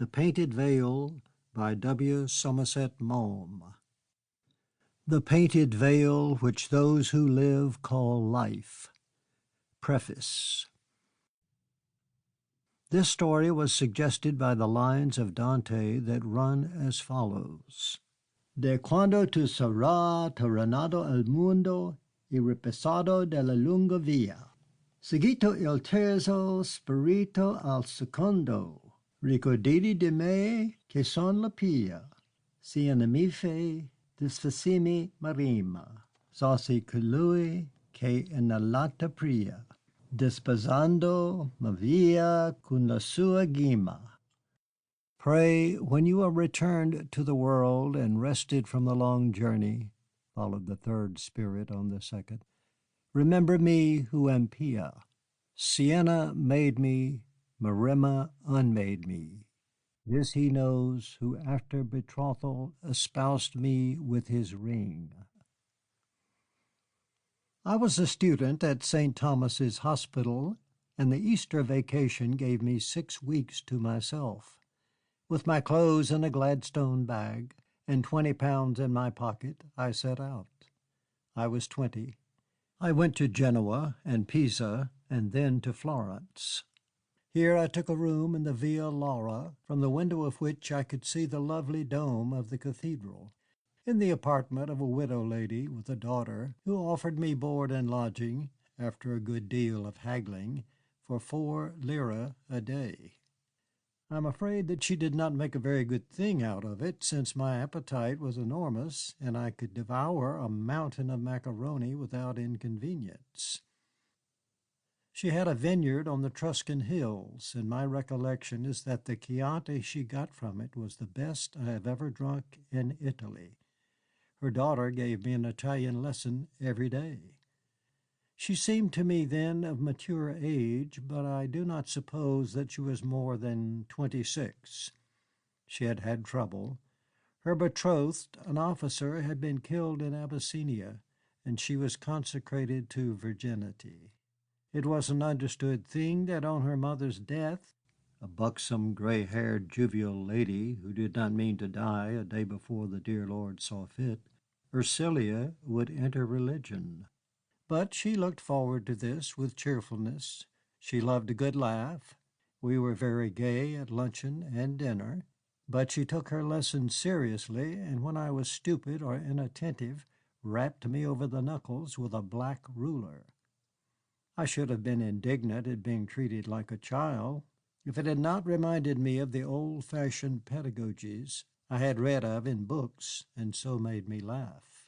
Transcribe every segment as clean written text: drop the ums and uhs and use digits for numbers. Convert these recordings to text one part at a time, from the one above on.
The Painted Veil by W. Somerset Maugham. The painted veil which those who live call life. Preface. This story was suggested by the lines of Dante that run as follows. De cuando tu sarà tornato al mondo e ripassado della lunga via, seguito il terzo spirito al secondo, ricordati di me che son la pia, sia nemife disfacimi marima, sossi colui che inalata pria, disposando ma via con la sua ghima. Pray, when you are returned to the world and rested from the long journey, followed the third spirit on the second, remember me who am pia. Siena made me, Marima unmade me. This he knows who after betrothal espoused me with his ring. I was a student at St. Thomas's Hospital, and the Easter vacation gave me 6 weeks to myself. With my clothes in a Gladstone bag and 20 pounds in my pocket, I set out. I was 20. I went to Genoa and Pisa and then to Florence. Here I took a room in the Via Laura, from the window of which I could see the lovely dome of the cathedral, in the apartment of a widow lady with a daughter who offered me board and lodging, after a good deal of haggling, for 4 lire a day. I'm afraid that she did not make a very good thing out of it, since my appetite was enormous, and I could devour a mountain of macaroni without inconvenience. She had a vineyard on the Tuscan hills, and my recollection is that the Chianti she got from it was the best I have ever drunk in Italy. Her daughter gave me an Italian lesson every day. She seemed to me then of mature age, but I do not suppose that she was more than 26. She had had trouble. Her betrothed, an officer, had been killed in Abyssinia, and she was consecrated to virginity. It was an understood thing that on her mother's death, a buxom, gray-haired, jovial lady who did not mean to die a day before the dear Lord saw fit, Ursilia would enter religion. But she looked forward to this with cheerfulness. She loved a good laugh. We were very gay at luncheon and dinner, but she took her lessons seriously, and when I was stupid or inattentive, rapped me over the knuckles with a black ruler. I should have been indignant at being treated like a child if it had not reminded me of the old-fashioned pedagogies I had read of in books, and so made me laugh.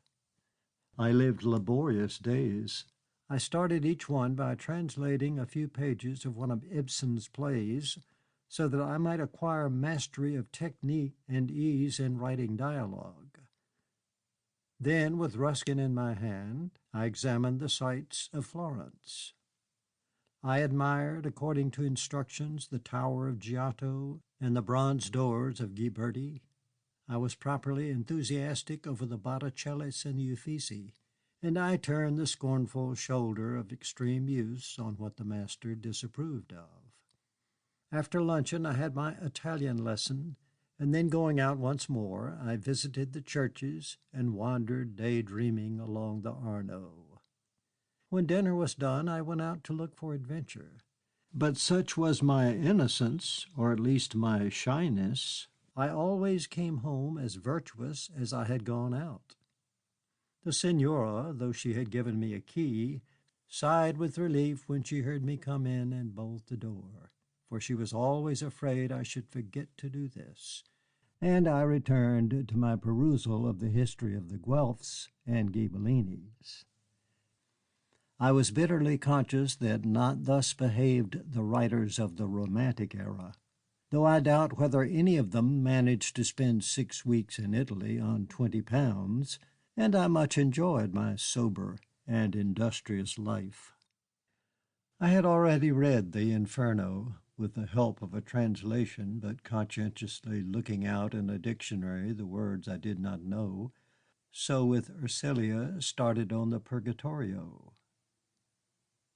I lived laborious days. I started each one by translating a few pages of one of Ibsen's plays so that I might acquire mastery of technique and ease in writing dialogue. Then, with Ruskin in my hand, I examined the sights of Florence. I admired, according to instructions, the Tower of Giotto and the bronze doors of Ghiberti. I was properly enthusiastic over the Botticellis and the Uffizi, and I turned the scornful shoulder of extreme use on what the master disapproved of. After luncheon I had my Italian lesson, and then going out once more, I visited the churches and wandered daydreaming along the Arno. When dinner was done, I went out to look for adventure. But such was my innocence, or at least my shyness, I always came home as virtuous as I had gone out. The Senora, though she had given me a key, sighed with relief when she heard me come in and bolt the door, for she was always afraid I should forget to do this, and I returned to my perusal of the history of the Guelphs and Ghibellines. I was bitterly conscious that not thus behaved the writers of the Romantic era, though I doubt whether any of them managed to spend 6 weeks in Italy on 20 pounds, and I much enjoyed my sober and industrious life. I had already read the Inferno with the help of a translation, but conscientiously looking out in a dictionary the words I did not know, so with Ursilia started on the Purgatorio.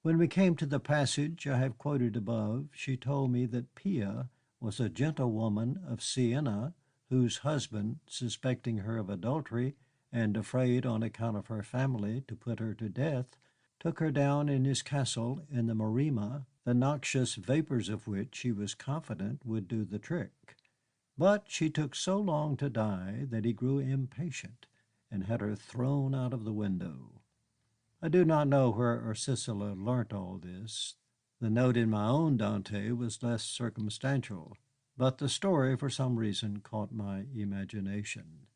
When we came to the passage I have quoted above, she told me that Pia was a gentlewoman of Siena whose husband, suspecting her of adultery and afraid on account of her family to put her to death, took her down in his castle in the Maremma, the noxious vapors of which he was confident would do the trick. But she took so long to die that he grew impatient and had her thrown out of the window. I do not know where Ursula learnt all this. The note in my own Dante was less circumstantial, but the story for some reason caught my imagination.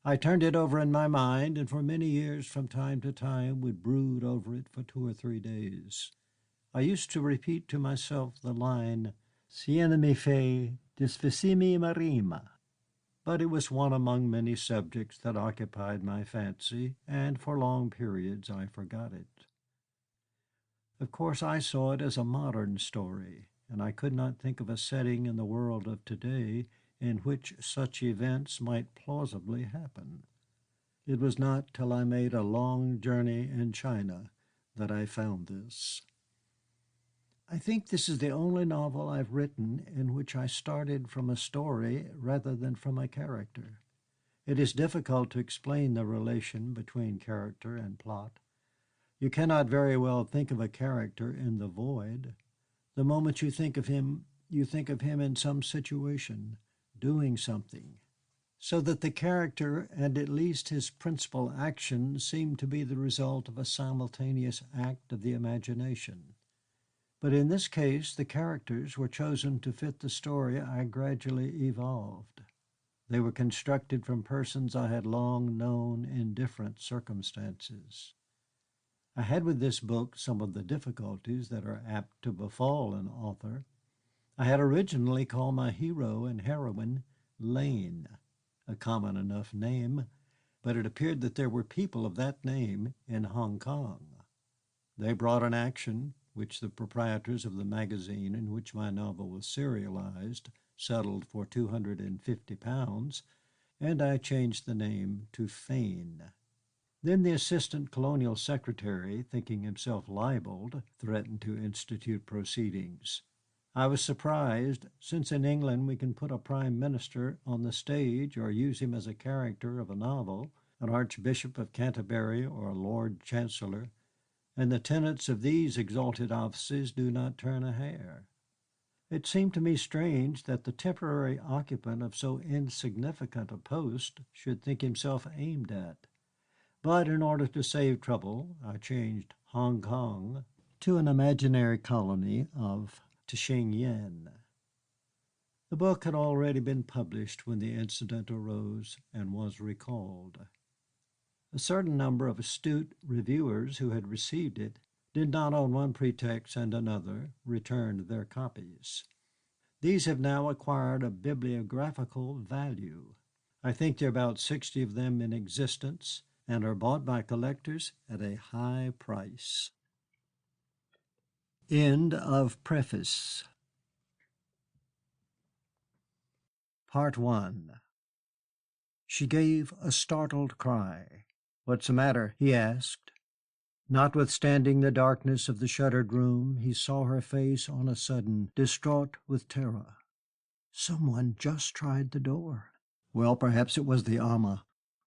I turned it over in my mind, and for many years from time to time would brood over it for 2 or 3 days. I used to repeat to myself the line, Siena mi fe disficimi marima. But it was one among many subjects that occupied my fancy, and for long periods I forgot it. Of course, I saw it as a modern story, and I could not think of a setting in the world of today in which such events might plausibly happen. It was not till I made a long journey in China that I found this. I think this is the only novel I've written in which I started from a story rather than from a character. It is difficult to explain the relation between character and plot. You cannot very well think of a character in the void. The moment you think of him in some situation, doing something, so that the character and at least his principal action seem to be the result of a simultaneous act of the imagination. But in this case, the characters were chosen to fit the story I gradually evolved. They were constructed from persons I had long known in different circumstances. I had with this book some of the difficulties that are apt to befall an author. I had originally called my hero and heroine Lane, a common enough name, but it appeared that there were people of that name in Hong Kong. They brought an action which the proprietors of the magazine in which my novel was serialized settled for £250, and I changed the name to Fane. Then the assistant colonial secretary, thinking himself libeled, threatened to institute proceedings. I was surprised, since in England we can put a prime minister on the stage or use him as a character of a novel, an archbishop of Canterbury or a lord chancellor, and the tenants of these exalted offices do not turn a hair. It seemed to me strange that the temporary occupant of so insignificant a post should think himself aimed at. But in order to save trouble, I changed Hong Kong to an imaginary colony of Tshingen. The book had already been published when the incident arose and was recalled. A certain number of astute reviewers who had received it did not on one pretext and another return their copies. These have now acquired a bibliographical value. I think there are about 60 of them in existence and are bought by collectors at a high price. End of Preface. Part 1. She gave a startled cry. "What's the matter?" he asked. Notwithstanding the darkness of the shuttered room, he saw her face on a sudden, distraught with terror. "Someone just tried the door." "Well, perhaps it was the ama,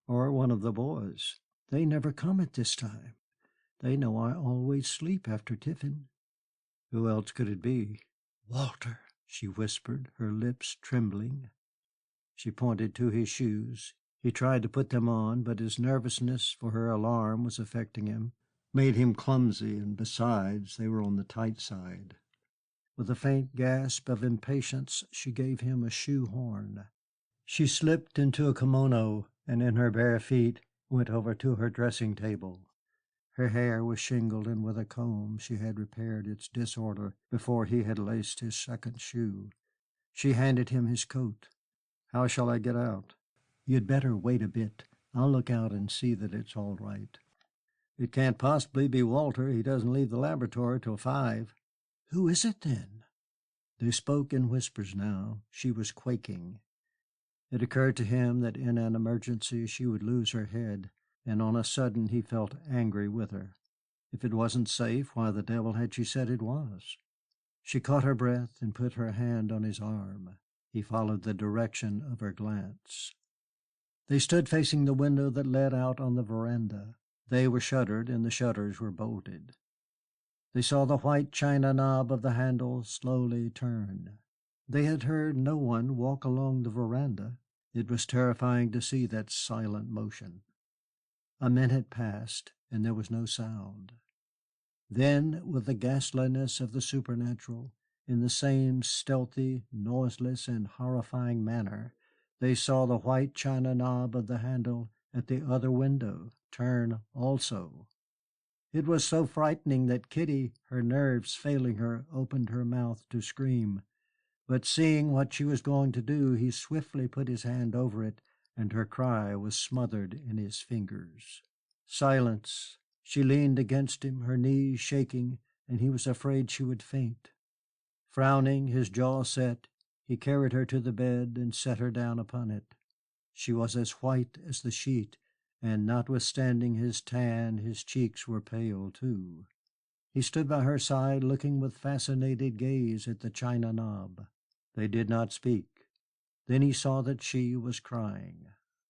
or one of the boys. They never come at this time. They know I always sleep after tiffin." "Who else could it be?" "Walter," she whispered, her lips trembling. She pointed to his shoes. He tried to put them on, but his nervousness for her alarm was affecting him, made him clumsy, and besides, they were on the tight side. With a faint gasp of impatience, she gave him a shoe horn. She slipped into a kimono, and in her bare feet went over to her dressing table. Her hair was shingled, and with a comb she had repaired its disorder before he had laced his second shoe. She handed him his coat. "How shall I get out?" "You'd better wait a bit. I'll look out and see that it's all right." "It can't possibly be Walter. He doesn't leave the laboratory till 5. "Who is it, then?" They spoke in whispers now. She was quaking. It occurred to him that in an emergency she would lose her head, and on a sudden he felt angry with her. If it wasn't safe, why the devil had she said it was? She caught her breath and put her hand on his arm. He followed the direction of her glance. They stood facing the window that led out on the veranda. They were shuttered, and the shutters were bolted. They saw the white china knob of the handle slowly turn. They had heard no one walk along the veranda. It was terrifying to see that silent motion. A minute passed, and there was no sound. Then, with the ghastliness of the supernatural, in the same stealthy, noiseless, and horrifying manner, they saw the white china knob of the handle at the other window turn also. It was so frightening that Kitty, her nerves failing her, opened her mouth to scream. But seeing what she was going to do, he swiftly put his hand over it, and her cry was smothered in his fingers. Silence. She leaned against him, her knees shaking, and he was afraid she would faint. Frowning, his jaw set, he carried her to the bed and set her down upon it. She was as white as the sheet, and notwithstanding his tan, his cheeks were pale too. He stood by her side, looking with fascinated gaze at the china knob. They did not speak. Then he saw that she was crying.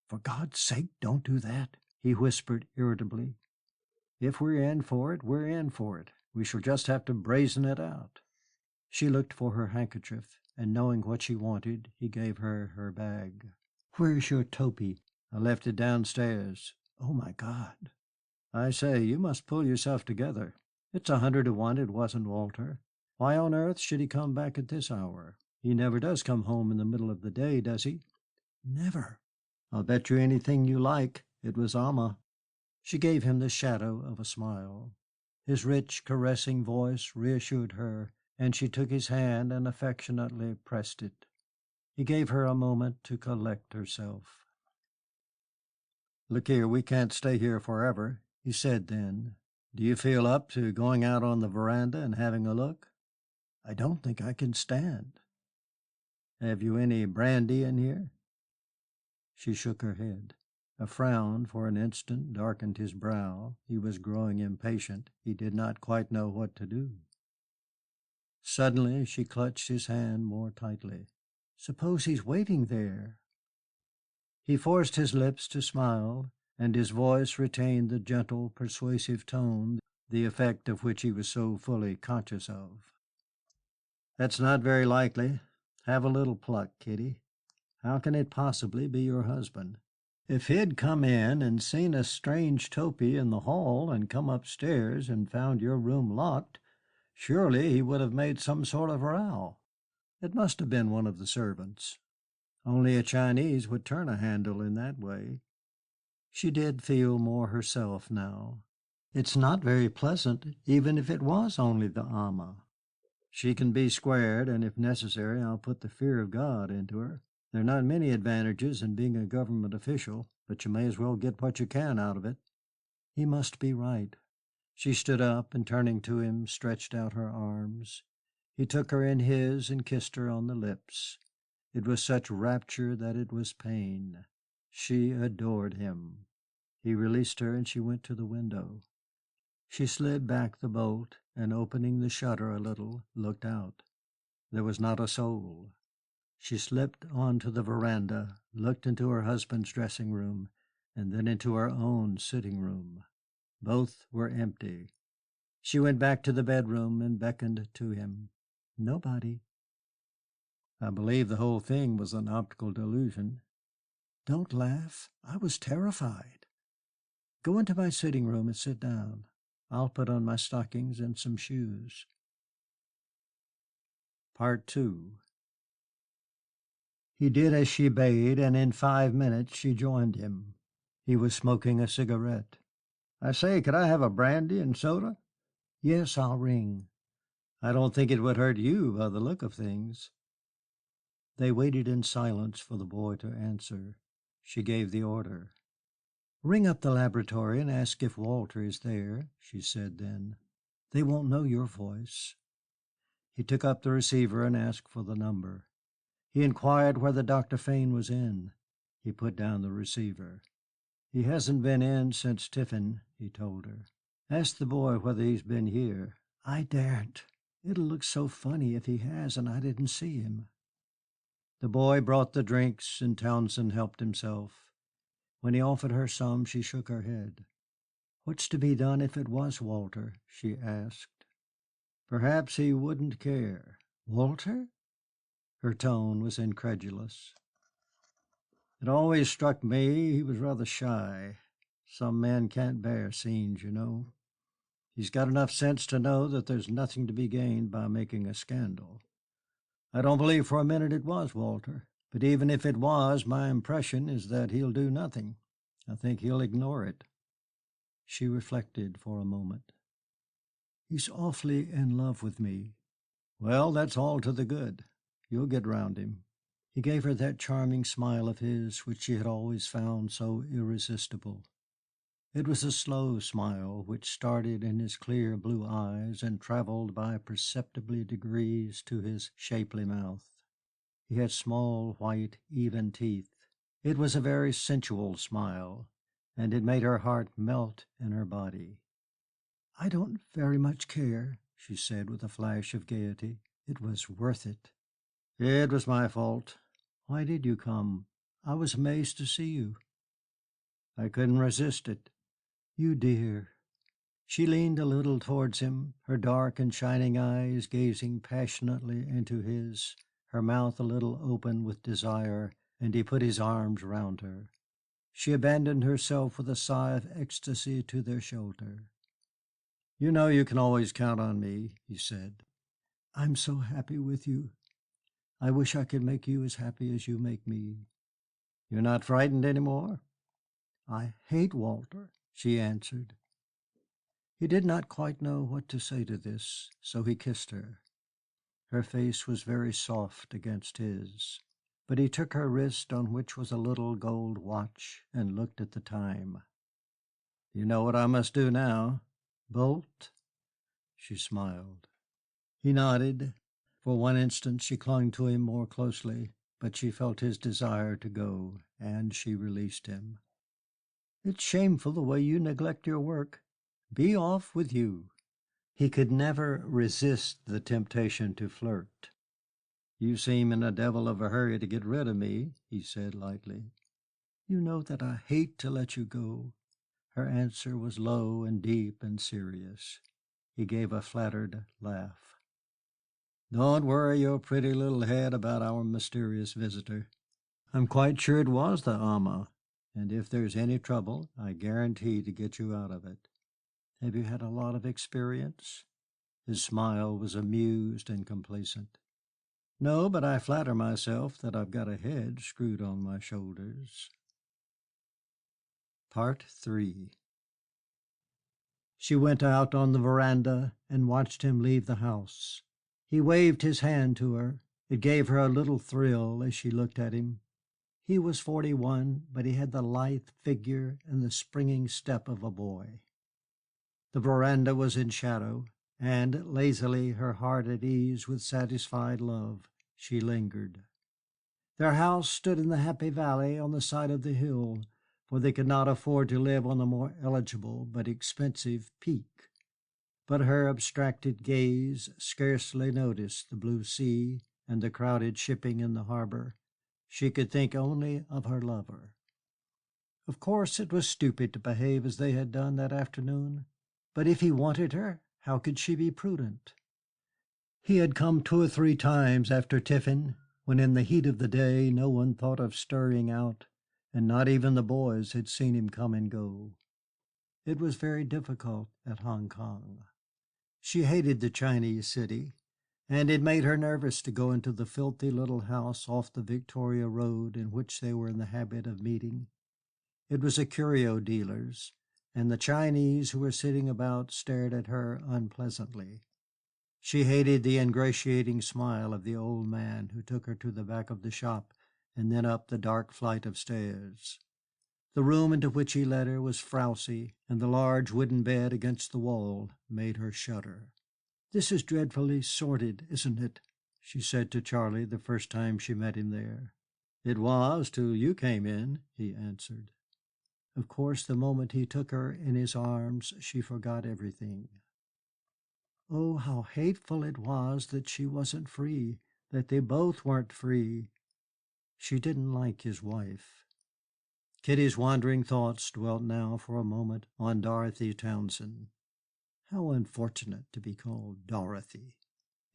"For God's sake, don't do that," he whispered irritably. "If we're in for it, we're in for it. We shall just have to brazen it out." She looked for her handkerchief, and knowing what she wanted, he gave her her bag. "Where's your topi?" "I left it downstairs." "Oh, my God!" "I say, you must pull yourself together. It's 100 to 1 it wasn't Walter. Why on earth should he come back at this hour? He never does come home in the middle of the day, does he?" "Never." "I'll bet you anything you like it was Alma." She gave him the shadow of a smile. His rich, caressing voice reassured her, and she took his hand and affectionately pressed it. He gave her a moment to collect herself. "Look here, we can't stay here forever," he said then. "Do you feel up to going out on the veranda and having a look?" "I don't think I can stand." "Have you any brandy in here?" She shook her head. A frown for an instant darkened his brow. He was growing impatient. He did not quite know what to do. Suddenly she clutched his hand more tightly. "Suppose he's waiting there." He forced his lips to smile, and his voice retained the gentle, persuasive tone, the effect of which he was so fully conscious of. "That's not very likely. Have a little pluck, Kitty. How can it possibly be your husband? If he'd come in and seen a strange topi in the hall and come upstairs and found your room locked, surely he would have made some sort of row. It must have been one of the servants. Only a Chinese would turn a handle in that way." She did feel more herself now. "It's not very pleasant, even if it was only the Amma. She can be squared, and if necessary I'll put the fear of God into her. There are not many advantages in being a government official, but you may as well get what you can out of it." He must be right. She stood up and, turning to him, stretched out her arms. He took her in his and kissed her on the lips. It was such rapture that it was pain. She adored him. He released her, and she went to the window. She slid back the bolt, and opening the shutter a little, looked out. There was not a soul. She slipped on to the veranda, looked into her husband's dressing room, and then into her own sitting room. Both were empty. She went back to the bedroom and beckoned to him. Nobody. "I believe the whole thing was an optical delusion." "Don't laugh. I was terrified. Go into my sitting room and sit down. I'll put on my stockings and some shoes." Part 2. He did as she bade, and in 5 minutes she joined him. He was smoking a cigarette. "I say, could I have a brandy and soda?" "Yes, I'll ring." "I don't think it would hurt you by the look of things." They waited in silence for the boy to answer. She gave the order. "Ring up the laboratory and ask if Walter is there," she said then. "They won't know your voice." He took up the receiver and asked for the number. He inquired whether Dr. Fane was in. He put down the receiver. "He hasn't been in since tiffin," he told her. "Ask the boy whether he's been here." "I daren't." It'll look so funny if he has and I didn't see him." The boy brought the drinks, and Townsend helped himself. When he offered her some, she shook her head. "What's to be done if it was Walter?" she asked. "Perhaps he wouldn't care." "Walter?" Her tone was incredulous. "It always struck me he was rather shy. Some men can't bear scenes, you know. He's got enough sense to know that there's nothing to be gained by making a scandal. I don't believe for a minute it was Walter, but even if it was, my impression is that he'll do nothing. I think he'll ignore it." She reflected for a moment. "He's awfully in love with me." "Well, that's all to the good. You'll get round him." He gave her that charming smile of his which she had always found so irresistible. It was a slow smile which started in his clear blue eyes and traveled by perceptibly degrees to his shapely mouth. He had small, white, even teeth. It was a very sensual smile, and it made her heart melt in her body. "I don't very much care," she said with a flash of gaiety. "It was worth it." "It was my fault." "Why did you come? I was amazed to see you." "I couldn't resist it." "You dear." She leaned a little towards him, her dark and shining eyes gazing passionately into his, her mouth a little open with desire, and he put his arms round her. She abandoned herself with a sigh of ecstasy to their shoulder. "You know you can always count on me," he said. "I'm so happy with you. I wish I could make you as happy as you make me." "You're not frightened any more?" "I hate Walter," she answered. He did not quite know what to say to this, so he kissed her. Her face was very soft against his, but he took her wrist on which was a little gold watch and looked at the time. "You know what I must do now? Bolt?" She smiled. He nodded. For one instant she clung to him more closely, but she felt his desire to go, and she released him. "It's shameful the way you neglect your work. Be off with you." He could never resist the temptation to flirt. "You seem in a devil of a hurry to get rid of me," he said lightly. "You know that I hate to let you go." Her answer was low and deep and serious. He gave a flattered laugh. "Don't worry your pretty little head about our mysterious visitor. I'm quite sure it was the ama, and if there's any trouble, I guarantee to get you out of it. Have you had a lot of experience?" His smile was amused and complacent. "No, but I flatter myself that I've got a head screwed on my shoulders." Part 3. She went out on the veranda and watched him leave the house. He waved his hand to her. It gave her a little thrill as she looked at him. He was 41, but he had the lithe figure and the springing step of a boy. The veranda was in shadow, and lazily, her heart at ease with satisfied love, she lingered. Their house stood in the happy valley on the side of the hill, for they could not afford to live on the more eligible but expensive peak. But her abstracted gaze scarcely noticed the blue sea and the crowded shipping in the harbor. She could think only of her lover. Of course it was stupid to behave as they had done that afternoon, but if he wanted her, how could she be prudent? He had come 2 or 3 times after tiffin, when in the heat of the day no one thought of stirring out, and not even the boys had seen him come and go. It was very difficult at Hong Kong. She hated the Chinese city, and it made her nervous to go into the filthy little house off the Victoria Road in which they were in the habit of meeting. It was a curio dealer's, and the Chinese who were sitting about stared at her unpleasantly. She hated the ingratiating smile of the old man who took her to the back of the shop and then up the dark flight of stairs. The room into which he led her was frowsy, and the large wooden bed against the wall made her shudder. "This is dreadfully sordid, isn't it?" she said to Charlie the first time she met him there. "It was till you came in," he answered. Of course, the moment he took her in his arms, she forgot everything. Oh, how hateful it was that she wasn't free, that they both weren't free. She didn't like his wife. Kitty's wandering thoughts dwelt now for a moment on Dorothy Townsend. How unfortunate to be called Dorothy.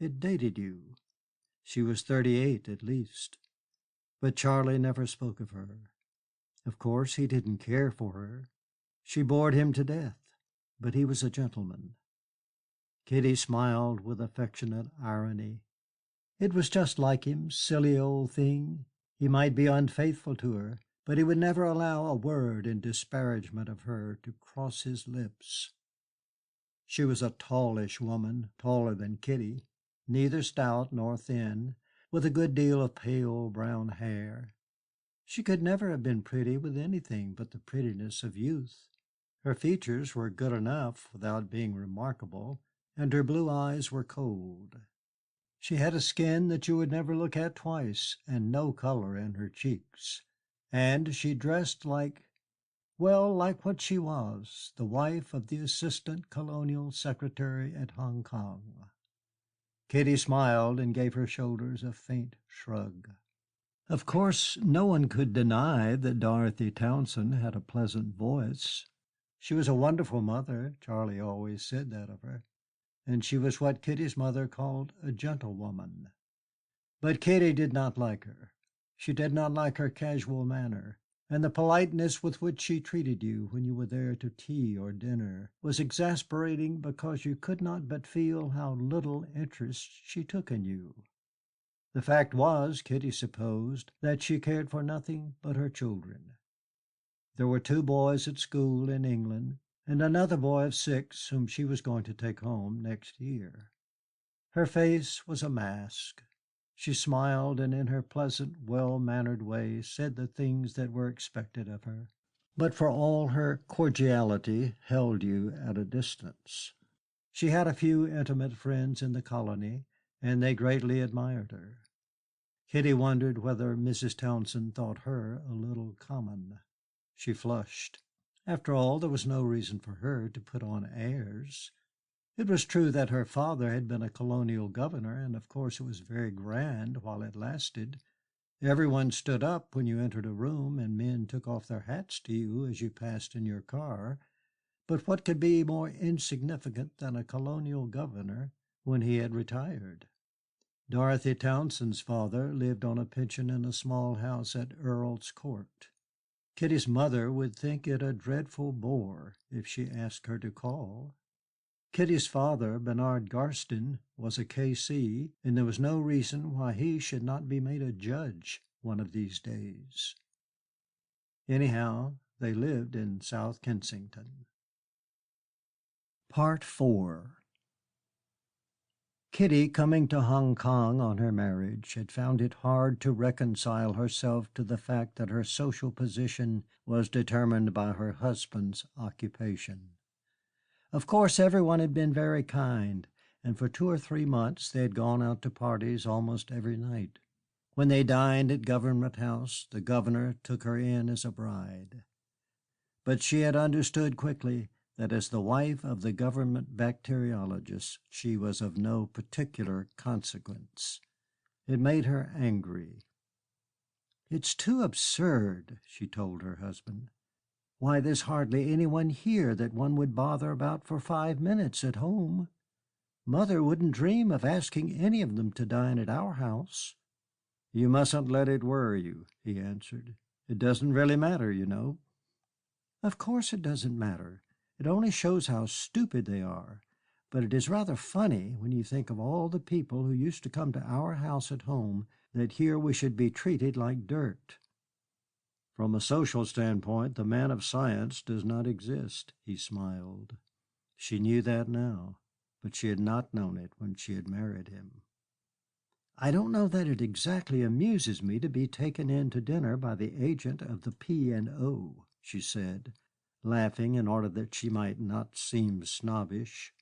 It dated you. She was 38 at least. But Charlie never spoke of her. Of course, he didn't care for her. She bored him to death, but he was a gentleman. Kitty smiled with affectionate irony. It was just like him, silly old thing. He might be unfaithful to her, but he would never allow a word in disparagement of her to cross his lips. She was a tallish woman, taller than Kitty, neither stout nor thin, with a good deal of pale brown hair. She could never have been pretty with anything but the prettiness of youth. Her features were good enough without being remarkable, and her blue eyes were cold. She had a skin that you would never look at twice, and no color in her cheeks. And she dressed like what she was, the wife of the assistant colonial secretary at Hong Kong. Kitty smiled and gave her shoulders a faint shrug. Of course, no one could deny that Dorothy Townsend had a pleasant voice. She was a wonderful mother, Charlie always said that of her, and she was what Kitty's mother called a gentlewoman. But Kitty did not like her. She did not like her casual manner, and the politeness with which she treated you when you were there to tea or dinner was exasperating because you could not but feel how little interest she took in you. The fact was, Kitty supposed, that she cared for nothing but her children. There were 2 boys at school in England, and another boy of 6 whom she was going to take home next year. Her face was a mask. She smiled and in her pleasant, well-mannered way said the things that were expected of her, but for all her cordiality held you at a distance. She had a few intimate friends in the colony, and they greatly admired her. Kitty wondered whether Mrs. Townsend thought her a little common. She flushed. After all, there was no reason for her to put on airs. It was true that her father had been a colonial governor, and of course it was very grand while it lasted. Everyone stood up when you entered a room, and men took off their hats to you as you passed in your car. But what could be more insignificant than a colonial governor when he had retired? Dorothy Townsend's father lived on a pension in a small house at Earl's Court. Kitty's mother would think it a dreadful bore if she asked her to call. Kitty's father, Bernard Garstin, was a K.C., and there was no reason why he should not be made a judge one of these days. Anyhow, they lived in South Kensington. Part 4. Kitty, coming to Hong Kong on her marriage, had found it hard to reconcile herself to the fact that her social position was determined by her husband's occupation. Of course, everyone had been very kind, and for 2 or 3 months they had gone out to parties almost every night. When they dined at Government House, the governor took her in as a bride. But she had understood quickly that as the wife of the government bacteriologist she was of no particular consequence. It made her angry. "It's too absurd," she told her husband. "Why, there's hardly anyone here that one would bother about for 5 minutes at home. Mother wouldn't dream of asking any of them to dine at our house." "You mustn't let it worry you," he answered. "It doesn't really matter, you know." "Of course it doesn't matter. It only shows how stupid they are. But it is rather funny when you think of all the people who used to come to our house at home that here we should be treated like dirt." "From a social standpoint, the man of science does not exist," he smiled. She knew that now, but she had not known it when she had married him. "I don't know that it exactly amuses me to be taken in to dinner by the agent of the P&O," she said, laughing in order that she might not seem snobbish.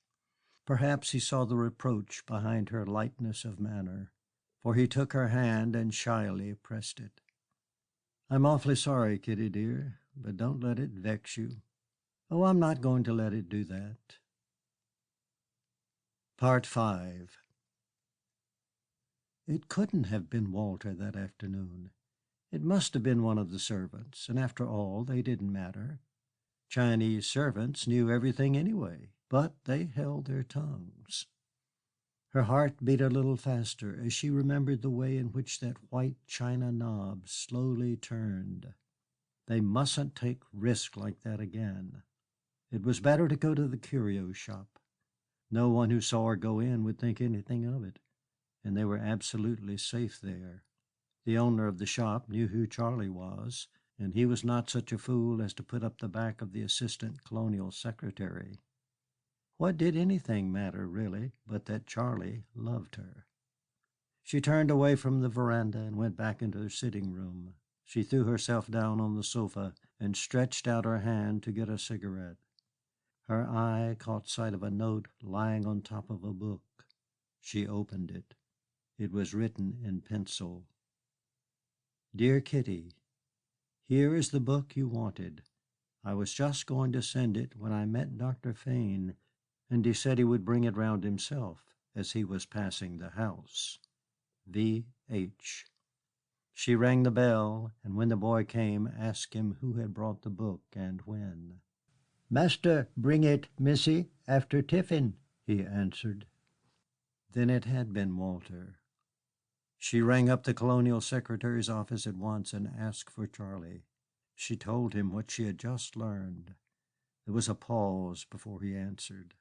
Perhaps he saw the reproach behind her lightness of manner, for he took her hand and shyly pressed it. "I'm awfully sorry, Kitty dear, but don't let it vex you." "Oh, I'm not going to let it do that." Part 5. It couldn't have been Walter that afternoon. It must have been one of the servants, and after all, they didn't matter. Chinese servants knew everything anyway, but they held their tongues. Her heart beat a little faster as she remembered the way in which that white china knob slowly turned. They mustn't take risk like that again. It was better to go to the curio shop. No one who saw her go in would think anything of it, and they were absolutely safe there. The owner of the shop knew who Charlie was, and he was not such a fool as to put up the back of the assistant colonial secretary. What did anything matter, really, but that Charlie loved her? She turned away from the veranda and went back into her sitting room. She threw herself down on the sofa and stretched out her hand to get a cigarette. Her eye caught sight of a note lying on top of a book. She opened it. It was written in pencil. Dear Kitty, here is the book you wanted. I was just going to send it when I met Dr. Fane, and he said he would bring it round himself as he was passing the house. V.H. She rang the bell, and when the boy came, asked him who had brought the book and when. "Master bring it, missy, after tiffin," he answered. Then it had been Walter. She rang up the colonial secretary's office at once and asked for Charlie. She told him what she had just learned. There was a pause before he answered.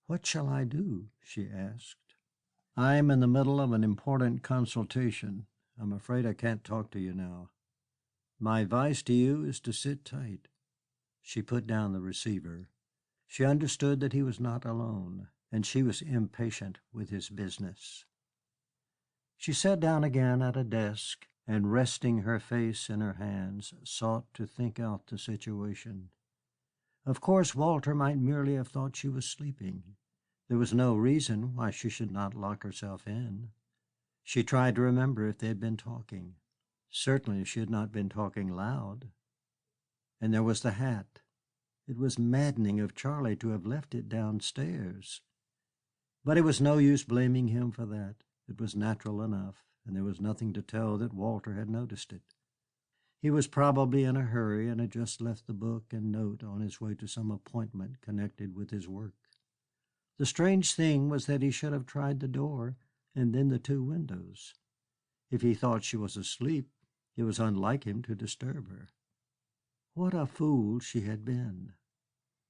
"What shall I do?" she asked. "I am in the middle of an important consultation. I'm afraid I can't talk to you now. My advice to you is to sit tight." She put down the receiver. She understood that he was not alone, and she was impatient with his business. She sat down again at a desk, and resting her face in her hands, sought to think out the situation. Of course, Walter might merely have thought she was sleeping. There was no reason why she should not lock herself in. She tried to remember if they had been talking. Certainly she had not been talking loud. And there was the hat. It was maddening of Charlie to have left it downstairs. But it was no use blaming him for that. It was natural enough, and there was nothing to tell that Walter had noticed it. He was probably in a hurry and had just left the book and note on his way to some appointment connected with his work. The strange thing was that he should have tried the door and then the two windows. If he thought she was asleep, it was unlike him to disturb her. What a fool she had been!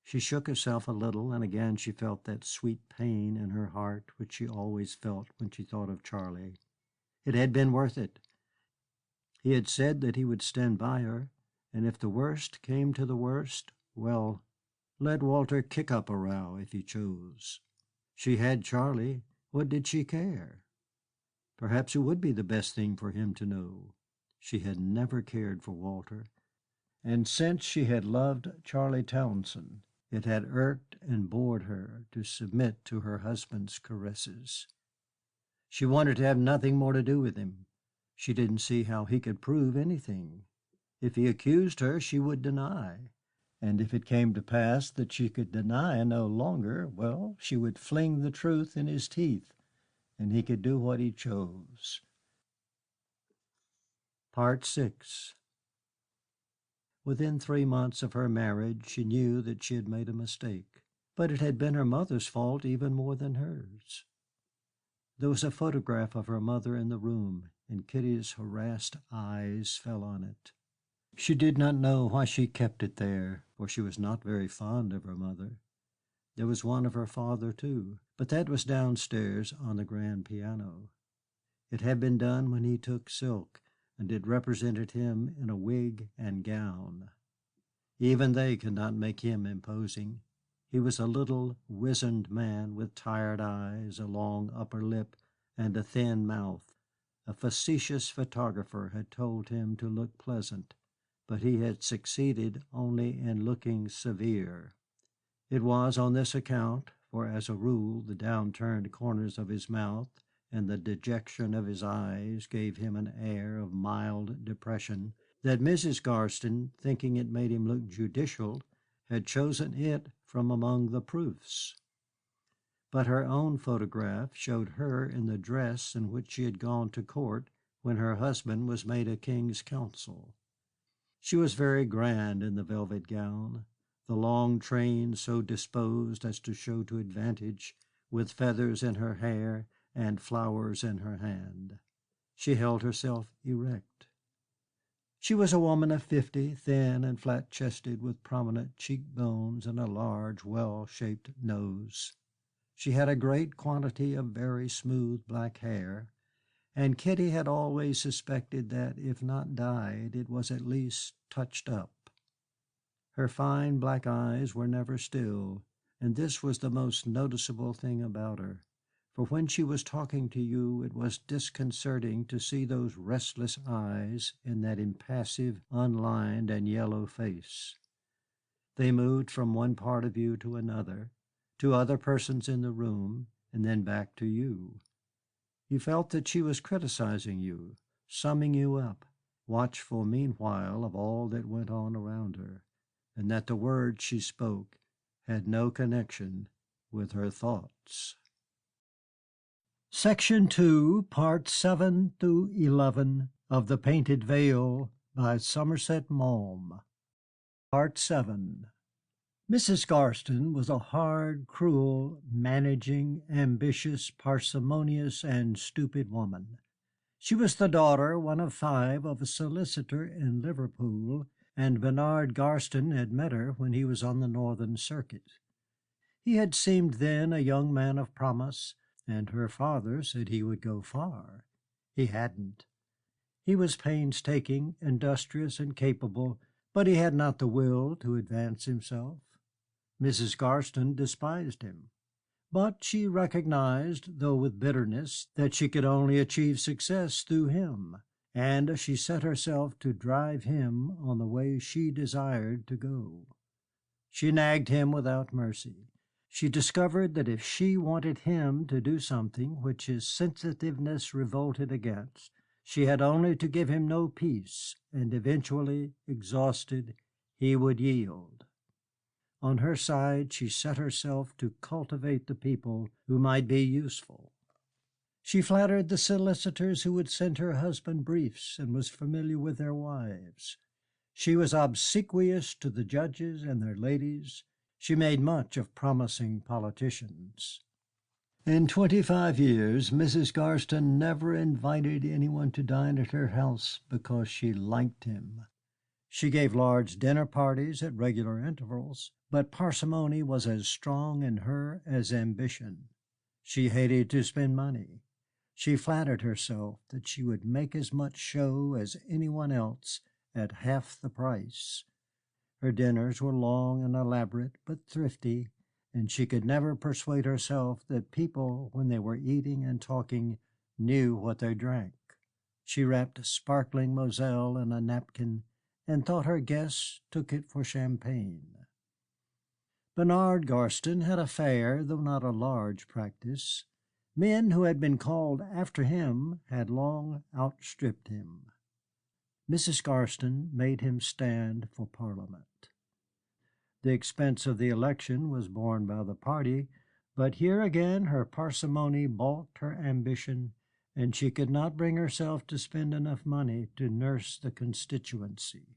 She shook herself a little, and again she felt that sweet pain in her heart which she always felt when she thought of Charlie. It had been worth it. He had said that he would stand by her, and if the worst came to the worst, well, let Walter kick up a row if he chose. She had Charlie. What did she care? Perhaps it would be the best thing for him to know. She had never cared for Walter, and since she had loved Charlie Townsend, it had irked and bored her to submit to her husband's caresses. She wanted to have nothing more to do with him. She didn't see how he could prove anything. If he accused her, she would deny. And if it came to pass that she could deny no longer, well, she would fling the truth in his teeth, and he could do what he chose. Part 6. Within 3 months of her marriage, she knew that she had made a mistake, but it had been her mother's fault even more than hers. There was a photograph of her mother in the room, and Kitty's harassed eyes fell on it. She did not know why she kept it there, for she was not very fond of her mother. There was one of her father, too, but that was downstairs on the grand piano. It had been done when he took silk, and it represented him in a wig and gown. Even they could not make him imposing. He was a little, wizened man with tired eyes, a long upper lip, and a thin mouth. A facetious photographer had told him to look pleasant, but he had succeeded only in looking severe. It was on this account, for as a rule the downturned corners of his mouth and the dejection of his eyes gave him an air of mild depression, that Mrs. Garstin, thinking it made him look judicial, had chosen it from among the proofs. but her own photograph showed her in the dress in which she had gone to court when her husband was made a king's counsel. She was very grand in the velvet gown, the long train so disposed as to show to advantage, with feathers in her hair and flowers in her hand. She held herself erect. She was a woman of 50, thin and flat-chested, with prominent cheek-bones and a large, well-shaped nose. She had a great quantity of very smooth black hair, and Kitty had always suspected that, if not dyed, it was at least touched up. Her fine black eyes were never still, and this was the most noticeable thing about her, for when she was talking to you it was disconcerting to see those restless eyes in that impassive, unlined, and yellow face. They moved from one part of you to another, to other persons in the room, and then back to you. You felt that she was criticizing you, summing you up, watchful meanwhile of all that went on around her, and that the words she spoke had no connection with her thoughts. Section 2, Parts 7 through 11 of The Painted Veil by Somerset Maugham. Part 7. Mrs. Garstin was a hard, cruel, managing, ambitious, parsimonious, and stupid woman. She was the daughter, one of 5, of a solicitor in Liverpool, and Bernard Garstin had met her when he was on the Northern Circuit. He had seemed then a young man of promise, and her father said he would go far. He hadn't. He was painstaking, industrious, and capable, but he had not the will to advance himself. Mrs. Garstin despised him, but she recognized, though with bitterness, that she could only achieve success through him, and she set herself to drive him on the way she desired to go. She nagged him without mercy. She discovered that if she wanted him to do something which his sensitiveness revolted against, she had only to give him no peace, and eventually, exhausted, he would yield. On her side, she set herself to cultivate the people who might be useful. She flattered the solicitors who would send her husband briefs and was familiar with their wives. She was obsequious to the judges and their ladies. She made much of promising politicians. In 25 years, Mrs. Garstin never invited anyone to dine at her house because she liked him. She gave large dinner parties at regular intervals, but parsimony was as strong in her as ambition. She hated to spend money. She flattered herself that she would make as much show as anyone else at half the price. Her dinners were long and elaborate, but thrifty, and she could never persuade herself that people, when they were eating and talking, knew what they drank. She wrapped sparkling Moselle in a napkin and thought her guests took it for champagne. Bernard Garstin had a fair, though not a large, practice. Men who had been called after him had long outstripped him. Mrs. Garstin made him stand for Parliament. The expense of the election was borne by the party, but here again her parsimony balked her ambition, and she could not bring herself to spend enough money to nurse the constituency.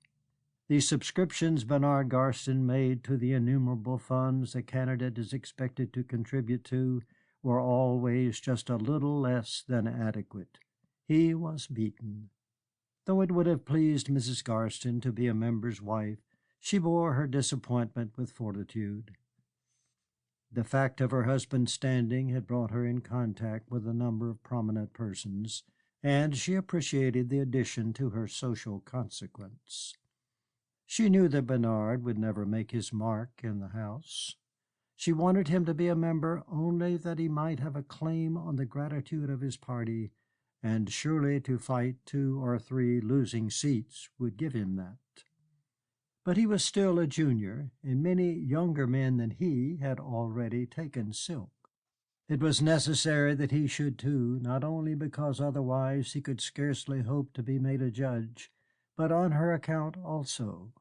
The subscriptions Bernard Garstin made to the innumerable funds a candidate is expected to contribute to were always just a little less than adequate. He was beaten. Though it would have pleased Mrs. Garstin to be a member's wife, she bore her disappointment with fortitude. The fact of her husband's standing had brought her in contact with a number of prominent persons, and she appreciated the addition to her social consequence. She knew that Bernard would never make his mark in the house. She wanted him to be a member only that he might have a claim on the gratitude of his party, and surely to fight 2 or 3 losing seats would give him that. But he was still a junior, and many younger men than he had already taken silk. It was necessary that he should too, not only because otherwise he could scarcely hope to be made a judge, but on her account also.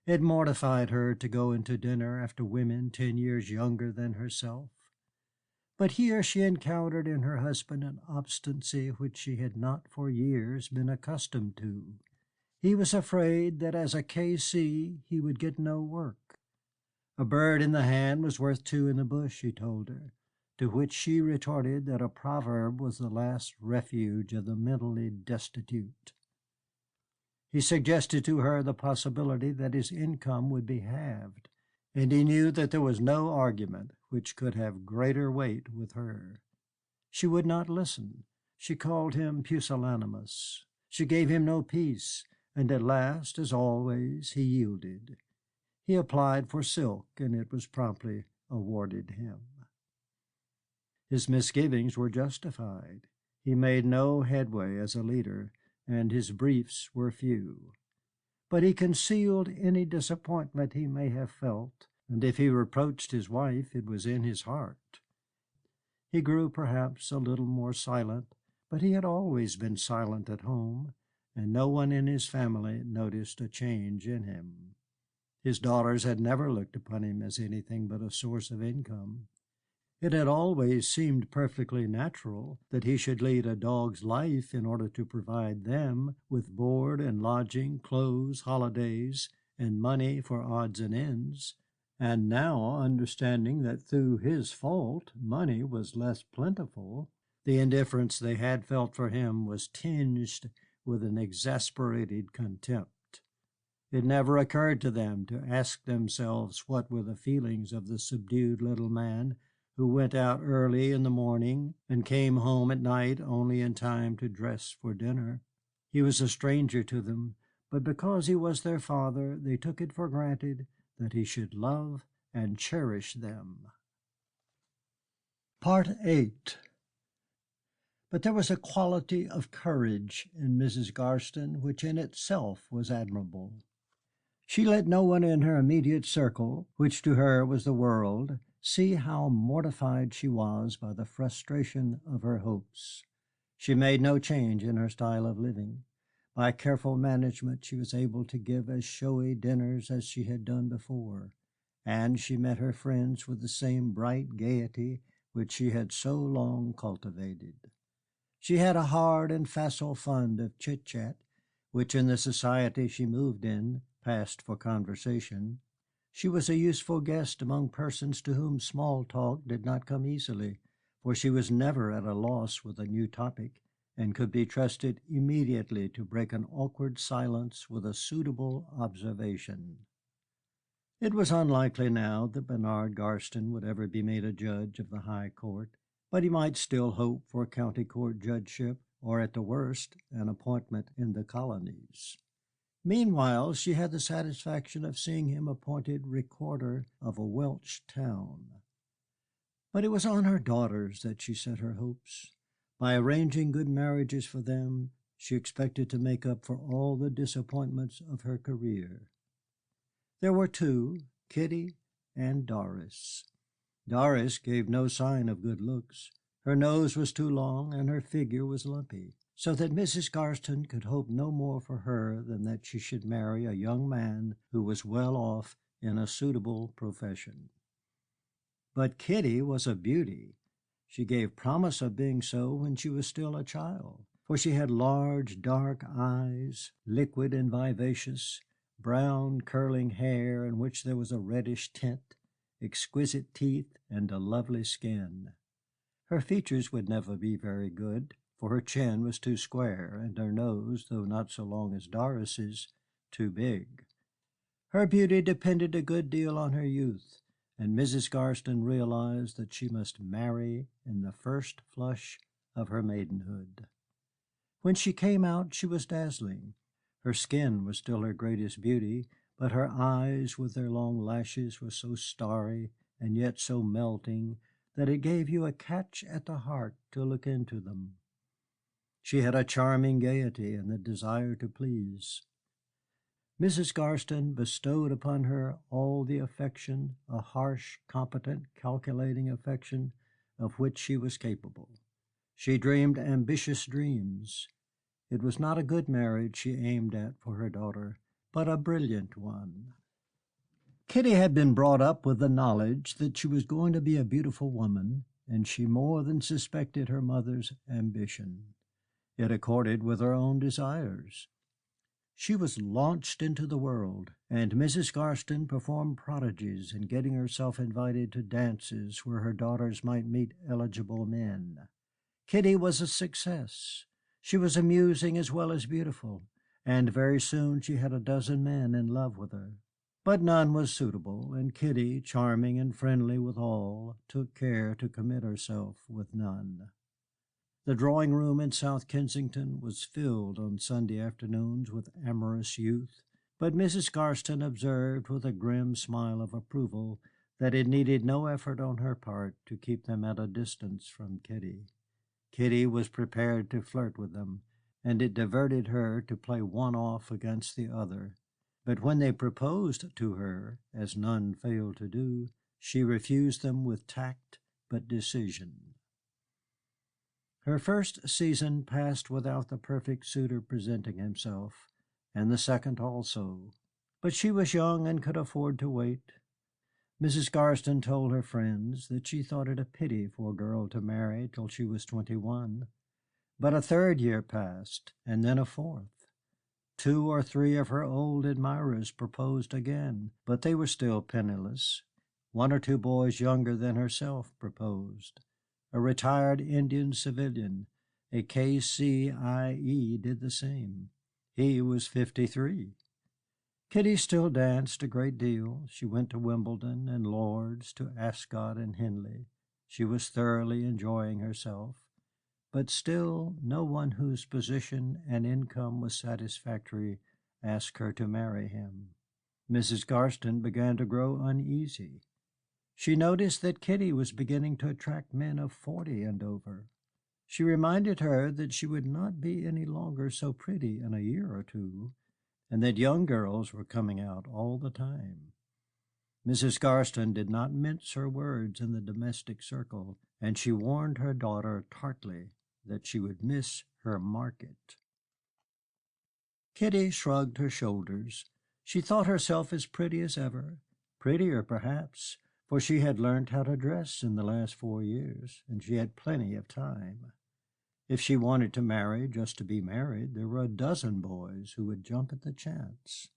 It mortified her to go into dinner after women 10 years younger than herself. But here she encountered in her husband an obstinacy which she had not for years been accustomed to. He was afraid that as a K.C. he would get no work. A bird in the hand was worth two in the bush, he told her, to which she retorted that a proverb was the last refuge of the mentally destitute. He suggested to her the possibility that his income would be halved, and he knew that there was no argument which could have greater weight with her. She would not listen. She called him pusillanimous. She gave him no peace, and at last, as always, he yielded. He applied for silk, and it was promptly awarded him. His misgivings were justified. He made no headway as a leader, and his briefs were few. But he concealed any disappointment he may have felt, and if he reproached his wife, it was in his heart. He grew perhaps a little more silent, but he had always been silent at home, and no one in his family noticed a change in him. His daughters had never looked upon him as anything but a source of income. It had always seemed perfectly natural that he should lead a dog's life in order to provide them with board and lodging, clothes, holidays, and money for odds and ends. And now, understanding that through his fault money was less plentiful, the indifference they had felt for him was tinged with an exasperated contempt. It never occurred to them to ask themselves what were the feelings of the subdued little man who went out early in the morning and came home at night only in time to dress for dinner. He was a stranger to them, but because he was their father, they took it for granted that he should love and cherish them. Part 8. But there was a quality of courage in Mrs. Garstin which in itself was admirable. She let no one in her immediate circle, which to her was the world, see how mortified she was by the frustration of her hopes. She made no change in her style of living. By careful management she was able to give as showy dinners as she had done before, and she met her friends with the same bright gaiety which she had so long cultivated. She had a hard and facile fund of chit-chat, which in the society she moved in passed for conversation. She was a useful guest among persons to whom small talk did not come easily, for she was never at a loss with a new topic, and could be trusted immediately to break an awkward silence with a suitable observation. It was unlikely now that Bernard Garstin would ever be made a judge of the High Court, but he might still hope for a county court judgeship, or at the worst an appointment in the colonies. Meanwhile, she had the satisfaction of seeing him appointed recorder of a Welsh town. But it was on her daughters that she set her hopes. By arranging good marriages for them, she expected to make up for all the disappointments of her career. There were two, Kitty and Doris. Doris gave no sign of good looks. Her nose was too long and her figure was lumpy, so that Mrs. Garstin could hope no more for her than that she should marry a young man who was well off in a suitable profession. But Kitty was a beauty. She gave promise of being so when she was still a child, for she had large, dark eyes, liquid and vivacious, brown, curling hair in which there was a reddish tint, exquisite teeth, and a lovely skin. Her features would never be very good, for her chin was too square, and her nose, though not so long as Doris's, too big. Her beauty depended a good deal on her youth, and Mrs. Garstin realized that she must marry in the first flush of her maidenhood. When she came out, she was dazzling. Her skin was still her greatest beauty, but her eyes with their long lashes were so starry and yet so melting that it gave you a catch at the heart to look into them. She had a charming gaiety and the desire to please. Mrs. Garstin bestowed upon her all the affection, a harsh, competent, calculating affection, of which she was capable. She dreamed ambitious dreams. It was not a good marriage she aimed at for her daughter, but a brilliant one. Kitty had been brought up with the knowledge that she was going to be a beautiful woman, and she more than suspected her mother's ambition. It accorded with her own desires. She was launched into the world, and Mrs. Garstin performed prodigies in getting herself invited to dances where her daughters might meet eligible men. Kitty was a success. She was amusing as well as beautiful, and very soon she had a dozen men in love with her. But none was suitable, and Kitty, charming and friendly with all, took care to commit herself with none. The drawing-room in South Kensington was filled on Sunday afternoons with amorous youth, but Mrs. Garstin observed with a grim smile of approval that it needed no effort on her part to keep them at a distance from Kitty. Kitty was prepared to flirt with them, and it diverted her to play one off against the other. But when they proposed to her, as none failed to do, she refused them with tact but decision. Her first season passed without the perfect suitor presenting himself, and the second also. But she was young and could afford to wait. Mrs. Garstin told her friends that she thought it a pity for a girl to marry till she was 21. But a third year passed, and then a fourth. 2 or 3 of her old admirers proposed again, but they were still penniless. 1 or 2 boys younger than herself proposed. A retired Indian civilian, a K.C.I.E., did the same. He was 53. Kitty still danced a great deal. She went to Wimbledon and Lord's, to Ascot and Henley. She was thoroughly enjoying herself, but still no one whose position and income was satisfactory asked her to marry him. Mrs. Garstin began to grow uneasy. She noticed that Kitty was beginning to attract men of 40 and over. She reminded her that she would not be any longer so pretty in a year or two, and that young girls were coming out all the time. Mrs. Garstin did not mince her words in the domestic circle, and she warned her daughter tartly that she would miss her market. Kitty shrugged her shoulders. She thought herself as pretty as ever, prettier perhaps, for she had learned how to dress in the last 4 years, and she had plenty of time. If she wanted to marry just to be married, there were a dozen boys who would jump at the chance.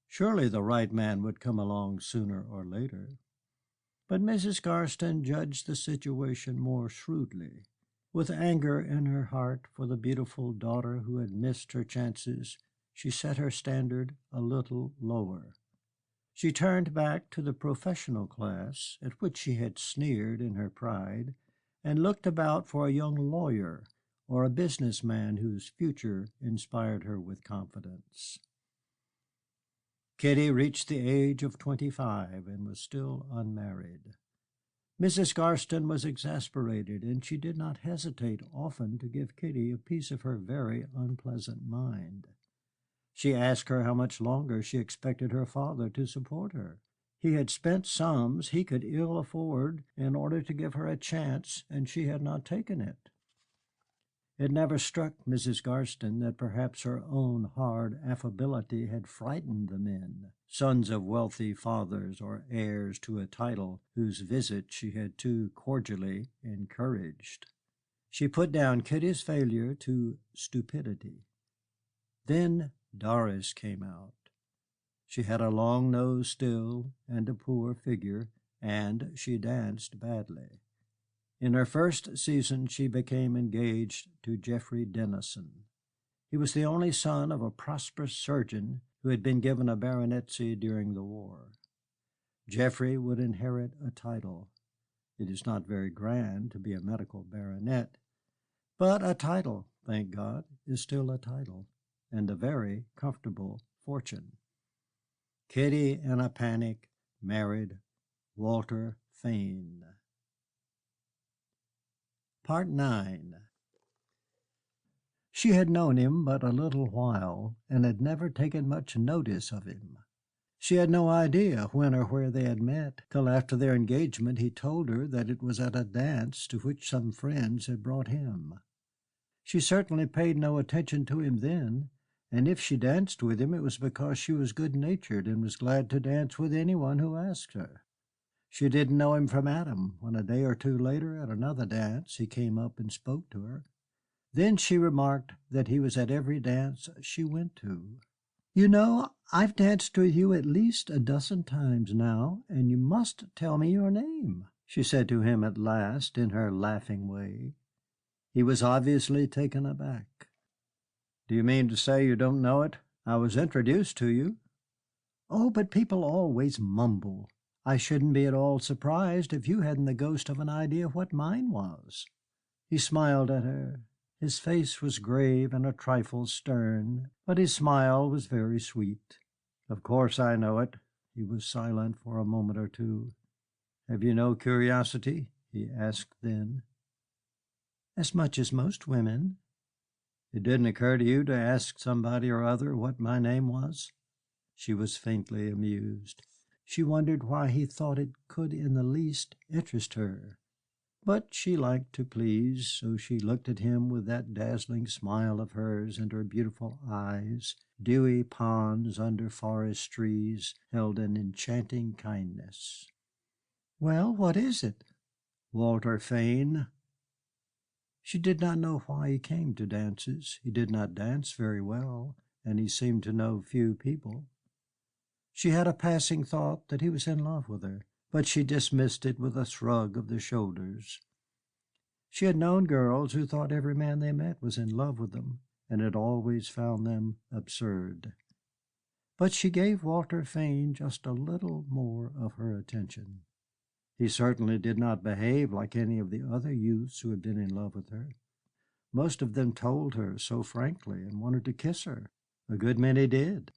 Surely the right man would come along sooner or later. But Mrs. Garstin judged the situation more shrewdly. With anger in her heart for the beautiful daughter who had missed her chances, she set her standard a little lower. She turned back to the professional class, at which she had sneered in her pride, and looked about for a young lawyer or a businessman whose future inspired her with confidence. Kitty reached the age of 25 and was still unmarried. Mrs. Garstin was exasperated, and she did not hesitate often to give Kitty a piece of her very unpleasant mind. She asked her how much longer she expected her father to support her. He had spent sums he could ill afford in order to give her a chance, and she had not taken it. It never struck Mrs. Garstin that perhaps her own hard affability had frightened the men, sons of wealthy fathers or heirs to a title whose visit she had too cordially encouraged. She put down Kitty's failure to stupidity. Then Doris came out. She had a long nose still and a poor figure, and she danced badly. In her first season she became engaged to Geoffrey Dennison. He was the only son of a prosperous surgeon who had been given a baronetcy during the war. Geoffrey would inherit a title. It is not very grand to be a medical baronet, but a title, thank God, is still a title, and a very comfortable fortune. Kitty, in a panic, married Walter Fane. Part 9. She had known him but a little while, and had never taken much notice of him. She had no idea when or where they had met, till after their engagement he told her that it was at a dance to which some friends had brought him. She certainly paid no attention to him then, and if she danced with him it was because she was good-natured and was glad to dance with anyone who asked her. She didn't know him from Adam when a day or two later at another dance he came up and spoke to her. Then she remarked that he was at every dance she went to. "You know, I've danced with you at least a dozen times now, and you must tell me your name," she said to him at last in her laughing way. He was obviously taken aback. "Do you mean to say you don't know it? I was introduced to you." "Oh, but people always mumble. I shouldn't be at all surprised if you hadn't the ghost of an idea what mine was." He smiled at her. His face was grave and a trifle stern, but his smile was very sweet. "Of course I know it." He was silent for a moment or two. "Have you no curiosity?" he asked then. "As much as most women." "It didn't occur to you to ask somebody or other what my name was?" She was faintly amused. She wondered why he thought it could in the least interest her. But she liked to please, so she looked at him with that dazzling smile of hers, and her beautiful eyes, dewy ponds under forest trees, held an enchanting kindness. "Well, what is it?" "Walter Fane." She did not know why he came to dances. He did not dance very well, and he seemed to know few people. She had a passing thought that he was in love with her, but she dismissed it with a shrug of the shoulders. She had known girls who thought every man they met was in love with them, and had always found them absurd. But she gave Walter Fane just a little more of her attention. He certainly did not behave like any of the other youths who had been in love with her. Most of them told her so frankly and wanted to kiss her. A good many did.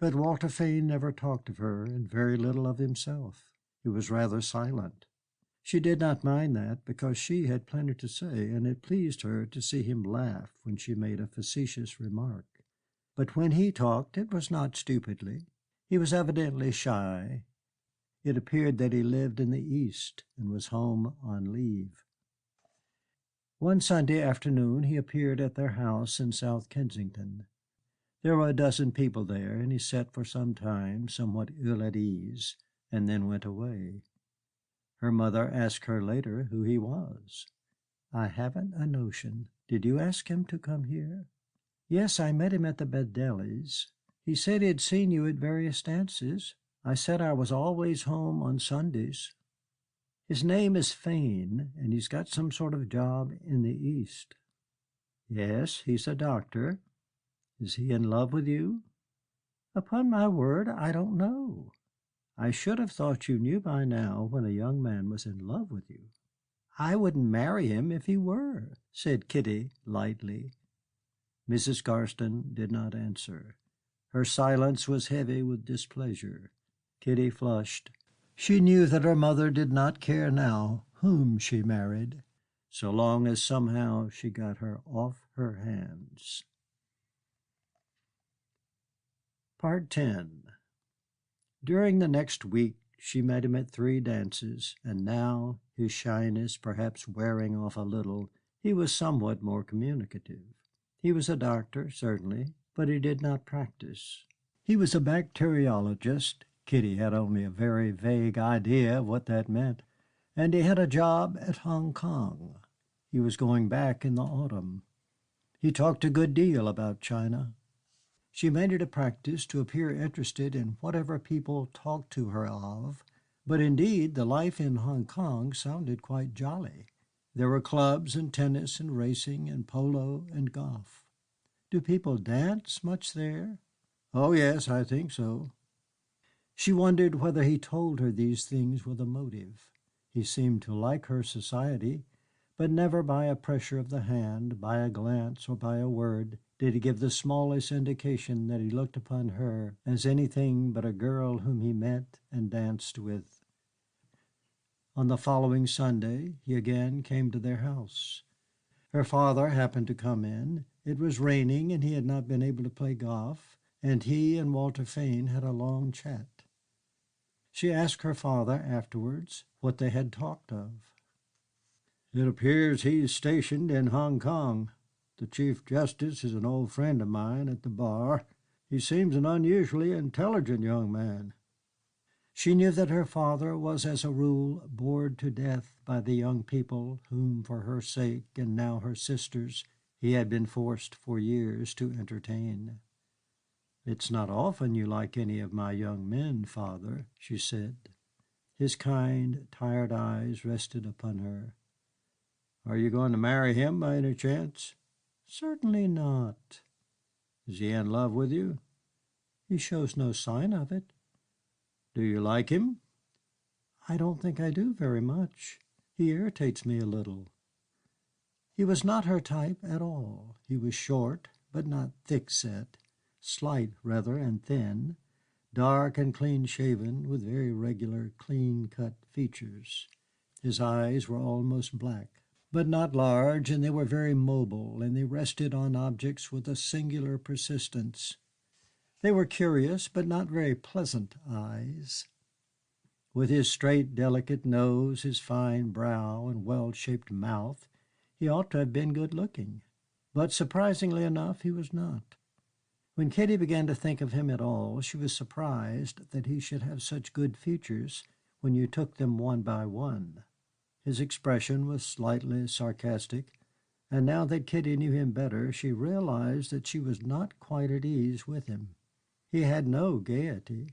But Walter Fane never talked of her, and very little of himself. He was rather silent. She did not mind that, because she had plenty to say, and it pleased her to see him laugh when she made a facetious remark. But when he talked, it was not stupidly. He was evidently shy. It appeared that he lived in the East and was home on leave. One Sunday afternoon he appeared at their house in South Kensington. There were a dozen people there, and he sat for some time somewhat ill at ease, and then went away. Her mother asked her later who he was. "I haven't a notion. Did you ask him to come here?" "Yes, I met him at the Beddellies. He said he had seen you at various dances. I said I was always home on Sundays. His name is Fane, and he's got some sort of job in the East." "Yes, he's a doctor. Is he in love with you?" "Upon my word, I don't know. I should have thought you knew by now when a young man was in love with you." "I wouldn't marry him if he were," said Kitty lightly. Mrs. Garstin did not answer. Her silence was heavy with displeasure. Kitty flushed. She knew that her mother did not care now whom she married, so long as somehow she got her off her hands. Part 10. During the next week she met him at 3 dances, and now, his shyness perhaps wearing off a little, he was somewhat more communicative. He was a doctor, certainly, but he did not practice. He was a bacteriologist. Kitty had only a very vague idea of what that meant, and he had a job at Hong Kong. He was going back in the autumn. He talked a good deal about China. She made it a practice to appear interested in whatever people talked to her of, but indeed the life in Hong Kong sounded quite jolly. There were clubs and tennis and racing and polo and golf. "Do people dance much there?" "Oh, yes, I think so." She wondered whether he told her these things with a motive. He seemed to like her society, but never by a pressure of the hand, by a glance, or by a word did he give the smallest indication that he looked upon her as anything but a girl whom he met and danced with. On the following Sunday he again came to their house. Her father happened to come in. It was raining, and he had not been able to play golf, and he and Walter Fane had a long chat. She asked her father afterwards what they had talked of. "It appears he's stationed in Hong Kong. The Chief Justice is an old friend of mine at the bar. He seems an unusually intelligent young man." She knew that her father was as a rule bored to death by the young people whom, for her sake and now her sister's, he had been forced for years to entertain. "It's not often you like any of my young men, father," she said. His kind, tired eyes rested upon her. "Are you going to marry him by any chance?" "Certainly not." "Is he in love with you?" "He shows no sign of it." "Do you like him?" "I don't think I do very much. He irritates me a little." He was not her type at all. He was short, but not thick-set, slight rather and thin, dark and clean-shaven, with very regular, clean-cut features. His eyes were almost black, but not large, and they were very mobile, and they rested on objects with a singular persistence. They were curious, but not very pleasant eyes. With his straight, delicate nose, his fine brow, and well-shaped mouth, he ought to have been good-looking. But surprisingly enough, he was not. When Kitty began to think of him at all, she was surprised that he should have such good features when you took them one by one. His expression was slightly sarcastic, and now that Kitty knew him better, she realized that she was not quite at ease with him. He had no gaiety.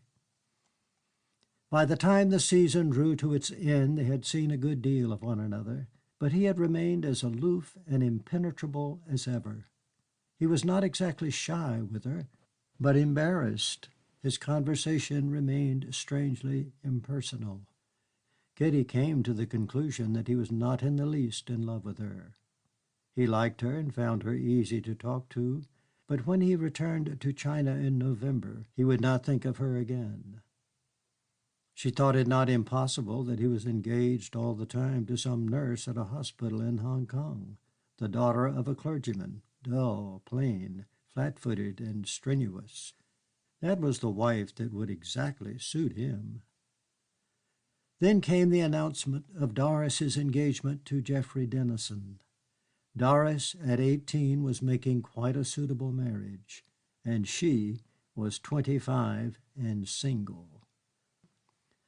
By the time the season drew to its end, they had seen a good deal of one another, but he had remained as aloof and impenetrable as ever. He was not exactly shy with her, but embarrassed. His conversation remained strangely impersonal. Kitty came to the conclusion that he was not in the least in love with her. He liked her and found her easy to talk to, but when he returned to China in November, he would not think of her again. She thought it not impossible that he was engaged all the time to some nurse at a hospital in Hong Kong, the daughter of a clergyman, dull, plain, flat-footed, and strenuous. That was the wife that would exactly suit him. Then came the announcement of Doris's engagement to Geoffrey Dennison. Doris, at 18, was making quite a suitable marriage, and she was 25 and single.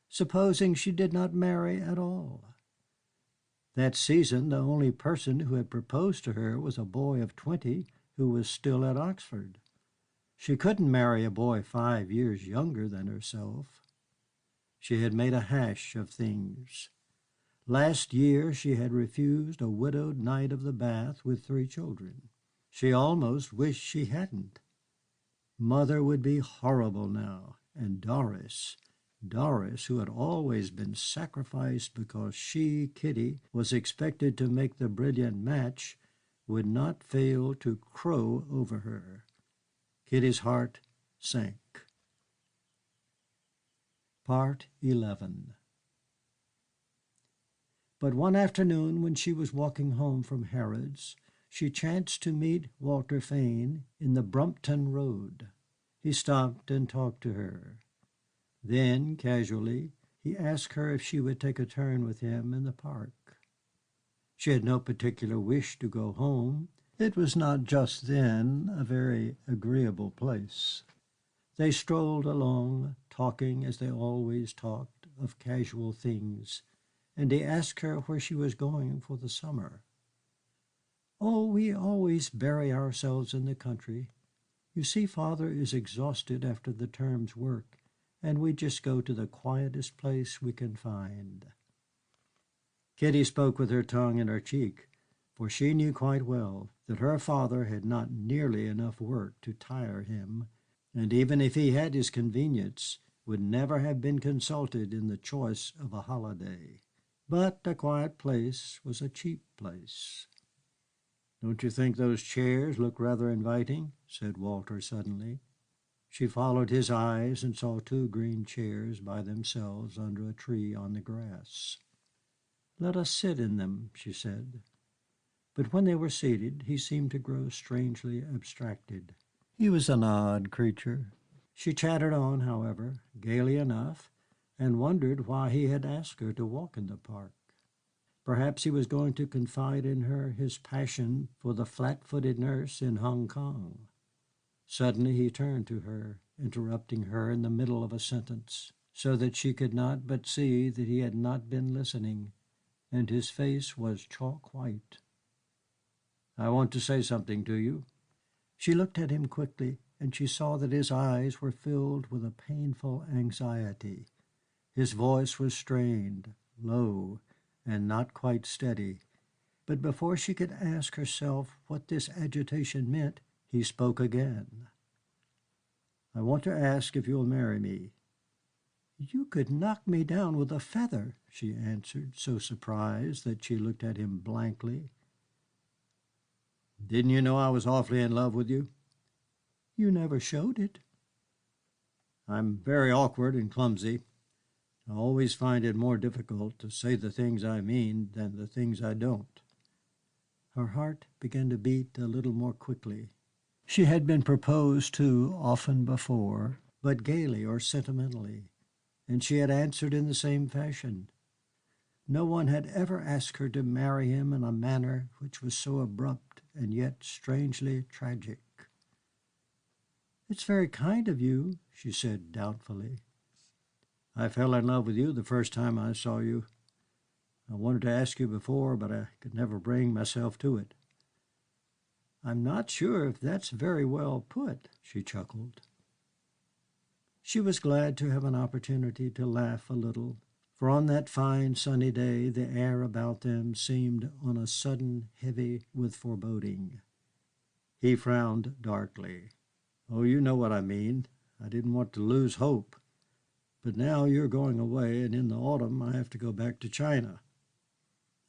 Supposing she did not marry at all? That season, the only person who had proposed to her was a boy of 20 who was still at Oxford. She couldn't marry a boy 5 years younger than herself. She had made a hash of things. Last year she had refused a widowed Knight of the Bath with 3 children. She almost wished she hadn't. Mother would be horrible now, and Doris, who had always been sacrificed because she, Kitty, was expected to make the brilliant match, would not fail to crow over her. Kitty's heart sank. Part 11. But one afternoon when she was walking home from Harrod's, she chanced to meet Walter Fane in the Brompton Road. He stopped and talked to her. Then, casually, he asked her if she would take a turn with him in the park. She had no particular wish to go home. It was not just then a very agreeable place. They strolled along, talking as they always talked, of casual things, and he asked her where she was going for the summer. "Oh, we always bury ourselves in the country. You see, Father is exhausted after the term's work, and we just go to the quietest place we can find." Kitty spoke with her tongue in her cheek, for she knew quite well that her father had not nearly enough work to tire him, and even if he had his convenience, would never have been consulted in the choice of a holiday. But a quiet place was a cheap place. "Don't you think those chairs look rather inviting?" said Walter suddenly. She followed his eyes and saw 2 green chairs by themselves under a tree on the grass. "Let us sit in them," she said. But when they were seated, he seemed to grow strangely abstracted. He was an odd creature. She chattered on, however, gaily enough, and wondered why he had asked her to walk in the park. Perhaps he was going to confide in her his passion for the flat-footed nurse in Hong Kong. Suddenly he turned to her, interrupting her in the middle of a sentence. so that she could not but see that he had not been listening, and his face was chalk white. "I want to say something to you." She looked at him quickly, and she saw that his eyes were filled with a painful anxiety. His voice was strained, low, and not quite steady. But before she could ask herself what this agitation meant, he spoke again. "I want to ask if you'll marry me." "You could knock me down with a feather," she answered, so surprised that she looked at him blankly. "Didn't you know I was awfully in love with you?" "You never showed it." "I'm very awkward and clumsy. I always find it more difficult to say the things I mean than the things I don't." Her heart began to beat a little more quickly. She had been proposed to often before, but gaily or sentimentally, and she had answered in the same fashion. No one had ever asked her to marry him in a manner which was so abrupt and yet strangely tragic. "It's very kind of you," she said doubtfully. "I fell in love with you the first time I saw you. I wanted to ask you before, but I could never bring myself to it." "I'm not sure if that's very well put," she chuckled. She was glad to have an opportunity to laugh a little, for on that fine sunny day the air about them seemed on a sudden heavy with foreboding. He frowned darkly. "Oh, you know what I mean. I didn't want to lose hope. But now you're going away, and in the autumn I have to go back to China."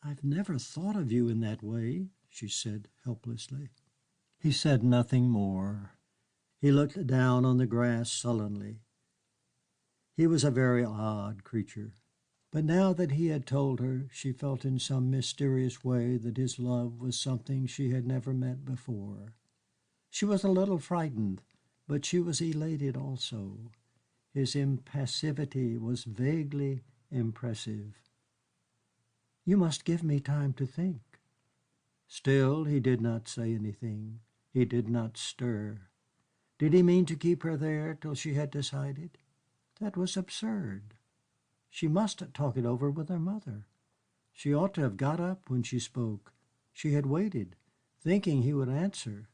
"I've never thought of you in that way," she said helplessly. He said nothing more. He looked down on the grass sullenly. He was a very odd creature. But now that he had told her, she felt in some mysterious way that his love was something she had never met before. She was a little frightened, but she was elated also. His impassivity was vaguely impressive. "You must give me time to think." Still he did not say anything. He did not stir. Did he mean to keep her there till she had decided? That was absurd. She must talk it over with her mother. She ought to have got up when she spoke. She had waited, thinking he would answer.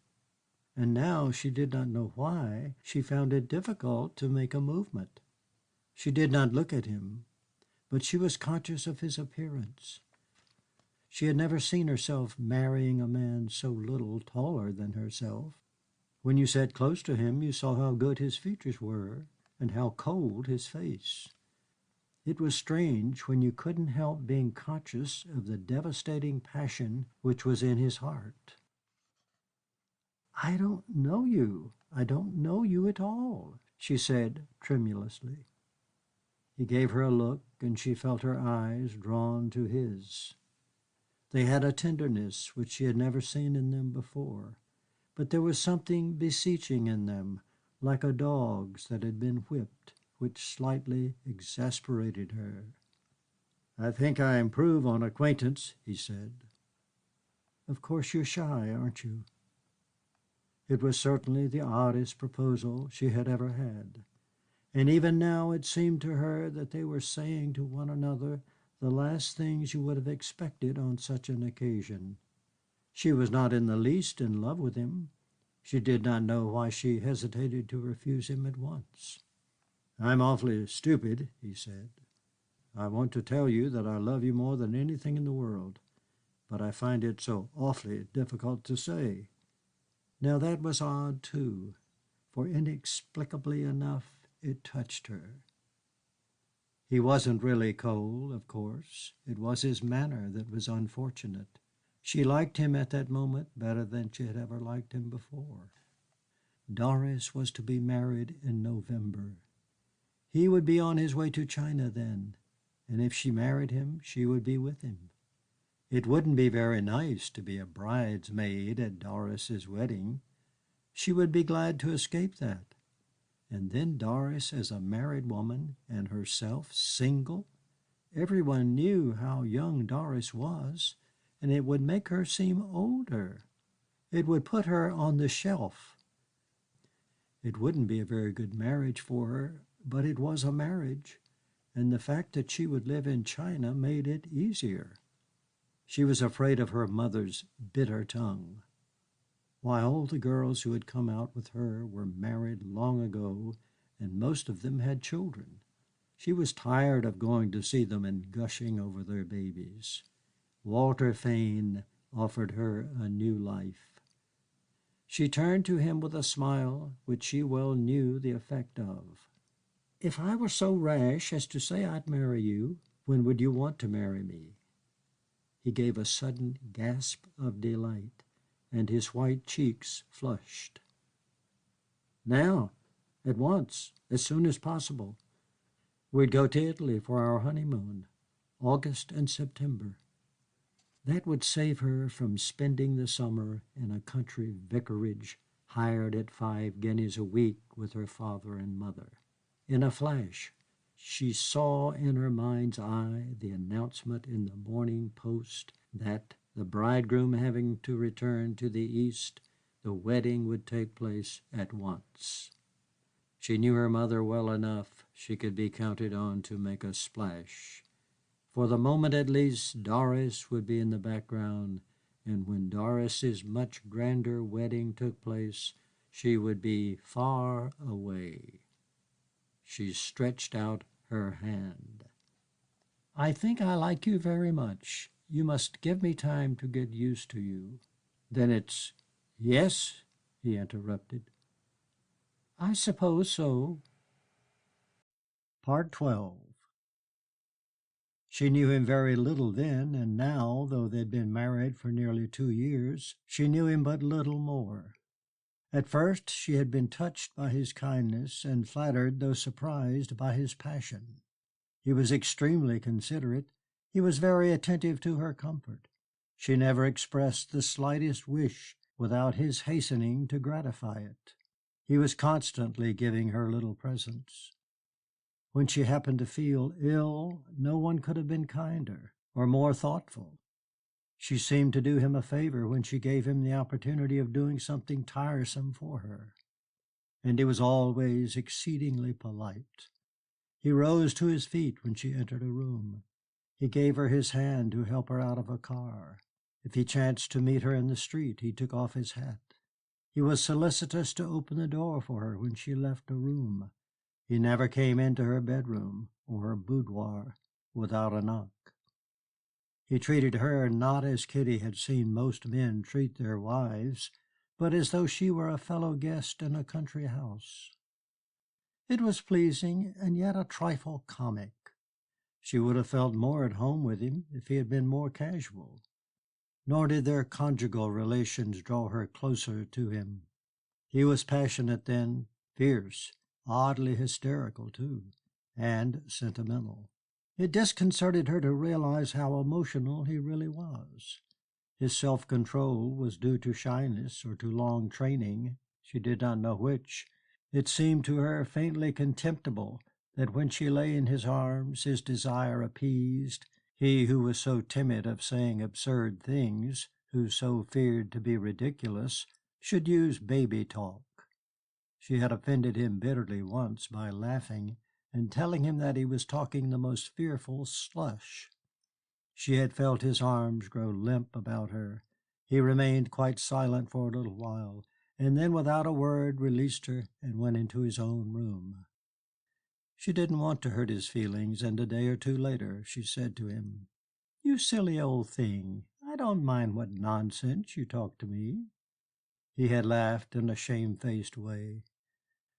And now she did not know why she found it difficult to make a movement. She did not look at him, but she was conscious of his appearance. She had never seen herself marrying a man so little taller than herself. When you sat close to him, you saw how good his features were and how cold his face. It was strange when you couldn't help being conscious of the devastating passion which was in his heart. "I don't know you. I don't know you at all," she said tremulously. He gave her a look, and she felt her eyes drawn to his. They had a tenderness which she had never seen in them before, but there was something beseeching in them, like a dog's that had been whipped, which slightly exasperated her. "I think I improve on acquaintance," he said. "Of course you're shy, aren't you?" It was certainly the oddest proposal she had ever had, and even now it seemed to her that they were saying to one another the last things you would have expected on such an occasion. She was not in the least in love with him. She did not know why she hesitated to refuse him at once. "I'm awfully stupid," he said. "I want to tell you that I love you more than anything in the world, but I find it so awfully difficult to say." Now that was odd, too, for inexplicably enough it touched her. He wasn't really cold, of course. It was his manner that was unfortunate. She liked him at that moment better than she had ever liked him before. Doris was to be married in November. He would be on his way to China then, and if she married him, she would be with him. It wouldn't be very nice to be a bridesmaid at Doris's wedding. She would be glad to escape that. And then Doris as a married woman and herself single. Everyone knew how young Doris was, and it would make her seem older. It would put her on the shelf. It wouldn't be a very good marriage for her, but it was a marriage, and the fact that she would live in China made it easier. She was afraid of her mother's bitter tongue. Why, all the girls who had come out with her were married long ago, and most of them had children. She was tired of going to see them and gushing over their babies. Walter Fane offered her a new life. She turned to him with a smile which she well knew the effect of. "If I were so rash as to say I'd marry you, when would you want to marry me?" He gave a sudden gasp of delight, and his white cheeks flushed. "Now, at once, as soon as possible. We'd go to Italy for our honeymoon, August and September. That would save her from spending the summer in a country vicarage hired at 5 guineas a week with her father and mother. In a flash, she saw in her mind's eye the announcement in the Morning Post that, the bridegroom having to return to the East, the wedding would take place at once. She knew her mother well enough. She could be counted on to make a splash. For the moment at least, Doris would be in the background, and when Doris's much grander wedding took place, she would be far away. She stretched out her hand. "I think I like you very much. You must give me time to get used to you." "Then it's yes?" he interrupted. "I suppose so." Part 12. She knew him very little then, and now, though they'd been married for nearly 2 years, she knew him but little more. At first she had been touched by his kindness and flattered, though surprised, by his passion. He was extremely considerate. He was very attentive to her comfort. She never expressed the slightest wish without his hastening to gratify it. He was constantly giving her little presents. When she happened to feel ill, no one could have been kinder or more thoughtful. She seemed to do him a favor when she gave him the opportunity of doing something tiresome for her. And he was always exceedingly polite. He rose to his feet when she entered a room. He gave her his hand to help her out of a car. If he chanced to meet her in the street, he took off his hat. He was solicitous to open the door for her when she left a room. He never came into her bedroom or her boudoir without a knock. He treated her not as Kitty had seen most men treat their wives, but as though she were a fellow guest in a country house. It was pleasing and yet a trifle comic. She would have felt more at home with him if he had been more casual. Nor did their conjugal relations draw her closer to him. He was passionate then, fierce, oddly hysterical, too, and sentimental. It disconcerted her to realize how emotional he really was. His self-control was due to shyness or to long training. She did not know which. It seemed to her faintly contemptible that when she lay in his arms, his desire appeased, he who was so timid of saying absurd things, who so feared to be ridiculous, should use baby talk. She had offended him bitterly once by laughing and telling him that he was talking the most fearful slush. She had felt his arms grow limp about her. He remained quite silent for a little while, and then without a word released her and went into his own room. She didn't want to hurt his feelings, and a day or two later she said to him, "You silly old thing, I don't mind what nonsense you talk to me." He had laughed in a shamefaced way.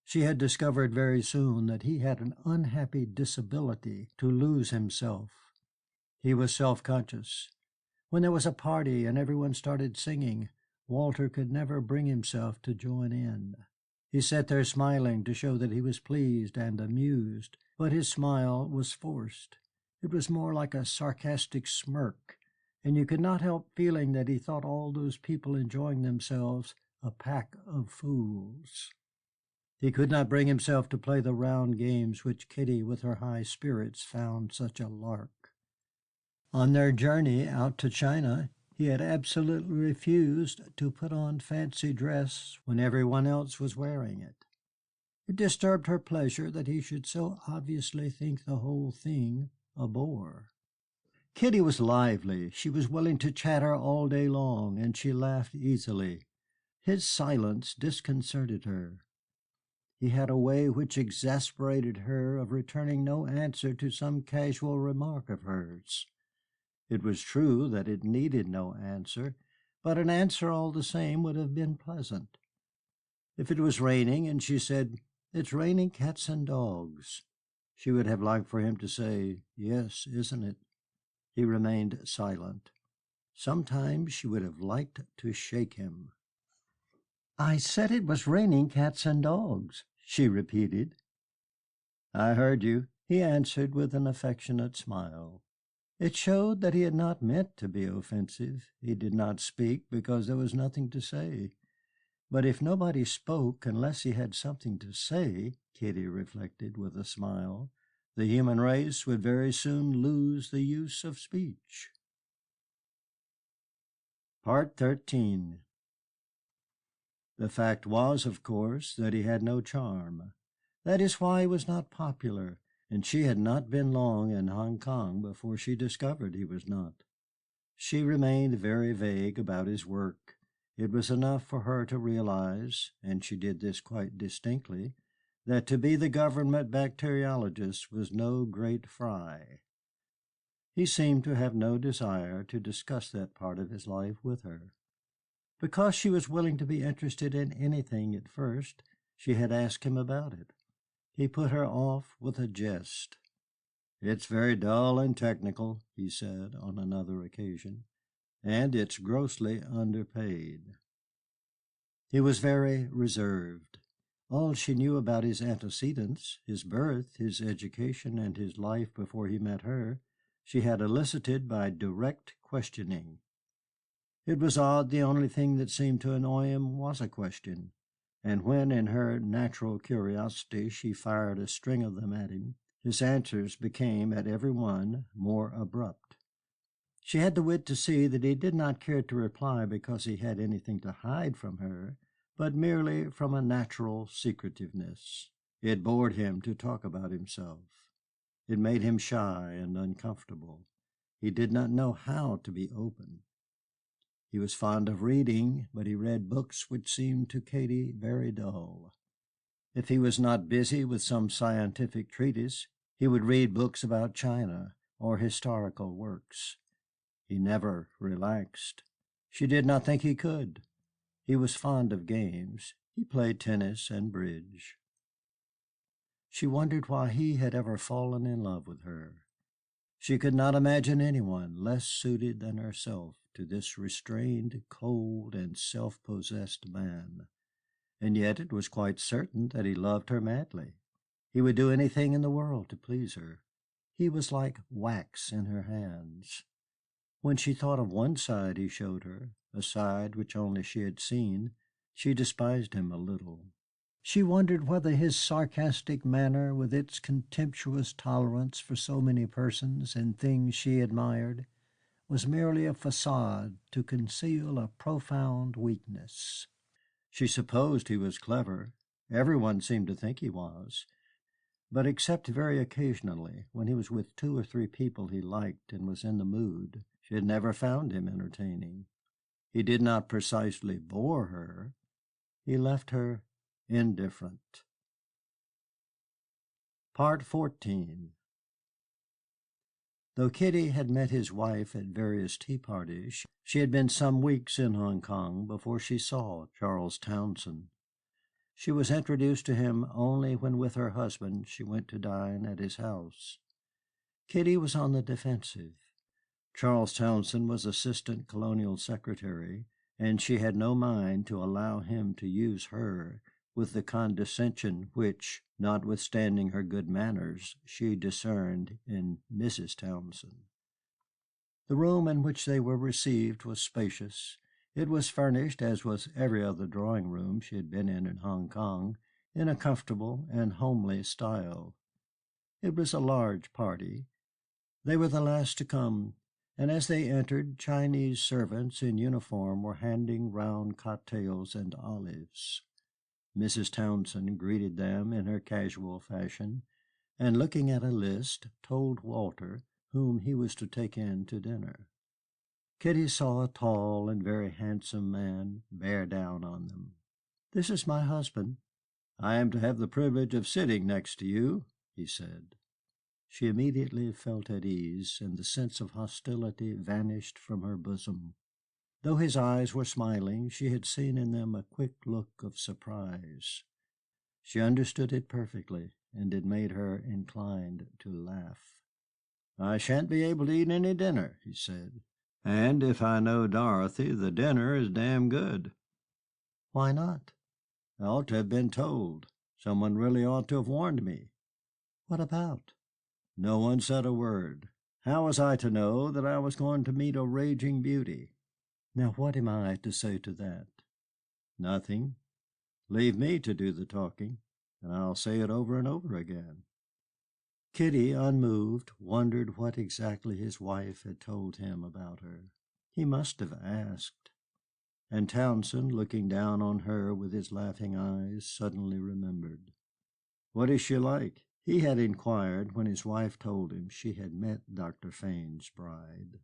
She had discovered very soon that he had an unhappy disability to lose himself. He was self-conscious. When there was a party and everyone started singing, Walter could never bring himself to join in. He sat there smiling to show that he was pleased and amused, but his smile was forced. It was more like a sarcastic smirk, and you could not help feeling that he thought all those people enjoying themselves a pack of fools. He could not bring himself to play the round games which Kitty, with her high spirits, found such a lark. On their journey out to China, he had absolutely refused to put on fancy dress when everyone else was wearing it. It disturbed her pleasure that he should so obviously think the whole thing a bore. Kitty was lively. She was willing to chatter all day long, and she laughed easily. His silence disconcerted her. He had a way which exasperated her of returning no answer to some casual remark of hers. It was true that it needed no answer, but an answer all the same would have been pleasant. If it was raining and she said, "It's raining cats and dogs," she would have liked for him to say, "Yes, isn't it?" He remained silent. Sometimes she would have liked to shake him. "I said it was raining cats and dogs," she repeated. "I heard you," he answered with an affectionate smile. It showed that he had not meant to be offensive. He did not speak because there was nothing to say. But if nobody spoke unless he had something to say, Kitty reflected with a smile, the human race would very soon lose the use of speech. Part 13. The fact was, of course, that he had no charm. That is why he was not popular, and she had not been long in Hong Kong before she discovered he was not. She remained very vague about his work. It was enough for her to realize, and she did this quite distinctly, that to be the government bacteriologist was no great fry. He seemed to have no desire to discuss that part of his life with her. Because she was willing to be interested in anything at first, she had asked him about it. He put her off with a jest. "It's very dull and technical," he said on another occasion, "and it's grossly underpaid." He was very reserved. All she knew about his antecedents, his birth, his education, and his life before he met her, she had elicited by direct questioning. It was odd the only thing that seemed to annoy him was a question, and when in her natural curiosity she fired a string of them at him, his answers became at every one more abrupt. She had the wit to see that he did not care to reply because he had anything to hide from her, but merely from a natural secretiveness. It bored him to talk about himself. It made him shy and uncomfortable. He did not know how to be open. He was fond of reading, but he read books which seemed to Katie very dull. If he was not busy with some scientific treatise, he would read books about China or historical works. He never relaxed. She did not think he could. He was fond of games. He played tennis and bridge. She wondered why he had ever fallen in love with her. She could not imagine anyone less suited than herself to this restrained, cold, and self-possessed man. And yet it was quite certain that he loved her madly. He would do anything in the world to please her. He was like wax in her hands. When she thought of one side he showed her, a side which only she had seen, she despised him a little. She wondered whether his sarcastic manner, with its contemptuous tolerance for so many persons and things she admired, was merely a facade to conceal a profound weakness. She supposed he was clever. Everyone seemed to think he was. But except very occasionally, when he was with two or three people he liked and was in the mood, she had never found him entertaining. He did not precisely bore her. He left her indifferent. Part 14. Though Kitty had met his wife at various tea parties, she had been some weeks in Hong Kong before she saw Charles Townsend. She was introduced to him only when with her husband she went to dine at his house. Kitty was on the defensive. Charles Townsend was Assistant Colonial Secretary, and she had no mind to allow him to use her with the condescension which, notwithstanding her good manners, she discerned in Mrs. Townsend. The room in which they were received was spacious. It was furnished, as was every other drawing-room she had been in Hong Kong, in a comfortable and homely style. It was a large party. They were the last to come, and as they entered, Chinese servants in uniform were handing round cocktails and olives. Mrs. Townsend greeted them in her casual fashion, and looking at a list, told Walter whom he was to take in to dinner. Kitty saw a tall and very handsome man bear down on them. "This is my husband." "I am to have the privilege of sitting next to you," he said. She immediately felt at ease, and the sense of hostility vanished from her bosom. Though his eyes were smiling, she had seen in them a quick look of surprise. She understood it perfectly, and it made her inclined to laugh. "I shan't be able to eat any dinner," he said. "And if I know Dorothy, the dinner is damn good." "Why not?" "I ought to have been told. Someone really ought to have warned me." "What about?" "No one said a word. How was I to know that I was going to meet a raging beauty?" "Now what am I to say to that?" "Nothing. Leave me to do the talking, and I'll say it over and over again." Kitty, unmoved, wondered what exactly his wife had told him about her. He must have asked. And Townsend, looking down on her with his laughing eyes, suddenly remembered. "What is she like?" he had inquired when his wife told him she had met Dr. Fane's bride.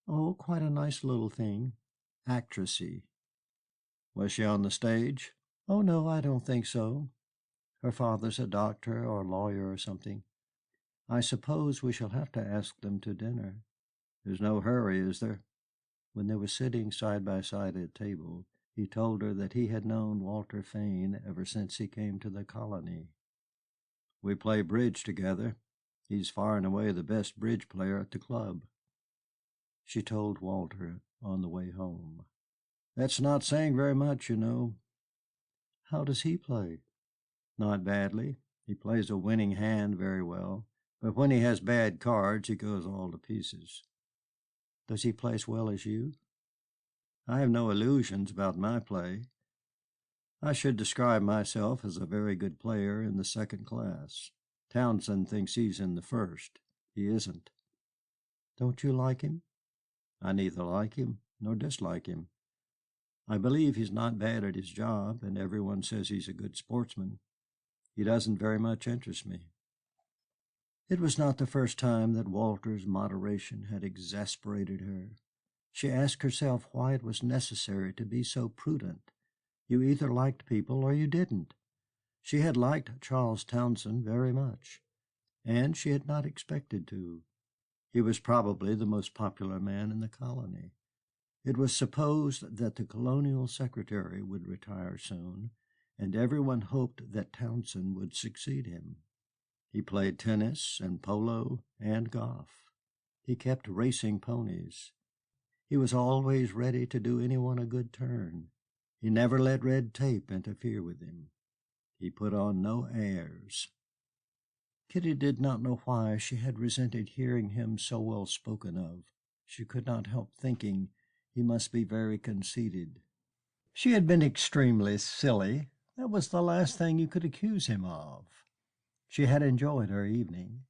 "Oh, quite a nice little thing. Actressy." "Was she on the stage?" "Oh, no, I don't think so. Her father's a doctor or lawyer or something. I suppose we shall have to ask them to dinner." "There's no hurry, is there?" When they were sitting side by side at table, he told her that he had known Walter Fane ever since he came to the colony. "We play bridge together. He's far and away the best bridge player at the club." She told Walter on the way home. "That's not saying very much, you know." "How does he play?" "Not badly. He plays a winning hand very well, but when he has bad cards he goes all to pieces." "Does he play as well as you?" "I have no illusions about my play. I should describe myself as a very good player in the second class. Townsend thinks he's in the first. He isn't." "Don't you like him?" "I neither like him nor dislike him. I believe he's not bad at his job, and everyone says he's a good sportsman. He doesn't very much interest me." It was not the first time that Walter's moderation had exasperated her. She asked herself why it was necessary to be so prudent. You either liked people or you didn't. She had liked Charles Townsend very much, and she had not expected to. He was probably the most popular man in the colony. It was supposed that the colonial secretary would retire soon, and everyone hoped that Townsend would succeed him. He played tennis and polo and golf. He kept racing ponies. He was always ready to do anyone a good turn. He never let red tape interfere with him. He put on no airs. Kitty did not know why she had resented hearing him so well spoken of. She could not help thinking he must be very conceited. She had been extremely silly. That was the last thing you could accuse him of. She had enjoyed her evening.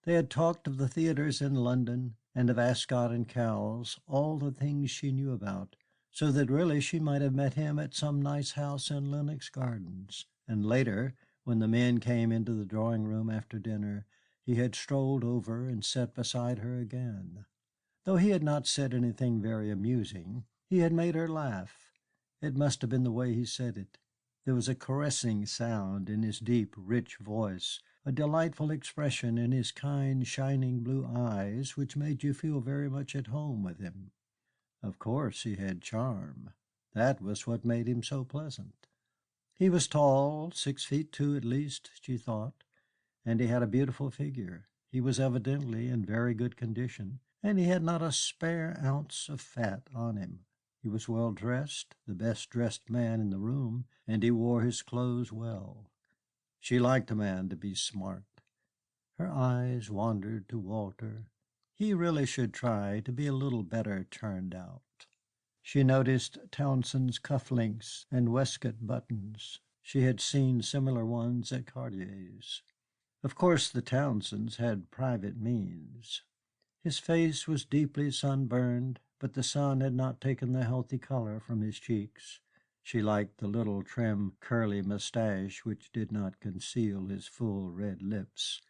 They had talked of the theatres in London and of Ascot and Cowes, all the things she knew about, so that really she might have met him at some nice house in Lennox Gardens, and later, when the men came into the drawing-room after dinner, he had strolled over and sat beside her again. Though he had not said anything very amusing, he had made her laugh. It must have been the way he said it. There was a caressing sound in his deep, rich voice, a delightful expression in his kind, shining blue eyes which made you feel very much at home with him. Of course he had charm. That was what made him so pleasant. He was tall, 6 feet 2 at least, she thought, and he had a beautiful figure. He was evidently in very good condition, and he had not a spare ounce of fat on him. He was well dressed, the best dressed man in the room, and he wore his clothes well. She liked a man to be smart. Her eyes wandered to Walter. He really should try to be a little better turned out. She noticed Townsend's cuff links and waistcoat buttons. She had seen similar ones at Cartier's. Of course the Townsends had private means. His face was deeply sunburned, but the sun had not taken the healthy color from his cheeks. She liked the little trim curly mustache which did not conceal his full red lips.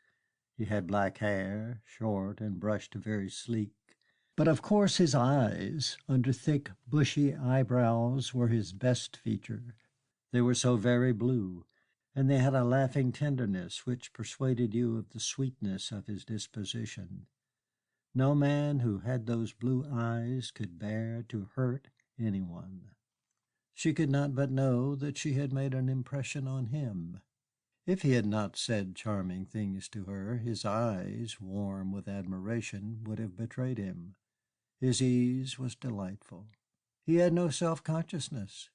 He had black hair, short and brushed very sleek. But of course his eyes, under thick, bushy eyebrows, were his best feature. They were so very blue, and they had a laughing tenderness which persuaded you of the sweetness of his disposition. No man who had those blue eyes could bear to hurt anyone. She could not but know that she had made an impression on him. If he had not said charming things to her, his eyes, warm with admiration, would have betrayed him. His ease was delightful. He had no self-consciousness.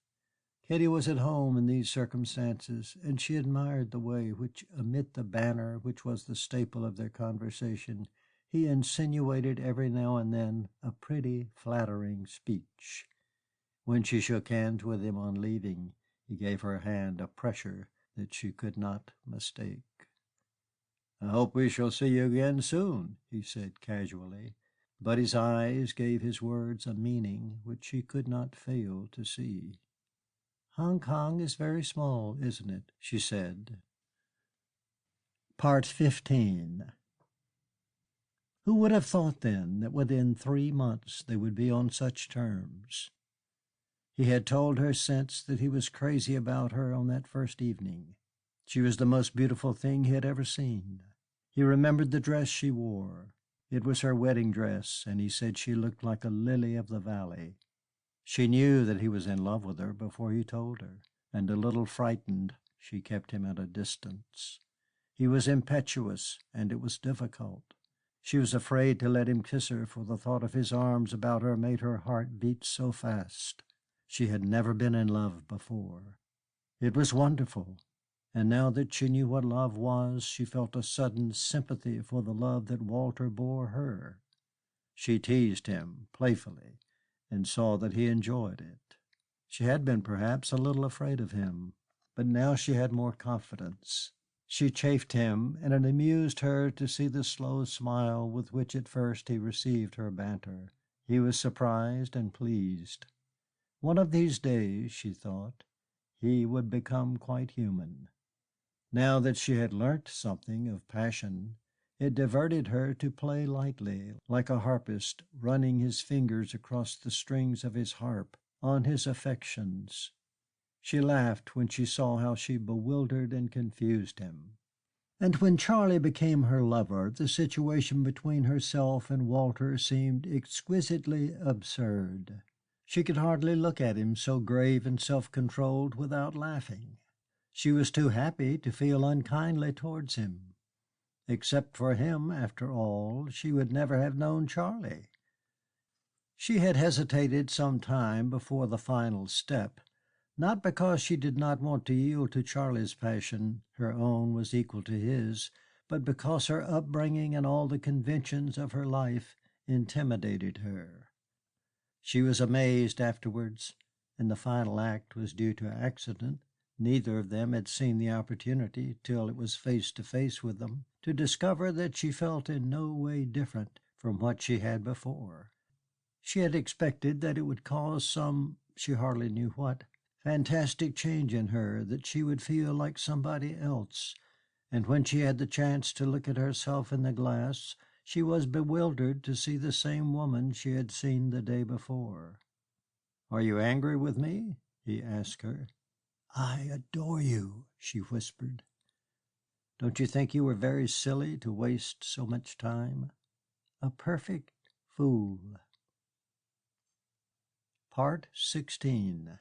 Kitty was at home in these circumstances, and she admired the way which, amid the banter which was the staple of their conversation, he insinuated every now and then a pretty, flattering speech. When she shook hands with him on leaving, he gave her hand a pressure that she could not mistake. "I hope we shall see you again soon," he said casually, but his eyes gave his words a meaning which she could not fail to see. "Hong Kong is very small, isn't it?" she said. Part 15. Who would have thought then that within 3 months they would be on such terms? He had told her since that he was crazy about her on that first evening. She was the most beautiful thing he had ever seen. He remembered the dress she wore. It was her wedding dress, and he said she looked like a lily of the valley. She knew that he was in love with her before he told her, and a little frightened, she kept him at a distance. He was impetuous, and it was difficult. She was afraid to let him kiss her, for the thought of his arms about her made her heart beat so fast. She had never been in love before. It was wonderful, and now that she knew what love was, she felt a sudden sympathy for the love that Walter bore her. She teased him playfully, and saw that he enjoyed it. She had been perhaps a little afraid of him, but now she had more confidence. She chaffed him, and it amused her to see the slow smile with which at first he received her banter. He was surprised and pleased. One of these days, she thought, he would become quite human. Now that she had learnt something of passion, it diverted her to play lightly, like a harpist running his fingers across the strings of his harp, on his affections. She laughed when she saw how she bewildered and confused him. And when Charlie became her lover, the situation between herself and Walter seemed exquisitely absurd. She could hardly look at him so grave and self-controlled without laughing. She was too happy to feel unkindly towards him. Except for him, after all, she would never have known Charlie. She had hesitated some time before the final step, not because she did not want to yield to Charlie's passion, her own was equal to his, but because her upbringing and all the conventions of her life intimidated her. She was amazed afterwards, and the final act was due to accident. Neither of them had seen the opportunity till it was face to face with them, to discover that she felt in no way different from what she had before. She had expected that it would cause some, she hardly knew what, fantastic change in her, that she would feel like somebody else, and when she had the chance to look at herself in the glass, she was bewildered to see the same woman she had seen the day before. "Are you angry with me?" he asked her. "I adore you," she whispered. "Don't you think you were very silly to waste so much time?" "A perfect fool." Part 16.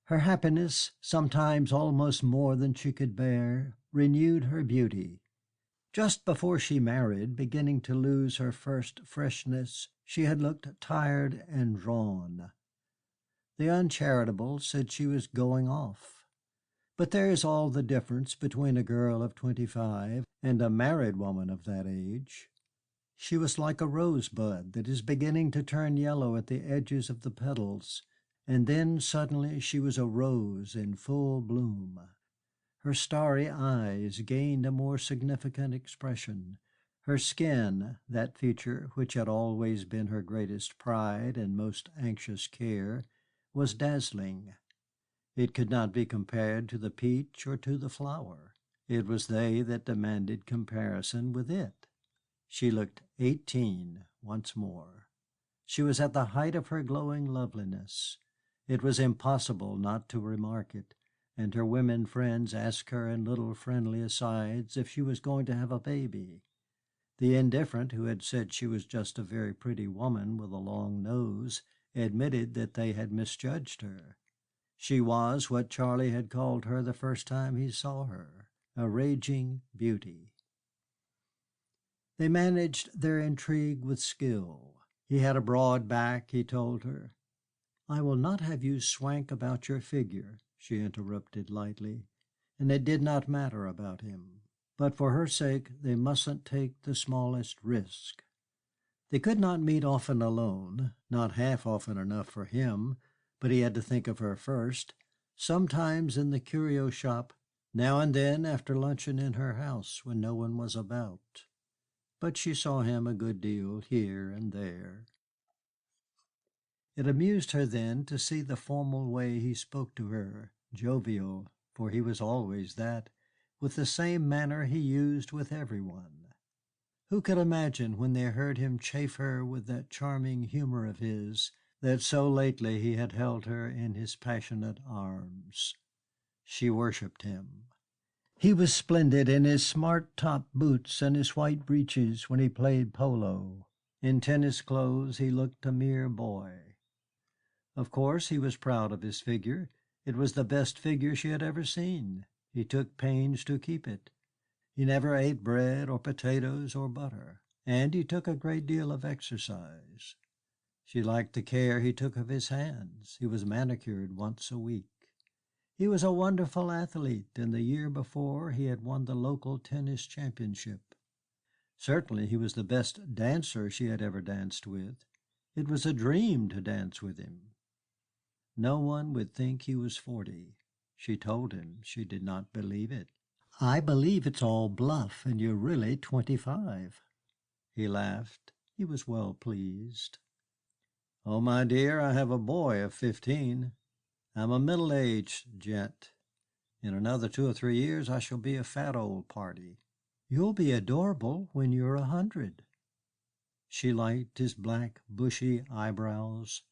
Her happiness, sometimes almost more than she could bear, renewed her beauty. Just before she married, beginning to lose her first freshness, she had looked tired and drawn. The uncharitable said she was going off. But there is all the difference between a girl of 25 and a married woman of that age. She was like a rosebud that is beginning to turn yellow at the edges of the petals, and then suddenly she was a rose in full bloom. Her starry eyes gained a more significant expression. Her skin, that feature which had always been her greatest pride and most anxious care, was dazzling. It could not be compared to the peach or to the flower. It was they that demanded comparison with it. She looked 18 once more. She was at the height of her glowing loveliness. It was impossible not to remark it, and her women friends asked her in little friendly asides if she was going to have a baby. The indifferent, who had said she was just a very pretty woman with a long nose, admitted that they had misjudged her. She was what Charlie had called her the first time he saw her, a raging beauty. They managed their intrigue with skill. He had a broad back, he told her. "I will not have you swank about your figure," she interrupted lightly, and it did not matter about him. But for her sake they mustn't take the smallest risk. They could not meet often alone, not half often enough for him, but he had to think of her first, sometimes in the curio shop, now and then after luncheon in her house when no one was about. But she saw him a good deal here and there. It amused her then to see the formal way he spoke to her, jovial, for he was always that, with the same manner he used with everyone. Who could imagine when they heard him chaff her with that charming humor of his that so lately he had held her in his passionate arms? She worshipped him. He was splendid in his smart top boots and his white breeches when he played polo. In tennis clothes he looked a mere boy. Of course he was proud of his figure. It was the best figure she had ever seen. He took pains to keep it. He never ate bread or potatoes or butter, and he took a great deal of exercise. She liked the care he took of his hands. He was manicured once a week. He was a wonderful athlete, and the year before he had won the local tennis championship. Certainly he was the best dancer she had ever danced with. It was a dream to dance with him. No one would think he was 40. She told him she did not believe it. "I believe it's all bluff, and you're really 25." He laughed. He was well pleased. "Oh, my dear, I have a boy of 15. I'm a middle-aged gent. In another 2 or 3 years I shall be a fat old party." "You'll be adorable when you're 100." She liked his black, bushy eyebrows.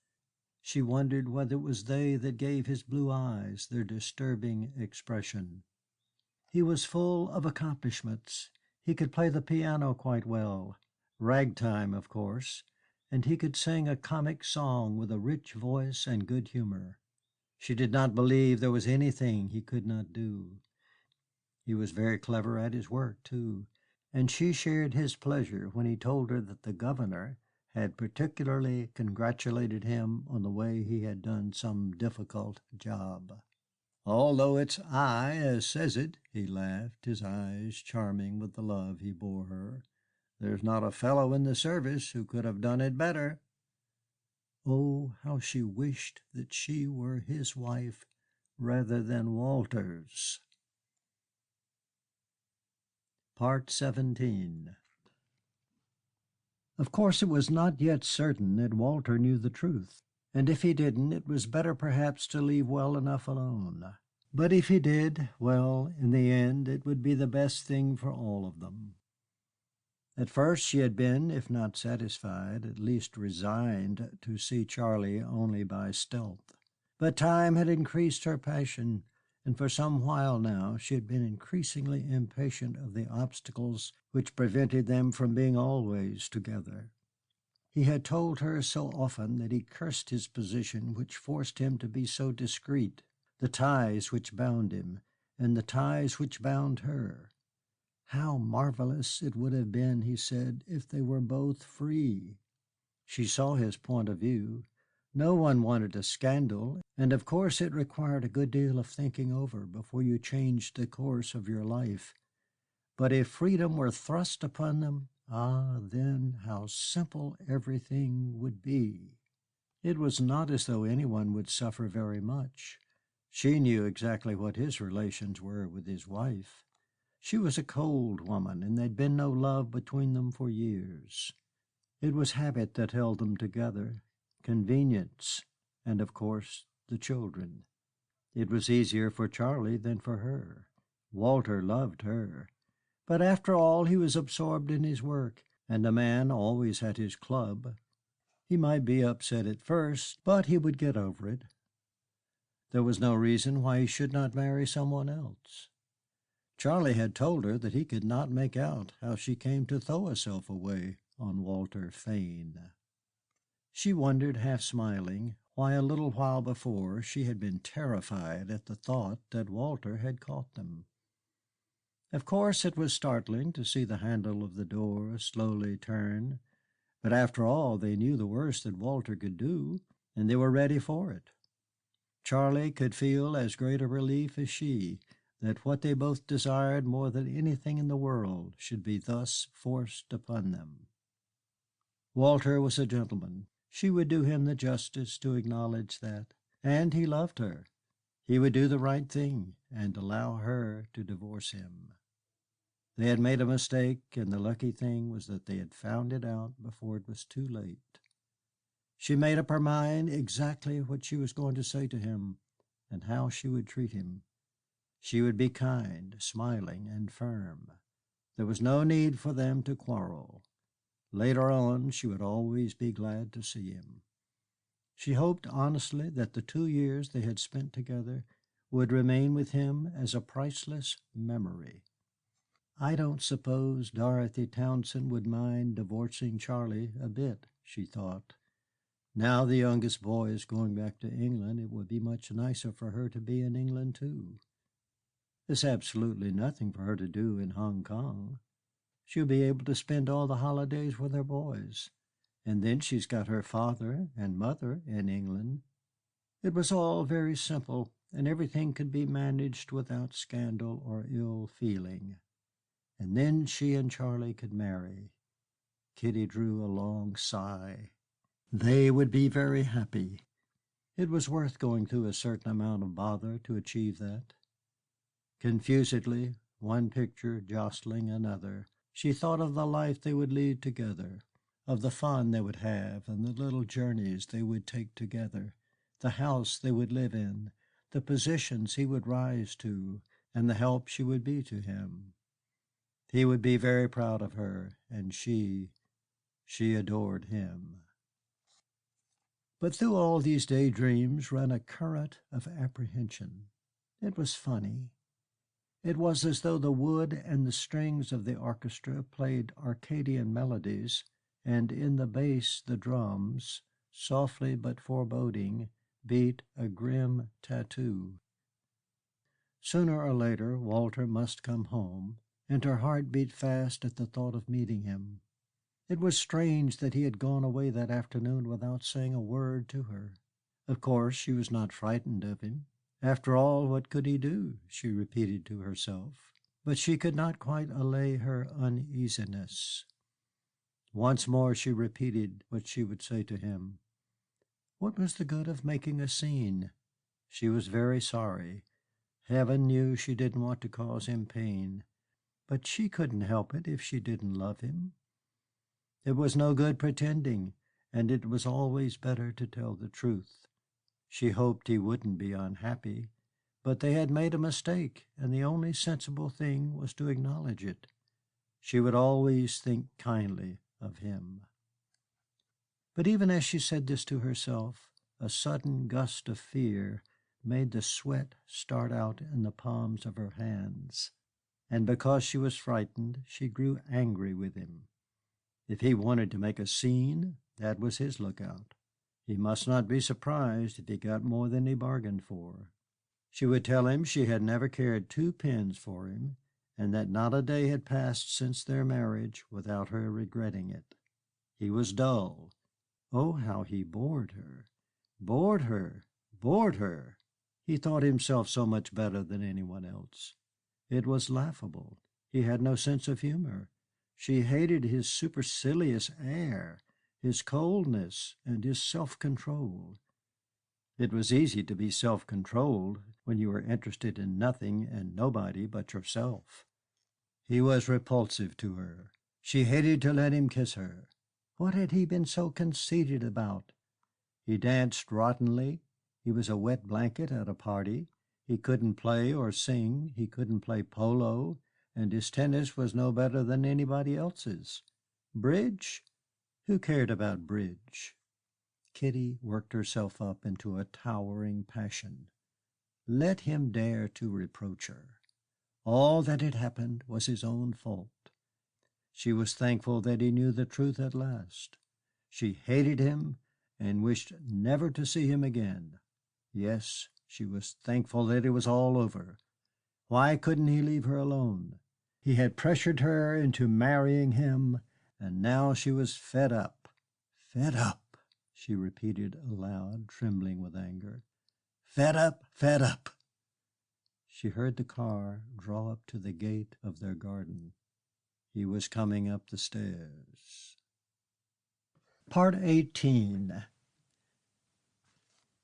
She wondered whether it was they that gave his blue eyes their disturbing expression. He was full of accomplishments. He could play the piano quite well, ragtime, of course, and he could sing a comic song with a rich voice and good humor. She did not believe there was anything he could not do. He was very clever at his work, too, and she shared his pleasure when he told her that the governor had particularly congratulated him on the way he had done some difficult job. "Although it's I as says it," he laughed, his eyes charming with the love he bore her. "There's not a fellow in the service who could have done it better." Oh, how she wished that she were his wife rather than Walter's. Part 17. Of course it was not yet certain that Walter knew the truth, and if he didn't, it was better perhaps to leave well enough alone. But if he did, well, in the end it would be the best thing for all of them. At first she had been, if not satisfied, at least resigned to see Charlie only by stealth. But time had increased her passion, and for some while now she had been increasingly impatient of the obstacles which prevented them from being always together. He had told her so often that he cursed his position which forced him to be so discreet, the ties which bound him, and the ties which bound her. How marvelous it would have been, he said, if they were both free. She saw his point of view. No one wanted a scandal, and of course it required a good deal of thinking over before you changed the course of your life. But if freedom were thrust upon them, then how simple everything would be. It was not as though anyone would suffer very much. She knew exactly what his relations were with his wife. She was a cold woman, and there had been no love between them for years. It was habit that held them together, convenience, and, of course, the children. It was easier for Charlie than for her. Walter loved her. But after all, he was absorbed in his work, and a man always had his club. He might be upset at first, but he would get over it. There was no reason why he should not marry someone else. Charlie had told her that he could not make out how she came to throw herself away on Walter Fane. She wondered, half smiling, why a little while before she had been terrified at the thought that Walter had caught them. Of course it was startling to see the handle of the door slowly turn, but after all they knew the worst that Walter could do, and they were ready for it. Charlie could feel as great a relief as she that what they both desired more than anything in the world should be thus forced upon them. Walter was a gentleman. She would do him the justice to acknowledge that, and he loved her. He would do the right thing and allow her to divorce him. They had made a mistake, and the lucky thing was that they had found it out before it was too late. She made up her mind exactly what she was going to say to him and how she would treat him. She would be kind, smiling, and firm. There was no need for them to quarrel. Later on she would always be glad to see him. She hoped honestly that the 2 years they had spent together would remain with him as a priceless memory. I don't suppose Dorothy Townsend would mind divorcing Charlie a bit, she thought. Now the youngest boy is going back to England, it would be much nicer for her to be in England too. There's absolutely nothing for her to do in Hong Kong. She'll be able to spend all the holidays with her boys, and then she's got her father and mother in England. It was all very simple, and everything could be managed without scandal or ill feeling. And then she and Charlie could marry. Kitty drew a long sigh. They would be very happy. It was worth going through a certain amount of bother to achieve that. Confusedly, one picture jostling another, she thought of the life they would lead together, of the fun they would have and the little journeys they would take together, the house they would live in, the positions he would rise to, and the help she would be to him. He would be very proud of her, and she adored him. But through all these daydreams ran a current of apprehension. It was funny. It was as though the wood and the strings of the orchestra played Arcadian melodies, and in the bass the drums, softly but foreboding, beat a grim tattoo. Sooner or later Walter must come home, and her heart beat fast at the thought of meeting him. It was strange that he had gone away that afternoon without saying a word to her. Of course she was not frightened of him. After all, what could he do? She repeated to herself. But she could not quite allay her uneasiness. Once more she repeated what she would say to him. What was the good of making a scene? She was very sorry. Heaven knew she didn't want to cause him pain. But she couldn't help it if she didn't love him. It was no good pretending, and it was always better to tell the truth. She hoped he wouldn't be unhappy, but they had made a mistake, and the only sensible thing was to acknowledge it. She would always think kindly of him. But even as she said this to herself, a sudden gust of fear made the sweat start out in the palms of her hands, and because she was frightened, she grew angry with him. If he wanted to make a scene, that was his lookout. He must not be surprised if he got more than he bargained for. She would tell him she had never cared 2 pence for him, and that not a day had passed since their marriage without her regretting it. He was dull. Oh, how he bored her! Bored her! Bored her! He thought himself so much better than anyone else. It was laughable. He had no sense of humor. She hated his supercilious air, his coldness, and his self-control. It was easy to be self-controlled when you were interested in nothing and nobody but yourself. He was repulsive to her. She hated to let him kiss her. What had he been so conceited about? He danced rottenly, He was a wet blanket at a party. He couldn't play or sing. He couldn't play polo, and his tennis was no better than anybody else's. Bridge? Who cared about bridge? Kitty worked herself up into a towering passion. Let him dare to reproach her. All that had happened was his own fault. She was thankful that he knew the truth at last. She hated him and wished never to see him again. Yes, she was thankful that it was all over. Why couldn't he leave her alone? He had pressured her into marrying him, and now she was fed up. Fed up, she repeated aloud, trembling with anger. Fed up, fed up. She heard the car draw up to the gate of their garden. He was coming up the stairs. Part 18.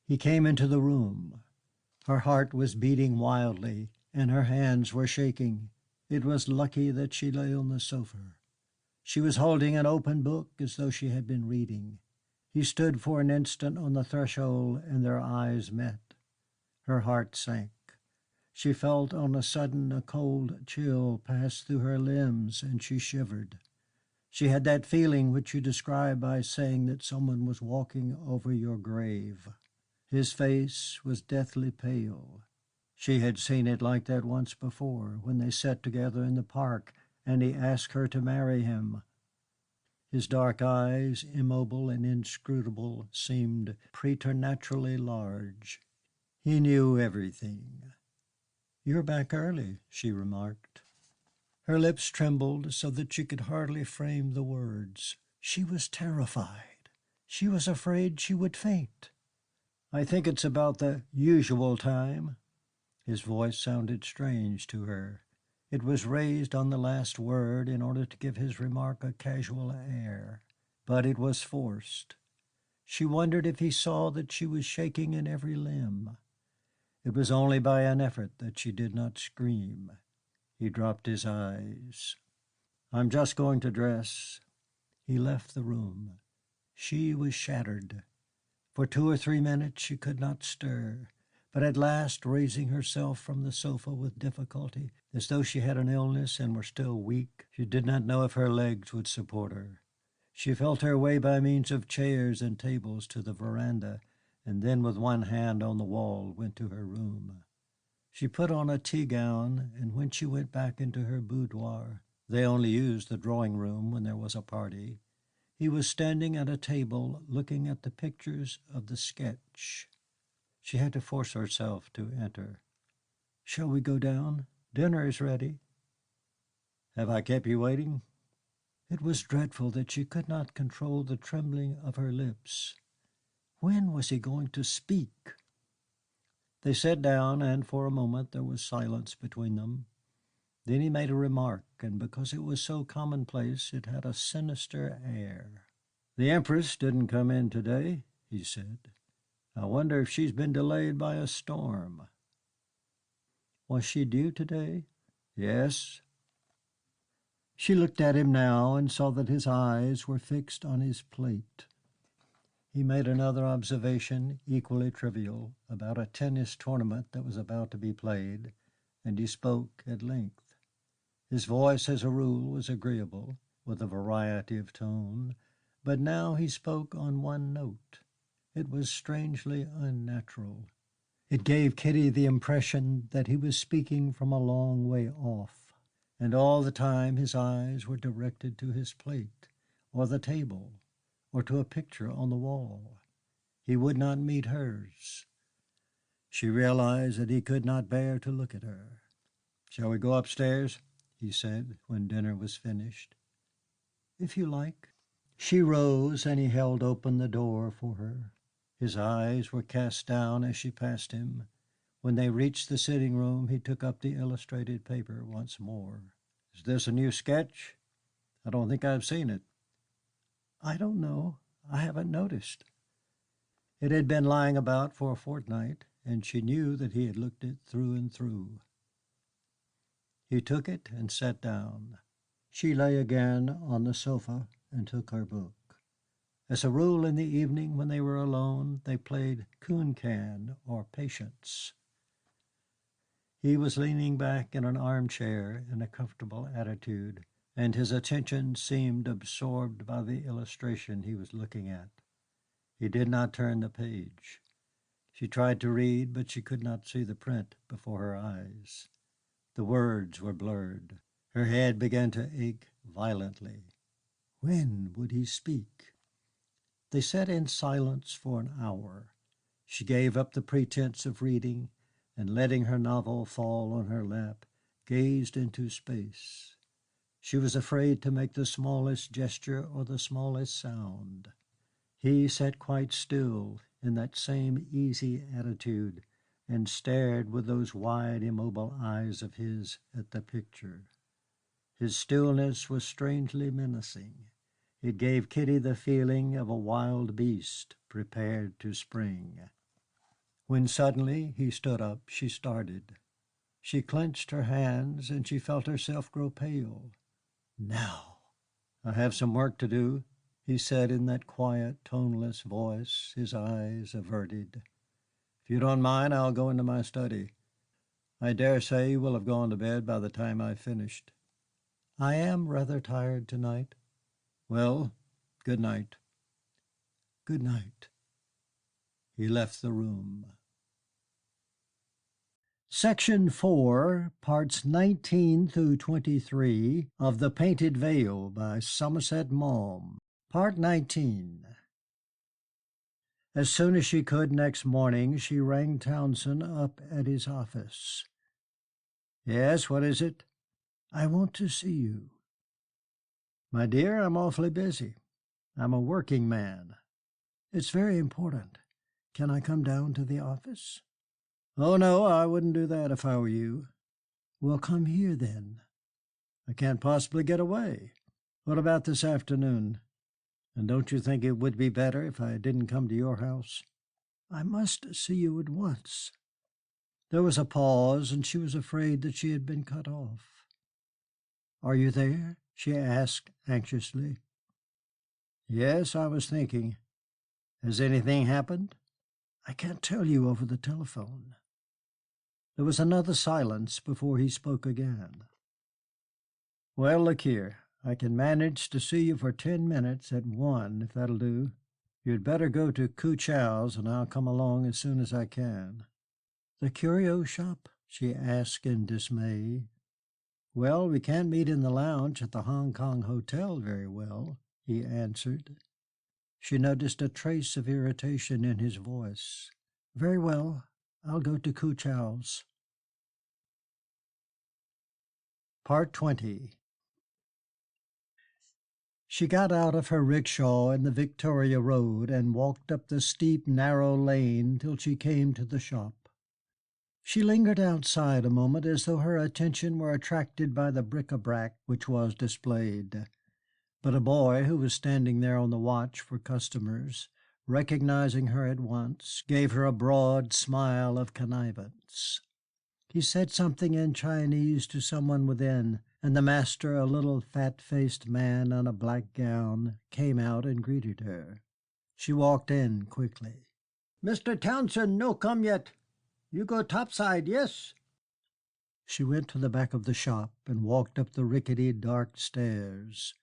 He came into the room. Her heart was beating wildly, and her hands were shaking. It was lucky that she lay on the sofa. She was holding an open book as though she had been reading. He stood for an instant on the threshold, and their eyes met. Her heart sank. She felt on a sudden a cold chill pass through her limbs, and she shivered. She had that feeling which you describe by saying that someone was walking over your grave. His face was deathly pale. She had seen it like that once before, when they sat together in the park, and he asked her to marry him. His dark eyes, immobile and inscrutable, seemed preternaturally large. He knew everything. "You're back early," she remarked. Her lips trembled so that she could hardly frame the words. She was terrified. She was afraid she would faint. "I think it's about the usual time." His voice sounded strange to her. It was raised on the last word in order to give his remark a casual air, but it was forced. She wondered if he saw that she was shaking in every limb. It was only by an effort that she did not scream. He dropped his eyes. "I'm just going to dress." He left the room. She was shattered. For 2 or 3 minutes she could not stir, but at last, raising herself from the sofa with difficulty, as though she had an illness and were still weak, she did not know if her legs would support her. She felt her way by means of chairs and tables to the veranda, and then with one hand on the wall went to her room. She put on a tea gown, and when she went back into her boudoir, they only used the drawing room when there was a party, he was standing at a table looking at the pictures of the sketch. She had to force herself to enter. "Shall we go down? Dinner is ready." "Have I kept you waiting?" It was dreadful that she could not control the trembling of her lips. When was he going to speak? They sat down, and for a moment there was silence between them. Then he made a remark, and because it was so commonplace, it had a sinister air. "The Empress didn't come in today," he said. "I wonder if she's been delayed by a storm." "Was she due today?" "Yes." She looked at him now and saw that his eyes were fixed on his plate. He made another observation, equally trivial, about a tennis tournament that was about to be played, and he spoke at length. His voice, as a rule, was agreeable, with a variety of tone, but now he spoke on one note. It was strangely unnatural. It gave Kitty the impression that he was speaking from a long way off, and all the time his eyes were directed to his plate, or the table, or to a picture on the wall. He would not meet hers. She realized that he could not bear to look at her. "Shall we go upstairs?" he said, when dinner was finished. "If you like." She rose, and he held open the door for her. His eyes were cast down as she passed him. When they reached the sitting room, he took up the illustrated paper once more. "Is this a new sketch? I don't think I've seen it." "I don't know. I haven't noticed." It had been lying about for a fortnight, and she knew that he had looked it through and through. He took it and sat down. She lay again on the sofa and took her book. As a rule, in the evening, when they were alone, they played coon-can or patience. He was leaning back in an armchair in a comfortable attitude, and his attention seemed absorbed by the illustration he was looking at. He did not turn the page. She tried to read, but she could not see the print before her eyes. The words were blurred. Her head began to ache violently. When would he speak? They sat in silence for an hour. She gave up the pretense of reading, and letting her novel fall on her lap, gazed into space. She was afraid to make the smallest gesture or the smallest sound. He sat quite still in that same easy attitude and stared with those wide, immobile eyes of his at the picture. His stillness was strangely menacing. It gave Kitty the feeling of a wild beast prepared to spring. When suddenly he stood up, she started. She clenched her hands, and she felt herself grow pale. Now, I have some work to do, he said in that quiet, toneless voice, his eyes averted. If you don't mind, I'll go into my study. I dare say you will have gone to bed by the time I've finished. I am rather tired tonight. Well, good night. Good night. He left the room. Section 4, parts 19 through 23 of The Painted Veil by Somerset Maugham. Part 19. As soon as she could next morning, she rang Townsend up at his office. Yes, what is it? I want to see you. My dear, I'm awfully busy. I'm a working man. It's very important. Can I come down to the office? Oh, no, I wouldn't do that if I were you. Well, come here then. I can't possibly get away. What about this afternoon? And don't you think it would be better if I didn't come to your house? I must see you at once. There was a pause, and she was afraid that she had been cut off. Are you there? She asked anxiously. Yes, I was thinking. Has anything happened? I can't tell you over the telephone. There was another silence before he spoke again. Well, look here. I can manage to see you for 10 minutes at 1, if that'll do. You'd better go to Chow's, and I'll come along as soon as I can. The curio shop? She asked in dismay. Well, we can't meet in the lounge at the Hong Kong Hotel very well, he answered. She noticed a trace of irritation in his voice. Very well, I'll go to Chow's. Part 20. She got out of her rickshaw in the Victoria Road and walked up the steep, narrow lane till she came to the shop. She lingered outside a moment as though her attention were attracted by the bric-a-brac which was displayed. But a boy who was standing there on the watch for customers, recognizing her at once, gave her a broad smile of connivance. He said something in Chinese to someone within, and the master, a little fat-faced man in a black gown, came out and greeted her. She walked in quickly. "Mr. Townsend no come yet. You go topside, yes?" She went to the back of the shop and walked up the rickety, dark stairs.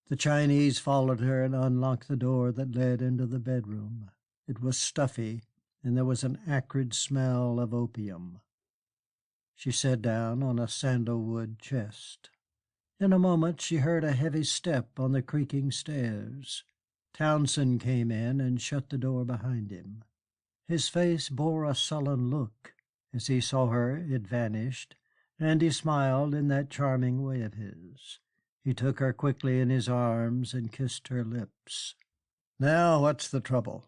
The Chinese followed her and unlocked the door that led into the bedroom. It was stuffy, and there was an acrid smell of opium. She sat down on a sandalwood chest. In a moment she heard a heavy step on the creaking stairs. Townsend came in and shut the door behind him. His face bore a sullen look. As he saw her, it vanished, and he smiled in that charming way of his. He took her quickly in his arms and kissed her lips. "Now, what's the trouble?"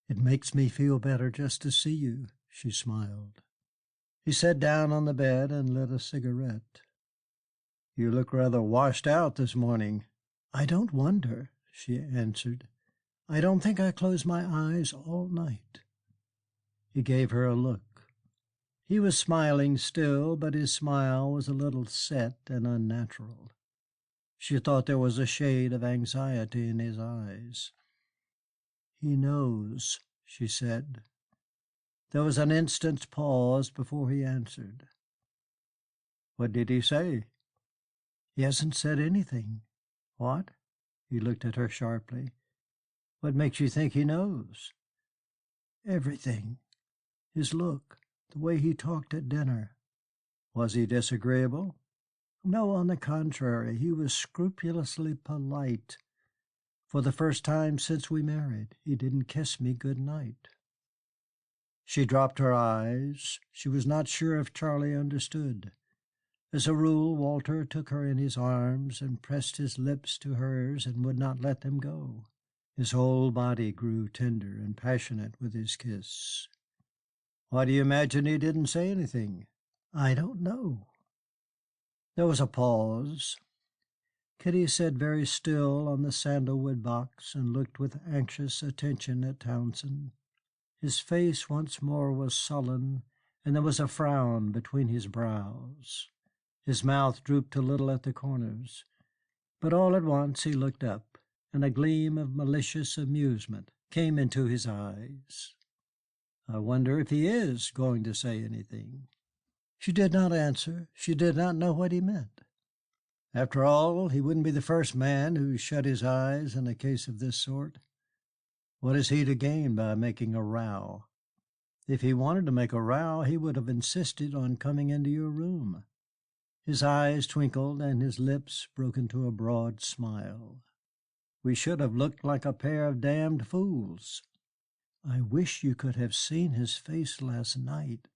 "It makes me feel better just to see you," she smiled. He sat down on the bed and lit a cigarette. "You look rather washed out this morning." "I don't wonder," she answered. "I don't think I closed my eyes all night." He gave her a look. He was smiling still, but his smile was a little set and unnatural. She thought there was a shade of anxiety in his eyes. "He knows," she said. There was an instant's pause before he answered. "What did he say?" "He hasn't said anything." "What?" He looked at her sharply. "What makes you think he knows?" "Everything. His look, the way he talked at dinner." "Was he disagreeable?" "No, on the contrary, he was scrupulously polite. For the first time since we married, he didn't kiss me good night." She dropped her eyes. She was not sure if Charlie understood. As a rule, Walter took her in his arms and pressed his lips to hers and would not let them go. His whole body grew tender and passionate with his kiss. "Why do you imagine he didn't say anything?" "I don't know." There was a pause. Kitty sat very still on the sandalwood box and looked with anxious attention at Townsend. His face once more was sullen, and there was a frown between his brows. His mouth drooped a little at the corners. But all at once he looked up, and a gleam of malicious amusement came into his eyes. "I wonder if he is going to say anything." She did not answer. She did not know what he meant. After all, he wouldn't be the first man who shut his eyes in a case of this sort. What is he to gain by making a row? If he wanted to make a row, he would have insisted on coming into your room. His eyes twinkled and his lips broke into a broad smile. "We should have looked like a pair of damned fools." "I wish you could have seen his face last night."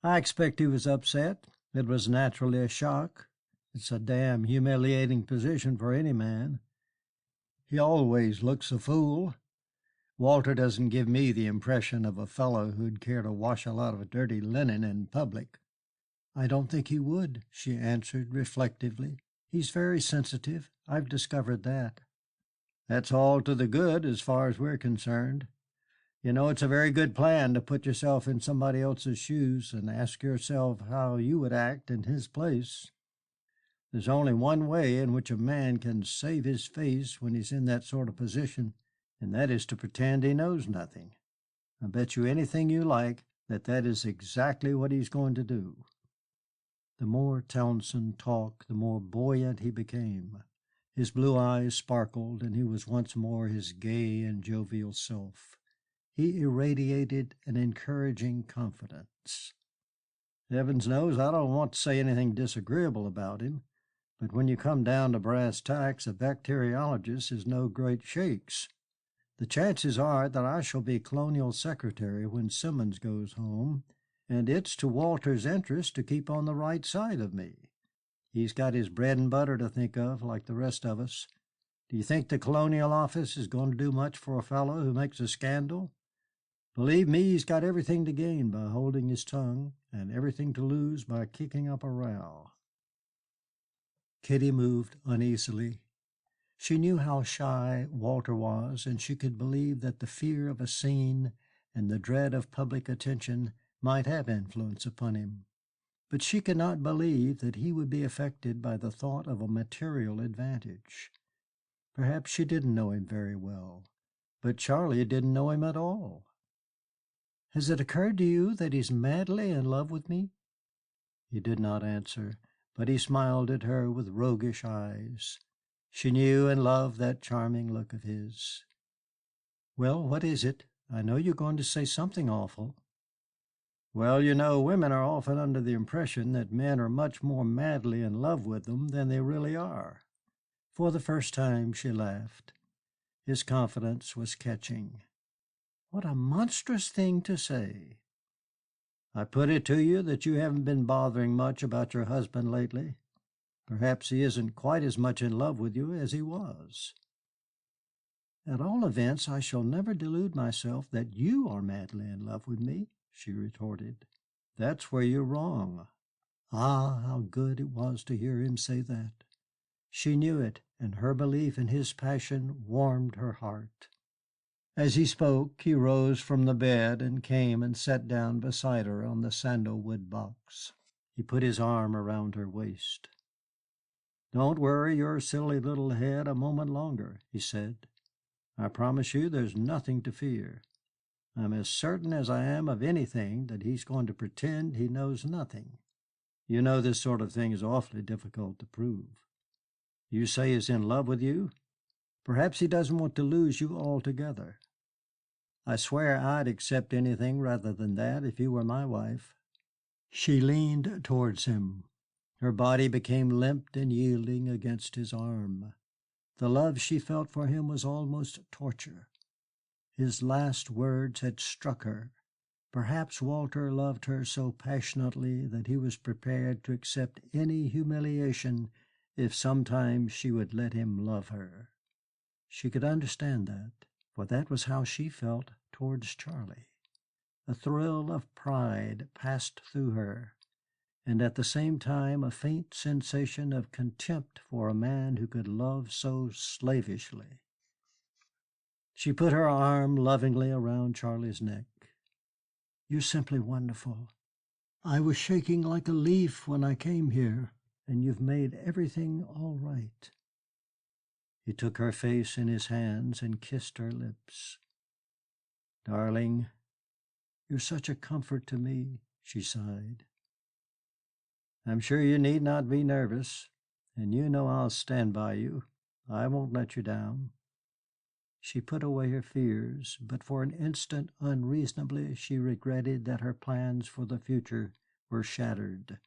"I expect he was upset. It was naturally a shock. It's a damn humiliating position for any man. He always looks a fool. Walter doesn't give me the impression of a fellow who'd care to wash a lot of dirty linen in public." "I don't think he would," she answered reflectively. "He's very sensitive. I've discovered that." "That's all to the good as far as we're concerned. You know, it's a very good plan to put yourself in somebody else's shoes and ask yourself how you would act in his place. There's only one way in which a man can save his face when he's in that sort of position, and that is to pretend he knows nothing. I bet you anything you like that that is exactly what he's going to do." The more Townsend talked, the more buoyant he became. His blue eyes sparkled, and he was once more his gay and jovial self. He irradiated an encouraging confidence. "Heavens knows I don't want to say anything disagreeable about him, but when you come down to brass tacks, a bacteriologist is no great shakes. The chances are that I shall be colonial secretary when Simmons goes home, and it's to Walter's interest to keep on the right side of me. He's got his bread and butter to think of, like the rest of us. Do you think the Colonial Office is going to do much for a fellow who makes a scandal? Believe me, he's got everything to gain by holding his tongue and everything to lose by kicking up a row." Kitty moved uneasily. She knew how shy Walter was, and she could believe that the fear of a scene and the dread of public attention might have influence upon him. But she could not believe that he would be affected by the thought of a material advantage. Perhaps she didn't know him very well, but Charlie didn't know him at all. "Has it occurred to you that he's madly in love with me?" He did not answer, but he smiled at her with roguish eyes. She knew and loved that charming look of his. "Well, what is it? I know you're going to say something awful." "Well, you know, women are often under the impression that men are much more madly in love with them than they really are." For the first time she laughed. His confidence was catching. "What a monstrous thing to say!" "I put it to you that you haven't been bothering much about your husband lately. Perhaps he isn't quite as much in love with you as he was." "At all events, I shall never delude myself that you are madly in love with me," she retorted. "That's where you're wrong." Ah, how good it was to hear him say that. She knew it, and her belief in his passion warmed her heart. As he spoke, he rose from the bed and came and sat down beside her on the sandalwood box. He put his arm around her waist. Don't worry your silly little head a moment longer," he said. "I promise you there's nothing to fear. I'm as certain as I am of anything that he's going to pretend he knows nothing. You know this sort of thing is awfully difficult to prove. You say he's in love with you. Perhaps he doesn't want to lose you altogether. I swear I'd accept anything rather than that if you were my wife." She leaned towards him. Her body became limp and yielding against his arm. The love she felt for him was almost torture. His last words had struck her. Perhaps Walter loved her so passionately that he was prepared to accept any humiliation if sometimes she would let him love her. She could understand that, for that was how she felt towards Charlie. A thrill of pride passed through her, and at the same time a faint sensation of contempt for a man who could love so slavishly. She put her arm lovingly around Charlie's neck. "You're simply wonderful. I was shaking like a leaf when I came here, and you've made everything all right." He took her face in his hands and kissed her lips. "Darling, you're such a comfort to me," she sighed. "I'm sure you need not be nervous, and you know I'll stand by you. I won't let you down." She put away her fears, but for an instant unreasonably she regretted that her plans for the future were shattered.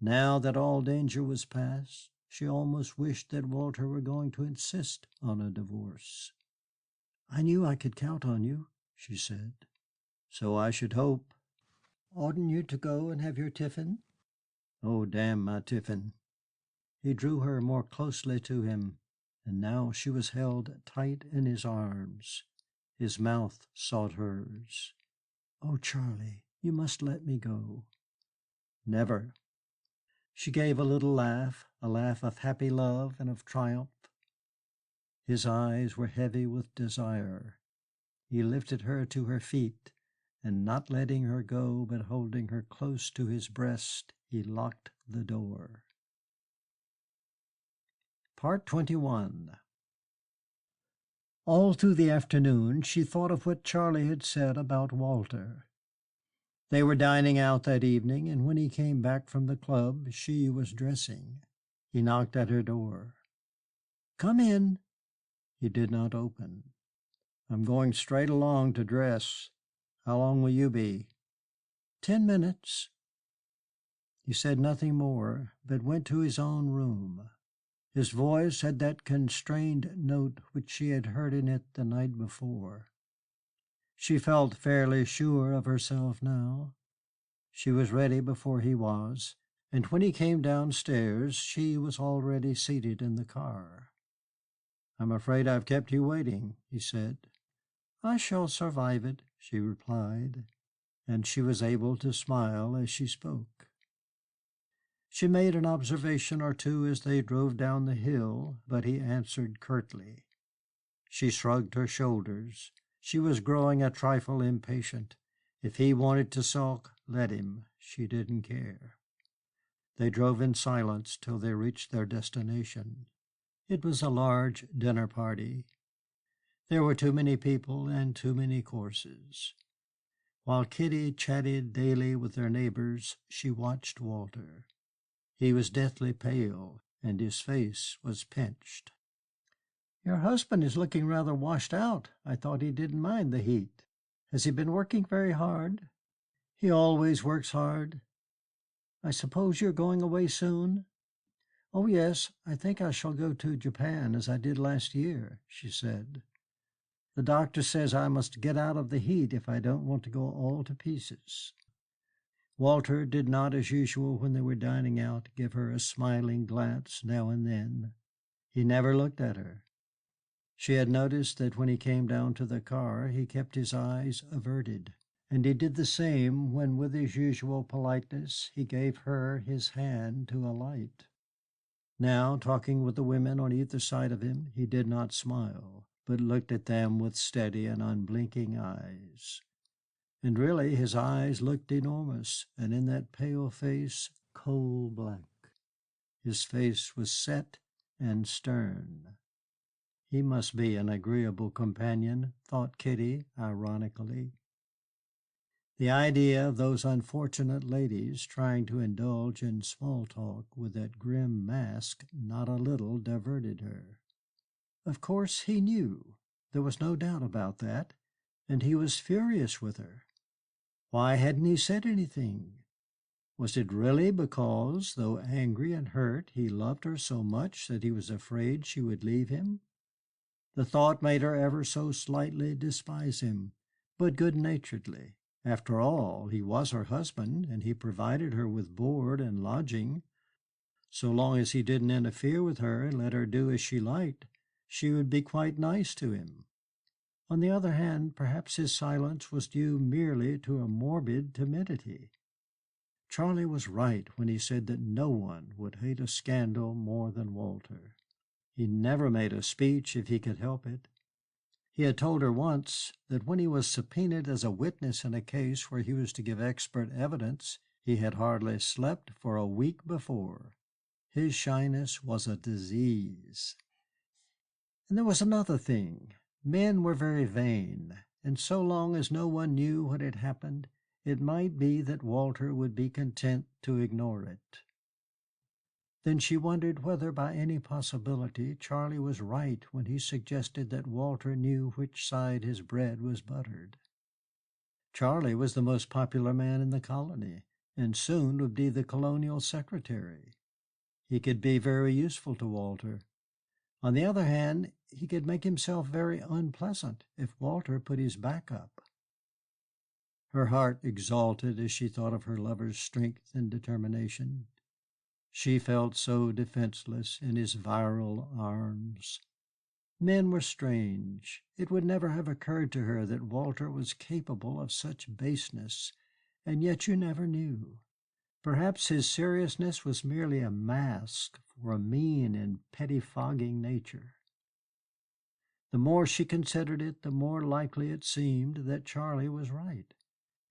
Now that all danger was past, she almost wished that Walter were going to insist on a divorce. "I knew I could count on you," she said. "So I should hope. Oughtn't you to go and have your tiffin?" "Oh, damn my tiffin." He drew her more closely to him, and now she was held tight in his arms. His mouth sought hers. "Oh, Charlie, you must let me go." "Never." She gave a little laugh, a laugh of happy love and of triumph. His eyes were heavy with desire. He lifted her to her feet, and not letting her go but holding her close to his breast, he locked the door. Part 21. All through the afternoon she thought of what Charlie had said about Walter. They were dining out that evening, and when he came back from the club she was dressing. He knocked at her door. "Come in." He did not open. "I'm going straight along to dress. How long will you be?" "10 minutes." He said nothing more, but went to his own room. His voice had that constrained note which she had heard in it the night before. She felt fairly sure of herself now. She was ready before he was, and when he came downstairs she was already seated in the car. "I'm afraid I've kept you waiting," he said. "I shall survive it," she replied, and she was able to smile as she spoke. She made an observation or two as they drove down the hill, but he answered curtly. She shrugged her shoulders. She was growing a trifle impatient. If he wanted to sulk, let him. She didn't care. They drove in silence till they reached their destination. It was a large dinner party. There were too many people and too many courses. While Kitty chatted daily with their neighbors, she watched Walter. He was deathly pale, and his face was pinched. "Your husband is looking rather washed out. I thought he didn't mind the heat. Has he been working very hard?" "He always works hard." "I suppose you're going away soon?" "Oh, yes, I think I shall go to Japan as I did last year," she said. "The doctor says I must get out of the heat if I don't want to go all to pieces." Walter did not, as usual when they were dining out, give her a smiling glance now and then. He never looked at her. She had noticed that when he came down to the car he kept his eyes averted, and he did the same when with his usual politeness he gave her his hand to alight. Now, talking with the women on either side of him, he did not smile, but looked at them with steady and unblinking eyes. And really his eyes looked enormous, and in that pale face coal black. His face was set and stern. He must be an agreeable companion, thought Kitty ironically. The idea of those unfortunate ladies trying to indulge in small talk with that grim mask not a little diverted her. Of course he knew. There was no doubt about that, and he was furious with her. Why hadn't he said anything? Was it really because, though angry and hurt, he loved her so much that he was afraid she would leave him? The thought made her ever so slightly despise him, but good-naturedly. After all, he was her husband, and he provided her with board and lodging. So long as he didn't interfere with her and let her do as she liked, she would be quite nice to him. On the other hand, perhaps his silence was due merely to a morbid timidity. Charlie was right when he said that no one would hate a scandal more than Walter. He never made a speech if he could help it. He had told her once that when he was subpoenaed as a witness in a case where he was to give expert evidence, he had hardly slept for a week before. His shyness was a disease. And there was another thing. Men were very vain, and so long as no one knew what had happened, it might be that Walter would be content to ignore it. Then she wondered whether by any possibility Charlie was right when he suggested that Walter knew which side his bread was buttered. Charlie was the most popular man in the colony, and soon would be the colonial secretary. He could be very useful to Walter. On the other hand, he could make himself very unpleasant if Walter put his back up. Her heart exalted as she thought of her lover's strength and determination. She felt so defenseless in his virile arms. Men were strange. It would never have occurred to her that Walter was capable of such baseness, and yet you never knew. Perhaps his seriousness was merely a mask for a mean and pettifogging nature. The more she considered it, the more likely it seemed that Charlie was right.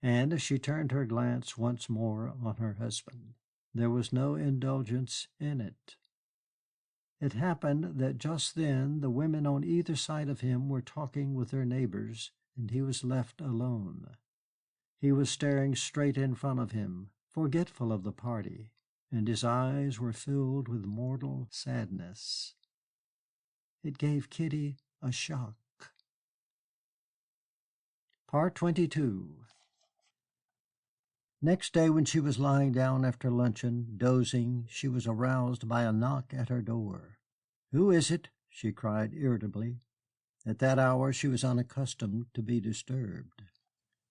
And as she turned her glance once more on her husband, there was no indulgence in it. It happened that just then the women on either side of him were talking with their neighbors, and he was left alone. He was staring straight in front of him, forgetful of the party, and his eyes were filled with mortal sadness. It gave Kitty a shock. Part 22. Next day, when she was lying down after luncheon, dozing, she was aroused by a knock at her door. "Who is it?" she cried irritably. At that hour she was unaccustomed to be disturbed.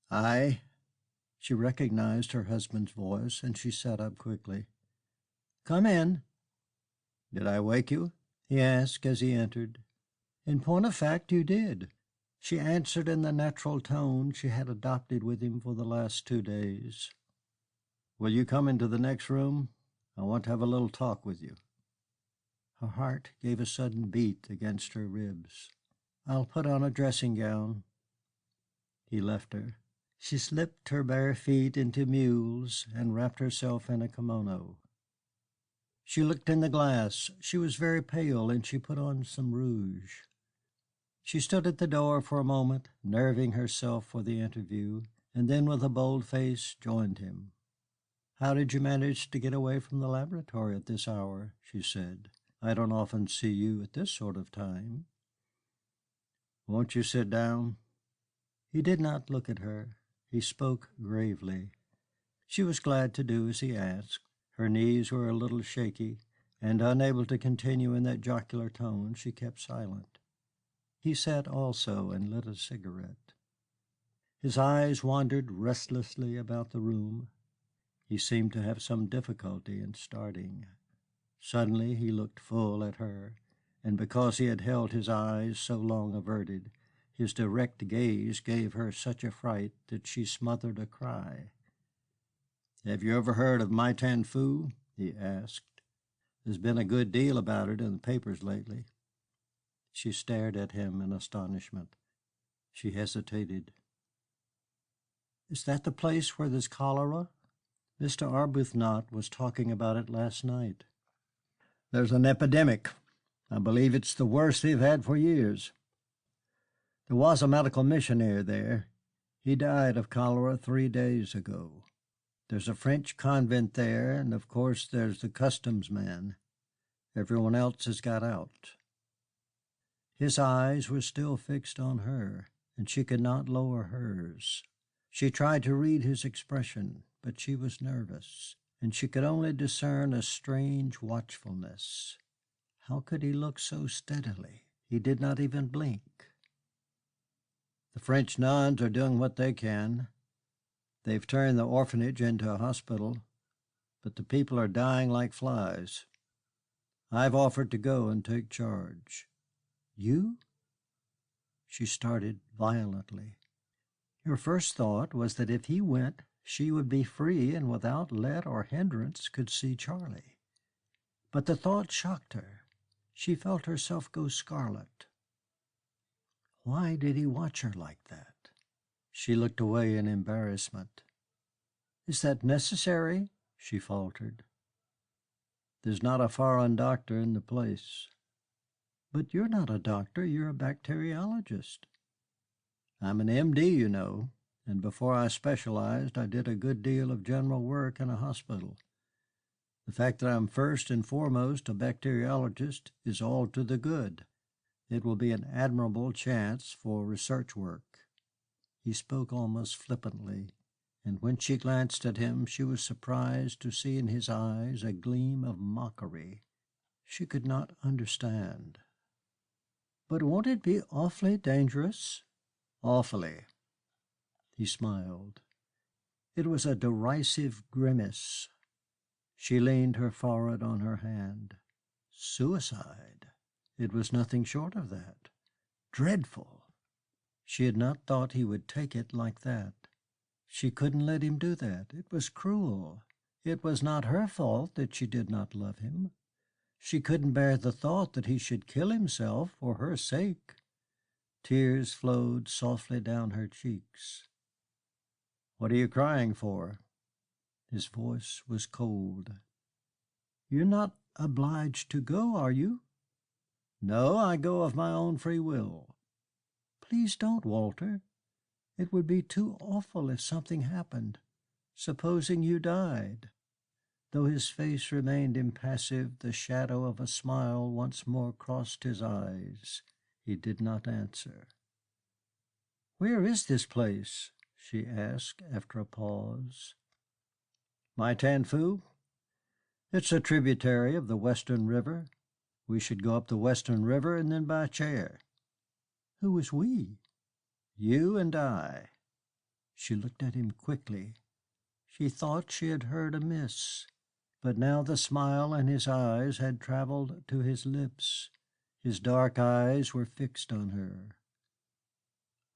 "I." She recognized her husband's voice, and she sat up quickly. "Come in." "Did I wake you?" he asked as he entered. "In point of fact, you did," she answered in the natural tone she had adopted with him for the last 2 days. "Will you come into the next room? I want to have a little talk with you." Her heart gave a sudden beat against her ribs. "I'll put on a dressing gown." He left her. She slipped her bare feet into mules and wrapped herself in a kimono. She looked in the glass. She was very pale, and she put on some rouge. She stood at the door for a moment, nerving herself for the interview, and then with a bold face joined him. "How did you manage to get away from the laboratory at this hour?" she said. "I don't often see you at this sort of time." "Won't you sit down?" He did not look at her. He spoke gravely. She was glad to do as he asked. Her knees were a little shaky, and unable to continue in that jocular tone, she kept silent. He sat also and lit a cigarette. His eyes wandered restlessly about the room. He seemed to have some difficulty in starting. Suddenly he looked full at her, and because he had held his eyes so long averted, his direct gaze gave her such a fright that she smothered a cry. "Have you ever heard of Maitanfoo?" he asked. "There's been a good deal about it in the papers lately." She stared at him in astonishment. She hesitated. "Is that the place where there's cholera? Mr. Arbuthnot was talking about it last night." There's an epidemic. I believe it's the worst they've had for years. There was a medical missionary there. He died of cholera 3 days ago. There's a French convent there, and of course there's the customs man. Everyone else has got out." His eyes were still fixed on her, and she could not lower hers. She tried to read his expression, but she was nervous, and she could only discern a strange watchfulness. How could he look so steadily? He did not even blink. "The French nuns are doing what they can. They've turned the orphanage into a hospital, but the people are dying like flies. I've offered to go and take charge." "You?" She started violently. Your first thought was that if he went, she would be free and without let or hindrance could see Charlie. But the thought shocked her. She felt herself go scarlet. Why did he watch her like that? She looked away in embarrassment. "Is that necessary?" she faltered. "There's not a foreign doctor in the place." "But you're not a doctor, you're a bacteriologist." "I'm an M.D., you know, and before I specialized I did a good deal of general work in a hospital. The fact that I'm first and foremost a bacteriologist is all to the good. It will be an admirable chance for research work." He spoke almost flippantly, and when she glanced at him she was surprised to see in his eyes a gleam of mockery. She could not understand. "But won't it be awfully dangerous?" "Awfully." He smiled. It was a derisive grimace. She leaned her forehead on her hand. Suicide. It was nothing short of that. Dreadful. She had not thought he would take it like that. She couldn't let him do that. It was cruel. It was not her fault that she did not love him. She couldn't bear the thought that he should kill himself for her sake. Tears flowed softly down her cheeks. "What are you crying for?" His voice was cold. "You're not obliged to go, are you?" "No, I go of my own free will." "Please don't, Walter. It would be too awful if something happened. Supposing you died." Though his face remained impassive, the shadow of a smile once more crossed his eyes. He did not answer. "Where is this place?" she asked after a pause. "Maitanfoo. It's a tributary of the Western River. We should go up the Western River and then by chair." "Who is we?" "You and I." She looked at him quickly. She thought she had heard amiss, but now the smile in his eyes had traveled to his lips. His dark eyes were fixed on her.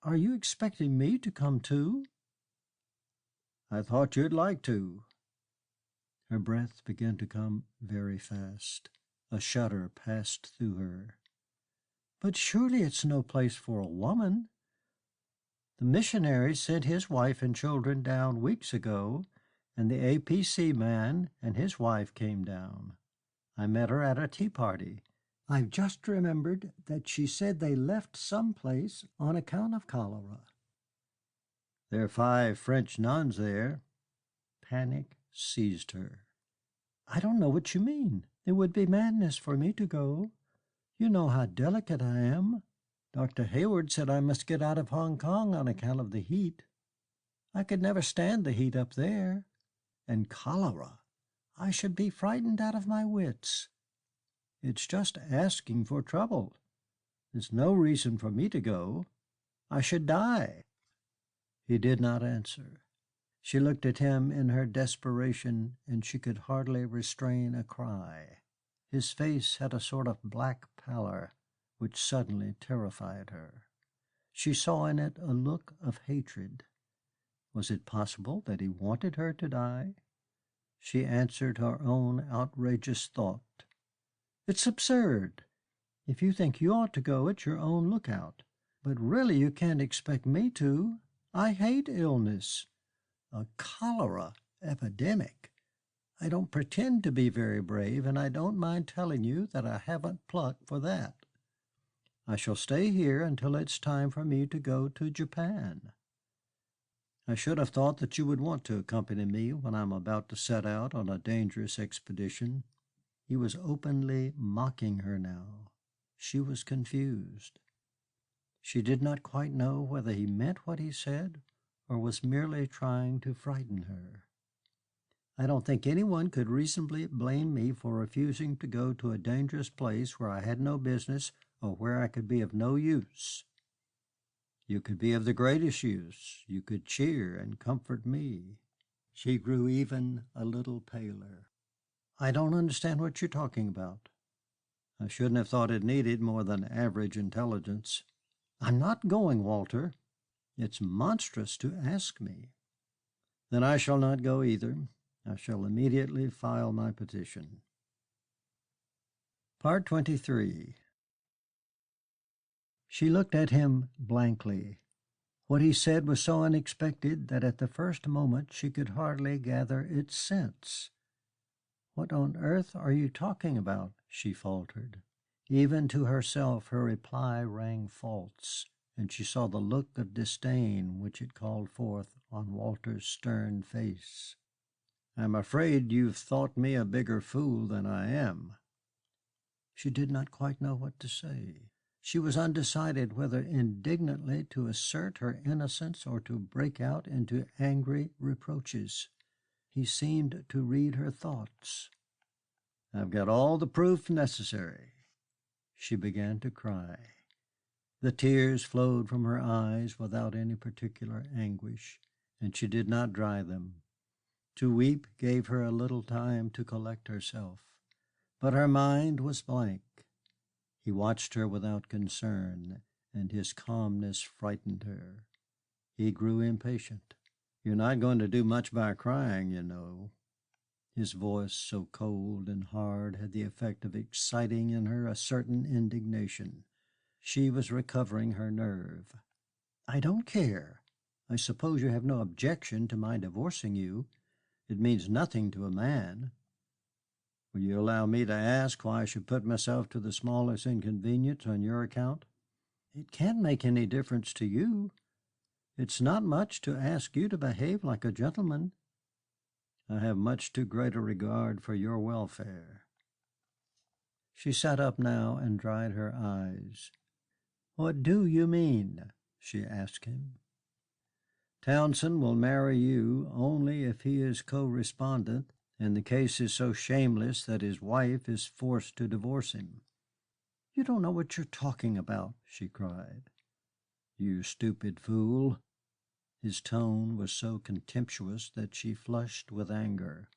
"Are you expecting me to come too?" "I thought you'd like to." Her breath began to come very fast. A shudder passed through her. "But surely it's no place for a woman. The missionary sent his wife and children down weeks ago, and the APC man and his wife came down. I met her at a tea party. I've just remembered that she said they left some place on account of cholera." "There are 5 French nuns there." Panic seized her. "I don't know what you mean. It would be madness for me to go. You know how delicate I am. Dr. Hayward said I must get out of Hong Kong on account of the heat. I could never stand the heat up there. And cholera. I should be frightened out of my wits. It's just asking for trouble. There's no reason for me to go. I should die." He did not answer. She looked at him in her desperation, and she could hardly restrain a cry. His face had a sort of black pallor which suddenly terrified her. She saw in it a look of hatred. Was it possible that he wanted her to die? She answered her own outrageous thought. "It's absurd. If you think you ought to go, it's your own lookout. But really you can't expect me to. I hate illness. A cholera epidemic. I don't pretend to be very brave, and I don't mind telling you that I haven't pluck for that. I shall stay here until it's time for me to go to Japan. I should have thought that you would want to accompany me when I'm about to set out on a dangerous expedition." He was openly mocking her now. She was confused. She did not quite know whether he meant what he said or was merely trying to frighten her. "I don't think anyone could reasonably blame me for refusing to go to a dangerous place where I had no business or where I could be of no use." "You could be of the greatest use. You could cheer and comfort me." She grew even a little paler. "I don't understand what you're talking about." "I shouldn't have thought it needed more than average intelligence." "I'm not going, Walter." "It's monstrous to ask me." "Then I shall not go either. I shall immediately file my petition." Part 23. She looked at him blankly. What he said was so unexpected that at the first moment she could hardly gather its sense. "What on earth are you talking about?" she faltered. Even to herself her reply rang false, and she saw the look of disdain which it called forth on Walter's stern face. "I'm afraid you've thought me a bigger fool than I am." She did not quite know what to say. She was undecided whether indignantly to assert her innocence or to break out into angry reproaches. He seemed to read her thoughts. "I've got all the proof necessary." She began to cry. The tears flowed from her eyes without any particular anguish, and she did not dry them. To weep gave her a little time to collect herself, but her mind was blank. He watched her without concern, and his calmness frightened her. He grew impatient. "You're not going to do much by crying, you know." His voice, so cold and hard, had the effect of exciting in her a certain indignation. She was recovering her nerve. "I don't care. I suppose you have no objection to my divorcing you. It means nothing to a man." "Will you allow me to ask why I should put myself to the smallest inconvenience on your account?" "It can't make any difference to you. It's not much to ask you to behave like a gentleman." "I have much too great a regard for your welfare." She sat up now and dried her eyes. "What do you mean?" she asked him. "Townsend will marry you only if he is co-respondent, and the case is so shameless that his wife is forced to divorce him." "You don't know what you're talking about," she cried. "You stupid fool." His tone was so contemptuous that she flushed with anger,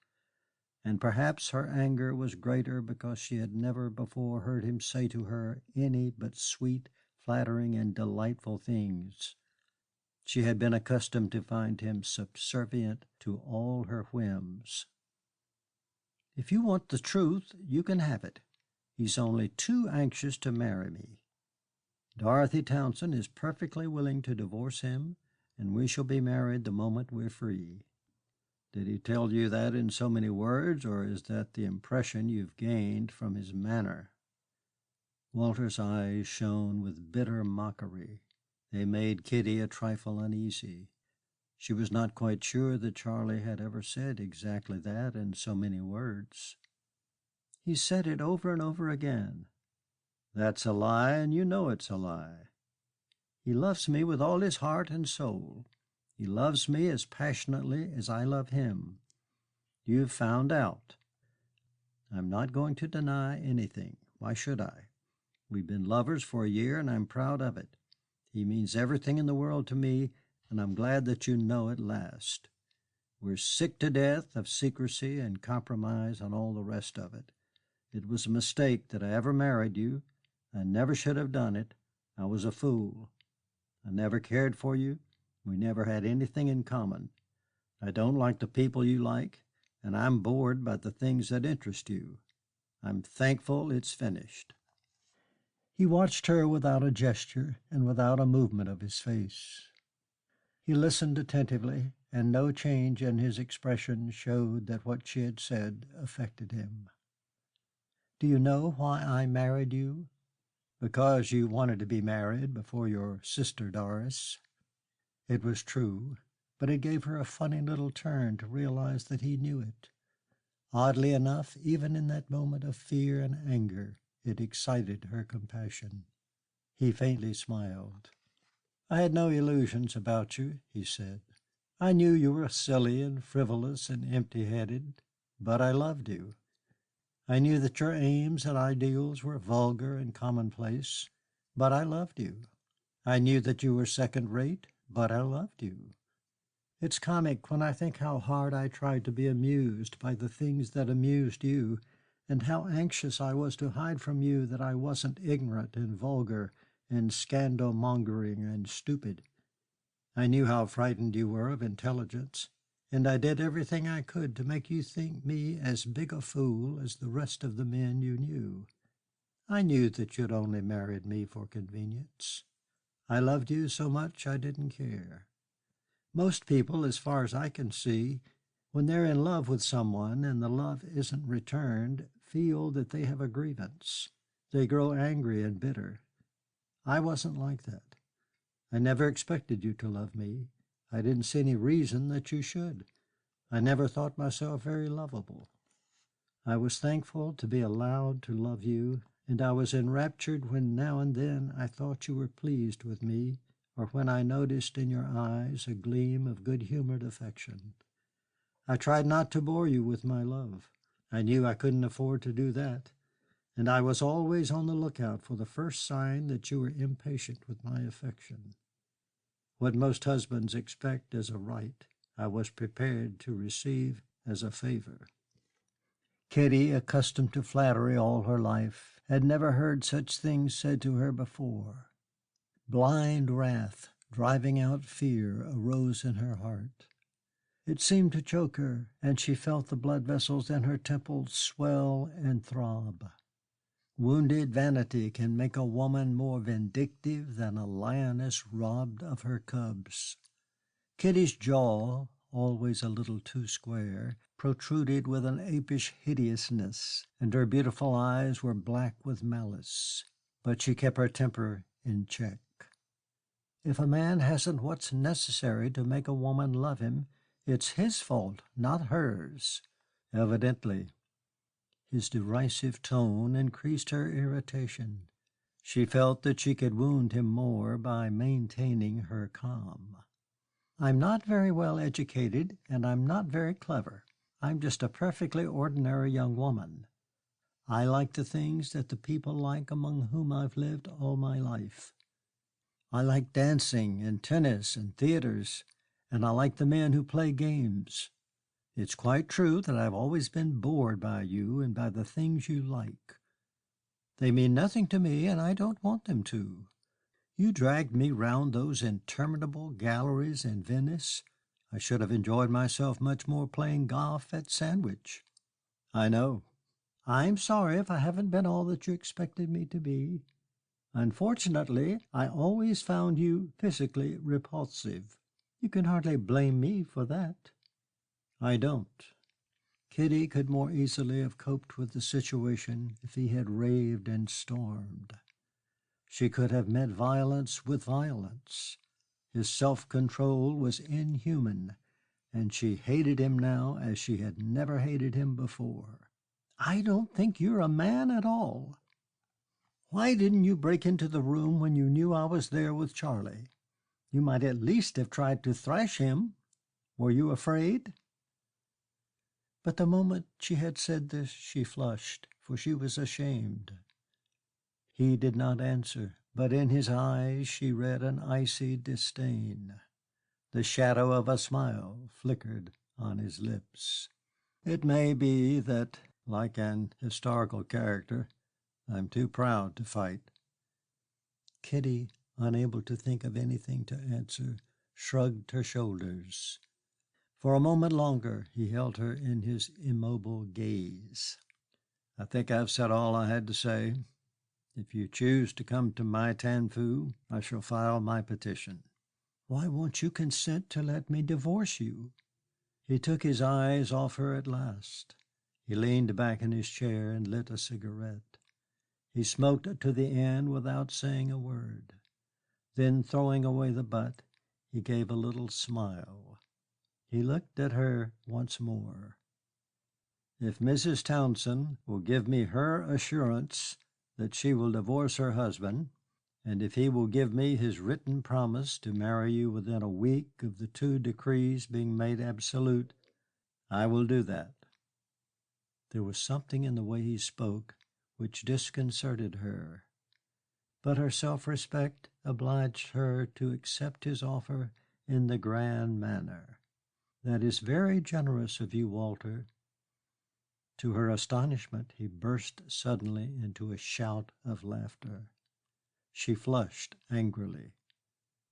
and perhaps her anger was greater because she had never before heard him say to her any but sweet, flattering, and delightful things. She had been accustomed to find him subservient to all her whims. "If you want the truth, you can have it. He's only too anxious to marry me. Dorothy Townsend is perfectly willing to divorce him, and we shall be married the moment we're free." "Did he tell you that in so many words, or is that the impression you've gained from his manner?" Walter's eyes shone with bitter mockery. They made Kitty a trifle uneasy. She was not quite sure that Charlie had ever said exactly that in so many words. "He said it over and over again." "That's a lie, and you know it's a lie." "He loves me with all his heart and soul. He loves me as passionately as I love him. You've found out." "I'm not going to deny anything. Why should I? We've been lovers for a year, and I'm proud of it. He means everything in the world to me, and I'm glad that you know at last. We're sick to death of secrecy and compromise and all the rest of it. It was a mistake that I ever married you. I never should have done it. I was a fool. I never cared for you. We never had anything in common. I don't like the people you like, and I'm bored by the things that interest you. I'm thankful it's finished." He watched her without a gesture and without a movement of his face. He listened attentively, and no change in his expression showed that what she had said affected him. "Do you know why I married you?" "Because you wanted to be married before your sister Doris." It was true, but it gave her a funny little turn to realize that he knew it. Oddly enough, even in that moment of fear and anger, it excited her compassion. He faintly smiled. "I had no illusions about you," he said. "I knew you were silly and frivolous and empty-headed, but I loved you. I knew that your aims and ideals were vulgar and commonplace, but I loved you. I knew that you were second-rate, but I loved you. It's comic when I think how hard I tried to be amused by the things that amused you, and how anxious I was to hide from you that I wasn't ignorant and vulgar and scandal-mongering and stupid. I knew how frightened you were of intelligence, and I did everything I could to make you think me as big a fool as the rest of the men you knew. I knew that you'd only married me for convenience. I loved you so much I didn't care. Most people, as far as I can see, when they're in love with someone and the love isn't returned, feel that they have a grievance. They grow angry and bitter. I wasn't like that. I never expected you to love me. I didn't see any reason that you should. I never thought myself very lovable. I was thankful to be allowed to love you, and I was enraptured when now and then I thought you were pleased with me, or when I noticed in your eyes a gleam of good-humored affection. I tried not to bore you with my love. I knew I couldn't afford to do that, and I was always on the lookout for the first sign that you were impatient with my affection. What most husbands expect as a right, I was prepared to receive as a favor." Kitty, accustomed to flattery all her life, had never heard such things said to her before. Blind wrath, driving out fear, arose in her heart. It seemed to choke her, and she felt the blood vessels in her temples swell and throb. Wounded vanity can make a woman more vindictive than a lioness robbed of her cubs. Kitty's jaw, always a little too square, protruded with an apish hideousness, and her beautiful eyes were black with malice. But she kept her temper in check. If a man hasn't what's necessary to make a woman love him, it's his fault, not hers. Evidently. His derisive tone increased her irritation. She felt that she could wound him more by maintaining her calm. "I'm not very well educated, and I'm not very clever. I'm just a perfectly ordinary young woman. I like the things that the people like among whom I've lived all my life. I like dancing and tennis and theaters, and I like the men who play games. It's quite true that I've always been bored by you and by the things you like. They mean nothing to me, and I don't want them to. You dragged me round those interminable galleries in Venice. I should have enjoyed myself much more playing golf at Sandwich." "I know." "I'm sorry if I haven't been all that you expected me to be. Unfortunately, I always found you physically repulsive. You can hardly blame me for that." "I don't." Kitty could more easily have coped with the situation if he had raved and stormed. She could have met violence with violence. His self-control was inhuman, and she hated him now as she had never hated him before. "I don't think you're a man at all. Why didn't you break into the room when you knew I was there with Charlie? You might at least have tried to thrash him. Were you afraid?" But the moment she had said this she flushed, for she was ashamed. He did not answer, but in his eyes she read an icy disdain. The shadow of a smile flickered on his lips. "It may be that, like an historical character, I'm too proud to fight." Kitty, unable to think of anything to answer, shrugged her shoulders. For a moment longer he held her in his immobile gaze. "I think I've said all I had to say. If you choose to come to Maitanfoo, I shall file my petition." Why won't you consent to let me divorce you?" He took his eyes off her at last. He leaned back in his chair and lit a cigarette. He smoked to the end without saying a word. Then, throwing away the butt, he gave a little smile. He looked at her once more. "If Mrs. Townsend will give me her assurance that she will divorce her husband, and if he will give me his written promise to marry you within a week of the 2 decrees being made absolute, I will do that." There was something in the way he spoke which disconcerted her, but her self-respect obliged her to accept his offer in the grand manner. "That is very generous of you, Walter." To her astonishment, he burst suddenly into a shout of laughter. She flushed angrily.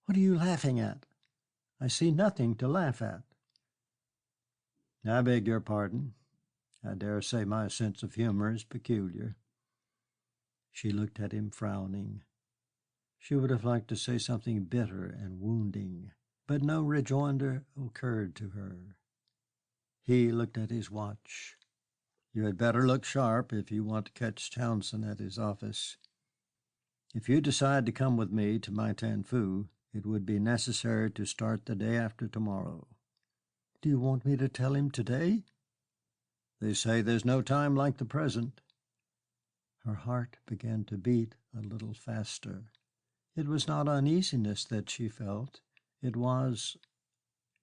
"What are you laughing at? I see nothing to laugh at." "I beg your pardon. I dare say my sense of humor is peculiar." She looked at him frowning. She would have liked to say something bitter and wounding, but no rejoinder occurred to her. He looked at his watch. "You had better look sharp if you want to catch Townsend at his office. If you decide to come with me to Maitanfoo, it would be necessary to start the day after tomorrow." "Do you want me to tell him today?" "They say there's no time like the present." Her heart began to beat a little faster. It was not uneasiness that she felt. It was,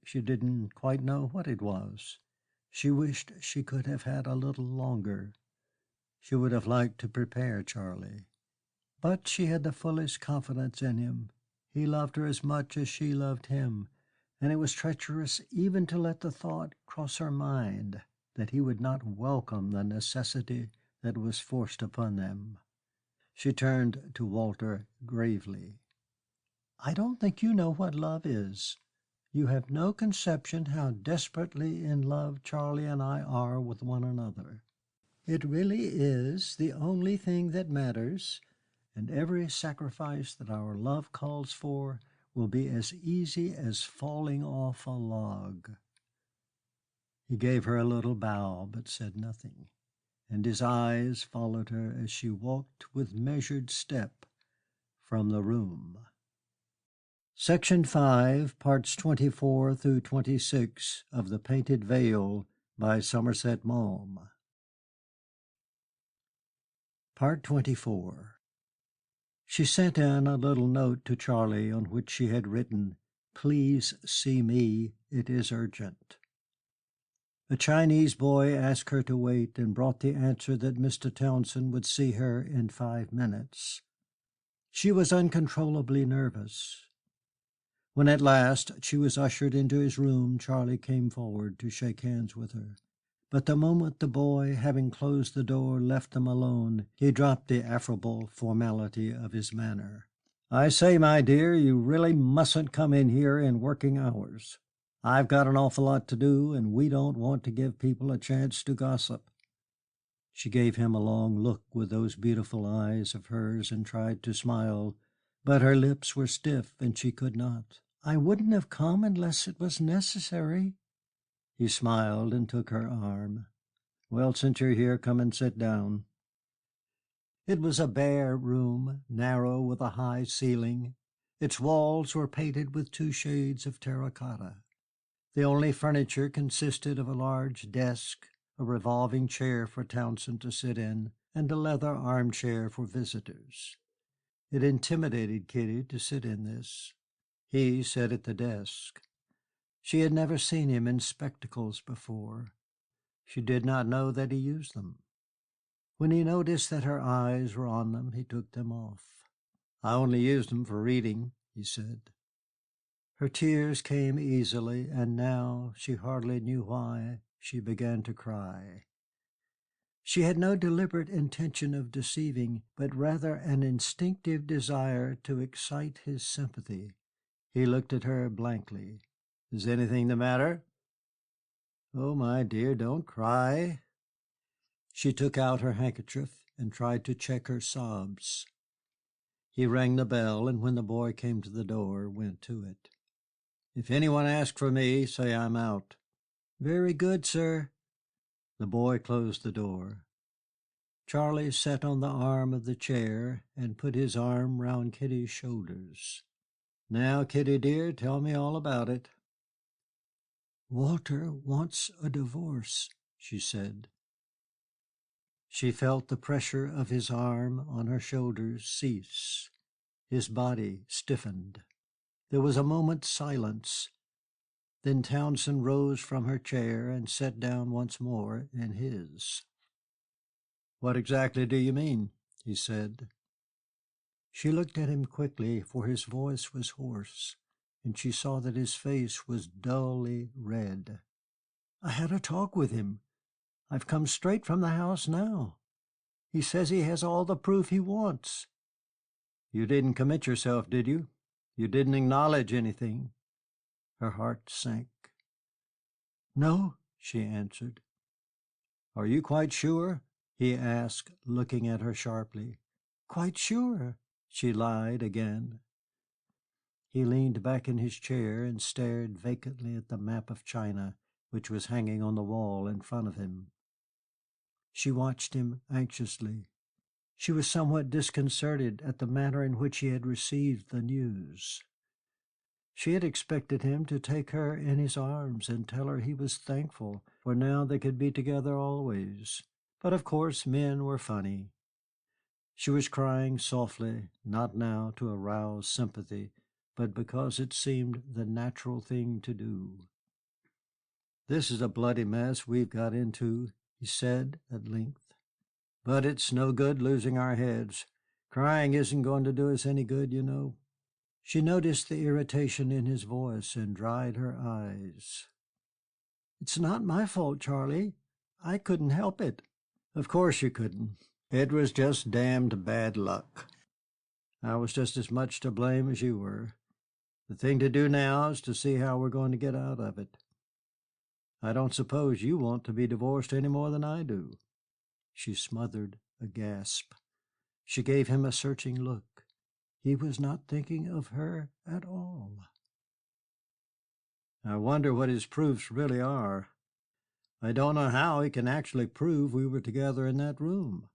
she didn't quite know what it was. She wished she could have had a little longer. She would have liked to prepare Charlie. But she had the fullest confidence in him. He loved her as much as she loved him, and it was treacherous even to let the thought cross her mind that he would not welcome the necessity that was forced upon them. She turned to Walter gravely. "I don't think you know what love is. You have no conception how desperately in love Charlie and I are with one another. It really is the only thing that matters, and every sacrifice that our love calls for will be as easy as falling off a log." He gave her a little bow, but said nothing, and his eyes followed her as she walked with measured step from the room. Section 5, parts 24 through 26 of The Painted Veil by Somerset Maugham. Part 24. She sent in a little note to Charlie on which she had written, "Please see me. It is urgent." A Chinese boy asked her to wait and brought the answer that Mr. Townsend would see her in 5 minutes. She was uncontrollably nervous. When at last she was ushered into his room, Charlie came forward to shake hands with her. But the moment the boy, having closed the door, left them alone, he dropped the affable formality of his manner. "I say, my dear, you really mustn't come in here in working hours. I've got an awful lot to do, and we don't want to give people a chance to gossip." She gave him a long look with those beautiful eyes of hers and tried to smile, but her lips were stiff and she could not. "I wouldn't have come unless it was necessary." He smiled and took her arm. "Well, since you're here, come and sit down." It was a bare room, narrow, with a high ceiling. Its walls were painted with 2 shades of terracotta. The only furniture consisted of a large desk, a revolving chair for Townsend to sit in, and a leather armchair for visitors. It intimidated Kitty to sit in this. He sat at the desk. She had never seen him in spectacles before. She did not know that he used them. When he noticed that her eyes were on them, he took them off. "I only use them for reading," he said. Her tears came easily, and now, she hardly knew why, she began to cry. She had no deliberate intention of deceiving, but rather an instinctive desire to excite his sympathy. He looked at her blankly. "Is anything the matter?" "Oh, my dear, don't cry." She took out her handkerchief and tried to check her sobs. He rang the bell, and when the boy came to the door, went to it. If anyone asks for me, say I'm out." "Very good, sir." The boy closed the door. Charlie sat on the arm of the chair and put his arm round Kitty's shoulders. "Now, Kitty dear, tell me all about it." "Walter wants a divorce," she said. She felt the pressure of his arm on her shoulders cease. His body stiffened. There was a moment's silence. Then Townsend rose from her chair and sat down once more in his. "What exactly do you mean?" he said. She looked at him quickly, for his voice was hoarse, and she saw that his face was dully red. "I had a talk with him. I've come straight from the house now. He says he has all the proof he wants." "You didn't commit yourself, did you? You didn't acknowledge anything?" Her heart sank. "No," she answered. "Are you quite sure?" he asked, looking at her sharply. "Quite sure," she lied again. He leaned back in his chair and stared vacantly at the map of China which was hanging on the wall in front of him. She watched him anxiously. She was somewhat disconcerted at the manner in which he had received the news. She had expected him to take her in his arms and tell her he was thankful, for now they could be together always. But of course men were funny. She was crying softly, not now to arouse sympathy, but because it seemed the natural thing to do. "This is a bloody mess we've got into," he said at length. "But it's no good losing our heads. Crying isn't going to do us any good, you know." She noticed the irritation in his voice and dried her eyes. "It's not my fault, Charlie. I couldn't help it." "Of course you couldn't. It was just damned bad luck. I was just as much to blame as you were. The thing to do now is to see how we're going to get out of it. I don't suppose you want to be divorced any more than I do." She smothered a gasp. She gave him a searching look. He was not thinking of her at all. "I wonder what his proofs really are. I don't know how he can actually prove we were together in that room.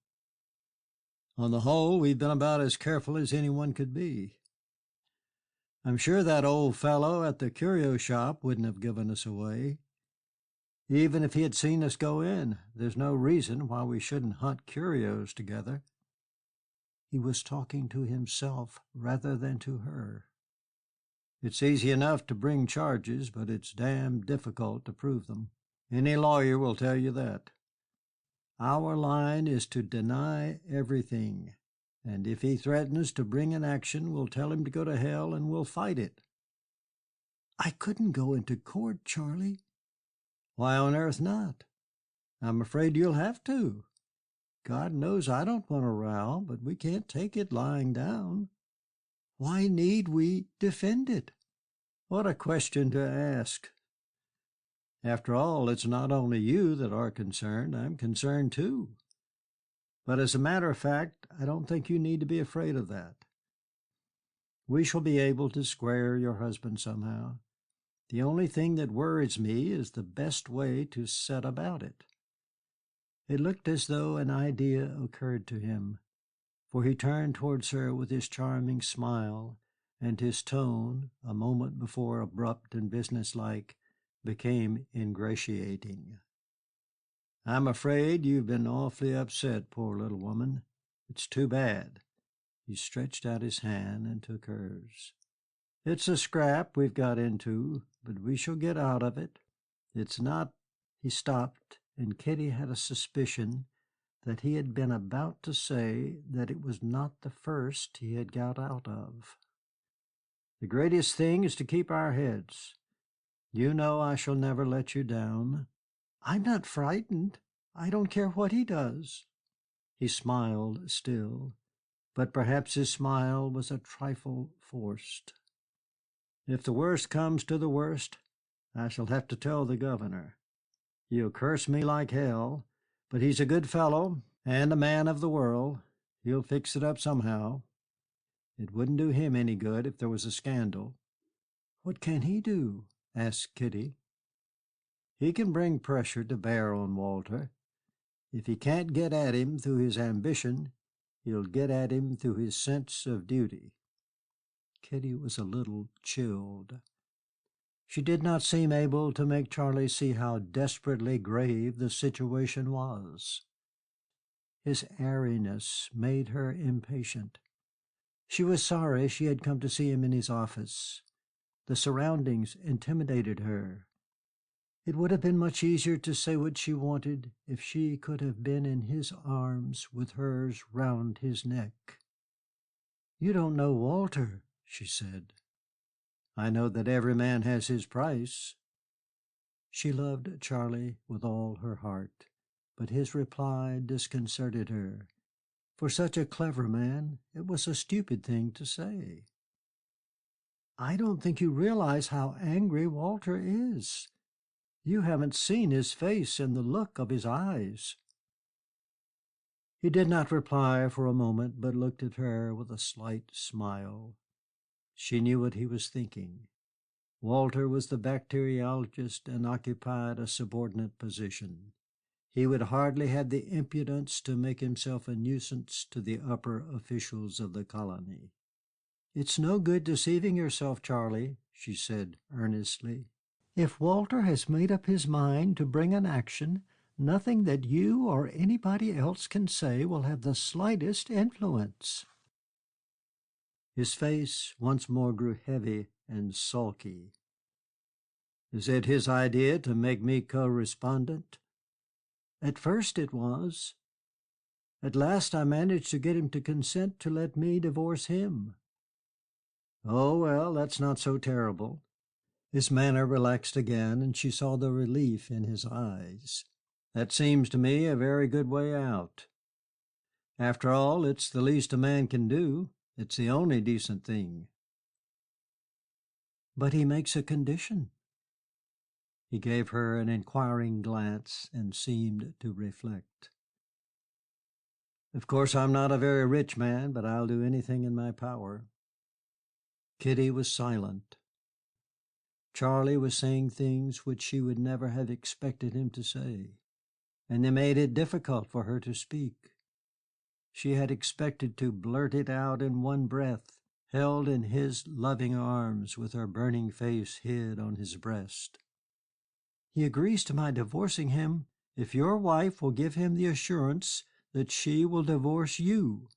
On the whole, we've been about as careful as anyone could be. I'm sure that old fellow at the curio shop wouldn't have given us away. Even if he had seen us go in, there's no reason why we shouldn't hunt curios together." He was talking to himself rather than to her. "It's easy enough to bring charges, but it's damned difficult to prove them. Any lawyer will tell you that. Our line is to deny everything, and if he threatens to bring an action, we'll tell him to go to hell and we'll fight it." "I couldn't go into court, Charlie." "Why on earth not? I'm afraid you'll have to. God knows I don't want a row, but we can't take it lying down." "Why need we defend it?" "What a question to ask! After all, it's not only you that are concerned. I'm concerned too. But as a matter of fact, I don't think you need to be afraid of that. We shall be able to square your husband somehow. The only thing that worries me is the best way to set about it." It looked as though an idea occurred to him, for he turned towards her with his charming smile, and his tone, a moment before abrupt and businesslike, became ingratiating. "I'm afraid you've been awfully upset, poor little woman. It's too bad." He stretched out his hand and took hers. "It's a scrap we've got into, but we shall get out of it. It's not—" He stopped, and Kitty had a suspicion that he had been about to say that it was not the first he had got out of. "The greatest thing is to keep our heads. You know I shall never let you down." "I'm not frightened. I don't care what he does." He smiled still, but perhaps his smile was a trifle forced. "If the worst comes to the worst, I shall have to tell the governor. He'll curse me like hell, but he's a good fellow and a man of the world. He'll fix it up somehow. It wouldn't do him any good if there was a scandal." "What can he do?" asked Kitty. "He can bring pressure to bear on Walter. If he can't get at him through his ambition, he'll get at him through his sense of duty." Kitty was a little chilled. She did not seem able to make Charlie see how desperately grave the situation was. His airiness made her impatient. She was sorry she had come to see him in his office. The surroundings intimidated her. It would have been much easier to say what she wanted if she could have been in his arms with hers round his neck. "You don't know Walter," she said. "I know that every man has his price." She loved Charlie with all her heart, but his reply disconcerted her. For such a clever man, it was a stupid thing to say. "I don't think you realize how angry Walter is. You haven't seen his face and the look of his eyes." He did not reply for a moment, but looked at her with a slight smile. She knew what he was thinking. Walter was the bacteriologist and occupied a subordinate position. He would hardly have the impudence to make himself a nuisance to the upper officials of the colony. "It's no good deceiving yourself, Charlie," she said earnestly. "If Walter has made up his mind to bring an action, nothing that you or anybody else can say will have the slightest influence." His face once more grew heavy and sulky. "Is it his idea to make me co-respondent?" "At first it was. At last I managed to get him to consent to let me divorce him." "Oh, well, that's not so terrible." His manner relaxed again, and she saw the relief in his eyes. "That seems to me a very good way out. After all, it's the least a man can do. It's the only decent thing." "But he makes a condition." He gave her an inquiring glance and seemed to reflect. "Of course I'm not a very rich man, but I'll do anything in my power." Kitty was silent. Charlie was saying things which she would never have expected him to say, and they made it difficult for her to speak. She had expected to blurt it out in one breath, held in his loving arms with her burning face hid on his breast. "He agrees to my divorcing him if your wife will give him the assurance that she will divorce you."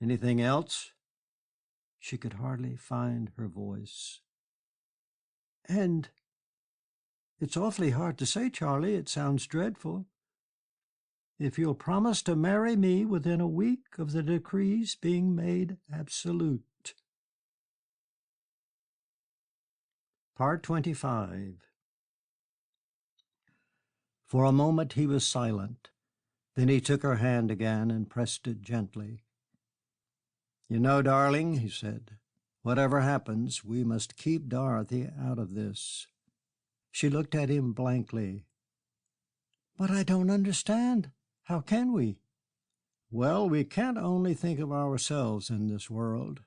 "Anything else?" She could hardly find her voice. "And it's awfully hard to say, Charlie, it sounds dreadful. If you'll promise to marry me within a week of the decrees being made absolute." Part 25. For a moment he was silent. Then he took her hand again and pressed it gently. "You know, darling," he said, "whatever happens, we must keep Dorothy out of this." She looked at him blankly. "But I don't understand. How can we?" "Well, we can't only think of ourselves in this world.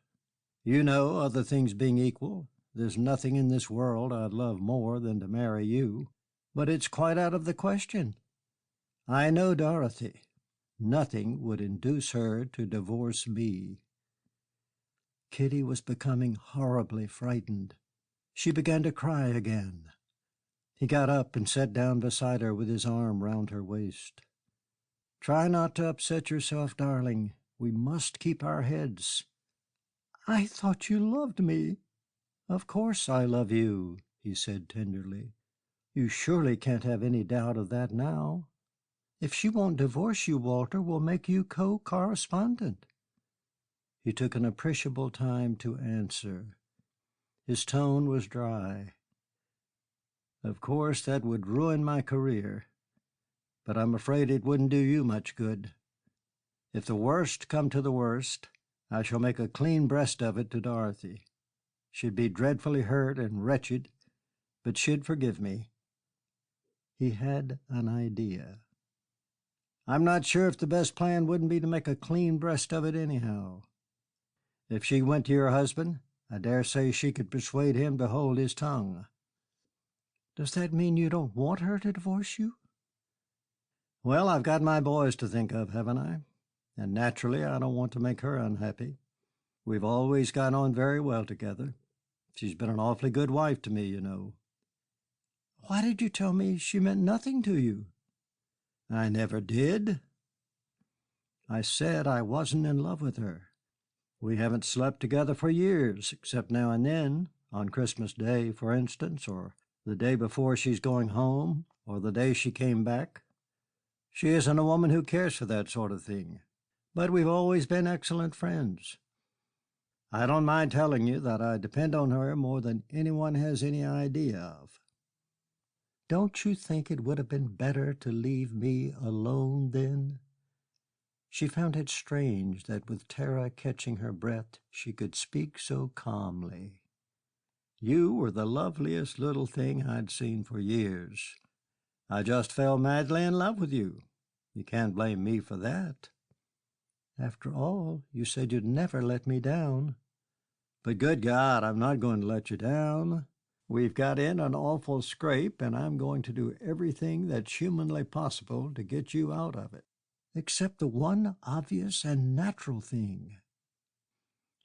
You know, other things being equal, there's nothing in this world I'd love more than to marry you. But it's quite out of the question. I know Dorothy. Nothing would induce her to divorce me." Kitty was becoming horribly frightened. She began to cry again. He got up and sat down beside her with his arm round her waist. "Try not to upset yourself, darling. We must keep our heads." "I thought you loved me." "Of course I love you," he said tenderly. "You surely can't have any doubt of that now. If she won't divorce you, Walter will make you co-correspondent." He took an appreciable time to answer. His tone was dry. "Of course, that would ruin my career, but I'm afraid it wouldn't do you much good. If the worst come to the worst, I shall make a clean breast of it to Dorothy. She'd be dreadfully hurt and wretched, but she'd forgive me." He had an idea. "I'm not sure if the best plan wouldn't be to make a clean breast of it anyhow. If she went to your husband, I dare say she could persuade him to hold his tongue." "Does that mean you don't want her to divorce you?" "Well, I've got my boys to think of, haven't I? And naturally I don't want to make her unhappy. We've always got on very well together. She's been an awfully good wife to me, you know." "Why did you tell me she meant nothing to you?" "I never did. I said I wasn't in love with her. We haven't slept together for years, except now and then, on Christmas Day, for instance, or the day before she's going home, or the day she came back. She isn't a woman who cares for that sort of thing. But we've always been excellent friends. I don't mind telling you that I depend on her more than anyone has any idea of." "Don't you think it would have been better to leave me alone then?" She found it strange that with terror catching her breath she could speak so calmly. "You were the loveliest little thing I'd seen for years. I just fell madly in love with you. You can't blame me for that." "After all, you said you'd never let me down." "But good God, I'm not going to let you down. We've got in an awful scrape, and I'm going to do everything that's humanly possible to get you out of it." "Except the one obvious and natural thing."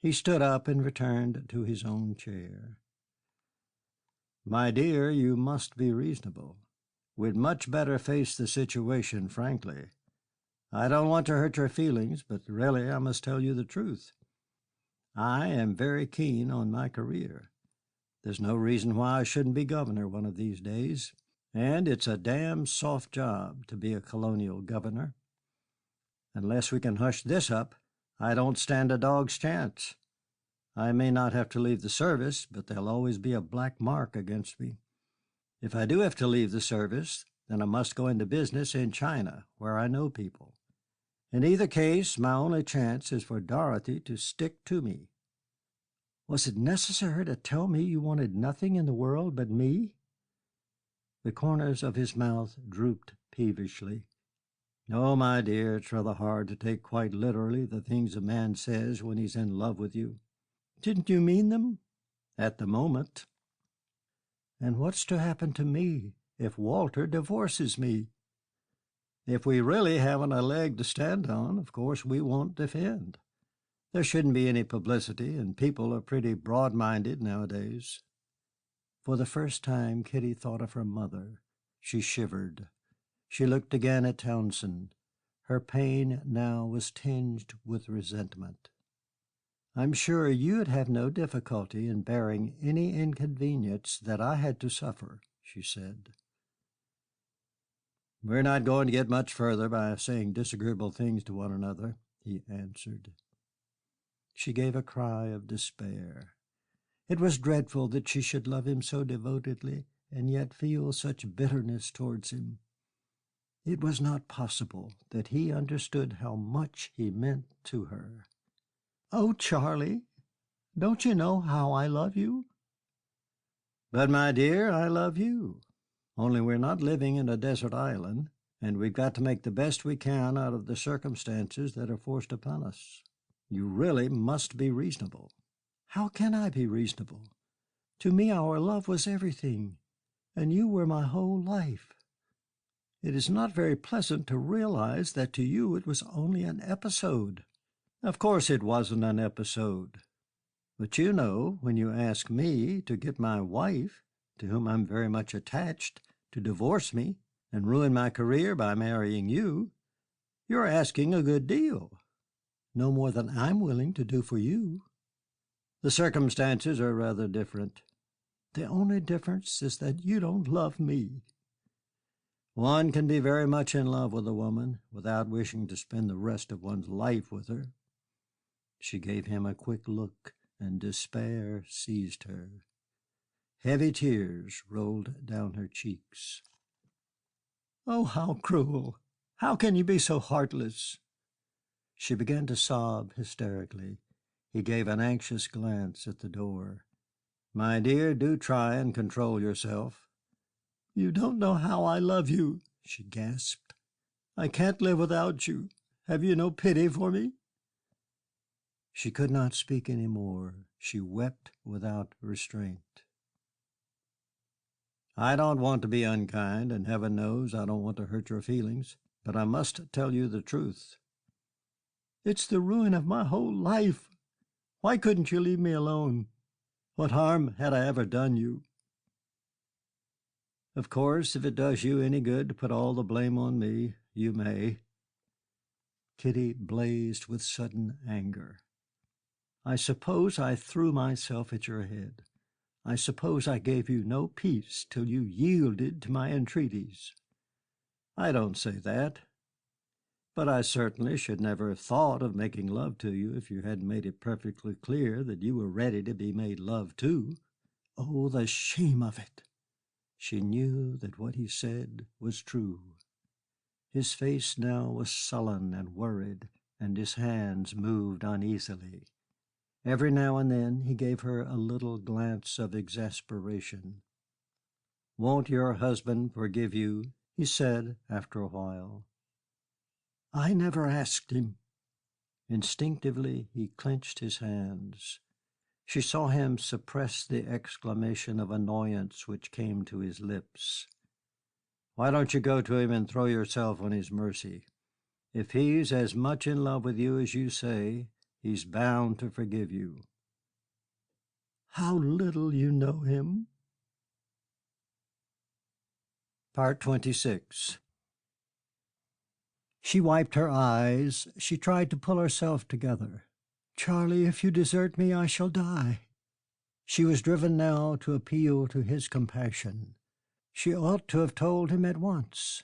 He stood up and returned to his own chair. "My dear, you must be reasonable. We'd much better face the situation frankly. I don't want to hurt your feelings, but really I must tell you the truth. I am very keen on my career. There's no reason why I shouldn't be governor one of these days, and it's a damn soft job to be a colonial governor. Unless we can hush this up, I don't stand a dog's chance. I may not have to leave the service, but there'll always be a black mark against me. If I do have to leave the service, then I must go into business in China, where I know people. In either case, my only chance is for Dorothy to stick to me." "Was it necessary to tell me you wanted nothing in the world but me?" The corners of his mouth drooped peevishly. "Oh, my dear, it's rather hard to take quite literally the things a man says when he's in love with you." "Didn't you mean them?" "At the moment." "And what's to happen to me if Walter divorces me?" "If we really haven't a leg to stand on, of course we won't defend. There shouldn't be any publicity, and people are pretty broad-minded nowadays." For the first time Kitty thought of her mother. She shivered. She looked again at Townsend. Her pain now was tinged with resentment. "I'm sure you'd have no difficulty in bearing any inconvenience that I had to suffer," she said. "We're not going to get much further by saying disagreeable things to one another," he answered. She gave a cry of despair. It was dreadful that she should love him so devotedly and yet feel such bitterness towards him. It was not possible that he understood how much he meant to her. "Oh, Charlie, don't you know how I love you?" "But, my dear, I love you. Only we're not living in a desert island, and we've got to make the best we can out of the circumstances that are forced upon us. You really must be reasonable." "How can I be reasonable? To me our love was everything, and you were my whole life. It is not very pleasant to realize that to you it was only an episode." "Of course it wasn't an episode. But you know, when you ask me to get my wife, to whom I'm very much attached, to divorce me and ruin my career by marrying you, you're asking a good deal." "No more than I'm willing to do for you." "The circumstances are rather different." "The only difference is that you don't love me." "One can be very much in love with a woman without wishing to spend the rest of one's life with her." She gave him a quick look, and despair seized her. Heavy tears rolled down her cheeks. "Oh, how cruel! How can you be so heartless?" She began to sob hysterically. He gave an anxious glance at the door. "My dear, do try and control yourself." "You don't know how I love you," she gasped. "I can't live without you. Have you no pity for me?" She could not speak any more. She wept without restraint. I don't want to be unkind, and heaven knows I don't want to hurt your feelings, but I must tell you the truth. It's the ruin of my whole life. Why couldn't you leave me alone? What harm had I ever done you? Of course, if it does you any good to put all the blame on me, you may. Kitty blazed with sudden anger. I suppose I threw myself at your head. I suppose I gave you no peace till you yielded to my entreaties. I don't say that. But I certainly should never have thought of making love to you if you hadn't made it perfectly clear that you were ready to be made love to. Oh, the shame of it! She knew that what he said was true. His face now was sullen and worried, and his hands moved uneasily. Every now and then he gave her a little glance of exasperation. "Won't your husband forgive you?" he said after a while. "I never asked him." Instinctively he clenched his hands. She saw him suppress the exclamation of annoyance which came to his lips. "Why don't you go to him and throw yourself on his mercy? If he's as much in love with you as you say, he's bound to forgive you." "How little you know him." Part 26. She wiped her eyes. She tried to pull herself together. "Charlie, if you desert me, I shall die." She was driven now to appeal to his compassion. She ought to have told him at once.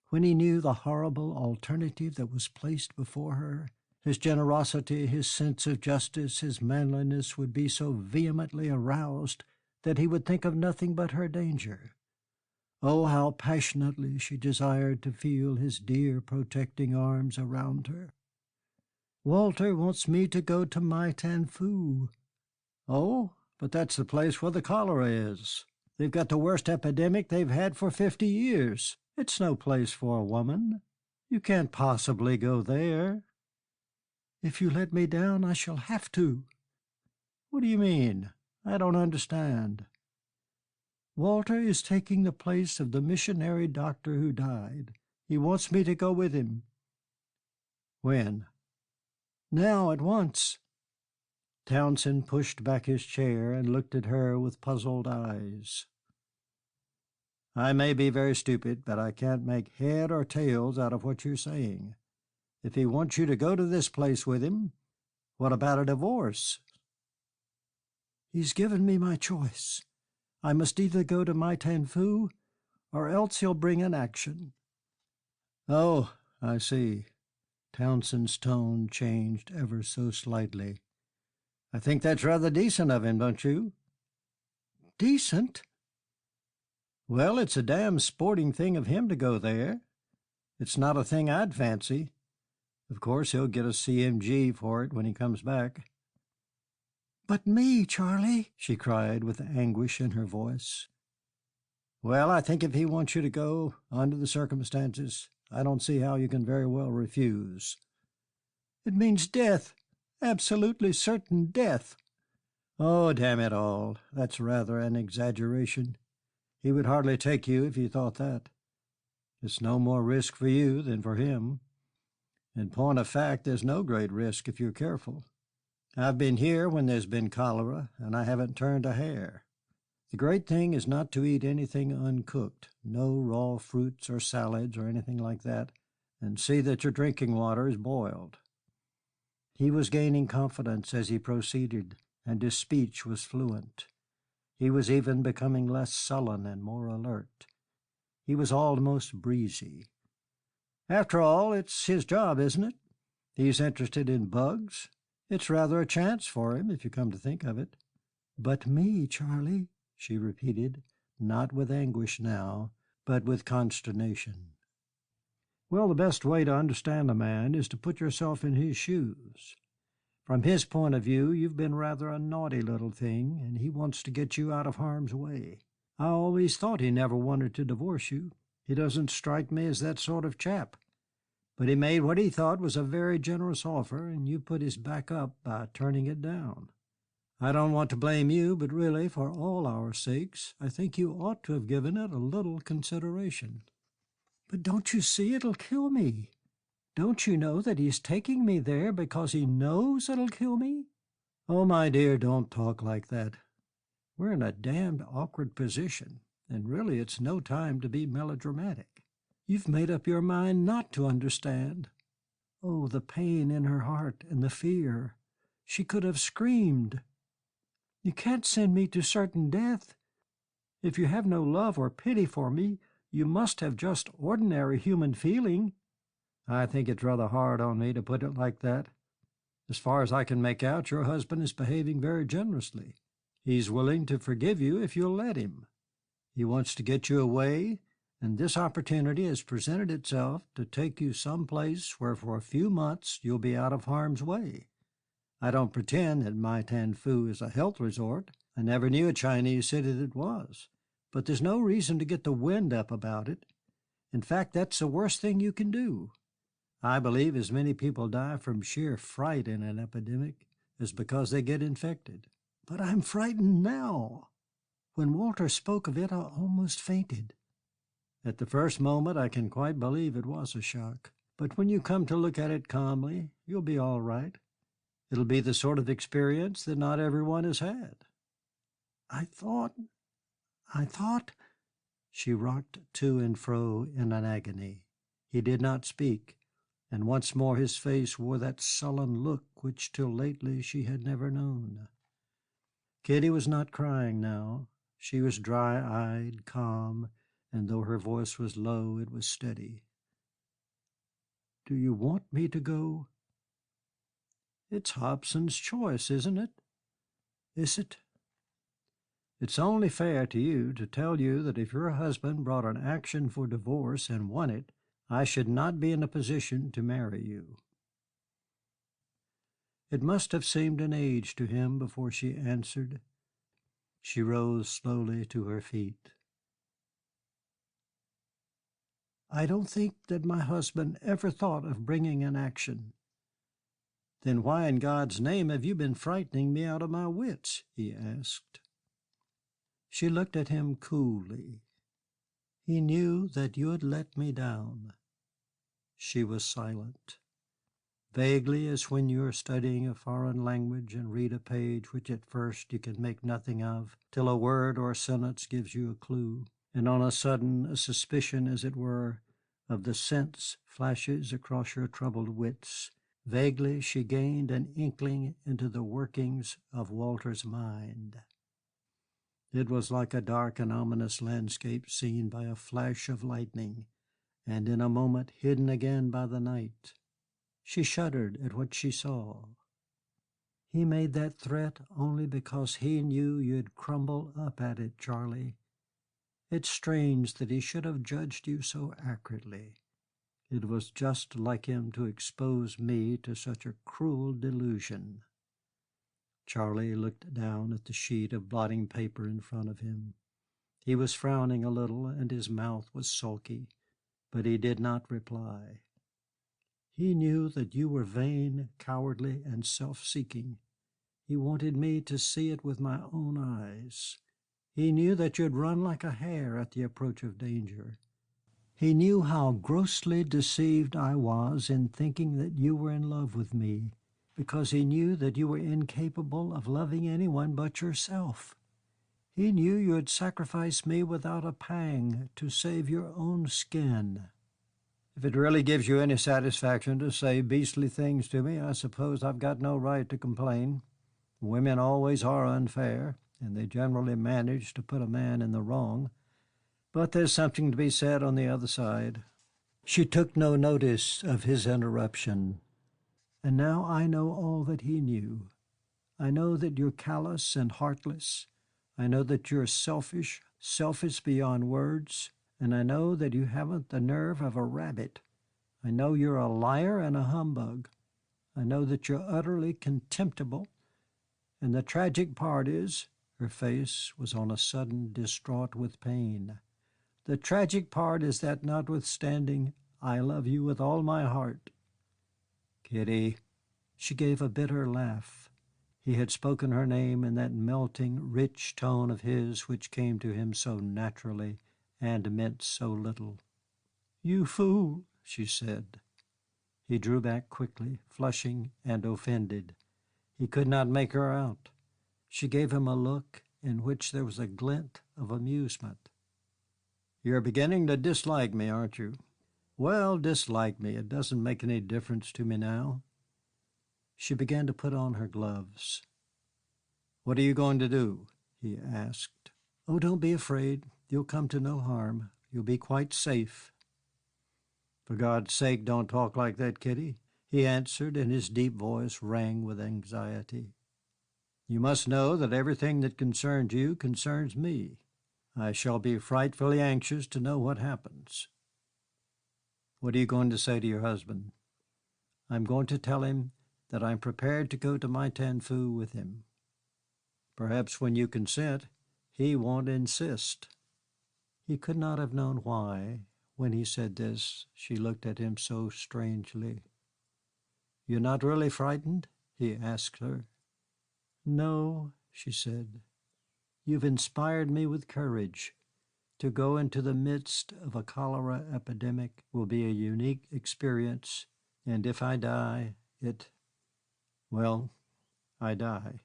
When he knew the horrible alternative that was placed before her, his generosity, his sense of justice, his manliness would be so vehemently aroused that he would think of nothing but her danger. Oh, how passionately she desired to feel his dear protecting arms around her. "Walter wants me to go to Maitanfoo." "Oh, but that's the place where the cholera is. They've got the worst epidemic they've had for 50 years. It's no place for a woman. You can't possibly go there." "If you let me down, I shall have to." "What do you mean? I don't understand." "Walter is taking the place of the missionary doctor who died. He wants me to go with him." "When?" "Now, at once." Townsend pushed back his chair and looked at her with puzzled eyes. "I may be very stupid, but I can't make head or tails out of what you're saying. If he wants you to go to this place with him, what about a divorce?" "He's given me my choice. I must either go to Maitanfoo, or else he'll bring an action." "Oh, I see." Townsend's tone changed ever so slightly. "I think that's rather decent of him, don't you?" "Decent?" "Well, it's a damn sporting thing of him to go there. It's not a thing I'd fancy. Of course, he'll get a CMG for it when he comes back." "But me, Charlie!" she cried with anguish in her voice. "Well, I think if he wants you to go, under the circumstances, I don't see how you can very well refuse." "It means death, absolutely certain death." "Oh, damn it all, that's rather an exaggeration. He would hardly take you if he thought that. It's no more risk for you than for him. In point of fact, there's no great risk if you're careful. I've been here when there's been cholera, and I haven't turned a hair. The great thing is not to eat anything uncooked, no raw fruits or salads or anything like that, and see that your drinking water is boiled." He was gaining confidence as he proceeded, and his speech was fluent. He was even becoming less sullen and more alert. He was almost breezy. "After all, it's his job, isn't it? He's interested in bugs. It's rather a chance for him, if you come to think of it." "But me, Charlie," she repeated, not with anguish now, but with consternation. "Well, the best way to understand a man is to put yourself in his shoes. From his point of view, you've been rather a naughty little thing, and he wants to get you out of harm's way. I always thought he never wanted to divorce you. He doesn't strike me as that sort of chap. But he made what he thought was a very generous offer, and you put his back up by turning it down. I don't want to blame you, but really, for all our sakes, I think you ought to have given it a little consideration." "But don't you see it'll kill me? Don't you know that he's taking me there because he knows it'll kill me?" "Oh, my dear, don't talk like that. We're in a damned awkward position, and really it's no time to be melodramatic. You've made up your mind not to understand." Oh, the pain in her heart and the fear. She could have screamed. "You can't send me to certain death. If you have no love or pity for me, you must have just ordinary human feeling." "I think it's rather hard on me to put it like that. As far as I can make out, your husband is behaving very generously. He's willing to forgive you if you'll let him. He wants to get you away, and this opportunity has presented itself to take you some place where for a few months you'll be out of harm's way. I don't pretend that Maitanfoo is a health resort. I never knew a Chinese city that was. But there's no reason to get the wind up about it. In fact, that's the worst thing you can do. I believe as many people die from sheer fright in an epidemic as because they get infected. But I'm frightened now. When Walter spoke of it, I almost fainted." "At the first moment, I can quite believe it was a shock. But when you come to look at it calmly, you'll be all right. It'll be the sort of experience that not everyone has had." I thought. She rocked to and fro in an agony. He did not speak, and once more his face wore that sullen look which till lately she had never known. Kitty was not crying now. She was dry-eyed, calm, and though her voice was low, it was steady. "Do you want me to go?" "It's Hobson's choice, isn't it?" "Is it?" "It's only fair to you to tell you that if your husband brought an action for divorce and won it, I should not be in a position to marry you." It must have seemed an age to him before she answered. She rose slowly to her feet. "I don't think that my husband ever thought of bringing an action." "Then why in God's name have you been frightening me out of my wits?" he asked. She looked at him coolly. "He knew that you had let me down." She was silent. Vaguely, as when you are studying a foreign language and read a page which at first you can make nothing of, till a word or a sentence gives you a clue, and on a sudden a suspicion, as it were, of the sense flashes across your troubled wits. Vaguely she gained an inkling into the workings of Walter's mind. It was like a dark and ominous landscape seen by a flash of lightning, and in a moment hidden again by the night. She shuddered at what she saw. "He made that threat only because he knew you'd crumble up at it, Charlie. It's strange that he should have judged you so accurately. It was just like him to expose me to such a cruel delusion." Charlie looked down at the sheet of blotting paper in front of him. He was frowning a little, and his mouth was sulky, but he did not reply. "He knew that you were vain, cowardly, and self-seeking. He wanted me to see it with my own eyes. He knew that you'd run like a hare at the approach of danger. He knew how grossly deceived I was in thinking that you were in love with me, because he knew that you were incapable of loving anyone but yourself. He knew you had sacrificed me without a pang to save your own skin." "If it really gives you any satisfaction to say beastly things to me, I suppose I've got no right to complain. Women always are unfair, and they generally manage to put a man in the wrong. But there's something to be said on the other side." She took no notice of his interruption. "And now I know all that he knew. I know that you're callous and heartless. I know that you're selfish, selfish beyond words. And I know that you haven't the nerve of a rabbit. I know you're a liar and a humbug. I know that you're utterly contemptible. And the tragic part is," her face was on a sudden distraught with pain, "the tragic part is that notwithstanding I love you with all my heart." "Kitty." She gave a bitter laugh. He had spoken her name in that melting, rich tone of his which came to him so naturally and meant so little. "You fool," she said. He drew back quickly, flushing and offended. He could not make her out. She gave him a look in which there was a glint of amusement. "You're beginning to dislike me, aren't you? Well, dislike me. It doesn't make any difference to me now." She began to put on her gloves. "What are you going to do?" he asked. "Oh, don't be afraid. You'll come to no harm. You'll be quite safe." "For God's sake, don't talk like that, Kitty," he answered, and his deep voice rang with anxiety. "You must know that everything that concerns you concerns me. I shall be frightfully anxious to know what happens." "What are you going to say to your husband?" "I'm going to tell him that I'm prepared to go to Maitanfoo with him. Perhaps when you consent, he won't insist." He could not have known why, when he said this, she looked at him so strangely. "You're not really frightened?" he asked her. "No," she said. "You've inspired me with courage. To go into the midst of a cholera epidemic will be a unique experience, and if I die, well, I die."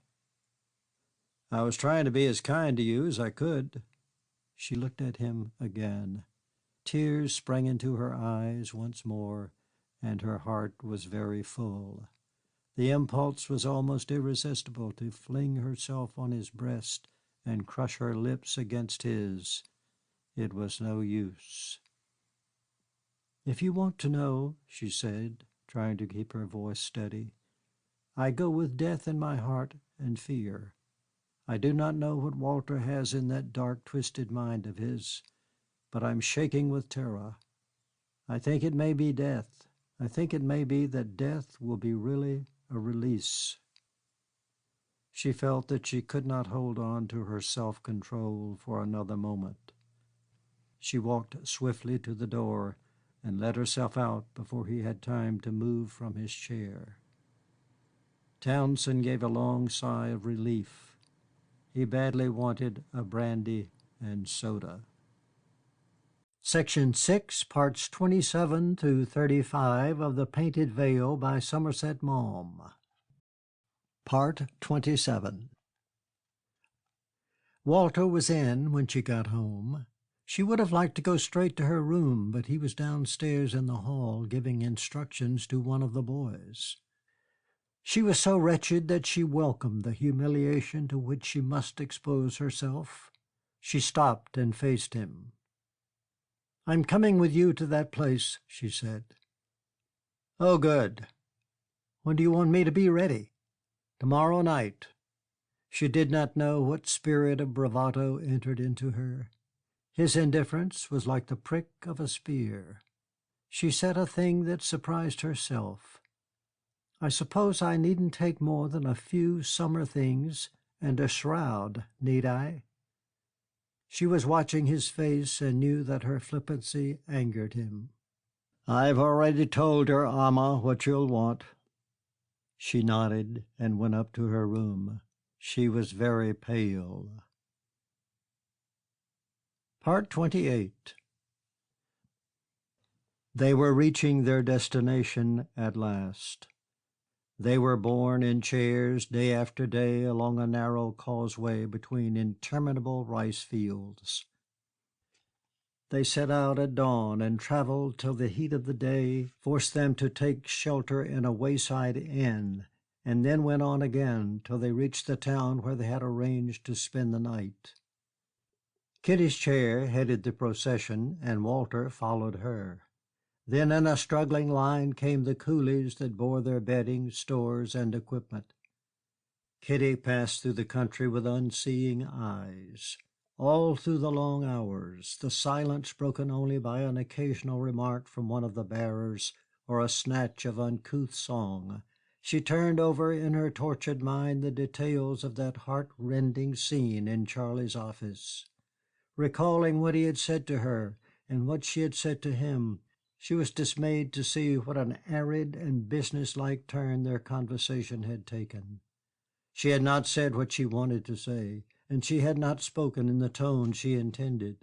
"I was trying to be as kind to you as I could." She looked at him again. Tears sprang into her eyes once more, and her heart was very full. The impulse was almost irresistible to fling herself on his breast and crush her lips against his. It was no use. "If you want to know," she said, trying to keep her voice steady, "I go with death in my heart and fear. I do not know what Walter has in that dark, twisted mind of his, but I'm shaking with terror. I think it may be death. I think it may be that death will be really a release." She felt that she could not hold on to her self-control for another moment. She walked swiftly to the door and let herself out before he had time to move from his chair. Townsend gave a long sigh of relief. He badly wanted a brandy and soda. Section 6, parts 27 to 35 of The Painted Veil by Somerset Maugham. Part 27. Walter was in when she got home. She would have liked to go straight to her room, but he was downstairs in the hall giving instructions to one of the boys. She was so wretched that she welcomed the humiliation to which she must expose herself. She stopped and faced him. "I'm coming with you to that place," she said. "Oh, good. When do you want me to be ready?" "Tomorrow night." She did not know what spirit of bravado entered into her. His indifference was like the prick of a spear. She said a thing that surprised herself. "I suppose I needn't take more than a few summer things and a shroud, need I?" She was watching his face and knew that her flippancy angered him. "I've already told your Amma what you'll want." She nodded and went up to her room. She was very pale. Part 28. They were reaching their destination at last. They were borne in chairs day after day along a narrow causeway between interminable rice fields. They set out at dawn and traveled till the heat of the day forced them to take shelter in a wayside inn, and then went on again till they reached the town where they had arranged to spend the night. Kitty's chair headed the procession, and Walter followed her. Then in a struggling line came the coolies that bore their bedding, stores, and equipment. Kitty passed through the country with unseeing eyes. All through the long hours, the silence broken only by an occasional remark from one of the bearers or a snatch of uncouth song, she turned over in her tortured mind the details of that heart-rending scene in Charlie's office. Recalling what he had said to her and what she had said to him, She was dismayed to see what an arid and businesslike turn their conversation had taken. She had not said what she wanted to say, and she had not spoken in the tone she intended.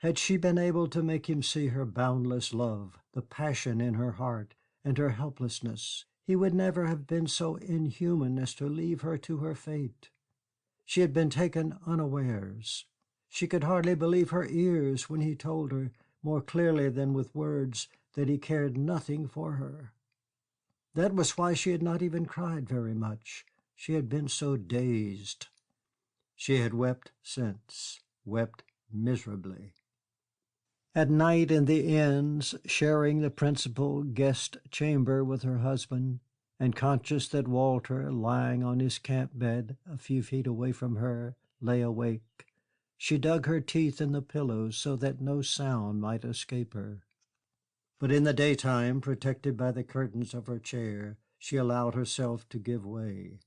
Had she been able to make him see her boundless love, the passion in her heart, and her helplessness, he would never have been so inhuman as to leave her to her fate. She had been taken unawares. She could hardly believe her ears when he told her, more clearly than with words, that he cared nothing for her. That was why she had not even cried very much. She had been so dazed. She had wept since, wept miserably. At night in the inns, sharing the principal guest chamber with her husband, and conscious that Walter, lying on his camp bed a few feet away from her, lay awake, she dug her teeth in the pillows so that no sound might escape her. But in the daytime, protected by the curtains of her chair, she allowed herself to give way.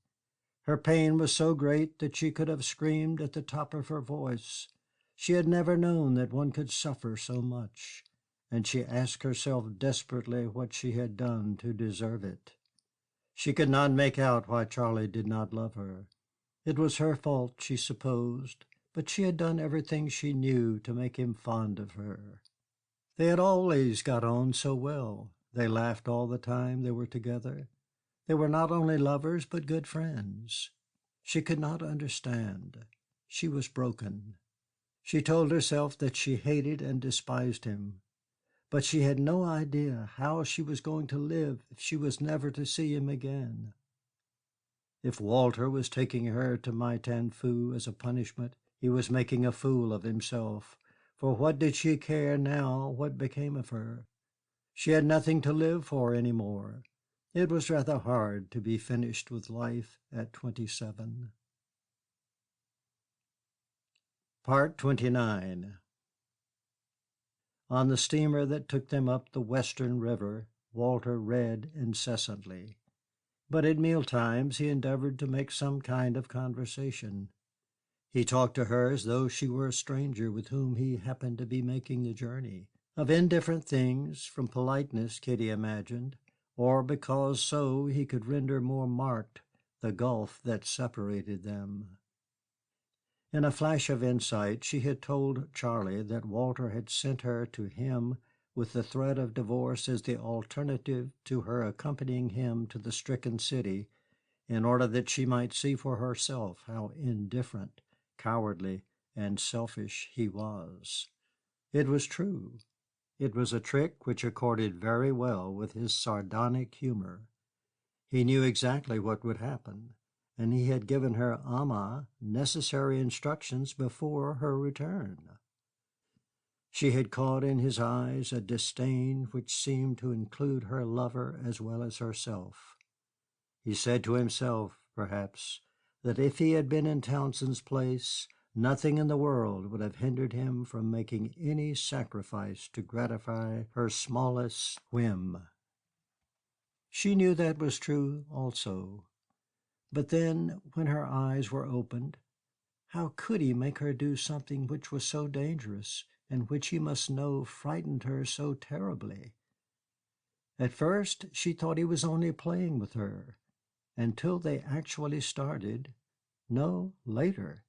Her pain was so great that she could have screamed at the top of her voice. She had never known that one could suffer so much, and she asked herself desperately what she had done to deserve it. She could not make out why Charlie did not love her. It was her fault, she supposed, but she had done everything she knew to make him fond of her. They had always got on so well. They laughed all the time they were together. They were not only lovers, but good friends. She could not understand. She was broken. She told herself that she hated and despised him, but she had no idea how she was going to live if she was never to see him again. If Walter was taking her to Maitanfoo as a punishment, he was making a fool of himself, for what did she care now what became of her? She had nothing to live for any more. It was rather hard to be finished with life at 27. Part 29. On the steamer that took them up the Western River, Walter read incessantly. But at mealtimes he endeavored to make some kind of conversation. He talked to her as though she were a stranger with whom he happened to be making the journey, of indifferent things, from politeness, Kitty imagined, or because so he could render more marked the gulf that separated them. In a flash of insight she had told Charlie that Walter had sent her to him with the threat of divorce as the alternative to her accompanying him to the stricken city, in order that she might see for herself how indifferent, cowardly, and selfish he was. It was true. It was a trick which accorded very well with his sardonic humor. He knew exactly what would happen, and he had given her necessary instructions before her return. She had caught in his eyes a disdain which seemed to include her lover as well as herself. He said to himself, perhaps, that if he had been in Townsend's place, nothing in the world would have hindered him from making any sacrifice to gratify her smallest whim. She knew that was true also. But then, when her eyes were opened, how could he make her do something which was so dangerous, and which he must know frightened her so terribly? At first she thought he was only playing with her, until they actually started, no, later,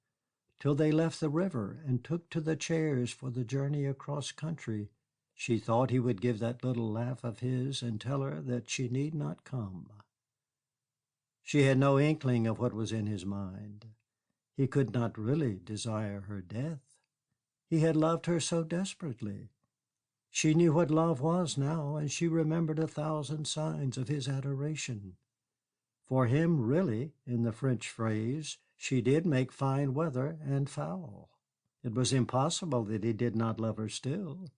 till they left the river and took to the chairs for the journey across country. She thought he would give that little laugh of his and tell her that she need not come. She had no inkling of what was in his mind. He could not really desire her death. He had loved her so desperately. She knew what love was now, and she remembered 1,000 signs of his adoration. For him, really, in the French phrase, she did make fine weather and foul. It was impossible that he did not love her still.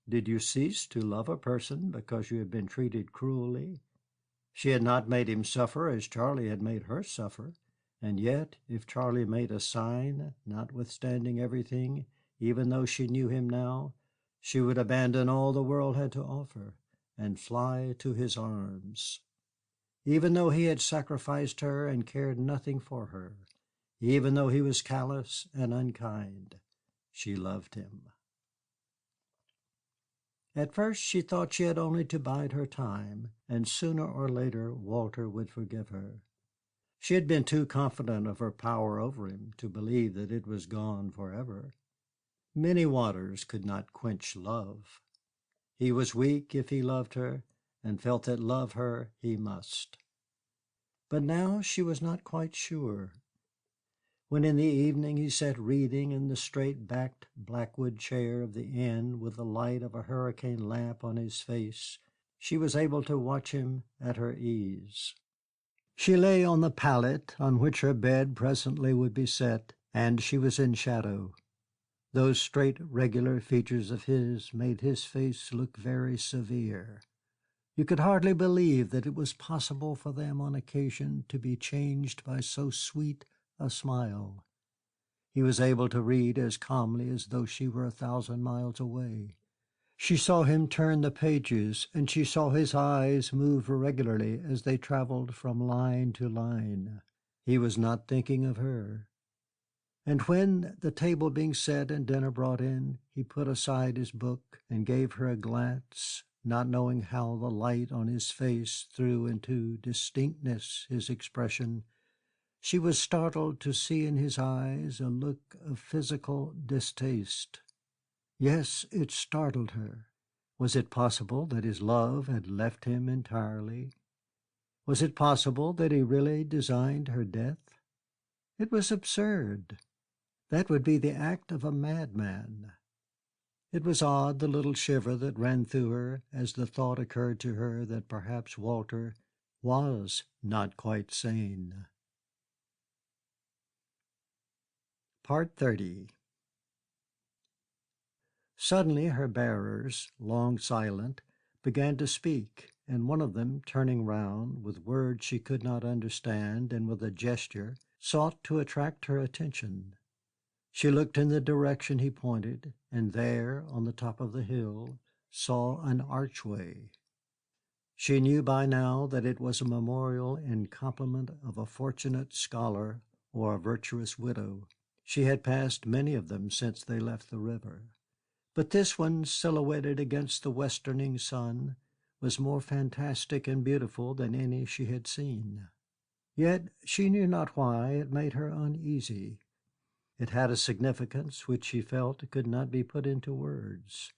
Did you cease to love a person because you had been treated cruelly? She had not made him suffer as Charlie had made her suffer, and yet if Charlie made a sign, notwithstanding everything, even though she knew him now, she would abandon all the world had to offer and fly to his arms. Even though he had sacrificed her and cared nothing for her, even though he was callous and unkind, she loved him. At first she thought she had only to bide her time, and sooner or later Walter would forgive her. She had been too confident of her power over him to believe that it was gone forever. Many waters could not quench love. He was weak if he loved her, and felt that love her he must. But now she was not quite sure. When in the evening he sat reading in the straight-backed blackwood chair of the inn with the light of a hurricane lamp on his face, she was able to watch him at her ease. She lay on the pallet on which her bed presently would be set, and she was in shadow. Those straight, regular features of his made his face look very severe. You could hardly believe that it was possible for them on occasion to be changed by so sweet a smile. He was able to read as calmly as though she were 1,000 miles away. She saw him turn the pages, and she saw his eyes move irregularly as they traveled from line to line. He was not thinking of her. And when, the table being set and dinner brought in, he put aside his book and gave her a glance, not knowing how the light on his face threw into distinctness his expression, she was startled to see in his eyes a look of physical distaste. Yes, it startled her. Was it possible that his love had left him entirely? Was it possible that he really designed her death? It was absurd. That would be the act of a madman. It was odd, the little shiver that ran through her as the thought occurred to her that perhaps Walter was not quite sane. Part 30. Suddenly her bearers, long silent, began to speak, and one of them, turning round, with words she could not understand and with a gesture, sought to attract her attention. She looked in the direction he pointed, and there, on the top of the hill, saw an archway. She knew by now that it was a memorial in compliment of a fortunate scholar or a virtuous widow. She had passed many of them since they left the river. But this one, silhouetted against the westerning sun, was more fantastic and beautiful than any she had seen. Yet she knew not why it made her uneasy. It had a significance which she felt could not be put into words.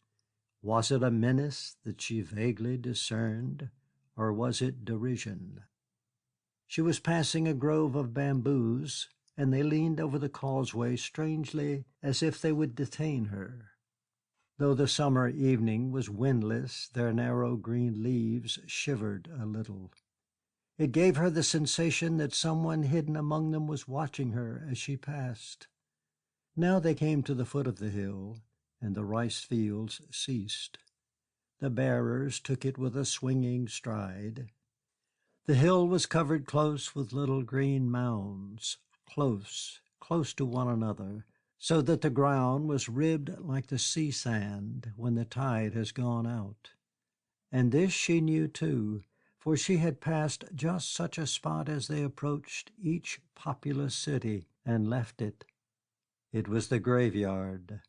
Was it a menace that she vaguely discerned, or was it derision? She was passing a grove of bamboos, and they leaned over the causeway strangely as if they would detain her. Though the summer evening was windless, their narrow green leaves shivered a little. It gave her the sensation that someone hidden among them was watching her as she passed. Now they came to the foot of the hill, and the rice fields ceased. The bearers took it with a swinging stride. The hill was covered close with little green mounds, close to one another, so that the ground was ribbed like the sea sand when the tide has gone out. And this she knew too, for she had passed just such a spot as they approached each populous city and left it. It was the graveyard.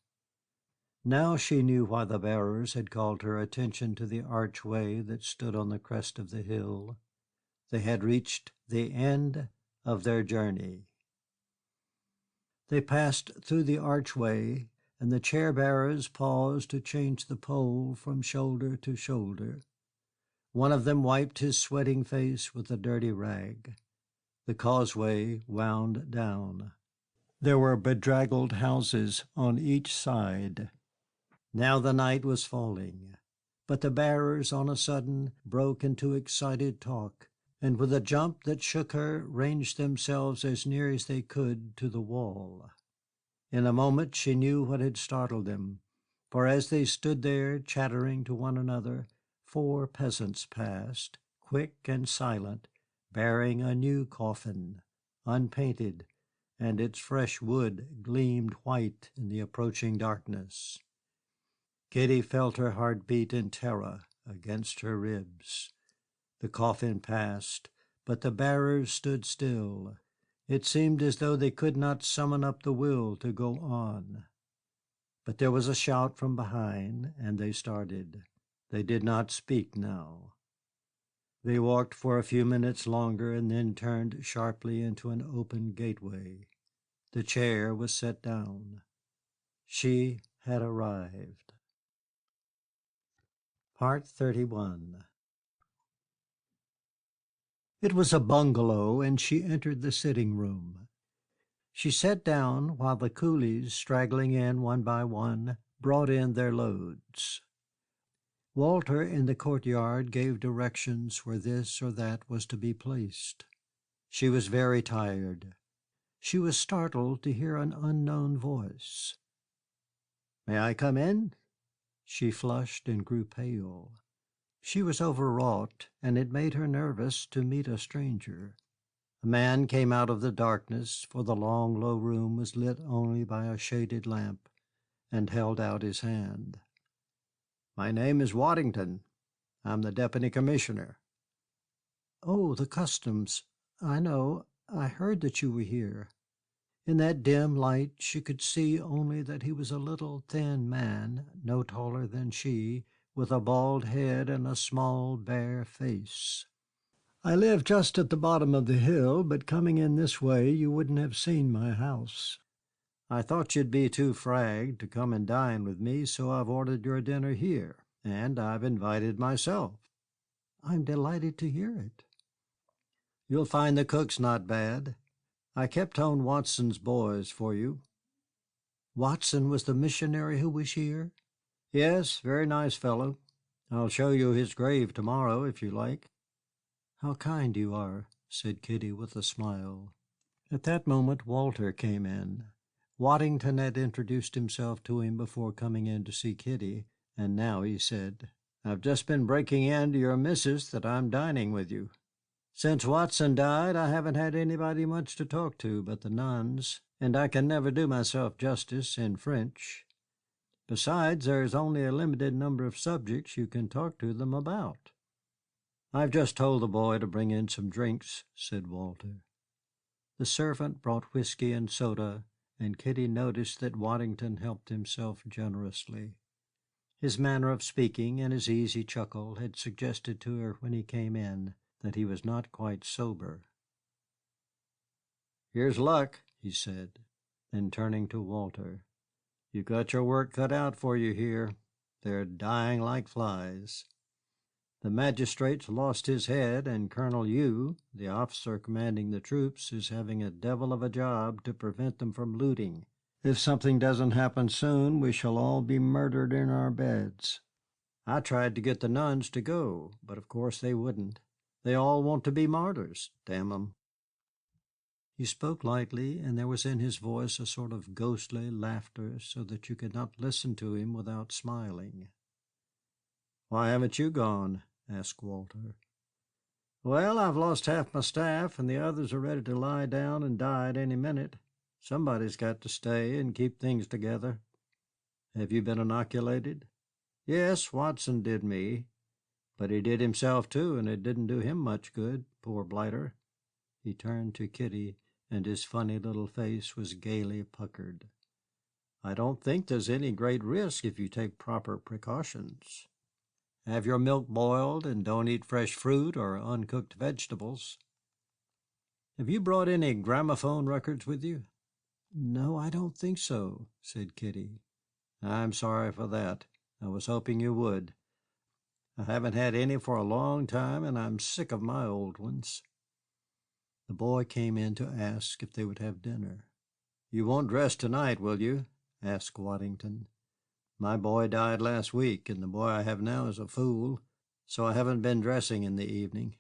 Now she knew why the bearers had called her attention to the archway that stood on the crest of the hill. They had reached the end of their journey. They passed through the archway, and the chair-bearers paused to change the pole from shoulder to shoulder. One of them wiped his sweating face with a dirty rag. The causeway wound down. There were bedraggled houses on each side. Now the night was falling, but the bearers on a sudden broke into excited talk, and with a jump that shook her ranged themselves as near as they could to the wall. In a moment she knew what had startled them, for as they stood there chattering to one another, 4 peasants passed, quick and silent, bearing a new coffin, unpainted, and its fresh wood gleamed white in the approaching darkness. Kitty felt her heart beat in terror against her ribs. The coffin passed, but the bearers stood still. It seemed as though they could not summon up the will to go on. But there was a shout from behind, and they started. They did not speak now. They walked for a few minutes longer and then turned sharply into an open gateway. The chair was set down. She had arrived. Part 31. It was a bungalow, and she entered the sitting room. She sat down while the coolies, straggling in one by one, brought in their loads. Walter in the courtyard gave directions where this or that was to be placed. She was very tired. She was startled to hear an unknown voice. "May I come in?" She flushed and grew pale. She was overwrought, and it made her nervous to meet a stranger. A man came out of the darkness, for the long, low room was lit only by a shaded lamp, and held out his hand. "My name is Waddington. I'm the Deputy Commissioner." "Oh, the customs. I know. I heard that you were here." In that dim light she could see only that he was a little, thin man, no taller than she, with a bald head and a small, bare face. "I live just at the bottom of the hill, but coming in this way you wouldn't have seen my house. I thought you'd be too fragged to come and dine with me, so I've ordered your dinner here, and I've invited myself." "I'm delighted to hear it." "You'll find the cook's not bad. I kept on Watson's boys for you." "Watson was the missionary who was here?" "Yes, very nice fellow. I'll show you his grave tomorrow, if you like." "How kind you are," said Kitty with a smile. At that moment Walter came in. Waddington had introduced himself to him before coming in to see Kitty, and now he said, "I've just been breaking in to your missus that I'm dining with you. Since Watson died, I haven't had anybody much to talk to but the nuns, and I can never do myself justice in French. Besides, there is only a limited number of subjects you can talk to them about." "I've just told the boy to bring in some drinks," said Walter. The servant brought whiskey and soda, and Kitty noticed that Waddington helped himself generously. His manner of speaking and his easy chuckle had suggested to her when he came in that he was not quite sober. "Here's luck," he said. Then turning to Walter, "You've got your work cut out for you here. They're dying like flies. The magistrate's lost his head, and Colonel Yu, the officer commanding the troops, is having a devil of a job to prevent them from looting. If something doesn't happen soon, we shall all be murdered in our beds. I tried to get the nuns to go, but of course they wouldn't. They all want to be martyrs, damn 'em." He spoke lightly, and there was in his voice a sort of ghostly laughter, so that you could not listen to him without smiling. "Why haven't you gone?" asked Walter. "Well, I've lost half my staff, and the others are ready to lie down and die at any minute. Somebody's got to stay and keep things together." "Have you been inoculated?" "Yes, Watson did me. But he did himself, too, and it didn't do him much good, poor blighter." He turned to Kitty, and his funny little face was gaily puckered. "I don't think there's any great risk if you take proper precautions. Have your milk boiled, and don't eat fresh fruit or uncooked vegetables. Have you brought any gramophone records with you?" "No, I don't think so," said Kitty. "I'm sorry for that. I was hoping you would. I haven't had any for a long time, and I'm sick of my old ones." The boy came in to ask if they would have dinner. "You won't dress tonight, will you?" asked Waddington. "My boy died last week, and the boy I have now is a fool, so I haven't been dressing in the evening."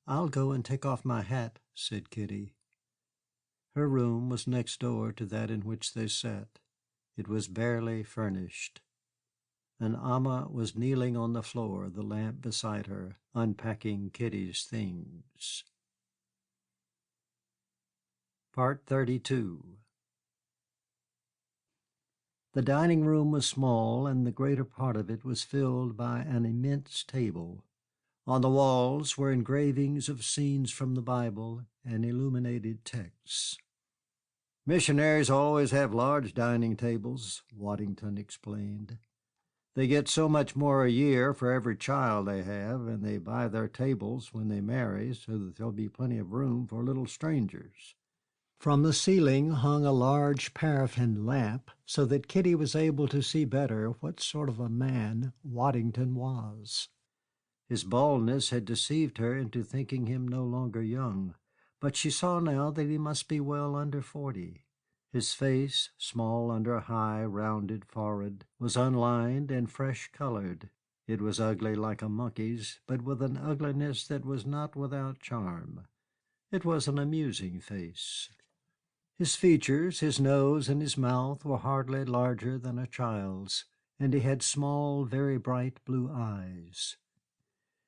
"I'll go and take off my hat," said Kitty. Her room was next door to that in which they sat. It was barely furnished. An ama was kneeling on the floor, the lamp beside her, unpacking Kitty's things. Part 32. The dining room was small, and the greater part of it was filled by an immense table. On the walls were engravings of scenes from the Bible and illuminated texts. "Missionaries always have large dining tables," Waddington explained. They get so much more a year for every child they have, and they buy their tables when they marry so that there'll be plenty of room for little strangers." From the ceiling hung a large paraffin lamp, so that Kitty was able to see better what sort of a man Waddington was. His baldness had deceived her into thinking him no longer young, but she saw now that he must be well under 40. His face, small under a high, rounded forehead, was unlined and fresh-colored. It was ugly like a monkey's, but with an ugliness that was not without charm. It was an amusing face. His features, his nose, and his mouth were hardly larger than a child's, and he had small, very bright blue eyes.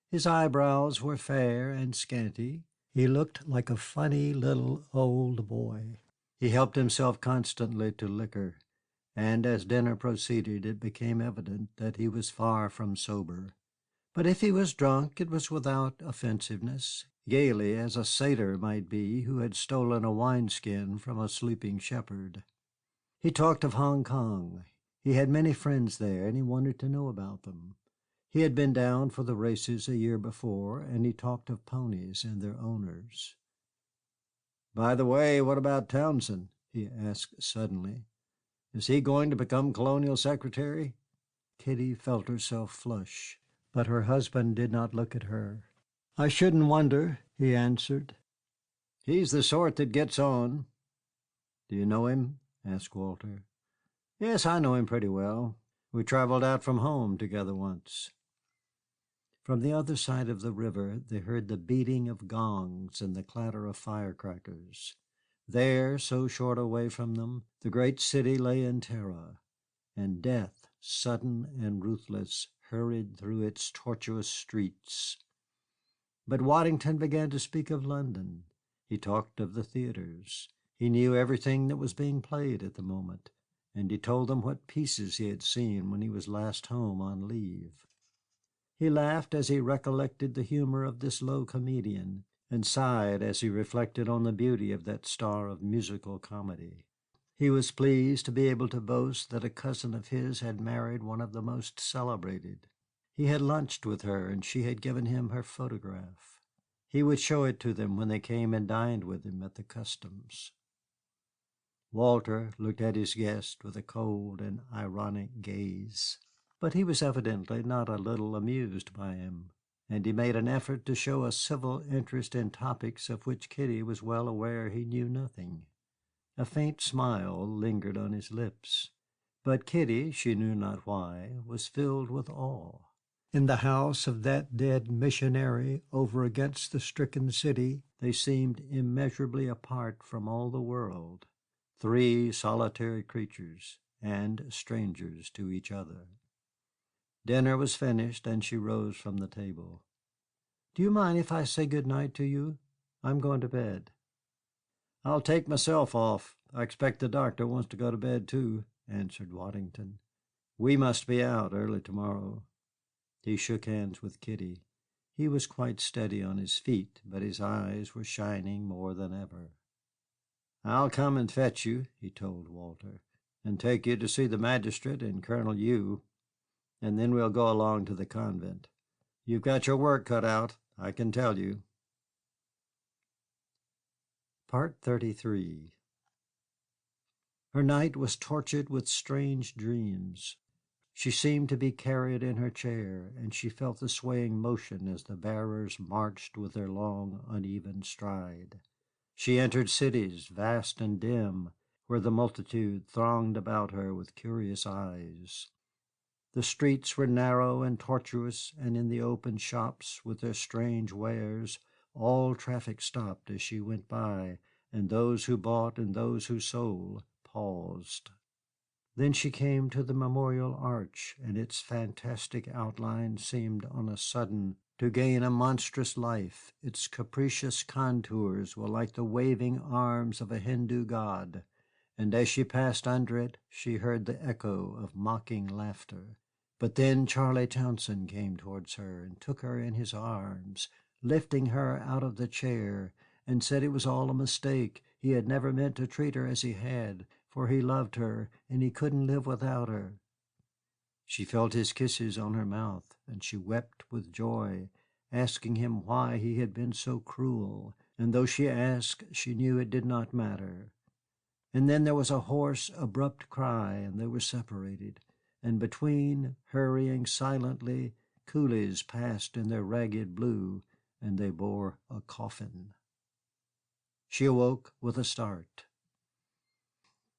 His eyebrows were fair and scanty. He looked like a funny little old boy. He helped himself constantly to liquor, and as dinner proceeded it became evident that he was far from sober. But if he was drunk, it was without offensiveness, gaily as a satyr might be who had stolen a wineskin from a sleeping shepherd. He talked of Hong Kong. He had many friends there, and he wanted to know about them. He had been down for the races a year before, and he talked of ponies and their owners. "By the way, what about Townsend?" he asked suddenly. "Is he going to become Colonial Secretary?" Kitty felt herself flush, but her husband did not look at her. "I shouldn't wonder," he answered. "He's the sort that gets on." "Do you know him?" asked Walter. "Yes, I know him pretty well. We traveled out from home together once." From the other side of the river they heard the beating of gongs and the clatter of firecrackers. There, so short away from them, the great city lay in terror, and death, sudden and ruthless, hurried through its tortuous streets. But Waddington began to speak of London. He talked of the theatres. He knew everything that was being played at the moment, and he told them what pieces he had seen when he was last home on leave. He laughed as he recollected the humor of this low comedian, and sighed as he reflected on the beauty of that star of musical comedy. He was pleased to be able to boast that a cousin of his had married one of the most celebrated. He had lunched with her, and she had given him her photograph. He would show it to them when they came and dined with him at the customs. Walter looked at his guest with a cold and ironic gaze, but he was evidently not a little amused by him, and he made an effort to show a civil interest in topics of which Kitty was well aware he knew nothing. A faint smile lingered on his lips, but Kitty, she knew not why, was filled with awe. In the house of that dead missionary over against the stricken city, they seemed immeasurably apart from all the world, three solitary creatures and strangers to each other. Dinner was finished, and she rose from the table. "Do you mind if I say good night to you? I'm going to bed." "I'll take myself off. I expect the doctor wants to go to bed, too," answered Waddington. "We must be out early tomorrow." He shook hands with Kitty. He was quite steady on his feet, but his eyes were shining more than ever. "I'll come and fetch you," he told Walter, "and take you to see the magistrate and Colonel Hugh, and then we'll go along to the convent. You've got your work cut out, I can tell you." Part 33. Her night was tortured with strange dreams. She seemed to be carried in her chair, and she felt the swaying motion as the bearers marched with their long, uneven stride. She entered cities, vast and dim, where the multitude thronged about her with curious eyes. The streets were narrow and tortuous, and in the open shops, with their strange wares, all traffic stopped as she went by, and those who bought and those who sold paused. Then she came to the memorial arch, and its fantastic outline seemed on a sudden to gain a monstrous life. Its capricious contours were like the waving arms of a Hindu god, and as she passed under it she heard the echo of mocking laughter. But then Charlie Townsend came towards her and took her in his arms, lifting her out of the chair, and said it was all a mistake. He had never meant to treat her as he had, for he loved her, and he couldn't live without her. She felt his kisses on her mouth, and she wept with joy, asking him why he had been so cruel, and though she asked, she knew it did not matter. And then there was a hoarse, abrupt cry, and they were separated, and between, hurrying silently, coolies passed in their ragged blue, and they bore a coffin. She awoke with a start.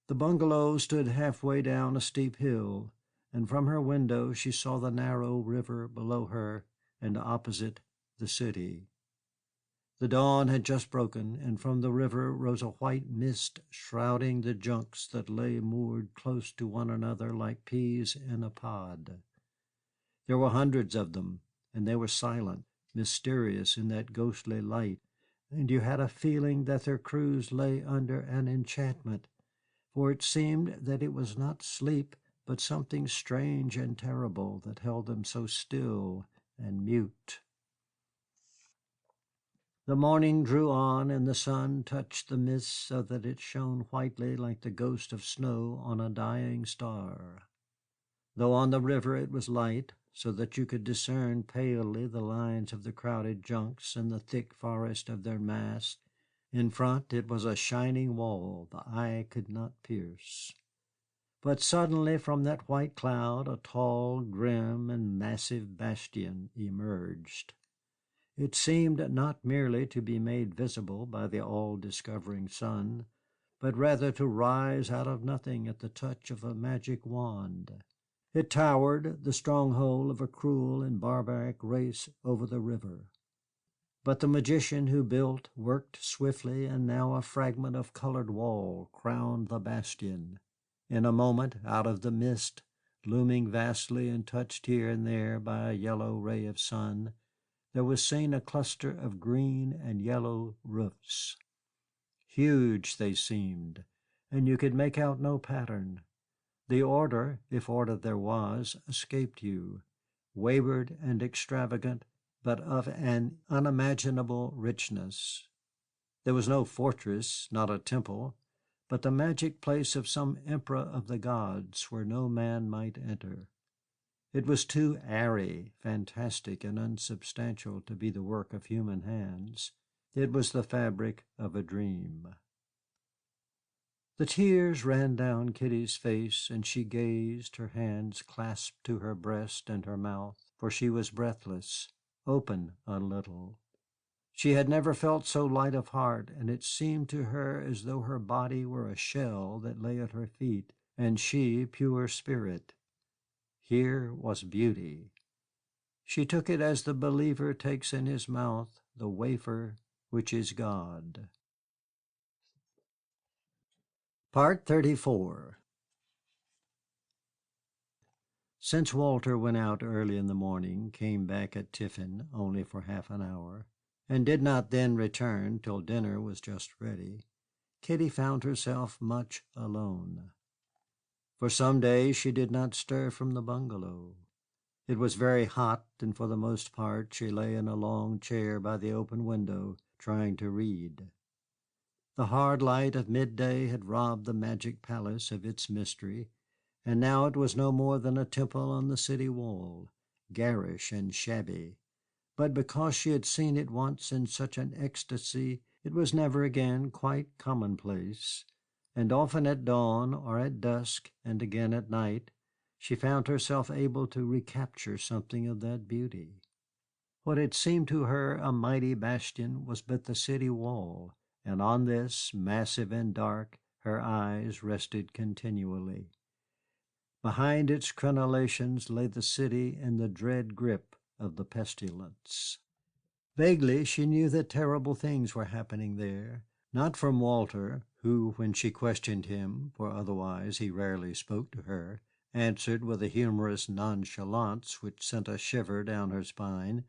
The bungalow stood halfway down a steep hill, and from her window she saw the narrow river below her and opposite the city. The dawn had just broken, and from the river rose a white mist shrouding the junks that lay moored close to one another like peas in a pod. There were hundreds of them, and they were silent, mysterious in that ghostly light, and you had a feeling that their crews lay under an enchantment, for it seemed that it was not sleep, but something strange and terrible that held them so still and mute. The morning drew on, and the sun touched the mist so that it shone whitely like the ghost of snow on a dying star. Though on the river it was light, so that you could discern palely the lines of the crowded junks and the thick forest of their masts, in front it was a shining wall the eye could not pierce. But suddenly from that white cloud a tall, grim, and massive bastion emerged. It seemed not merely to be made visible by the all-discovering sun, but rather to rise out of nothing at the touch of a magic wand. It towered, the stronghold of a cruel and barbaric race, over the river. But the magician who built worked swiftly, and now a fragment of colored wall crowned the bastion. In a moment, out of the mist, looming vastly and touched here and there by a yellow ray of sun, there was seen a cluster of green and yellow roofs. Huge they seemed, and you could make out no pattern. The order, if order there was, escaped you, wayward and extravagant, but of an unimaginable richness. There was no fortress, not a temple, but the magic place of some emperor of the gods where no man might enter. It was too airy, fantastic, and unsubstantial to be the work of human hands. It was the fabric of a dream. The tears ran down Kitty's face, and she gazed, her hands clasped to her breast and her mouth, for she was breathless, open a little. She had never felt so light of heart, and it seemed to her as though her body were a shell that lay at her feet, and she pure spirit. Here was beauty. She took it as the believer takes in his mouth the wafer which is God. Part 34. Since Walter went out early in the morning, came back at tiffin only for half an hour, and did not then return till dinner was just ready, Kitty found herself much alone. For some days she did not stir from the bungalow. It was very hot, and for the most part she lay in a long chair by the open window, trying to read. The hard light of midday had robbed the magic palace of its mystery, and now it was no more than a temple on the city wall, garish and shabby. But because she had seen it once in such an ecstasy, it was never again quite commonplace, and often at dawn or at dusk, and again at night, she found herself able to recapture something of that beauty. What had seemed to her a mighty bastion was but the city wall, and on this, massive and dark, her eyes rested continually. Behind its crenellations lay the city in the dread grip of the pestilence. Vaguely she knew that terrible things were happening there, not from Walter, who, when she questioned him, for otherwise he rarely spoke to her, answered with a humorous nonchalance which sent a shiver down her spine,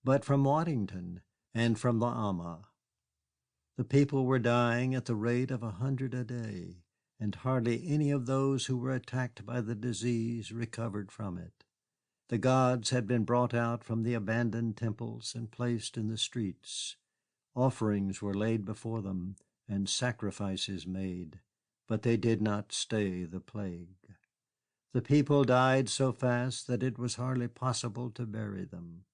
but from Waddington and from the Amma. The people were dying at the rate of 100 a day, and hardly any of those who were attacked by the disease recovered from it. The gods had been brought out from the abandoned temples and placed in the streets. Offerings were laid before them, and sacrifices made, but they did not stay the plague. The people died so fast that it was hardly possible to bury them.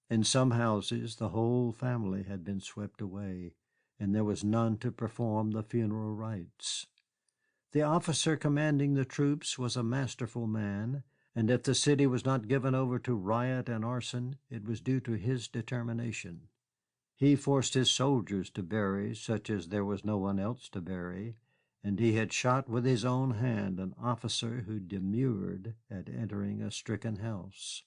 In some houses the whole family had been swept away, and there was none to perform the funeral rites. The officer commanding the troops was a masterful man, and if the city was not given over to riot and arson, it was due to his determination. He forced his soldiers to bury such as there was no one else to bury, and he had shot with his own hand an officer who demurred at entering a stricken house.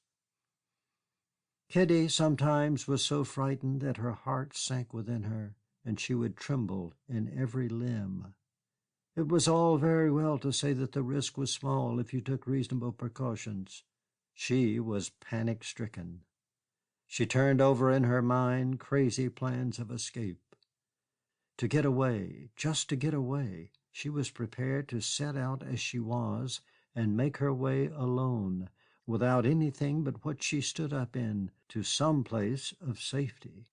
Kitty sometimes was so frightened that her heart sank within her, and she would tremble in every limb. It was all very well to say that the risk was small if you took reasonable precautions. She was panic-stricken. She turned over in her mind crazy plans of escape. To get away, just to get away, she was prepared to set out as she was and make her way alone, without anything but what she stood up in, to some place of safety.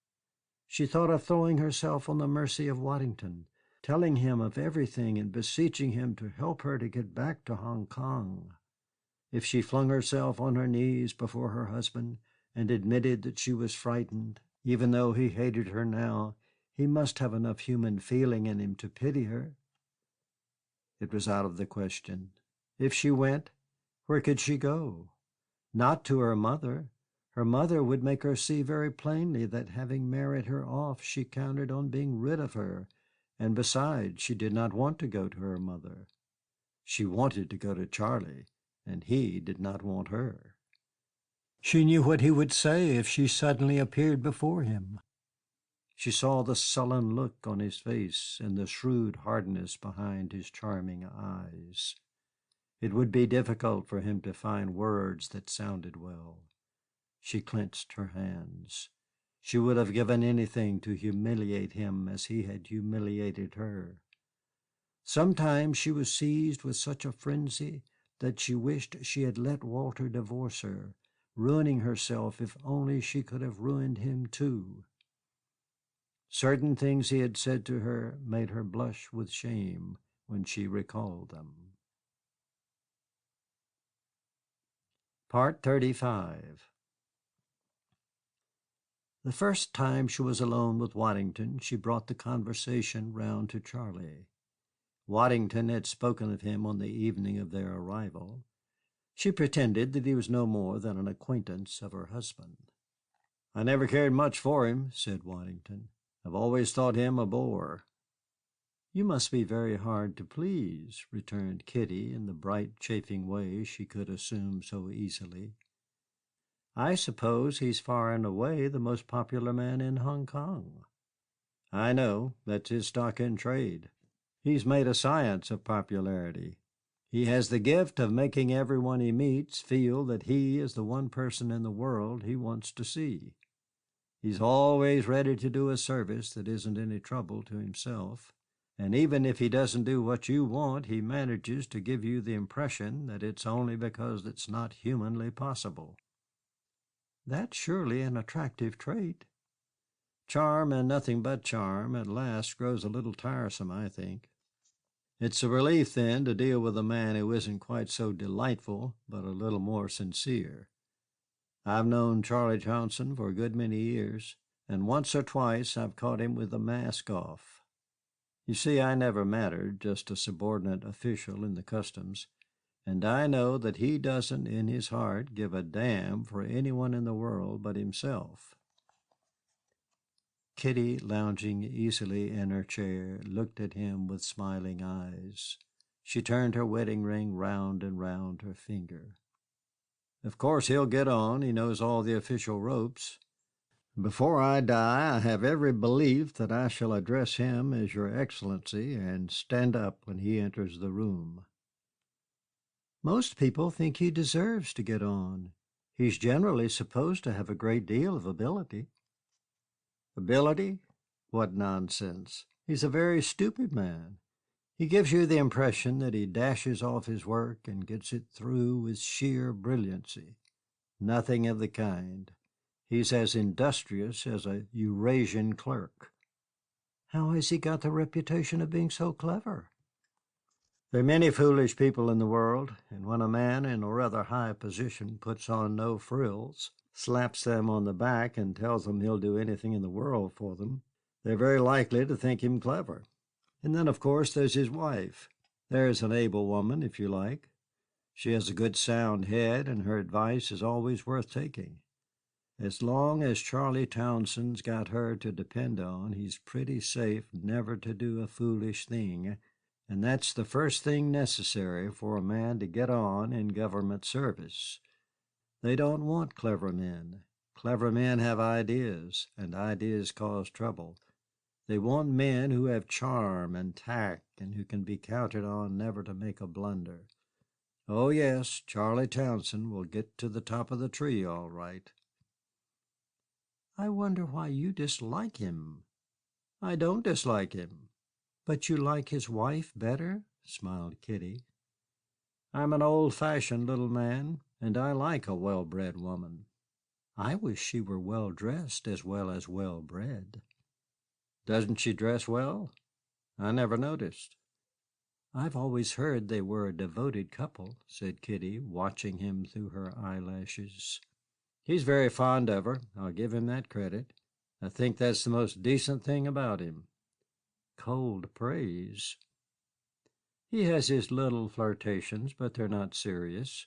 She thought of throwing herself on the mercy of Waddington, telling him of everything and beseeching him to help her to get back to Hong Kong. If she flung herself on her knees before her husband and admitted that she was frightened, even though he hated her now, he must have enough human feeling in him to pity her. It was out of the question. If she went, where could she go? Not to her mother. Her mother would make her see very plainly that having married her off, she counted on being rid of her, and besides, she did not want to go to her mother. She wanted to go to Charlie, and he did not want her. She knew what he would say if she suddenly appeared before him. She saw the sullen look on his face and the shrewd hardness behind his charming eyes. It would be difficult for him to find words that sounded well. She clenched her hands. She would have given anything to humiliate him as he had humiliated her. Sometimes she was seized with such a frenzy that she wished she had let Walter divorce her, ruining herself if only she could have ruined him too. Certain things he had said to her made her blush with shame when she recalled them. Part 35. The first time she was alone with Waddington, she brought the conversation round to Charlie. Waddington had spoken of him on the evening of their arrival. She pretended that he was no more than an acquaintance of her husband. "I never cared much for him," said Waddington. "I've always thought him a bore." "You must be very hard to please," returned Kitty in the bright, chaffing way she could assume so easily. "I suppose he's far and away the most popular man in Hong Kong." "I know. That's his stock in trade. He's made a science of popularity. He has the gift of making everyone he meets feel that he is the one person in the world he wants to see. He's always ready to do a service that isn't any trouble to himself, and even if he doesn't do what you want, he manages to give you the impression that it's only because it's not humanly possible." "That's surely an attractive trait." "Charm and nothing but charm at last grows a little tiresome, I think. It's a relief, then, to deal with a man who isn't quite so delightful, but a little more sincere. I've known Charlie Townsend for a good many years, and once or twice I've caught him with the mask off. You see, I never mattered, just a subordinate official in the customs, and I know that he doesn't in his heart give a damn for anyone in the world but himself." Kitty, lounging easily in her chair, looked at him with smiling eyes. She turned her wedding ring round and round her finger. "Of course he'll get on. He knows all the official ropes. Before I die, I have every belief that I shall address him as Your Excellency and stand up when he enters the room." "Most people think he deserves to get on. He's generally supposed to have a great deal of ability." "Ability? What nonsense! He's a very stupid man. He gives you the impression that he dashes off his work and gets it through with sheer brilliancy. Nothing of the kind. He's as industrious as a Eurasian clerk." "How has he got the reputation of being so clever?" There are many foolish people in the world, and when a man in a rather high position puts on no frills, slaps them on the back, and tells them he'll do anything in the world for them, they're very likely to think him clever. And then, of course, there's his wife. There's an able woman, if you like. She has a good sound head, and her advice is always worth taking. As long as Charlie Townsend's got her to depend on, he's pretty safe never to do a foolish thing, and that's the first thing necessary for a man to get on in government service. They don't want clever men. Clever men have ideas, and ideas cause trouble. They want men who have charm and tact and who can be counted on never to make a blunder. Oh, yes, Charlie Townsend will get to the top of the tree all right. I wonder why you dislike him. I don't dislike him. But you like his wife better? Smiled Kitty. I'm an old-fashioned little man, and I like a well-bred woman. I wish she were well-dressed as well as well-bred. Doesn't she dress well? I never noticed. I've always heard they were a devoted couple, said Kitty, watching him through her eyelashes. He's very fond of her, I'll give him that credit. I think that's the most decent thing about him. Cold praise. He has his little flirtations, but they're not serious.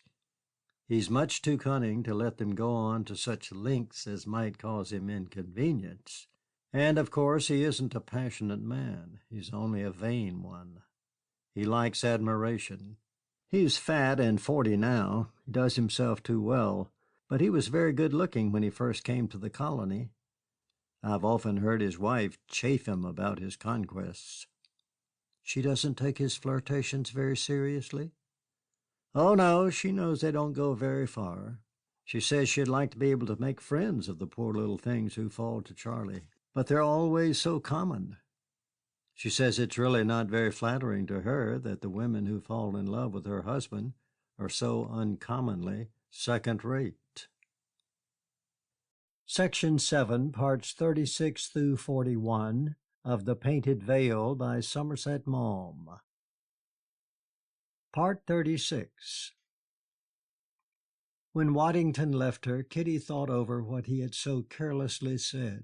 He's much too cunning to let them go on to such lengths as might cause him inconvenience. And, of course, he isn't a passionate man. He's only a vain one. He likes admiration. He's fat and 40 now. He does himself too well, but he was very good-looking when he first came to the colony. I've often heard his wife chaff him about his conquests. She doesn't take his flirtations very seriously? Oh, no, she knows they don't go very far. She says she'd like to be able to make friends of the poor little things who fall to Charlie, but they're always so common. She says it's really not very flattering to her that the women who fall in love with her husband are so uncommonly second-rate. Section 7, parts 36 through 41 of The Painted Veil by Somerset Maugham. Part 36. When Waddington left her, Kitty thought over what he had so carelessly said.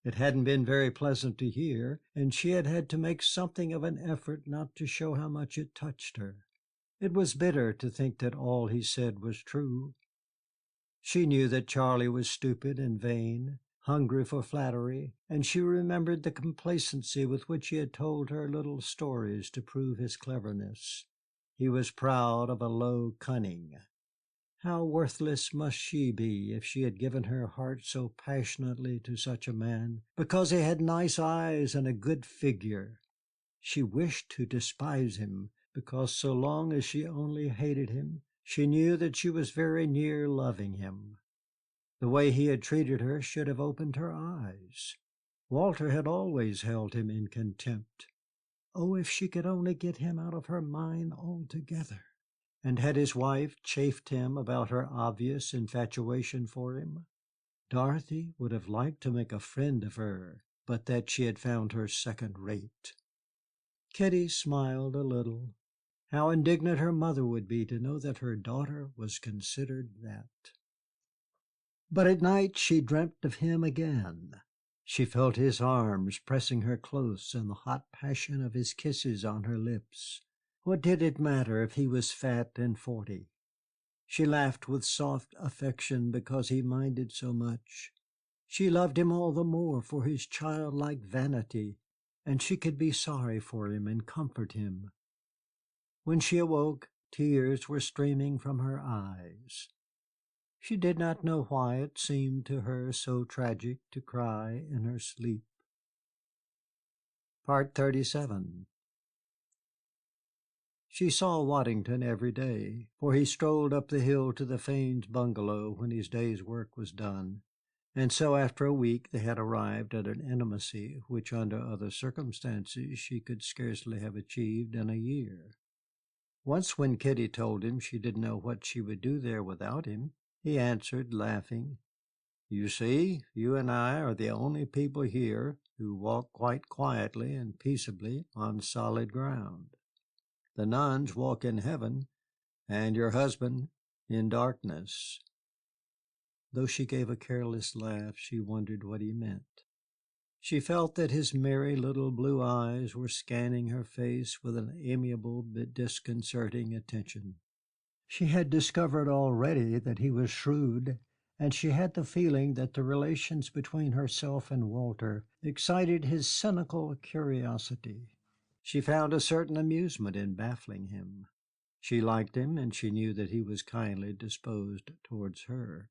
It hadn't been very pleasant to hear, and she had had to make something of an effort not to show how much it touched her. It was bitter to think that all he said was true. She knew that Charlie was stupid and vain, hungry for flattery, and she remembered the complacency with which he had told her little stories to prove his cleverness. He was proud of a low cunning. How worthless must she be if she had given her heart so passionately to such a man, because he had nice eyes and a good figure. She wished to despise him, because so long as she only hated him, she knew that she was very near loving him. The way he had treated her should have opened her eyes. Walter had always held him in contempt. Oh, if she could only get him out of her mind altogether! And had his wife chaffed him about her obvious infatuation for him? Dorothy would have liked to make a friend of her, but that she had found her second-rate. Kitty smiled a little. How indignant her mother would be to know that her daughter was considered that. But at night she dreamt of him again. She felt his arms pressing her close and the hot passion of his kisses on her lips. What did it matter if he was fat and 40? She laughed with soft affection because he minded so much. She loved him all the more for his childlike vanity, and she could be sorry for him and comfort him. When she awoke, tears were streaming from her eyes. She did not know why it seemed to her so tragic to cry in her sleep. Part 37. She saw Waddington every day, for he strolled up the hill to the Fanes' bungalow when his day's work was done, and so after a week they had arrived at an intimacy which under other circumstances she could scarcely have achieved in a year. Once when Kitty told him she didn't know what she would do there without him, he answered, laughing, "You see, you and I are the only people here who walk quite quietly and peaceably on solid ground." The nuns walk in heaven, and your husband in darkness." Though she gave a careless laugh, she wondered what he meant. She felt that his merry little blue eyes were scanning her face with an amiable but disconcerting attention. She had discovered already that he was shrewd, and she had the feeling that the relations between herself and Walter excited his cynical curiosity. She found a certain amusement in baffling him. She liked him, and she knew that he was kindly disposed towards her.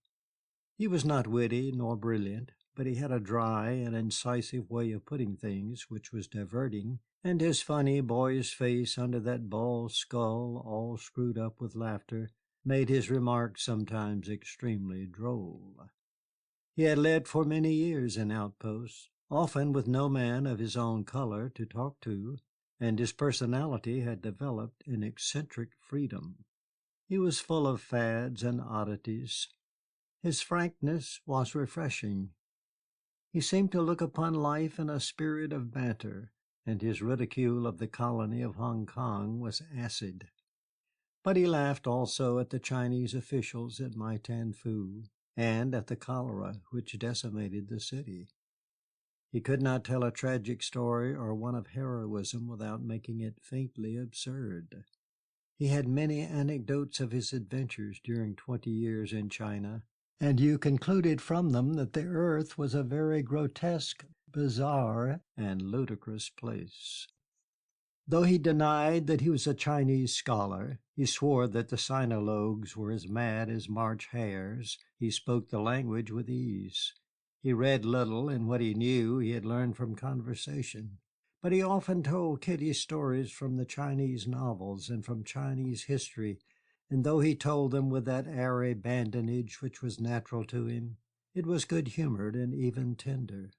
He was not witty nor brilliant, but he had a dry and incisive way of putting things which was diverting, and his funny, boyish face under that bald skull all screwed up with laughter made his remarks sometimes extremely droll. He had led for many years in outposts, often with no man of his own color to talk to, and his personality had developed in eccentric freedom. He was full of fads and oddities. His frankness was refreshing. He seemed to look upon life in a spirit of banter, and his ridicule of the colony of Hong Kong was acid. But he laughed also at the Chinese officials at Maitanfoo and at the cholera which decimated the city. He could not tell a tragic story or one of heroism without making it faintly absurd. He had many anecdotes of his adventures during 20 years in China, and you concluded from them that the earth was a very grotesque, bizarre, and ludicrous place. Though he denied that he was a Chinese scholar, he swore that the sinologues were as mad as March hares. He spoke the language with ease. He read little, and what he knew he had learned from conversation. But he often told Kitty stories from the Chinese novels and from Chinese history, and though he told them with that airy badinage which was natural to him, it was good-humored and even tender.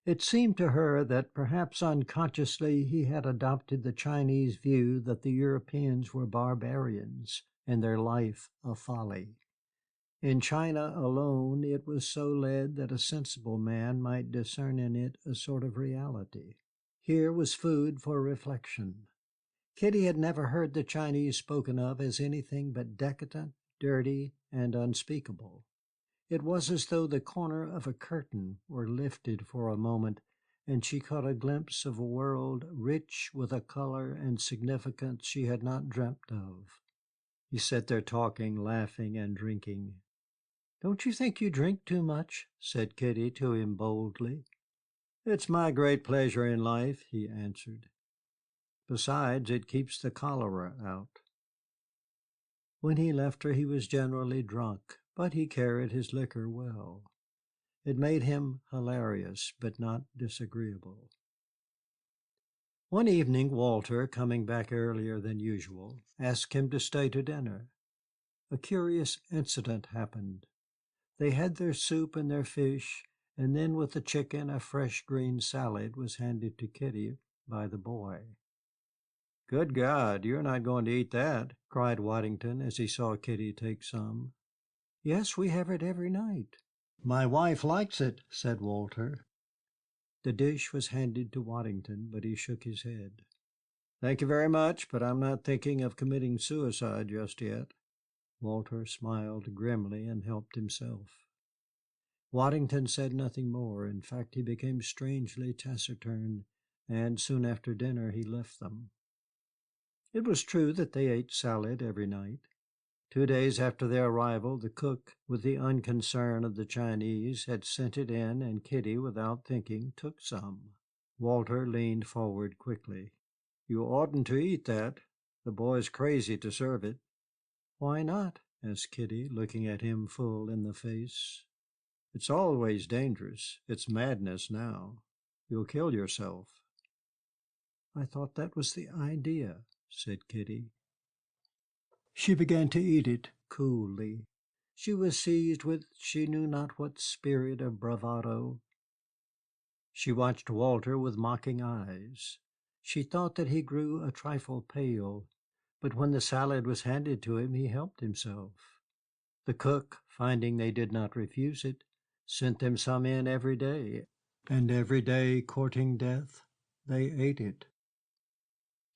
It seemed to her that perhaps unconsciously he had adopted the Chinese view that the Europeans were barbarians and their life a folly. In China alone it was so led that a sensible man might discern in it a sort of reality. Here was food for reflection. Kitty had never heard the Chinese spoken of as anything but decadent, dirty, and unspeakable. It was as though the corner of a curtain were lifted for a moment, and she caught a glimpse of a world rich with a color and significance she had not dreamt of. He sat there talking, laughing, and drinking. "Don't you think you drink too much?" said Kitty to him boldly. "It's my great pleasure in life," he answered. "Besides, it keeps the cholera out." When he left her he was generally drunk, but he carried his liquor well. It made him hilarious, but not disagreeable. One evening Walter, coming back earlier than usual, asked him to stay to dinner. A curious incident happened. They had their soup and their fish, and then with the chicken a fresh green salad was handed to Kitty by the boy. "Good God, you're not going to eat that!" cried Waddington as he saw Kitty take some. "Yes, we have it every night." "My wife likes it," said Walter. The dish was handed to Waddington, but he shook his head. "Thank you very much, but I'm not thinking of committing suicide just yet." Walter smiled grimly and helped himself. Waddington said nothing more. In fact, he became strangely taciturn, and soon after dinner he left them. It was true that they ate salad every night. 2 days after their arrival, the cook, with the unconcern of the Chinese, had sent it in, and Kitty, without thinking, took some. Walter leaned forward quickly. "You oughtn't to eat that. The boy's crazy to serve it." "Why not?" asked Kitty, looking at him full in the face. "It's always dangerous. It's madness now. You'll kill yourself." "I thought that was the idea," said Kitty. She began to eat it coolly. She was seized with she knew not what spirit of bravado. She watched Walter with mocking eyes. She thought that he grew a trifle pale, but when the salad was handed to him he helped himself. The cook, finding they did not refuse it, sent them some in every day, and every day courting death, they ate it.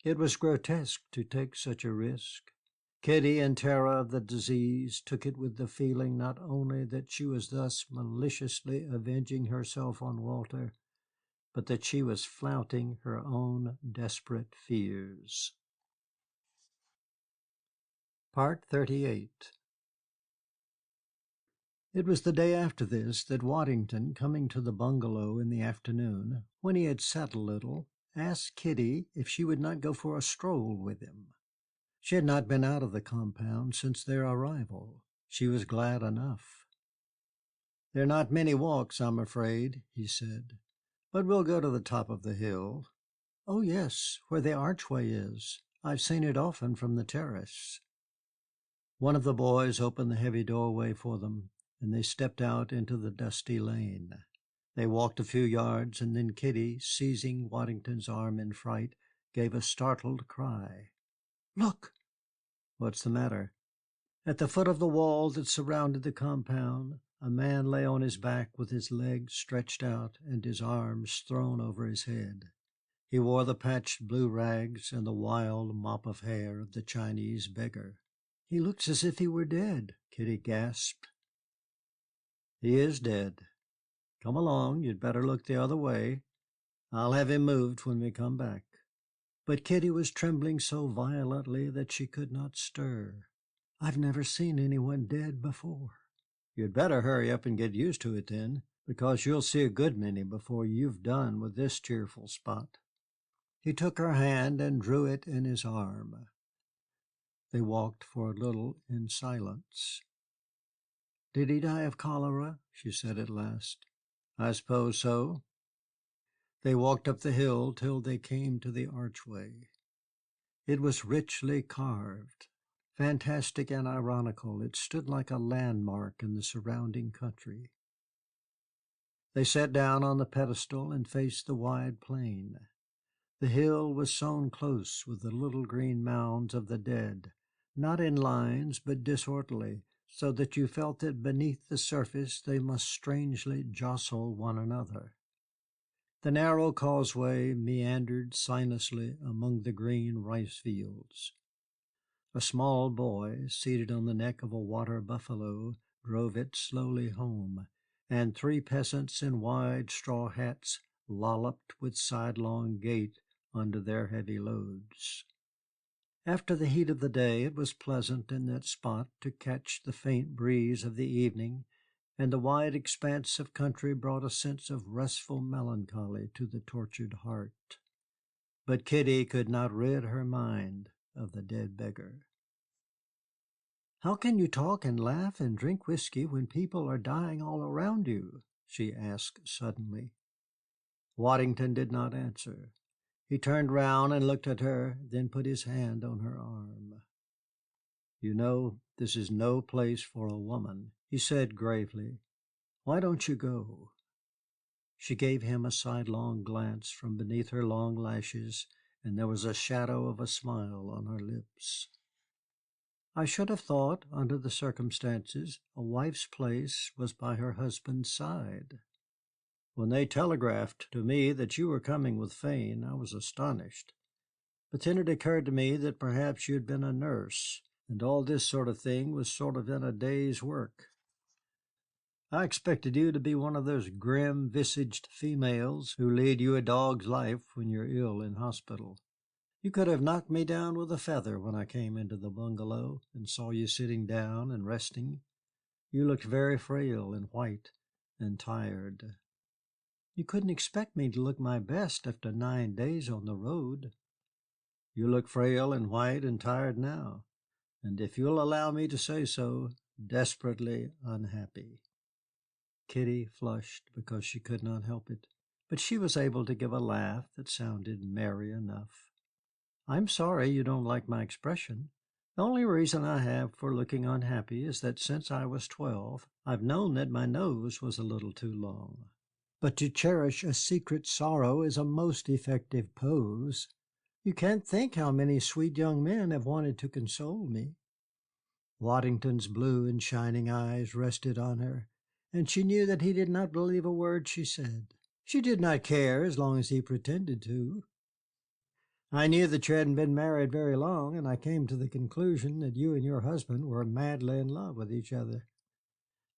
It was grotesque to take such a risk. Kitty, in terror of the disease, took it with the feeling not only that she was thus maliciously avenging herself on Walter, but that she was flouting her own desperate fears. Part 38. It was the day after this that Waddington, coming to the bungalow in the afternoon, when he had sat a little, asked Kitty if she would not go for a stroll with him. She had not been out of the compound since their arrival. She was glad enough. "There are not many walks, I'm afraid," he said, "but we'll go to the top of the hill." "Oh, yes, where the archway is. I've seen it often from the terrace." One of the boys opened the heavy doorway for them, and they stepped out into the dusty lane. They walked a few yards, and then Kitty, seizing Waddington's arm in fright, gave a startled cry. "Look!" "What's the matter?" At the foot of the wall that surrounded the compound, a man lay on his back with his legs stretched out and his arms thrown over his head. He wore the patched blue rags and the wild mop of hair of the Chinese beggar. "He looks as if he were dead," Kitty gasped. "He is dead. Come along, you'd better look the other way. I'll have him moved when we come back." But Kitty was trembling so violently that she could not stir. "I've never seen anyone dead before." "You'd better hurry up and get used to it then, because you'll see a good many before you've done with this cheerful spot." He took her hand and drew it in his arm. They walked for a little in silence. "Did he die of cholera?" she said at last. "I suppose so." They walked up the hill till they came to the archway. It was richly carved. Fantastic and ironical, it stood like a landmark in the surrounding country. They sat down on the pedestal and faced the wide plain. The hill was sown close with the little green mounds of the dead, not in lines but disorderly, so that you felt that beneath the surface they must strangely jostle one another. The narrow causeway meandered sinuously among the green rice fields. A small boy, seated on the neck of a water buffalo, drove it slowly home, and three peasants in wide straw hats lolloped with sidelong gait under their heavy loads. After the heat of the day it was pleasant in that spot to catch the faint breeze of the evening, and the wide expanse of country brought a sense of restful melancholy to the tortured heart. But Kitty could not rid her mind of the dead beggar. "How can you talk and laugh and drink whiskey when people are dying all around you?" she asked suddenly. Waddington did not answer. He turned round and looked at her, then put his hand on her arm. "You know, this is no place for a woman," he said gravely. "Why don't you go?" She gave him a sidelong glance from beneath her long lashes, and there was a shadow of a smile on her lips. "I should have thought, under the circumstances, a wife's place was by her husband's side." "When they telegraphed to me that you were coming with Fane, I was astonished. But then it occurred to me that perhaps you had been a nurse, and all this sort of thing was sort of in a day's work. I expected you to be one of those grim-visaged females who lead you a dog's life when you're ill in hospital. You could have knocked me down with a feather when I came into the bungalow and saw you sitting down and resting. You looked very frail and white and tired." "You couldn't expect me to look my best after 9 days on the road." "You look frail and white and tired now, and if you'll allow me to say so, desperately unhappy." Kitty flushed because she could not help it, but she was able to give a laugh that sounded merry enough. "I'm sorry you don't like my expression. The only reason I have for looking unhappy is that since I was 12 I've known that my nose was a little too long. But to cherish a secret sorrow is a most effective pose. You can't think how many sweet young men have wanted to console me." Waddington's blue and shining eyes rested on her, and she knew that he did not believe a word she said. She did not care as long as he pretended to. I knew that you hadn't been married very long, and I came to the conclusion that you and your husband were madly in love with each other.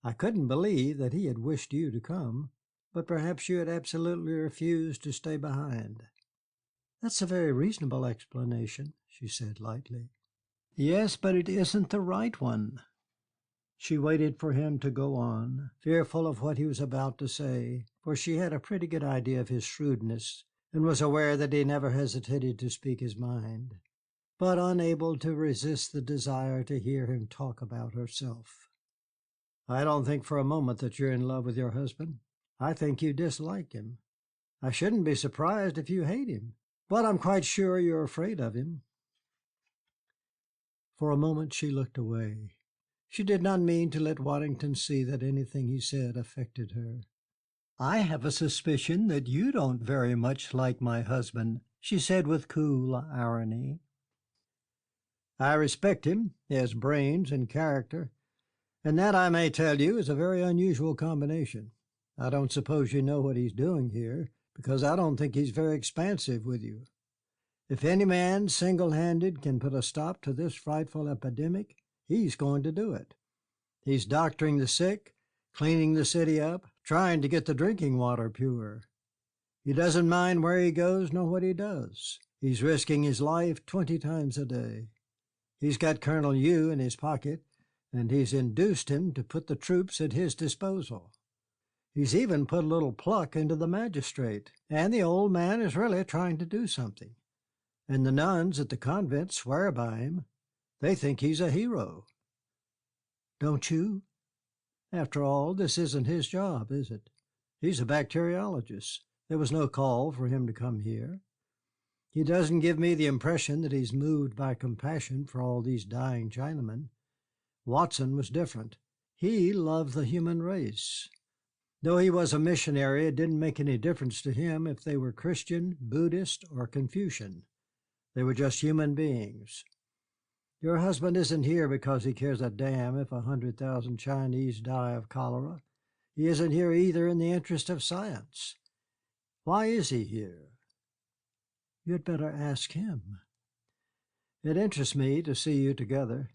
I couldn't believe that he had wished you to come, but perhaps you had absolutely refused to stay behind." "That's a very reasonable explanation," she said lightly. "Yes, but it isn't the right one." She waited for him to go on, fearful of what he was about to say, for she had a pretty good idea of his shrewdness and was aware that he never hesitated to speak his mind, but unable to resist the desire to hear him talk about herself. "I don't think for a moment that you're in love with your husband. I think you dislike him. I shouldn't be surprised if you hate him, but I'm quite sure you're afraid of him." For a moment she looked away. She did not mean to let Waddington see that anything he said affected her. "I have a suspicion that you don't very much like my husband," she said with cool irony. "I respect him. He has brains and character, and that, I may tell you, is a very unusual combination. I don't suppose you know what he's doing here, because I don't think he's very expansive with you. If any man single-handed can put a stop to this frightful epidemic, he's going to do it. He's doctoring the sick, cleaning the city up, trying to get the drinking water pure. He doesn't mind where he goes nor what he does. He's risking his life 20 times a day. He's got Colonel Yu in his pocket, and he's induced him to put the troops at his disposal. He's even put a little pluck into the magistrate, and the old man is really trying to do something. And the nuns at the convent swear by him. They think he's a hero. Don't you? After all, this isn't his job, is it? He's a bacteriologist. There was no call for him to come here. He doesn't give me the impression that he's moved by compassion for all these dying Chinamen. Watson was different. He loved the human race. Though he was a missionary, it didn't make any difference to him if they were Christian, Buddhist, or Confucian. They were just human beings. Your husband isn't here because he cares a damn if 100,000 Chinese die of cholera. He isn't here either in the interest of science. Why is he here?" "You'd better ask him." "It interests me to see you together.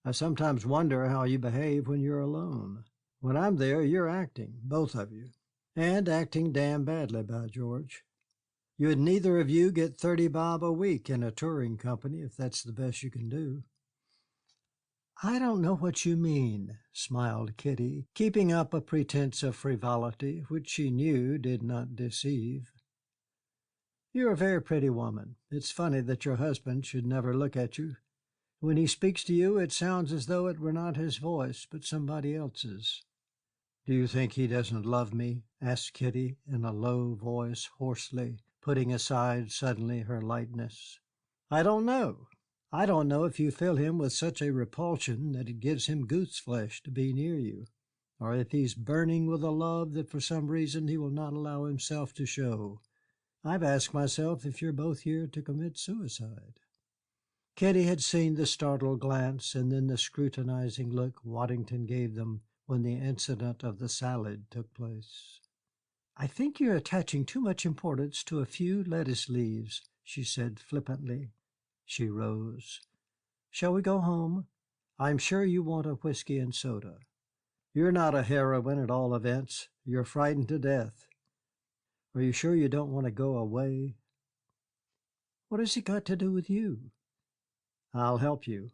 I sometimes wonder how you behave when you're alone. When I'm there, you're acting, both of you, and acting damn badly, by George. You'd neither of you get 30 bob a week in a touring company if that's the best you can do." "I don't know what you mean," smiled Kitty, keeping up a pretense of frivolity which she knew did not deceive. "You're a very pretty woman. It's funny that your husband should never look at you. When he speaks to you, it sounds as though it were not his voice, but somebody else's." "Do you think he doesn't love me?" asked Kitty in a low voice, hoarsely, putting aside suddenly her lightness. "I don't know. I don't know if you fill him with such a repulsion that it gives him goose flesh to be near you, or if he's burning with a love that for some reason he will not allow himself to show. I've asked myself if you're both here to commit suicide." Kitty had seen the startled glance and then the scrutinizing look Waddington gave them when the incident of the salad took place. "I think you're attaching too much importance to a few lettuce leaves," she said flippantly. She rose. "Shall we go home? I'm sure you want a whiskey and soda. You're not a heroine at all events. You're frightened to death. Are you sure you don't want to go away?" "What has it got to do with you?" "I'll help you.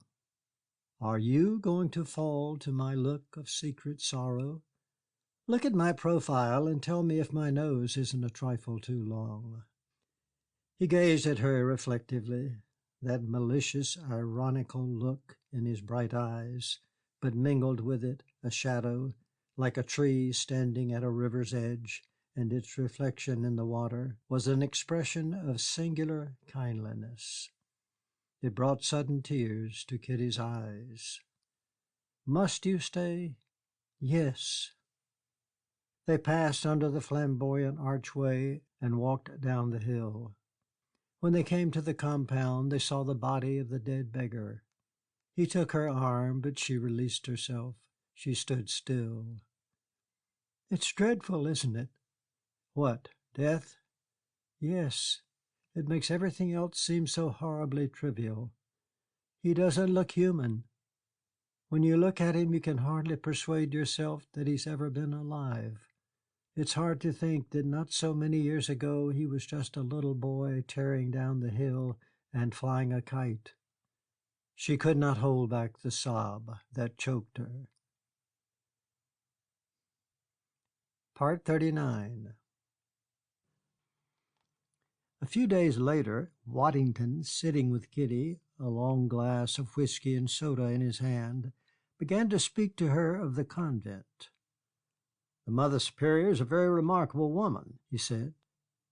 Are you going to fall to my look of secret sorrow? Look at my profile and tell me if my nose isn't a trifle too long." He gazed at her reflectively, that malicious, ironical look in his bright eyes, but mingled with it a shadow, like a tree standing at a river's edge, and its reflection in the water was an expression of singular kindliness. It brought sudden tears to Kitty's eyes. "Must you stay?" "Yes." They passed under the flamboyant archway and walked down the hill. When they came to the compound, they saw the body of the dead beggar. He took her arm, but she released herself. She stood still. "It's dreadful, isn't it?" "What, death?" "Yes. It makes everything else seem so horribly trivial. He doesn't look human. When you look at him, you can hardly persuade yourself that he's ever been alive. It's hard to think that not so many years ago he was just a little boy tearing down the hill and flying a kite. She could not hold back the sob that choked her. Part 39. A few days later, Waddington, sitting with Kitty, a long glass of whiskey and soda in his hand, began to speak to her of the convent. "The Mother Superior is a very remarkable woman," he said.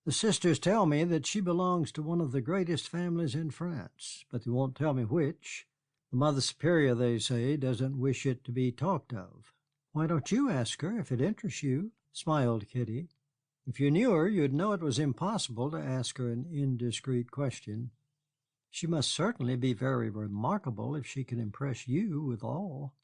"The sisters tell me that she belongs to one of the greatest families in France, but they won't tell me which. The Mother Superior, they say, doesn't wish it to be talked of." "Why don't you ask her, if it interests you?" smiled Kitty. "If you knew her, you'd know it was impossible to ask her an indiscreet question. She must certainly be very remarkable if she can impress you with all.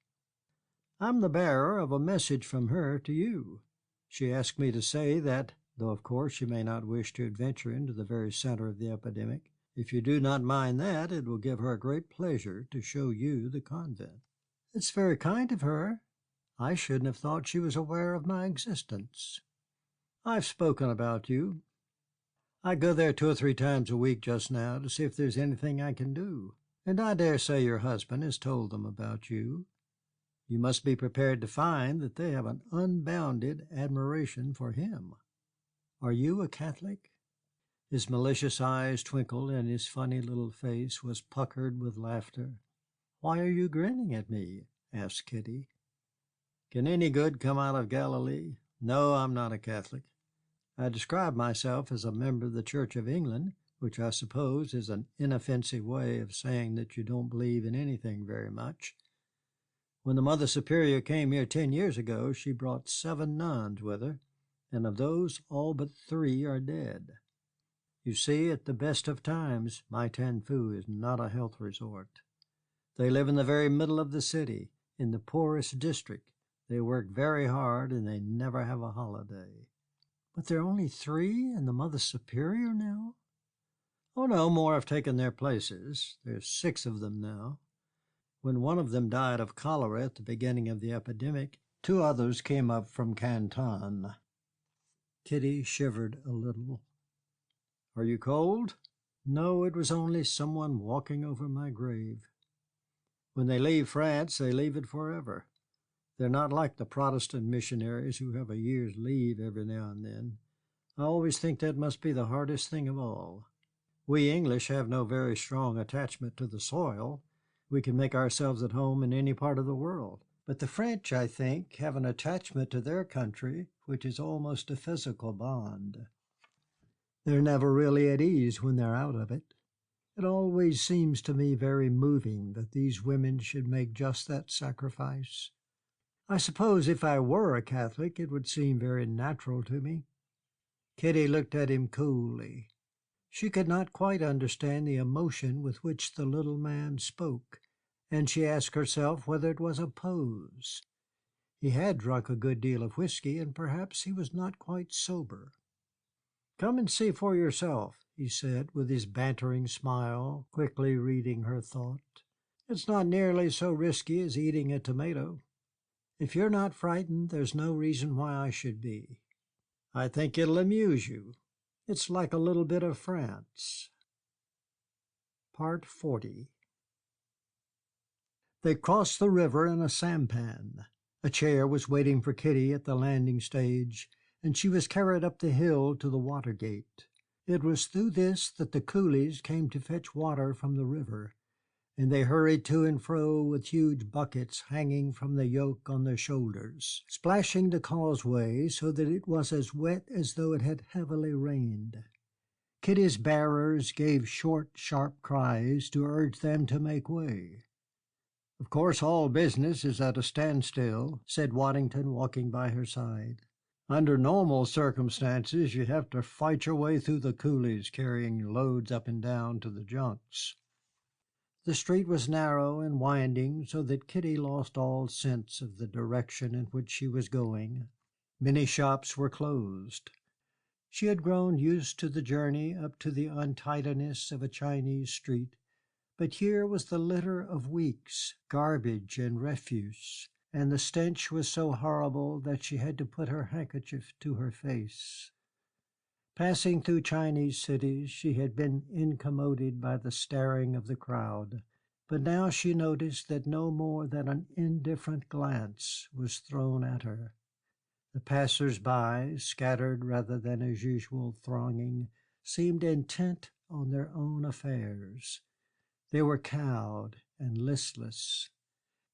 I'm the bearer of a message from her to you. She asked me to say that, though of course you may not wish to adventure into the very center of the epidemic, if you do not mind that, it will give her great pleasure to show you the convent." "It's very kind of her. I shouldn't have thought she was aware of my existence." "I've spoken about you. I go there 2 or 3 times a week just now to see if there's anything I can do, and I dare say your husband has told them about you. You must be prepared to find that they have an unbounded admiration for him. Are you a Catholic?" His malicious eyes twinkled, and his funny little face was puckered with laughter. "Why are you grinning at me?" asked Kitty. "Can any good come out of Galilee? No, I'm not a Catholic. I describe myself as a member of the Church of England, which I suppose is an inoffensive way of saying that you don't believe in anything very much. When the Mother Superior came here 10 years ago, she brought 7 nuns with her, and of those all but 3 are dead. You see, at the best of times, Maitanfoo is not a health resort. They live in the very middle of the city, in the poorest district. They work very hard, and they never have a holiday." "But there are only 3 in the Mother Superior now?" "Oh, no, more have taken their places. There's 6 of them now. When one of them died of cholera at the beginning of the epidemic, 2 others came up from Canton." Kitty shivered a little. "Are you cold?" "No, it was only someone walking over my grave." When they leave France, they leave it forever. They're not like the Protestant missionaries who have a year's leave every now and then. I always think that must be the hardest thing of all. We English have no very strong attachment to the soil. We can make ourselves at home in any part of the world. But the French, I think, have an attachment to their country which is almost a physical bond. They're never really at ease when they're out of it. It always seems to me very moving that these women should make just that sacrifice. I suppose if I were a Catholic, it would seem very natural to me." Kitty looked at him coolly. She could not quite understand the emotion with which the little man spoke, and she asked herself whether it was a pose. He had drunk a good deal of whiskey, and perhaps he was not quite sober. "Come and see for yourself," he said, with his bantering smile, quickly reading her thought. "It's not nearly so risky as eating a tomato. If you're not frightened, there's no reason why I should be. I think it'll amuse you. It's like a little bit of France." Part 40. They crossed the river in a sampan. A chair was waiting for Kitty at the landing stage, and she was carried up the hill to the water gate. It was through this that the coolies came to fetch water from the river, and they hurried to and fro with huge buckets hanging from the yoke on their shoulders, splashing the causeway so that it was as wet as though it had heavily rained. Kitty's bearers gave short, sharp cries to urge them to make way. "Of course all business is at a standstill," said Waddington, walking by her side. "Under normal circumstances you have to fight your way through the coolies carrying loads up and down to the junks." The street was narrow and winding, so that Kitty lost all sense of the direction in which she was going. Many shops were closed. She had grown used to the journey up to the untidiness of a Chinese street, but here was the litter of weeks, garbage and refuse, and the stench was so horrible that she had to put her handkerchief to her face. Passing through Chinese cities, she had been incommoded by the staring of the crowd, but now she noticed that no more than an indifferent glance was thrown at her. The passers-by, scattered rather than as usual thronging, seemed intent on their own affairs. They were cowed and listless.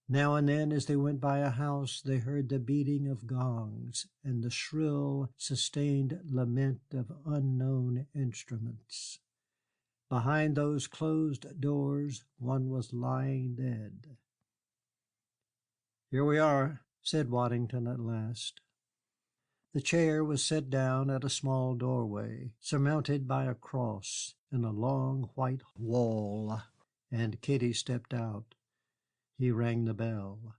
Now and then, as they went by a house, they heard the beating of gongs and the shrill, sustained lament of unknown instruments. Behind those closed doors one was lying dead. "Here we are," said Waddington at last. The chair was set down at a small doorway, surmounted by a cross in a long white wall, and Kitty stepped out. He rang the bell.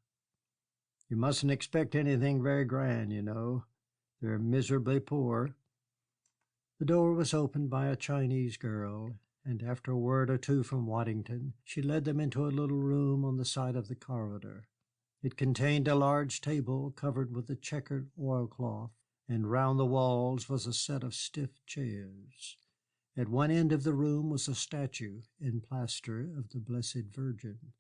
"You mustn't expect anything very grand, you know. They're miserably poor." The door was opened by a Chinese girl, and after a word or two from Waddington, she led them into a little room on the side of the corridor. It contained a large table covered with a checkered oilcloth, and round the walls was a set of stiff chairs. At one end of the room was a statue in plaster of the Blessed Virgin.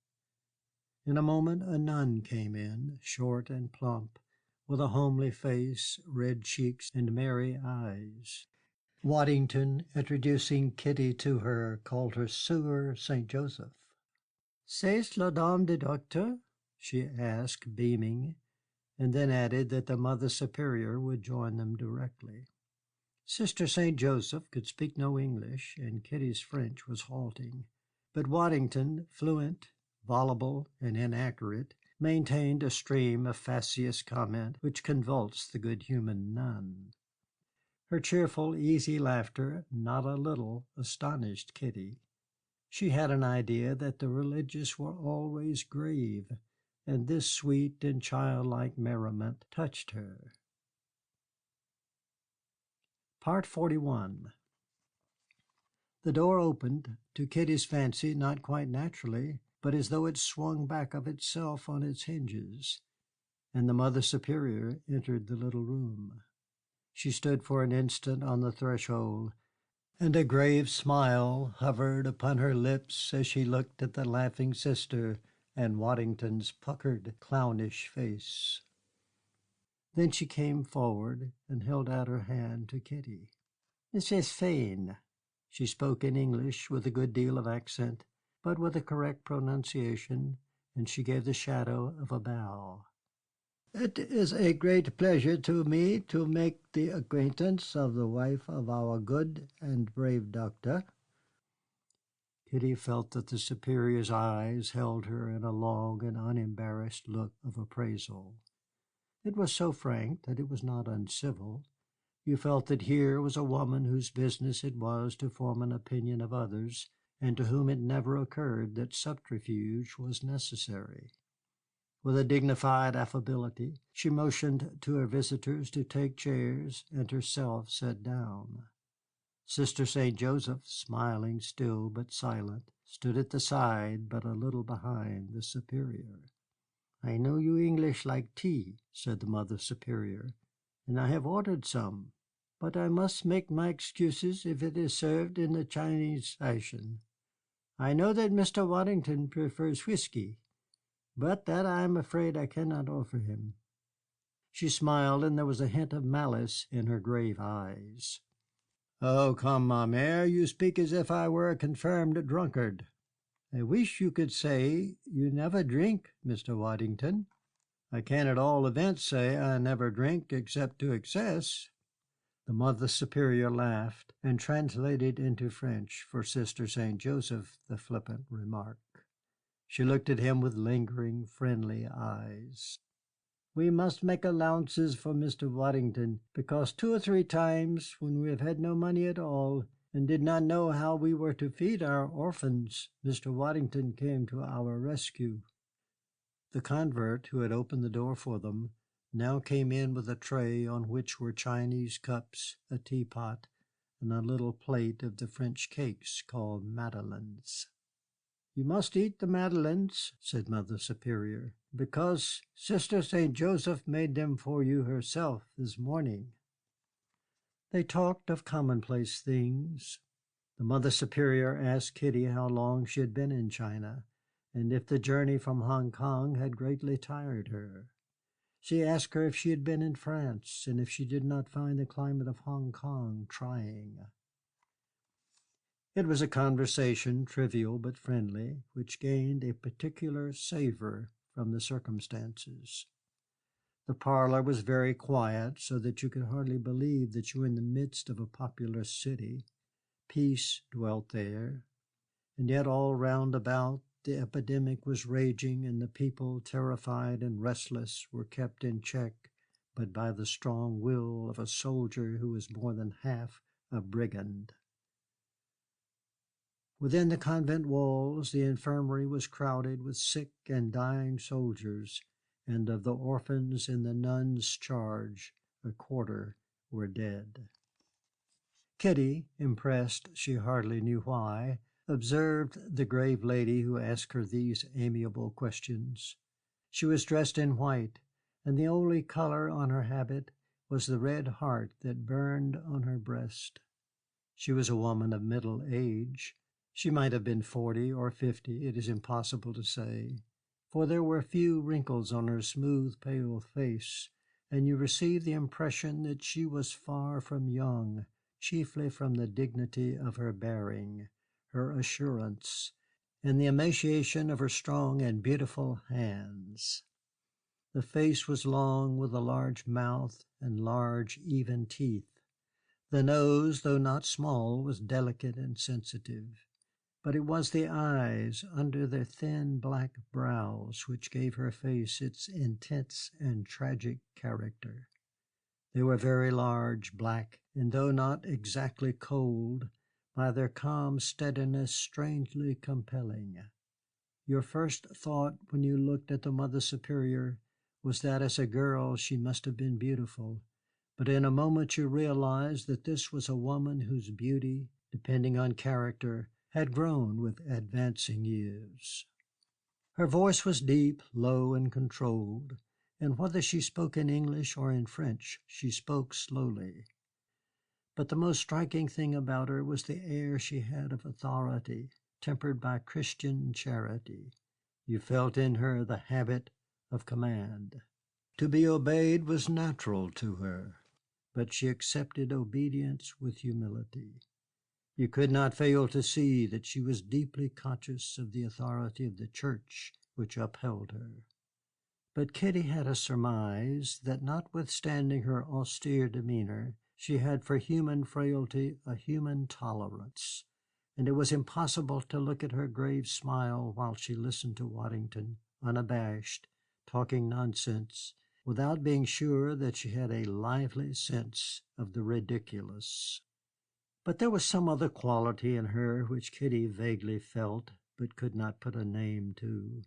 In a moment a nun came in, short and plump, with a homely face, red cheeks, and merry eyes. Waddington, introducing Kitty to her, called her Sieur St. Joseph. "C'est la dame du docteur?" she asked, beaming, and then added that the Mother Superior would join them directly. Sister St. Joseph could speak no English, and Kitty's French was halting, but Waddington, fluent, voluble, and inaccurate, maintained a stream of facetious comment which convulsed the good human nun. Her cheerful, easy laughter not a little astonished Kitty. She had an idea that the religious were always grave, and this sweet and childlike merriment touched her. Part 41. The door opened, to Kitty's fancy not quite naturally, but as though it swung back of itself on its hinges, and the Mother Superior entered the little room. She stood for an instant on the threshold, and a grave smile hovered upon her lips as she looked at the laughing sister and Waddington's puckered, clownish face. Then she came forward and held out her hand to Kitty. "Mrs. Fane." She spoke in English with a good deal of accent, but with a correct pronunciation, and she gave the shadow of a bow. "It is a great pleasure to me to make the acquaintance of the wife of our good and brave doctor." Kitty felt that the Superior's eyes held her in a long and unembarrassed look of appraisal. It was so frank that it was not uncivil. You felt that here was a woman whose business it was to form an opinion of others, and to whom it never occurred that subterfuge was necessary. With a dignified affability, she motioned to her visitors to take chairs, and herself sat down. Sister St. Joseph, smiling still but silent, stood at the side but a little behind the Superior. "I know you English like tea," said the Mother Superior, "and I have ordered some. But I must make my excuses if it is served in the Chinese fashion. I know that Mr. Waddington prefers whiskey, but that I am afraid I cannot offer him." She smiled, and there was a hint of malice in her grave eyes. "Oh, come, ma mère, you speak as if I were a confirmed drunkard. I wish you could say you never drink, Mr. Waddington." "I can at all events say I never drink except to excess." The Mother Superior laughed, and translated into French for Sister St. Joseph the flippant remark. She looked at him with lingering, friendly eyes. "We must make allowances for Mr. Waddington, because 2 or 3 times, when we have had no money at all, and did not know how we were to feed our orphans, Mr. Waddington came to our rescue." The convert who had opened the door for them now came in with a tray on which were Chinese cups, a teapot, and a little plate of the French cakes called madeleines. "You must eat the madeleines," said Mother Superior, "because Sister St. Joseph made them for you herself this morning." They talked of commonplace things. The Mother Superior asked Kitty how long she had been in China, and if the journey from Hong Kong had greatly tired her. She asked her if she had been in France, and if she did not find the climate of Hong Kong trying. It was a conversation, trivial but friendly, which gained a particular savor from the circumstances. The parlor was very quiet, so that you could hardly believe that you were in the midst of a populous city. Peace dwelt there, and yet all round about the epidemic was raging, and the people, terrified and restless, were kept in check but by the strong will of a soldier who was more than half a brigand. Within the convent walls the infirmary was crowded with sick and dying soldiers, and of the orphans in the nuns' charge a quarter were dead. Kitty, impressed she hardly knew why, observed the grave lady who asked her these amiable questions. She was dressed in white, and the only color on her habit was the red heart that burned on her breast. She was a woman of middle age. She might have been 40 or 50, it is impossible to say, for there were few wrinkles on her smooth, pale face, and you received the impression that she was far from young, chiefly from the dignity of her bearing, her assurance, and the emaciation of her strong and beautiful hands. The face was long, with a large mouth and large, even teeth. The nose, though not small, was delicate and sensitive. But it was the eyes under their thin black brows which gave her face its intense and tragic character. They were very large, black, and though not exactly cold, by their calm steadiness strangely compelling. Your first thought when you looked at the Mother Superior was that as a girl she must have been beautiful, but in a moment you realized that this was a woman whose beauty, depending on character, had grown with advancing years. Her voice was deep, low, and controlled, and whether she spoke in English or in French, she spoke slowly. But the most striking thing about her was the air she had of authority, tempered by Christian charity. You felt in her the habit of command. To be obeyed was natural to her, but she accepted obedience with humility. You could not fail to see that she was deeply conscious of the authority of the Church which upheld her. But Kitty had a surmise that notwithstanding her austere demeanor, she had for human frailty a human tolerance, and it was impossible to look at her grave smile while she listened to Waddington, unabashed, talking nonsense, without being sure that she had a lively sense of the ridiculous. But there was some other quality in her which Kitty vaguely felt, but could not put a name to.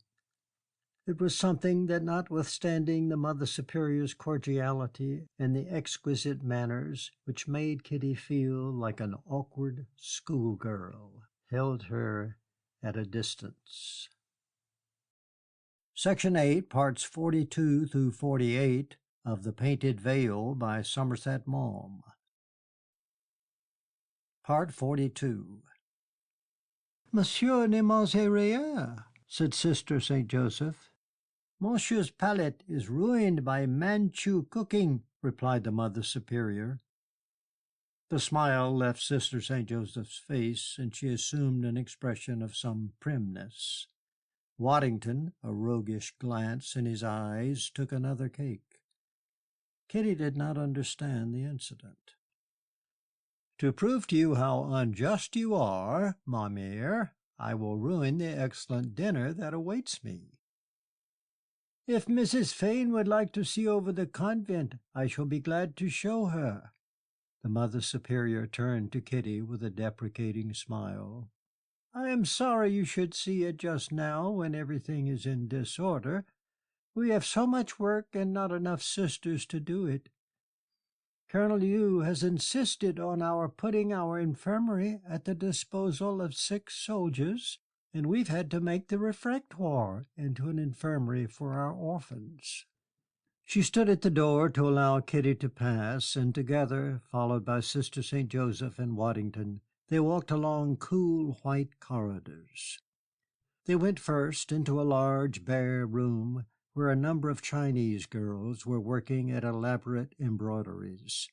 It was something that, notwithstanding the Mother Superior's cordiality and the exquisite manners which made Kitty feel like an awkward schoolgirl, held her at a distance. Section 8, parts 42 through 48 of The Painted Veil by Somerset Maugham. Part 42. "Monsieur ne mangeait rien," said Sister St. Joseph. "Monsieur's palate is ruined by manchu cooking," replied the Mother Superior. The smile left Sister St. Joseph's face, and she assumed an expression of some primness. Waddington, a roguish glance in his eyes, took another cake. Kitty did not understand the incident. "To prove to you how unjust you are, ma mère, I will ruin the excellent dinner that awaits me." "If Mrs. Fane would like to see over the convent, I shall be glad to show her." The Mother Superior turned to Kitty with a deprecating smile. "I am sorry you should see it just now when everything is in disorder. We have so much work and not enough sisters to do it. Colonel Yu has insisted on our putting our infirmary at the disposal of sick soldiers, and we've had to make the refectoire into an infirmary for our orphans." She stood at the door to allow Kitty to pass, and together, followed by Sister St. Joseph and Waddington, they walked along cool white corridors. They went first into a large bare room where a number of Chinese girls were working at elaborate embroideries.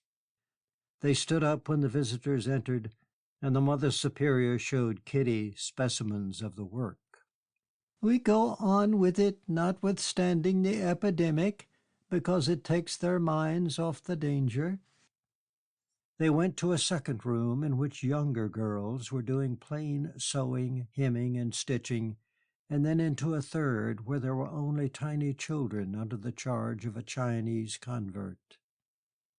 They stood up when the visitors entered, and the Mother Superior showed Kitty specimens of the work. "We go on with it notwithstanding the epidemic, because it takes their minds off the danger." They went to a second room in which younger girls were doing plain sewing, hemming, and stitching, and then into a third where there were only tiny children under the charge of a Chinese convert.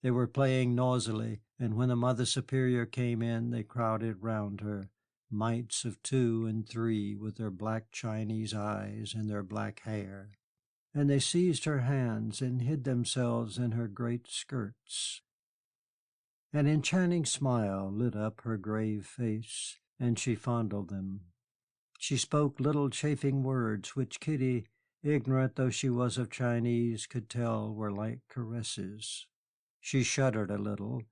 They were playing noisily, and when the Mother Superior came in, they crowded round her, mites of 2 and 3 with their black Chinese eyes and their black hair, and they seized her hands and hid themselves in her great skirts. An enchanting smile lit up her grave face, and she fondled them. She spoke little chafing words which Kitty, ignorant though she was of Chinese, could tell were like caresses. She shuddered a little,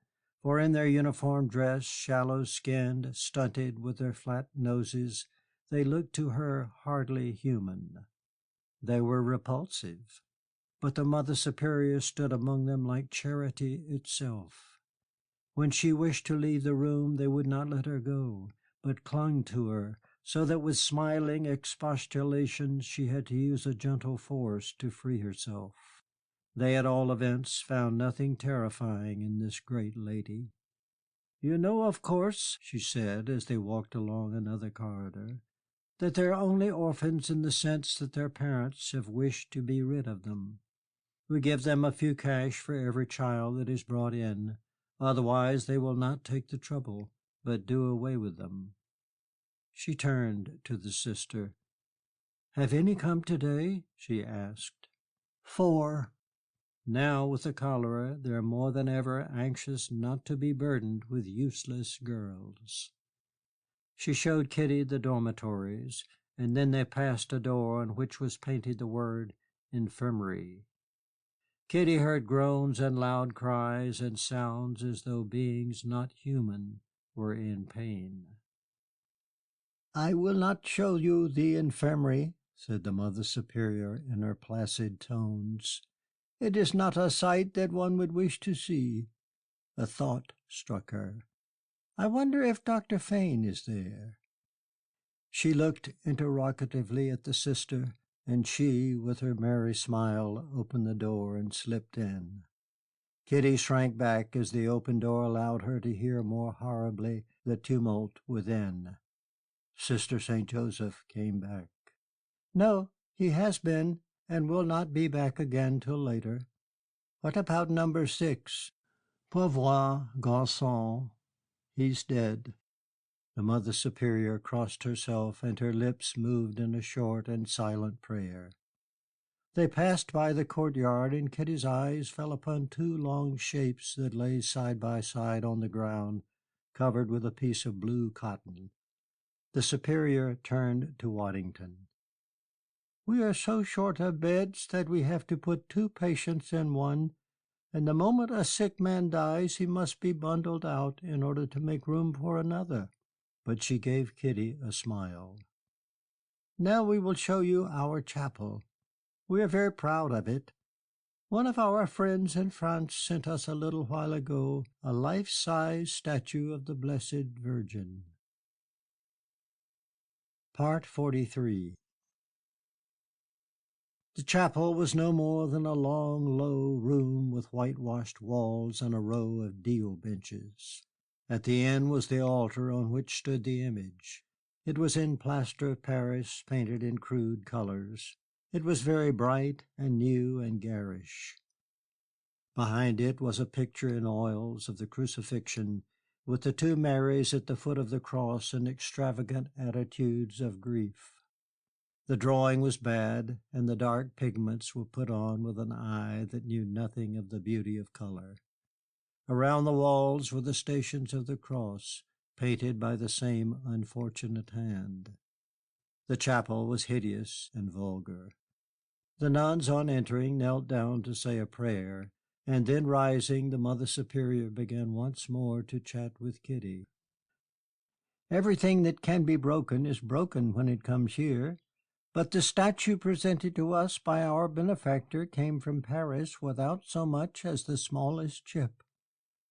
for in their uniform dress, shallow-skinned, stunted, with their flat noses, they looked to her hardly human. They were repulsive, but the Mother Superior stood among them like charity itself. When she wished to leave the room, they would not let her go, but clung to her, so that with smiling expostulations she had to use a gentle force to free herself. They at all events found nothing terrifying in this great lady. "You know, of course," she said as they walked along another corridor, "that they are only orphans in the sense that their parents have wished to be rid of them. We give them a few cash for every child that is brought in. Otherwise they will not take the trouble, but do away with them." She turned to the sister. "Have any come to-day?" she asked. "4. Now, with the cholera, they are more than ever anxious not to be burdened with useless girls." She showed Kitty the dormitories, and then they passed a door on which was painted the word infirmary. Kitty heard groans and loud cries and sounds as though beings not human were in pain. "I will not show you the infirmary," said the Mother Superior in her placid tones. "It is not a sight that one would wish to see." A thought struck her. "I wonder if Dr. Fane is there." She looked interrogatively at the sister, and she, with her merry smile, opened the door and slipped in. Kitty shrank back as the open door allowed her to hear more horribly the tumult within. Sister St. Joseph came back. "No, he has been, and will not be back again till later." "What about number 6? Pauvre garçon, he's dead." The Mother Superior crossed herself, and her lips moved in a short and silent prayer. They passed by the courtyard, and Kitty's eyes fell upon 2 long shapes that lay side by side on the ground, covered with a piece of blue cotton. The Superior turned to Waddington. "We are so short of beds that we have to put 2 patients in one, and the moment a sick man dies he must be bundled out in order to make room for another." But she gave Kitty a smile. "Now we will show you our chapel. We are very proud of it. One of our friends in France sent us a little while ago a life-size statue of the Blessed Virgin." Part 43. The chapel was no more than a long, low room with whitewashed walls and a row of deal benches. At the end was the altar on which stood the image. It was in plaster of Paris, painted in crude colors. It was very bright and new and garish. Behind it was a picture in oils of the Crucifixion, with the 2 Marys at the foot of the cross in extravagant attitudes of grief. The drawing was bad, and the dark pigments were put on with an eye that knew nothing of the beauty of color. Around the walls were the Stations of the Cross, painted by the same unfortunate hand. The chapel was hideous and vulgar. The nuns, on entering, knelt down to say a prayer, and then rising, the Mother Superior began once more to chat with Kitty. "Everything that can be broken is broken when it comes here. But the statue presented to us by our benefactor came from Paris without so much as the smallest chip.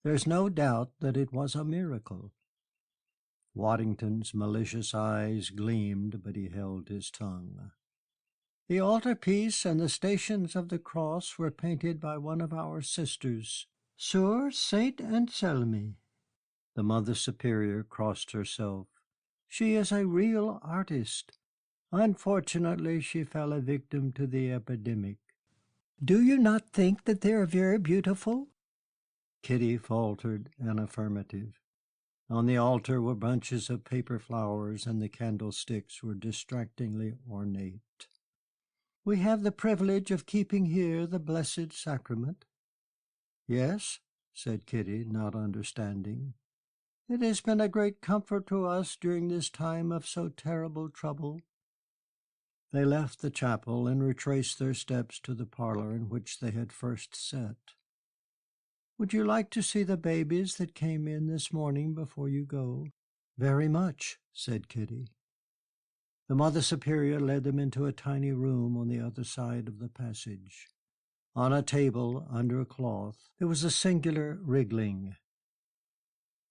There's no doubt that it was a miracle." Waddington's malicious eyes gleamed, but he held his tongue. "The altarpiece and the Stations of the Cross were painted by one of our sisters, Sœur Saint Anselme." The Mother Superior crossed herself. "She is a real artist. Unfortunately, she fell a victim to the epidemic. Do you not think that they are very beautiful?" Kitty faltered an affirmative. On the altar were bunches of paper flowers, and the candlesticks were distractingly ornate. "We have the privilege of keeping here the Blessed Sacrament." "Yes," said Kitty, not understanding. "It has been a great comfort to us during this time of so terrible trouble." They left the chapel and retraced their steps to the parlor in which they had first sat. "Would you like to see the babies that came in this morning before you go?" "Very much," said Kitty. The Mother Superior led them into a tiny room on the other side of the passage. On a table, under a cloth, there was a singular wriggling.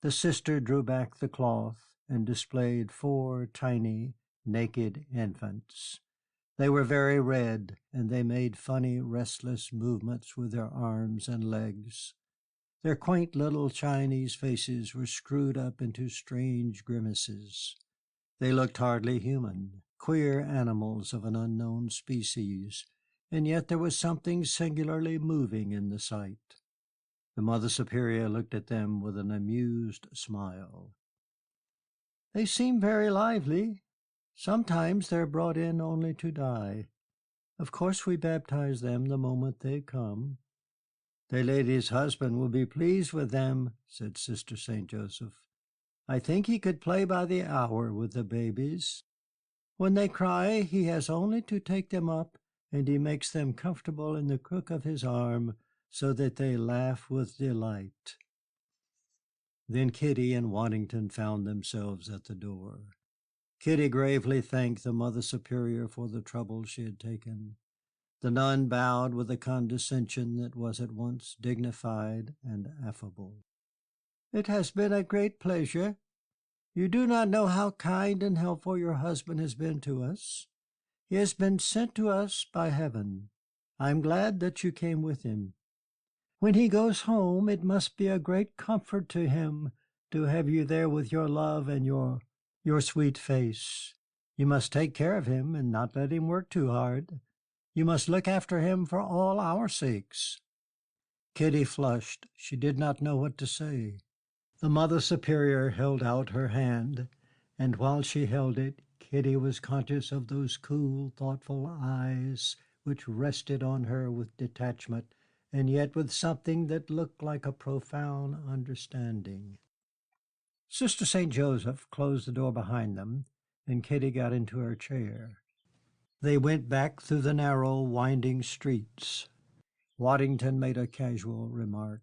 The sister drew back the cloth and displayed 4 tiny, naked infants. They were very red, and they made funny, restless movements with their arms and legs. Their quaint little Chinese faces were screwed up into strange grimaces. They looked hardly human, queer animals of an unknown species, and yet there was something singularly moving in the sight. The Mother Superior looked at them with an amused smile. "They seem very lively. Sometimes they are brought in only to die. Of course we baptize them the moment they come." "The lady's husband will be pleased with them," said Sister St. Joseph. "I think he could play by the hour with the babies. When they cry, he has only to take them up, and he makes them comfortable in the crook of his arm, so that they laugh with delight." Then Kitty and Waddington found themselves at the door. Kitty gravely thanked the Mother Superior for the trouble she had taken. The nun bowed with a condescension that was at once dignified and affable. "It has been a great pleasure. You do not know how kind and helpful your husband has been to us. He has been sent to us by Heaven. I am glad that you came with him. When he goes home, it must be a great comfort to him to have you there with your love and your sweet face. You must take care of him and not let him work too hard. You must look after him for all our sakes." Kitty flushed. She did not know what to say. The Mother Superior held out her hand, and while she held it, Kitty was conscious of those cool, thoughtful eyes which rested on her with detachment, and yet with something that looked like a profound understanding. Sister St. Joseph closed the door behind them, and Kitty got into her chair. They went back through the narrow, winding streets. Waddington made a casual remark.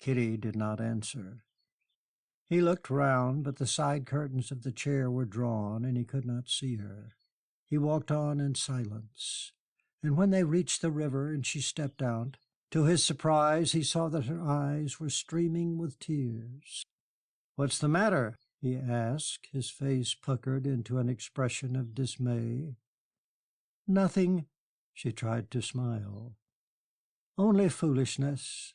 Kitty did not answer. He looked round, but the side curtains of the chair were drawn, and he could not see her. He walked on in silence, and when they reached the river and she stepped out, to his surprise he saw that her eyes were streaming with tears. "What's the matter?" he asked, his face puckered into an expression of dismay. "Nothing," she tried to smile. "Only foolishness."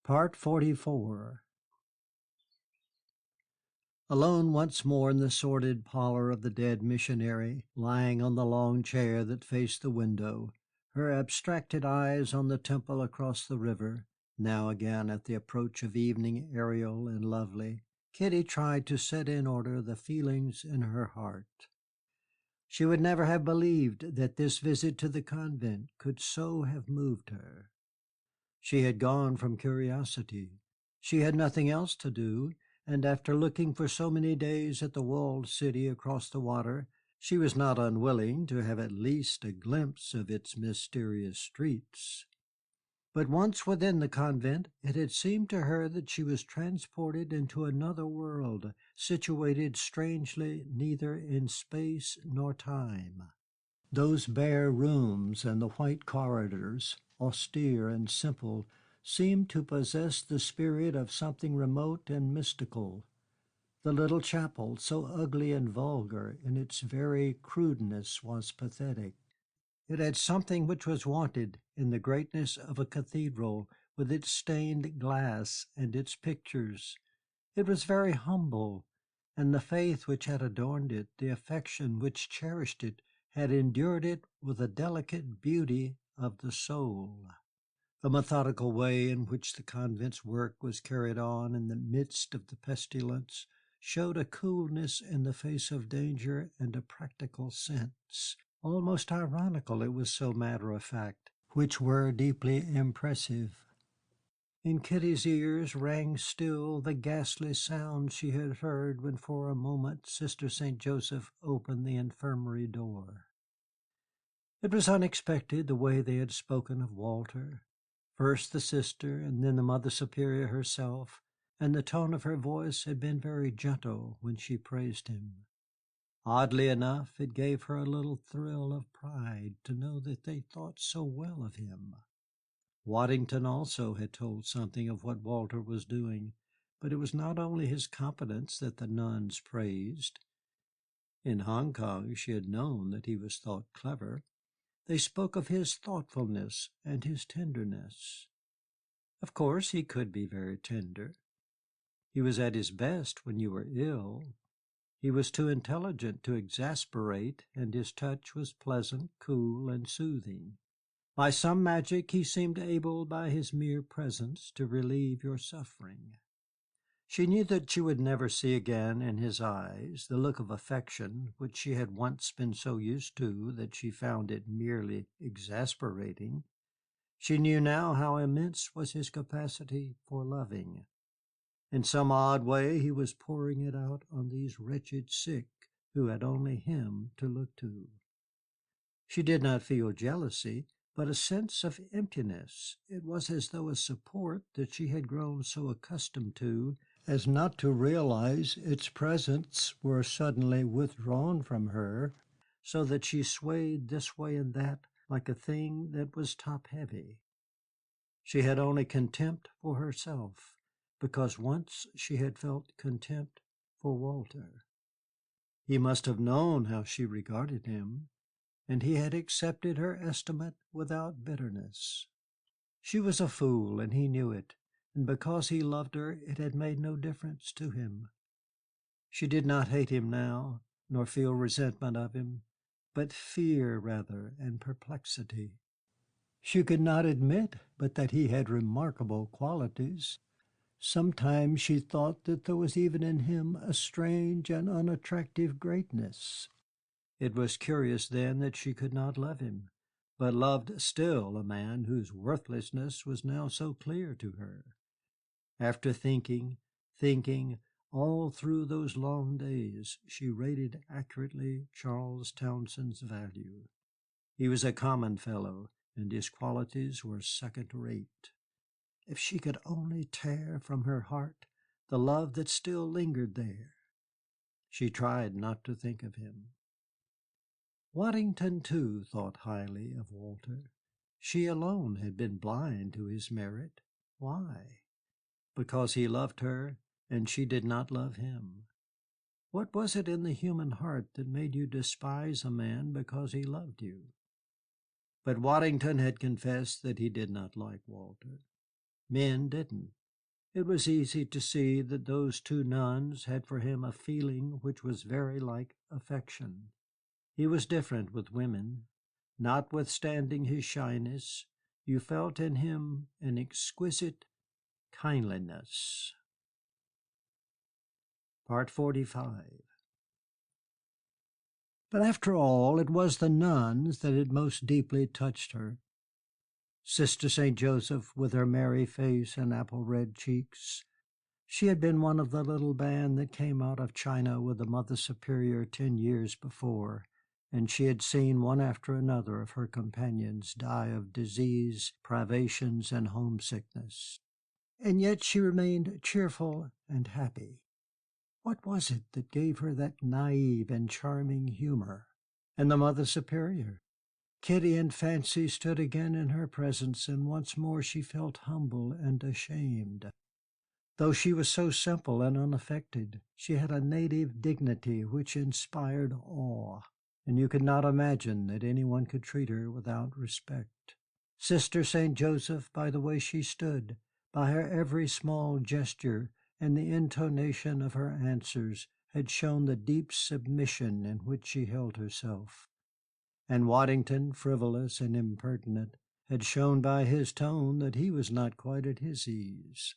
Part 44. Alone once more in the sordid parlor of the dead missionary, lying on the long chair that faced the window, her abstracted eyes on the temple across the river, now again at the approach of evening aerial and lovely, Kitty tried to set in order the feelings in her heart. She would never have believed that this visit to the convent could so have moved her. She had gone from curiosity. She had nothing else to do, and after looking for so many days at the walled city across the water, she was not unwilling to have at least a glimpse of its mysterious streets. But once within the convent, it had seemed to her that she was transported into another world, situated strangely neither in space nor time. Those bare rooms and the white corridors, austere and simple, seemed to possess the spirit of something remote and mystical. The little chapel, so ugly and vulgar in its very crudeness, was pathetic. It had something which was wanted in the greatness of a cathedral, with its stained glass and its pictures. It was very humble, and the faith which had adorned it, the affection which cherished it, had endured it with a delicate beauty of the soul. The methodical way in which the convent's work was carried on in the midst of the pestilence showed a coolness in the face of danger and a practical sense, almost ironical it was so matter-of-fact, which were deeply impressive. In Kitty's ears rang still the ghastly sound she had heard when for a moment Sister St. Joseph opened the infirmary door. It was unexpected the way they had spoken of Walter, first the sister and then the Mother Superior herself, and the tone of her voice had been very gentle when she praised him. Oddly enough, it gave her a little thrill of pride to know that they thought so well of him. Waddington also had told something of what Walter was doing, but it was not only his competence that the nuns praised. In Hong Kong she had known that he was thought clever. They spoke of his thoughtfulness and his tenderness. Of course he could be very tender. He was at his best when you were ill. He was too intelligent to exasperate, and his touch was pleasant, cool, and soothing. By some magic he seemed able by his mere presence to relieve your suffering. She knew that she would never see again in his eyes the look of affection which she had once been so used to that she found it merely exasperating. She knew now how immense was his capacity for loving. In some odd way he was pouring it out on these wretched sick who had only him to look to. She did not feel jealousy, but a sense of emptiness. It was as though a support that she had grown so accustomed to as not to realize its presence were suddenly withdrawn from her, so that she swayed this way and that like a thing that was top-heavy. She had only contempt for herself, because once she had felt contempt for Walter. He must have known how she regarded him, and he had accepted her estimate without bitterness. She was a fool, and he knew it, and because he loved her it had made no difference to him. She did not hate him now, nor feel resentment of him, but fear rather and perplexity. She could not admit but that he had remarkable qualities. Sometimes she thought that there was even in him a strange and unattractive greatness. It was curious then that she could not love him, but loved still a man whose worthlessness was now so clear to her. After thinking, all through those long days, she rated accurately Charles Townsend's value. He was a common fellow, and his qualities were second-rate. If she could only tear from her heart the love that still lingered there. She tried not to think of him. Waddington, too, thought highly of Walter. She alone had been blind to his merit. Why? Because he loved her, and she did not love him. What was it in the human heart that made you despise a man because he loved you? But Waddington had confessed that he did not like Walter. Men didn't. It was easy to see that those two nuns had for him a feeling which was very like affection. He was different with women. Notwithstanding his shyness, you felt in him an exquisite kindliness. Part 45. But after all, it was the nuns that had most deeply touched her. Sister St. Joseph, with her merry face and apple-red cheeks. She had been one of the little band that came out of China with the Mother Superior 10 years before, and she had seen one after another of her companions die of disease, privations, and homesickness. And yet she remained cheerful and happy. What was it that gave her that naive and charming humor? And the Mother Superior? Kitty and Fancy stood again in her presence, and once more she felt humble and ashamed. Though she was so simple and unaffected, she had a native dignity which inspired awe, and you could not imagine that anyone could treat her without respect. Sister St. Joseph, by the way she stood, by her every small gesture, and the intonation of her answers, had shown the deep submission in which she held herself. And Waddington, frivolous and impertinent, had shown by his tone that he was not quite at his ease.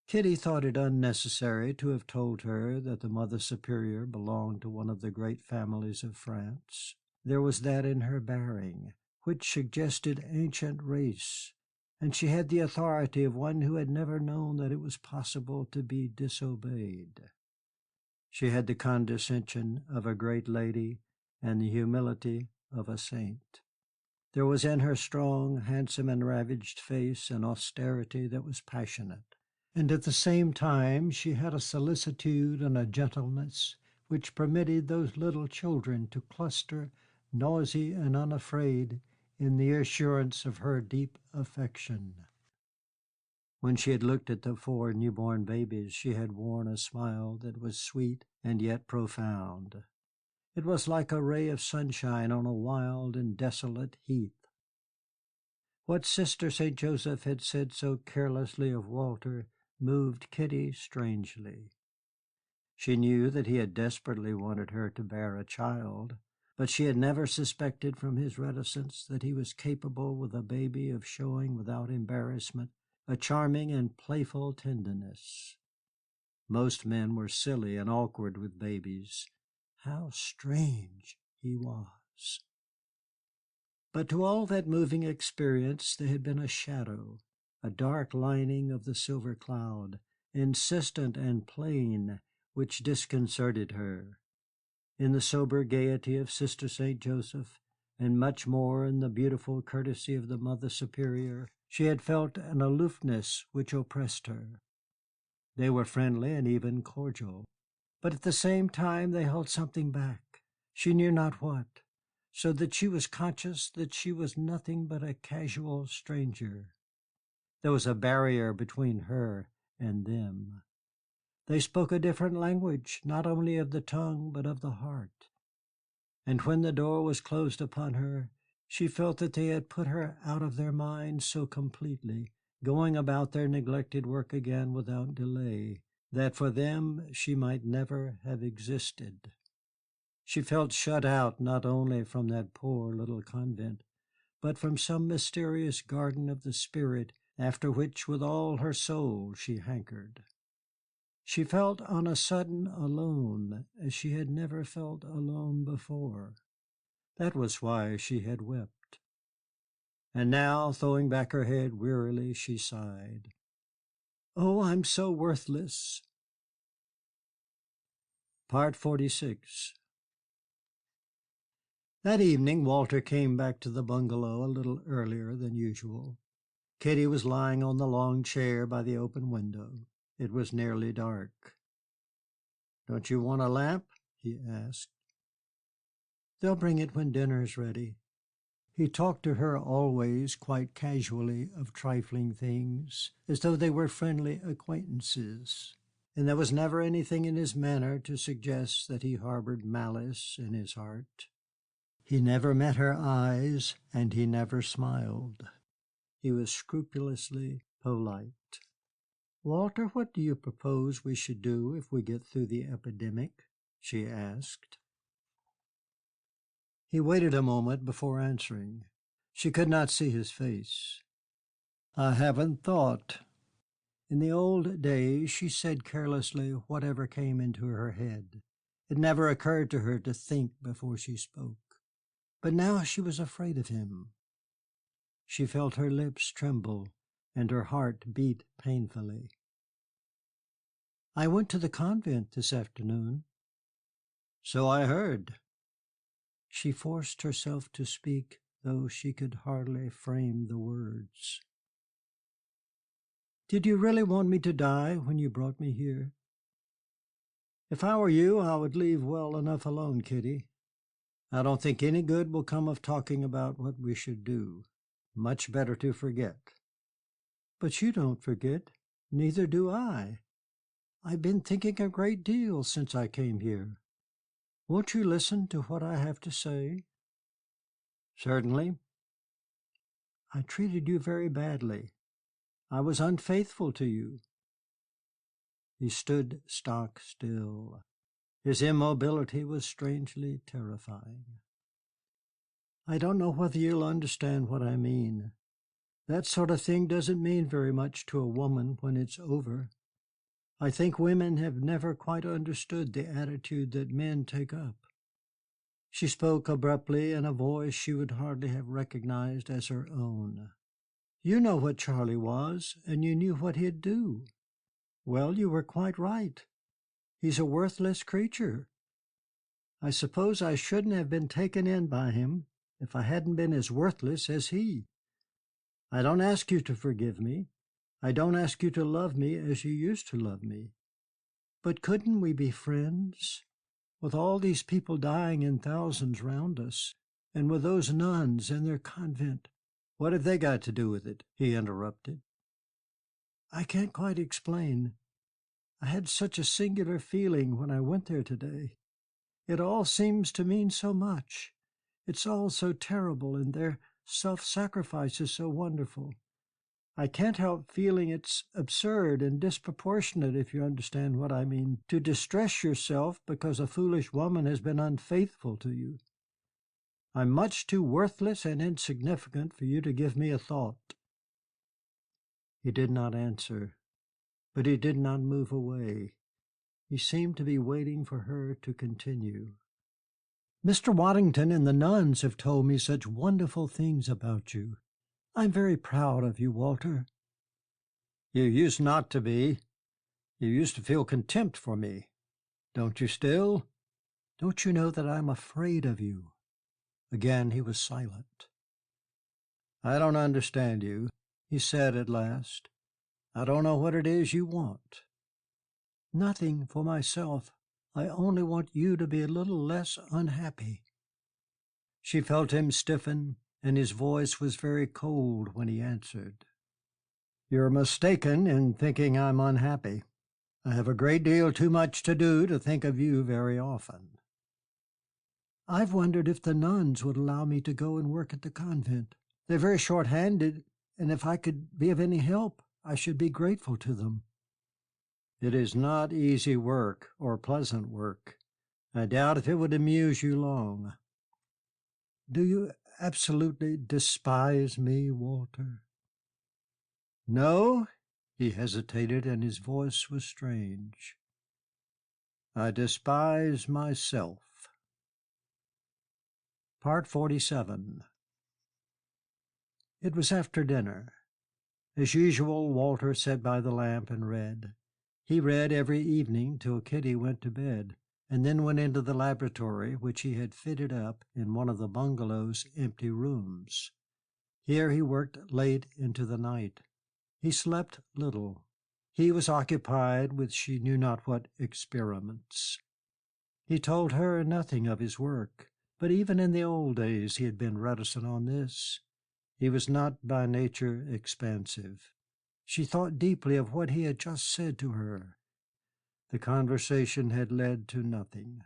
Kitty thought it unnecessary to have told her that the Mother Superior belonged to one of the great families of France. There was that in her bearing which suggested ancient race, and she had the authority of one who had never known that it was possible to be disobeyed. She had the condescension of a great lady and the humility of a saint. There was in her strong, handsome, and ravaged face an austerity that was passionate, and at the same time she had a solicitude and a gentleness which permitted those little children to cluster, noisy and unafraid, in the assurance of her deep affection. When she had looked at the 4 newborn babies, she had worn a smile that was sweet and yet profound. It was like a ray of sunshine on a wild and desolate heath. What Sister St. Joseph had said so carelessly of Walter moved Kitty strangely. She knew that he had desperately wanted her to bear a child, but she had never suspected from his reticence that he was capable with a baby of showing without embarrassment a charming and playful tenderness. Most men were silly and awkward with babies. How strange he was! But to all that moving experience there had been a shadow, a dark lining of the silver cloud, insistent and plain, which disconcerted her. In the sober gaiety of Sister St. Joseph, and much more in the beautiful courtesy of the Mother Superior, she had felt an aloofness which oppressed her. They were friendly and even cordial, but at the same time they held something back, she knew not what, so that she was conscious that she was nothing but a casual stranger. There was a barrier between her and them. They spoke a different language, not only of the tongue but of the heart. And when the door was closed upon her, she felt that they had put her out of their minds so completely, going about their neglected work again without delay, that for them she might never have existed. She felt shut out not only from that poor little convent, but from some mysterious garden of the spirit after which with all her soul she hankered. She felt on a sudden alone, as she had never felt alone before. That was why she had wept. And now, throwing back her head wearily, she sighed. "Oh, I'm so worthless." Part 46. That evening Walter came back to the bungalow a little earlier than usual. Kitty was lying on the long chair by the open window. It was nearly dark. "Don't you want a lamp?" he asked. "They'll bring it when dinner's ready." He talked to her always quite casually of trifling things, as though they were friendly acquaintances, and there was never anything in his manner to suggest that he harbored malice in his heart. He never met her eyes, and he never smiled. He was scrupulously polite. "Walter, what do you propose we should do if we get through the epidemic?" she asked. He waited a moment before answering. She could not see his face. "I haven't thought." In the old days she said carelessly whatever came into her head. It never occurred to her to think before she spoke. But now she was afraid of him. She felt her lips tremble, and her heart beat painfully. "I went to the convent this afternoon." "So I heard." She forced herself to speak, though she could hardly frame the words. "Did you really want me to die when you brought me here?" "If I were you, I would leave well enough alone, Kitty. I don't think any good will come of talking about what we should do. Much better to forget." "But you don't forget. Neither do I. I've been thinking a great deal since I came here. Won't you listen to what I have to say?" "Certainly." "I treated you very badly. I was unfaithful to you." He stood stock still. His immobility was strangely terrifying. "I don't know whether you'll understand what I mean. That sort of thing doesn't mean very much to a woman when it's over. I think women have never quite understood the attitude that men take up." She spoke abruptly in a voice she would hardly have recognized as her own. "You know what Charlie was, and you knew what he'd do. Well, you were quite right. He's a worthless creature. I suppose I shouldn't have been taken in by him if I hadn't been as worthless as he. I don't ask you to forgive me. I don't ask you to love me as you used to love me. But couldn't we be friends? With all these people dying in thousands round us, and with those nuns in their convent—" "What have they got to do with it?" he interrupted. "I can't quite explain. I had such a singular feeling when I went there today. It all seems to mean so much. It's all so terrible, and their self-sacrifice is so wonderful. I can't help feeling it's absurd and disproportionate, if you understand what I mean, to distress yourself because a foolish woman has been unfaithful to you. I'm much too worthless and insignificant for you to give me a thought." He did not answer, but he did not move away. He seemed to be waiting for her to continue. "Mr. Waddington and the nuns have told me such wonderful things about you. I'm very proud of you, Walter." "You used not to be. You used to feel contempt for me. Don't you still?" "Don't you know that I'm afraid of you?" Again he was silent. "I don't understand you," he said at last. "I don't know what it is you want." "Nothing for myself. I only want you to be a little less unhappy." She felt him stiffen, and his voice was very cold when he answered. "You're mistaken in thinking I'm unhappy. I have a great deal too much to do to think of you very often." "I've wondered if the nuns would allow me to go and work at the convent. They're very short-handed, and if I could be of any help, I should be grateful to them." "It is not easy work or pleasant work. I doubt if it would amuse you long." "Do you absolutely despise me, Walter?" "No." He hesitated, and his voice was strange. "I despise myself." Part 47. It was after dinner. As usual, Walter sat by the lamp and read. He read every evening till Kitty went to bed, and then went into the laboratory which he had fitted up in one of the bungalow's empty rooms. Here he worked late into the night. He slept little. He was occupied with she knew not what experiments. He told her nothing of his work, but even in the old days he had been reticent on this. He was not by nature expansive. She thought deeply of what he had just said to her. The conversation had led to nothing.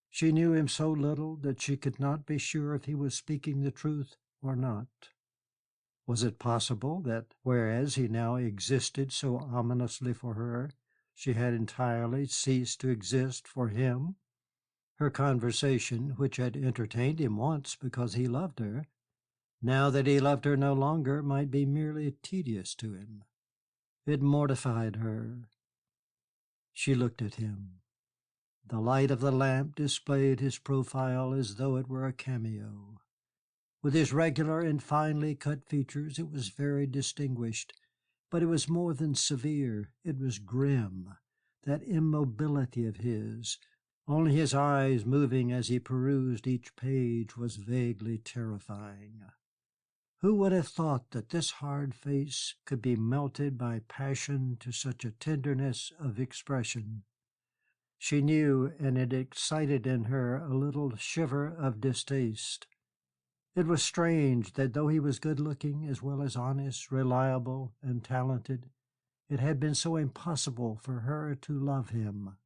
She knew him so little that she could not be sure if he was speaking the truth or not. Was it possible that, whereas he now existed so ominously for her, she had entirely ceased to exist for him? Her conversation, which had entertained him once because he loved her, now that he loved her no longer, might be merely tedious to him. It mortified her. She looked at him. The light of the lamp displayed his profile as though it were a cameo. With his regular and finely cut features, it was very distinguished, but it was more than severe, it was grim, that immobility of his. Only his eyes moving as he perused each page was vaguely terrifying. Who would have thought that this hard face could be melted by passion to such a tenderness of expression? She knew, and it excited in her a little shiver of distaste. It was strange that though he was good-looking as well as honest, reliable, and talented, it had been so impossible for her to love him.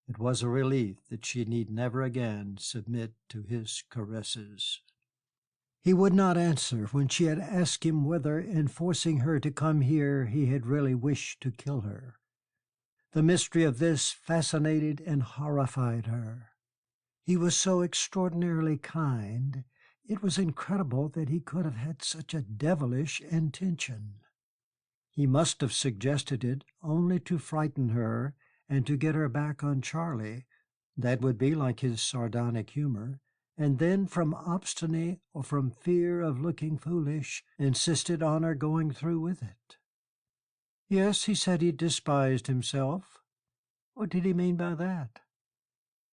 It was a relief that she need never again submit to his caresses. He would not answer when she had asked him whether in forcing her to come here he had really wished to kill her. The mystery of this fascinated and horrified her. He was so extraordinarily kind. It was incredible that he could have had such a devilish intention. He must have suggested it only to frighten her and to get her back on Charlie. That would be like his sardonic humor. And then from obstinacy or from fear of looking foolish, insisted on her going through with it. Yes, he said he despised himself. What did he mean by that?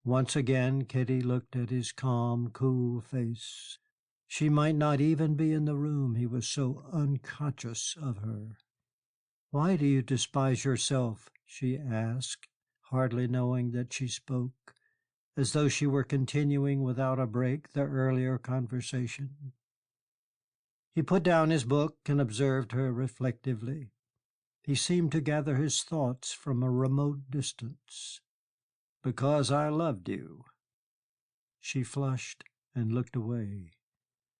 Once again Kitty looked at his calm, cool face. She might not even be in the room, he was so unconscious of her. "Why do you despise yourself?" she asked, hardly knowing that she spoke, as though she were continuing without a break the earlier conversation. He put down his book and observed her reflectively. He seemed to gather his thoughts from a remote distance. "Because I loved you." She flushed and looked away.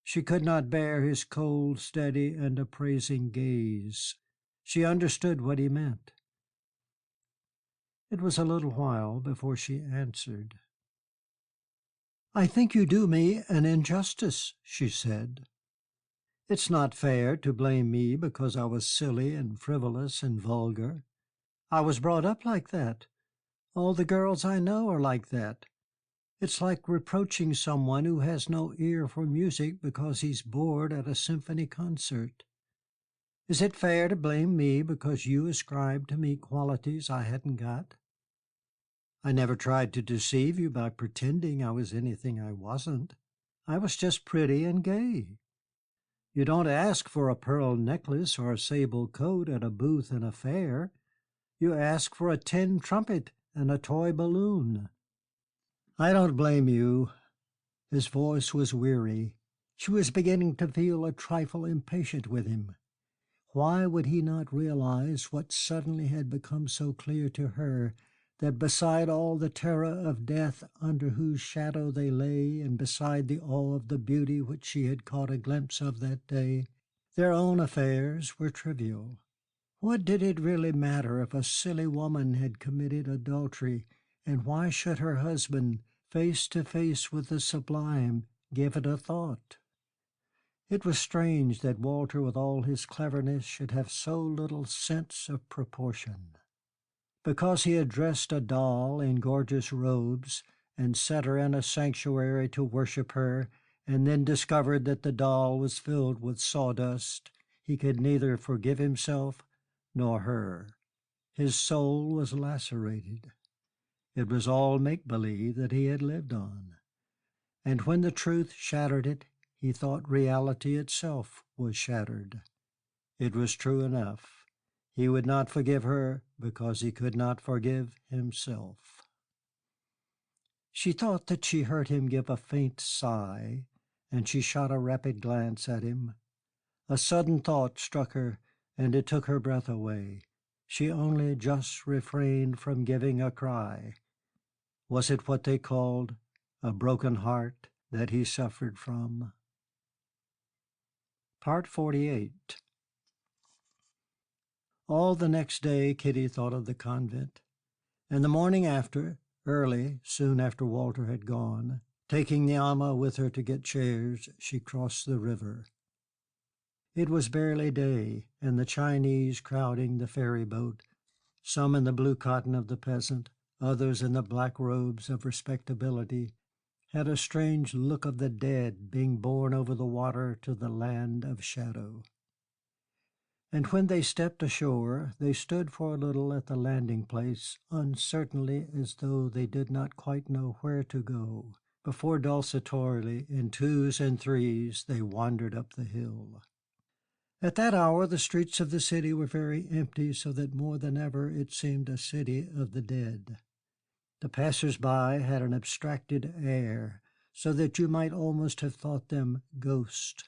She could not bear his cold, steady, and appraising gaze. She understood what he meant. It was a little while before she answered. "I think you do me an injustice," she said. "It's not fair to blame me because I was silly and frivolous and vulgar. I was brought up like that. All the girls I know are like that. It's like reproaching someone who has no ear for music because he's bored at a symphony concert. Is it fair to blame me because you ascribed to me qualities I hadn't got? I never tried to deceive you by pretending I was anything I wasn't. I was just pretty and gay. You don't ask for a pearl necklace or a sable coat at a booth in a fair. You ask for a tin trumpet and a toy balloon. I don't blame you." His voice was weary. She was beginning to feel a trifle impatient with him. Why would he not realize what suddenly had become so clear to her, that beside all the terror of death under whose shadow they lay, and beside the awe of the beauty which she had caught a glimpse of that day, their own affairs were trivial? What did it really matter if a silly woman had committed adultery, and why should her husband, face to face with the sublime, give it a thought? It was strange that Walter, with all his cleverness, should have so little sense of proportion. Because he had dressed a doll in gorgeous robes and set her in a sanctuary to worship her, and then discovered that the doll was filled with sawdust, he could neither forgive himself nor her. His soul was lacerated. It was all make-believe that he had lived on. And when the truth shattered it, he thought reality itself was shattered. It was true enough. He would not forgive her because he could not forgive himself. She thought that she heard him give a faint sigh, and she shot a rapid glance at him. A sudden thought struck her, and it took her breath away. She only just refrained from giving a cry. Was it what they called a broken heart that he suffered from? Part 48. All the next day Kitty thought of the convent, and the morning after, early, soon after Walter had gone, taking the ama with her to get chairs, she crossed the river. It was barely day, and the Chinese crowding the ferry boat, some in the blue cotton of the peasant, Others in the black robes of respectability had a strange look of the dead being borne over the water to the land of shadow. And when they stepped ashore, they stood for a little at the landing place, uncertainly as though they did not quite know where to go, before desultorily, in twos and threes, they wandered up the hill. At that hour the streets of the city were very empty, so that more than ever it seemed a city of the dead. The passers-by had an abstracted air, so that you might almost have thought them ghosts.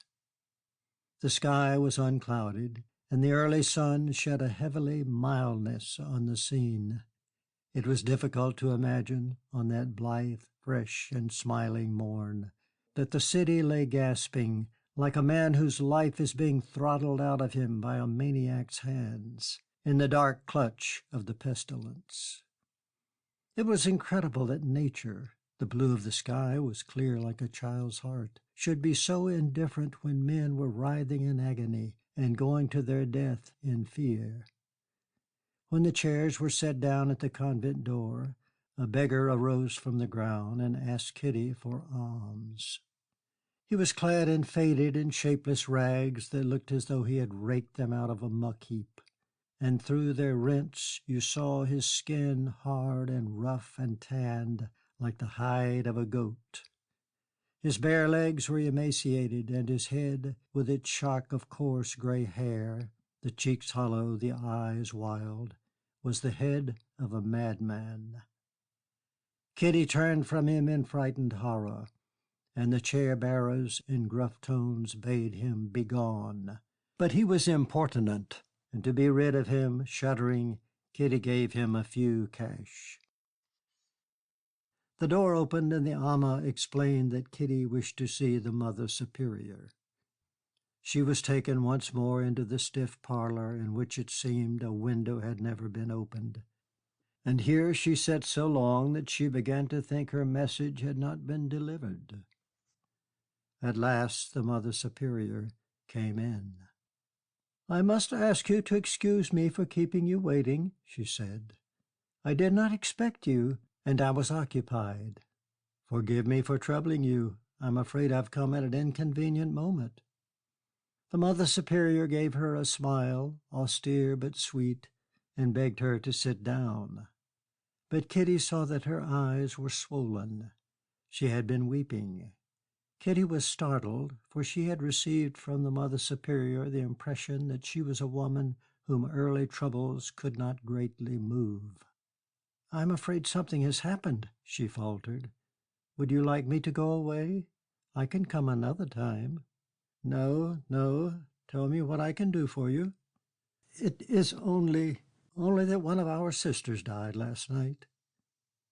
The sky was unclouded, and the early sun shed a heavily mildness on the scene. It was difficult to imagine, on that blithe, fresh, and smiling morn, that the city lay gasping, like a man whose life is being throttled out of him by a maniac's hands, in the dark clutch of the pestilence. It was incredible that nature, the blue of the sky was clear like a child's heart, should be so indifferent when men were writhing in agony and going to their death in fear. When the chairs were set down at the convent door, a beggar arose from the ground and asked Kitty for alms. He was clad in faded and shapeless rags that looked as though he had raked them out of a muck heap, and through their rents you saw his skin hard and rough and tanned like the hide of a goat. His bare legs were emaciated, and his head, with its shock of coarse gray hair, the cheeks hollow, the eyes wild, was the head of a madman. Kitty turned from him in frightened horror, and the chair-bearers in gruff tones bade him begone. But he was importunate, and to be rid of him, shuddering, Kitty gave him a few cash. The door opened, and the ama explained that Kitty wished to see the Mother Superior. She was taken once more into the stiff parlor in which it seemed a window had never been opened, and here she sat so long that she began to think her message had not been delivered. At last the Mother Superior came in. "I must ask you to excuse me for keeping you waiting," she said. "I did not expect you, and I was occupied. Forgive me for troubling you. I'm afraid I've come at an inconvenient moment." The Mother Superior gave her a smile, austere but sweet, and begged her to sit down. But Kitty saw that her eyes were swollen. She had been weeping. Kitty was startled, for she had received from the Mother Superior the impression that she was a woman whom early troubles could not greatly move. "I'm afraid something has happened," she faltered. "Would you like me to go away? I can come another time." "No, no. Tell me what I can do for you." "It is only that one of our sisters died last night."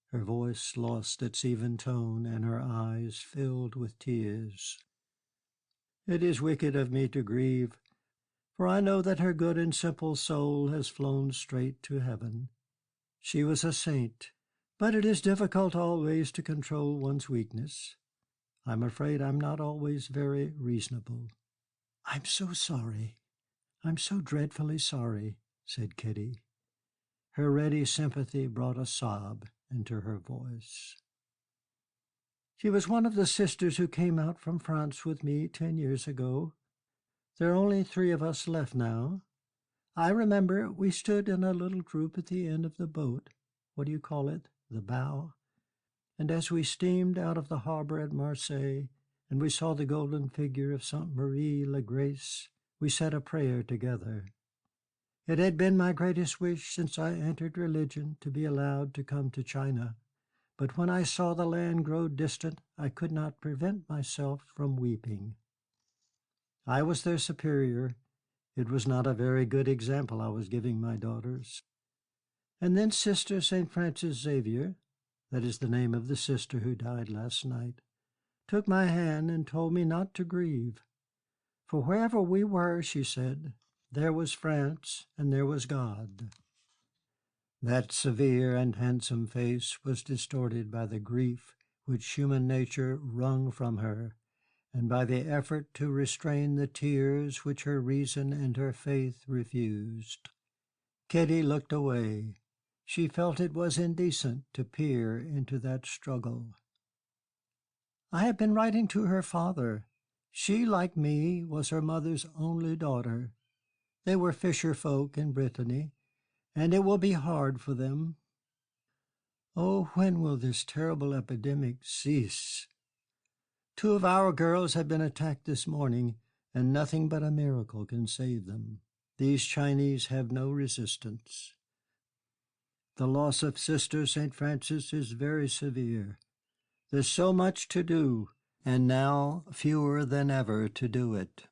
Her voice lost its even tone, and her eyes filled with tears. "It is wicked of me to grieve, for I know that her good and simple soul has flown straight to heaven. She was a saint, but it is difficult always to control one's weakness. I'm afraid I'm not always very reasonable." "I'm so sorry. I'm so dreadfully sorry," said Kitty. Her ready sympathy brought a sob into her voice. "She was one of the sisters who came out from France with me 10 years ago. There are only 3 of us left now. I remember we stood in a little group at the end of the boat. What do you call it? The bow. And as we steamed out of the harbor at Marseilles, and we saw the golden figure of Sainte Marie la Grace, we said a prayer together. It had been my greatest wish since I entered religion to be allowed to come to China, but when I saw the land grow distant, I could not prevent myself from weeping. I was their superior. It was not a very good example I was giving my daughters. And then Sister St. Francis Xavier, that is the name of the sister who died last night, took my hand and told me not to grieve. For wherever we were, she said, there was France and there was God." That severe and handsome face was distorted by the grief which human nature wrung from her, and by the effort to restrain the tears which her reason and her faith refused. Kitty looked away. She felt it was indecent to peer into that struggle. I have been writing to her father. She, like me, was her mother's only daughter. They were fisher folk in Brittany, and it will be hard for them. Oh, when will this terrible epidemic cease? 2 of our girls have been attacked this morning, and nothing but a miracle can save them. These Chinese have no resistance. The loss of Sister St. Francis is very severe. There's so much to do, and now fewer than ever to do it.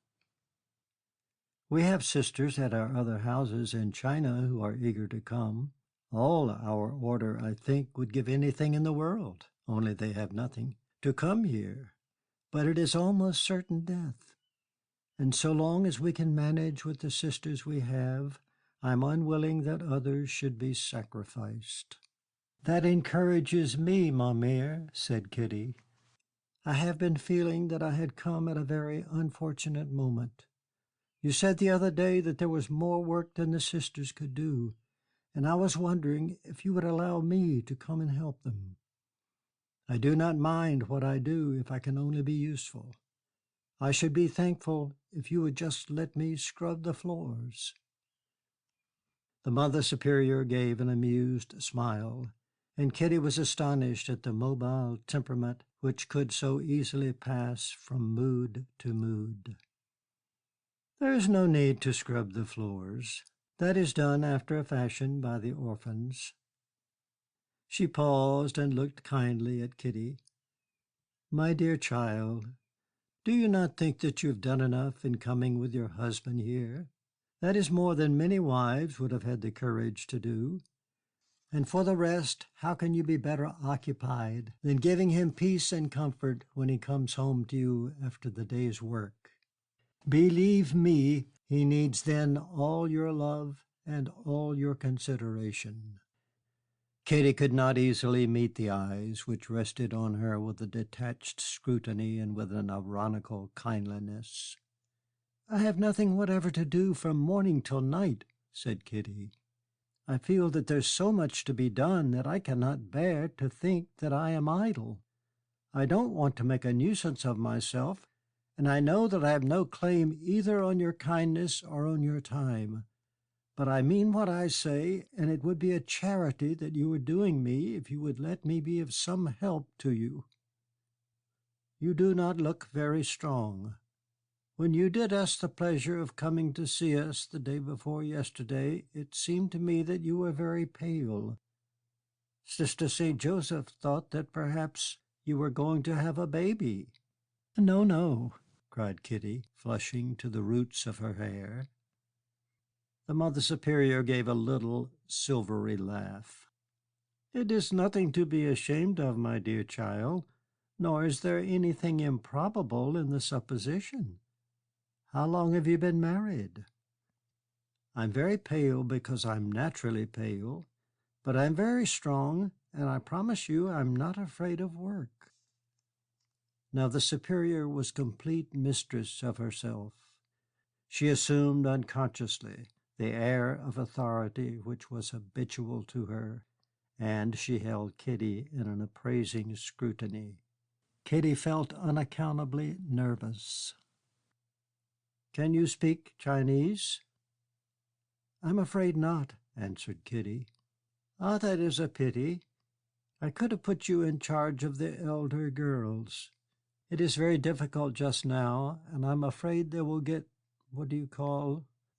We have sisters at our other houses in China who are eager to come. All our order, I think, would give anything in the world, only they have nothing, to come here. But it is almost certain death. And so long as we can manage with the sisters we have, I'm unwilling that others should be sacrificed. That encourages me, ma mère, said Kitty. I have been feeling that I had come at a very unfortunate moment. You said the other day that there was more work than the sisters could do, and I was wondering if you would allow me to come and help them. I do not mind what I do if I can only be useful. I should be thankful if you would just let me scrub the floors. The Mother Superior gave an amused smile, and Kitty was astonished at the mobile temperament which could so easily pass from mood to mood. There is no need to scrub the floors. That is done after a fashion by the orphans. She paused and looked kindly at Kitty. My dear child, do you not think that you have done enough in coming with your husband here? That is more than many wives would have had the courage to do. And for the rest, how can you be better occupied than giving him peace and comfort when he comes home to you after the day's work? Believe me, he needs then all your love and all your consideration. Kitty could not easily meet the eyes which rested on her with a detached scrutiny and with an ironical kindliness. I have nothing whatever to do from morning till night, said Kitty. I feel that there's so much to be done that I cannot bear to think that I am idle. I don't want to make a nuisance of myself, and I know that I have no claim either on your kindness or on your time. But I mean what I say, and it would be a charity that you were doing me if you would let me be of some help to you. You do not look very strong. When you did us the pleasure of coming to see us the day before yesterday, it seemed to me that you were very pale. Sister St. Joseph thought that perhaps you were going to have a baby. No, no, cried Kitty, flushing to the roots of her hair. The Mother Superior gave a little silvery laugh. It is nothing to be ashamed of, my dear child, nor is there anything improbable in the supposition. How long have you been married? I'm very pale because I'm naturally pale, but I'm very strong, and I promise you I'm not afraid of work. Now the Superior was complete mistress of herself. She assumed unconsciously the air of authority which was habitual to her, and she held Kitty in an appraising scrutiny. Kitty felt unaccountably nervous. Can you speak Chinese? I'm afraid not, answered Kitty. Ah, that is a pity. I could have put you in charge of the elder girls. It is very difficult just now, and I'm afraid they will get,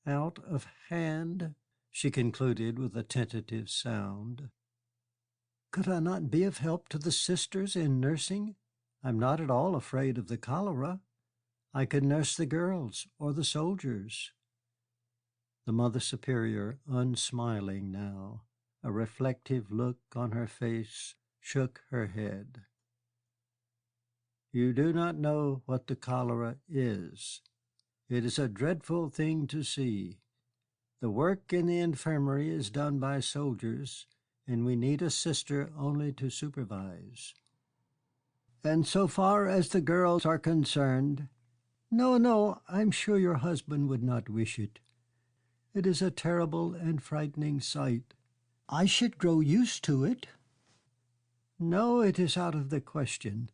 out of hand, she concluded with a tentative sound. Could I not be of help to the sisters in nursing? I'm not at all afraid of the cholera. I could nurse the girls or the soldiers. The Mother Superior, unsmiling now, a reflective look on her face, shook her head. You do not know what the cholera is. It is a dreadful thing to see. The work in the infirmary is done by soldiers, and we need a sister only to supervise. And so far as the girls are concerned, no, no, I'm sure your husband would not wish it. It is a terrible and frightening sight. I should grow used to it. No, it is out of the question.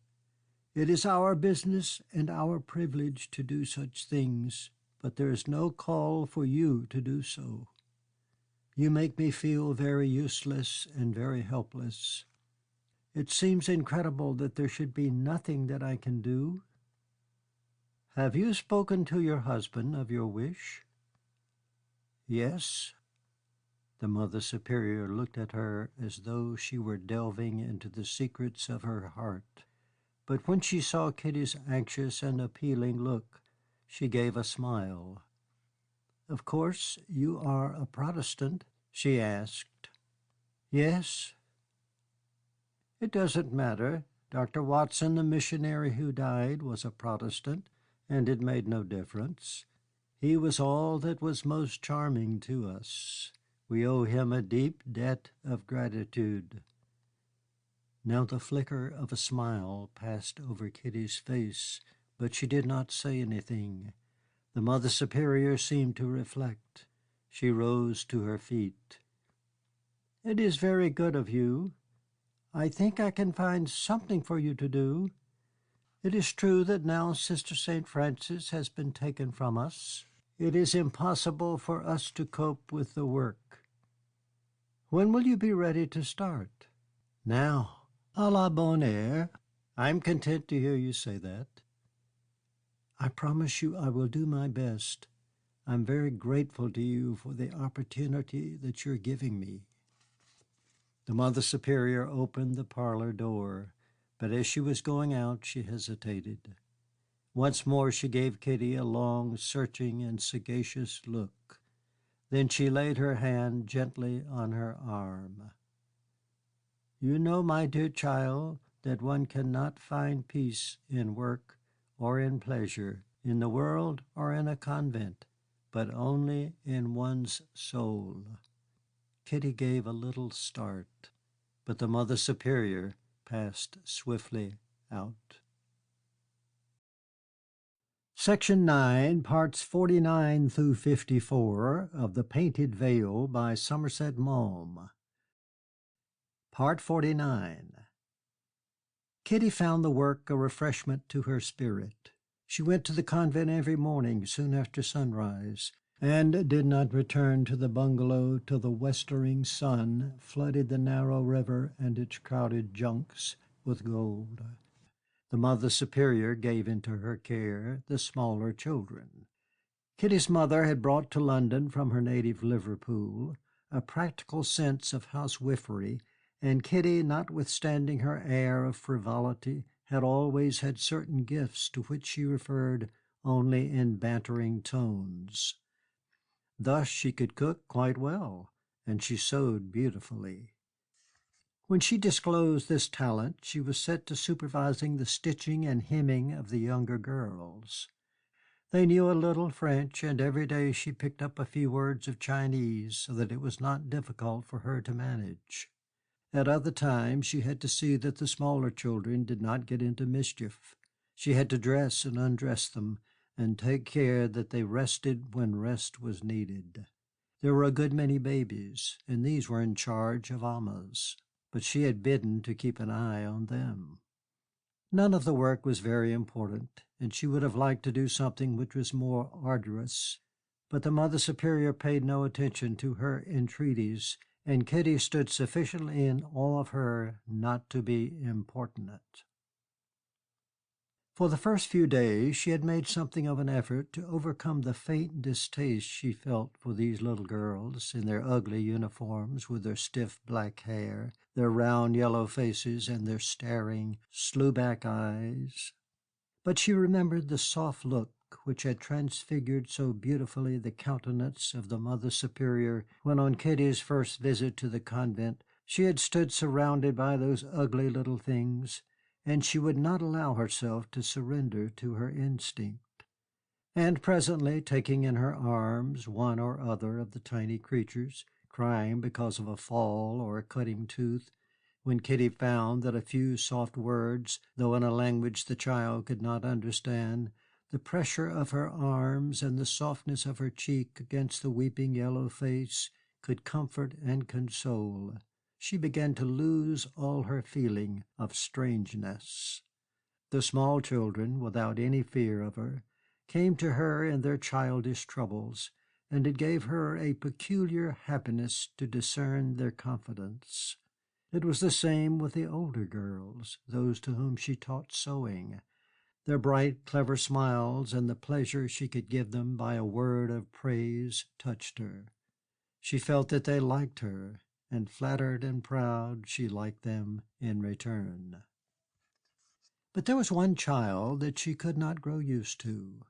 It is our business and our privilege to do such things, but there is no call for you to do so. You make me feel very useless and very helpless. It seems incredible that there should be nothing that I can do. Have you spoken to your husband of your wish? Yes. The Mother Superior looked at her as though she were delving into the secrets of her heart. But when she saw Kitty's anxious and appealing look, she gave a smile. Of course, you are a Protestant? She asked. Yes. It doesn't matter. Dr. Watson, the missionary who died, was a Protestant, and it made no difference. He was all that was most charming to us. We owe him a deep debt of gratitude. Now the flicker of a smile passed over Kitty's face, but she did not say anything. The Mother Superior seemed to reflect. She rose to her feet. It is very good of you. I think I can find something for you to do. It is true that now Sister St. Francis has been taken from us. It is impossible for us to cope with the work. When will you be ready to start? Now. À la bonne heure. I'm content to hear you say that. I promise you I will do my best. I'm very grateful to you for the opportunity that you're giving me. The Mother Superior opened the parlor door, but as she was going out, she hesitated. Once more she gave Kitty a long, searching, and sagacious look. Then she laid her hand gently on her arm. You know, my dear child, that one cannot find peace in work or in pleasure, in the world or in a convent, but only in one's soul. Kitty gave a little start, but the Mother Superior passed swiftly out. Section 9, parts 49 through 54 of The Painted Veil by Somerset Maugham. Part 49. Kitty found the work a refreshment to her spirit. She went to the convent every morning soon after sunrise, and did not return to the bungalow till the westering sun flooded the narrow river and its crowded junks with gold. The Mother Superior gave into her care the smaller children. Kitty's mother had brought to London from her native Liverpool a practical sense of housewifery, and Kitty, notwithstanding her air of frivolity, had always had certain gifts to which she referred only in bantering tones. Thus she could cook quite well, and she sewed beautifully. When she disclosed this talent, she was set to supervising the stitching and hemming of the younger girls. They knew a little French, and every day she picked up a few words of Chinese, so that it was not difficult for her to manage. At other times she had to see that the smaller children did not get into mischief. She had to dress and undress them, and take care that they rested when rest was needed. There were a good many babies, and these were in charge of amahs, but she had bidden to keep an eye on them. None of the work was very important, and she would have liked to do something which was more arduous, but the Mother Superior paid no attention to her entreaties, and Kitty stood sufficiently in awe of her not to be importunate. For the first few days she had made something of an effort to overcome the faint distaste she felt for these little girls in their ugly uniforms with their stiff black hair, their round yellow faces, and their staring, slewback eyes. But she remembered the soft look which had transfigured so beautifully the countenance of the Mother Superior when on Kitty's first visit to the convent she had stood surrounded by those ugly little things, and she would not allow herself to surrender to her instinct. And presently, taking in her arms one or other of the tiny creatures, crying because of a fall or a cutting tooth, when Kitty found that a few soft words, though in a language the child could not understand, the pressure of her arms and the softness of her cheek against the weeping yellow face, could comfort and console, she began to lose all her feeling of strangeness. The small children, without any fear of her, came to her in their childish troubles, and it gave her a peculiar happiness to discern their confidence. It was the same with the older girls, those to whom she taught sewing. Their bright, clever smiles and the pleasure she could give them by a word of praise touched her. She felt that they liked her, and flattered and proud she liked them in return. But there was one child that she could not grow used to.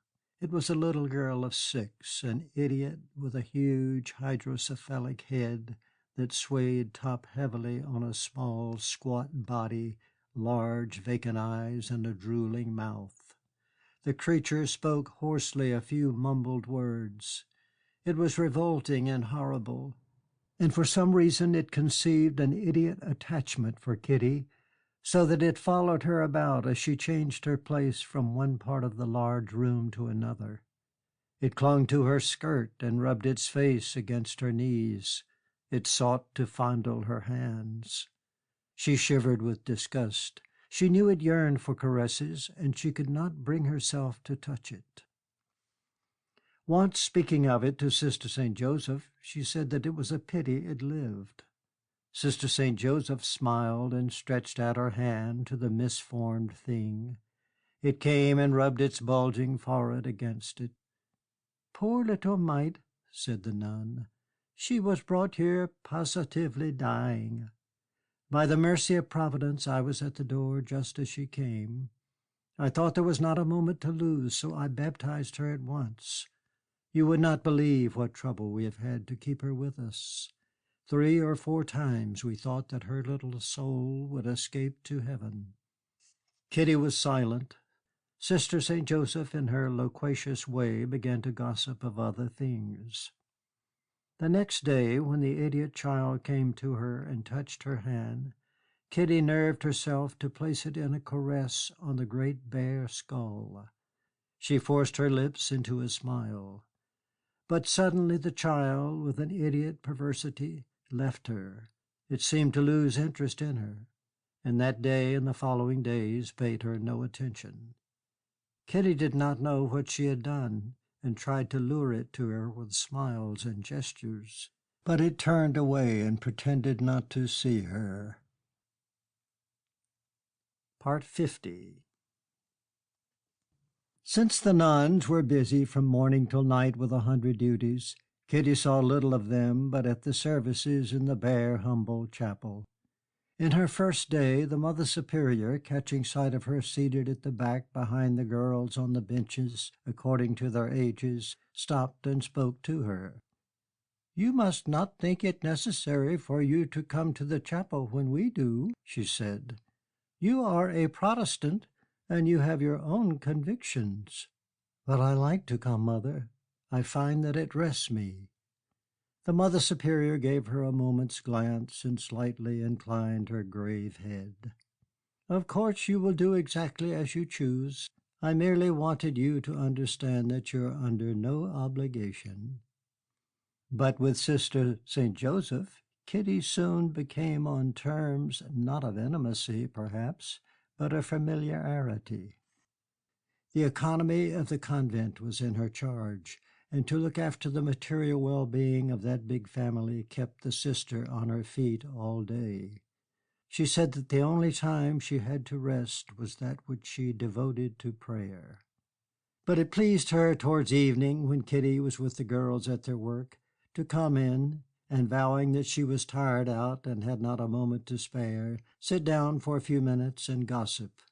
It was a little girl of 6, an idiot with a huge hydrocephalic head that swayed top heavily on a small, squat body, large vacant eyes, and a drooling mouth. The creature spoke hoarsely a few mumbled words. It was revolting and horrible, and for some reason it conceived an idiot attachment for Kitty, so that it followed her about as she changed her place from one part of the large room to another. It clung to her skirt and rubbed its face against her knees. It sought to fondle her hands. She shivered with disgust. She knew it yearned for caresses, and she could not bring herself to touch it. Once speaking of it to Sister St. Joseph, she said that it was a pity it lived. Sister St. Joseph smiled and stretched out her hand to the misformed thing. It came and rubbed its bulging forehead against it. "Poor little mite," said the nun. "She was brought here positively dying. By the mercy of Providence I was at the door just as she came. I thought there was not a moment to lose, so I baptized her at once. You would not believe what trouble we have had to keep her with us. 3 or 4 times we thought that her little soul would escape to heaven." Kitty was silent. Sister St. Joseph, in her loquacious way, began to gossip of other things. The next day, when the idiot child came to her and touched her hand, Kitty nerved herself to place it in a caress on the great bare skull. She forced her lips into a smile. But suddenly the child, with an idiot perversity, left her. It seemed to lose interest in her, and that day and the following days paid her no attention. Kitty did not know what she had done, and tried to lure it to her with smiles and gestures, but it turned away and pretended not to see her. Part 50. Since the nuns were busy from morning till night with 100 duties, Kitty saw little of them but at the services in the bare, humble chapel. In her first day, the Mother Superior, catching sight of her seated at the back behind the girls on the benches according to their ages, stopped and spoke to her. "You must not think it necessary for you to come to the chapel when we do," she said. "You are a Protestant, and you have your own convictions." "But I like to come, Mother. I find that it rests me." The Mother Superior gave her a moment's glance and slightly inclined her grave head. "Of course you will do exactly as you choose. I merely wanted you to understand that you are under no obligation." But with Sister St. Joseph, Kitty soon became on terms not of intimacy, perhaps, but of familiarity. The economy of the convent was in her charge, and to look after the material well-being of that big family kept the sister on her feet all day. She said that the only time she had to rest was that which she devoted to prayer. But it pleased her towards evening, when Kitty was with the girls at their work, to come in, and vowing that she was tired out and had not a moment to spare, sit down for a few minutes and gossip.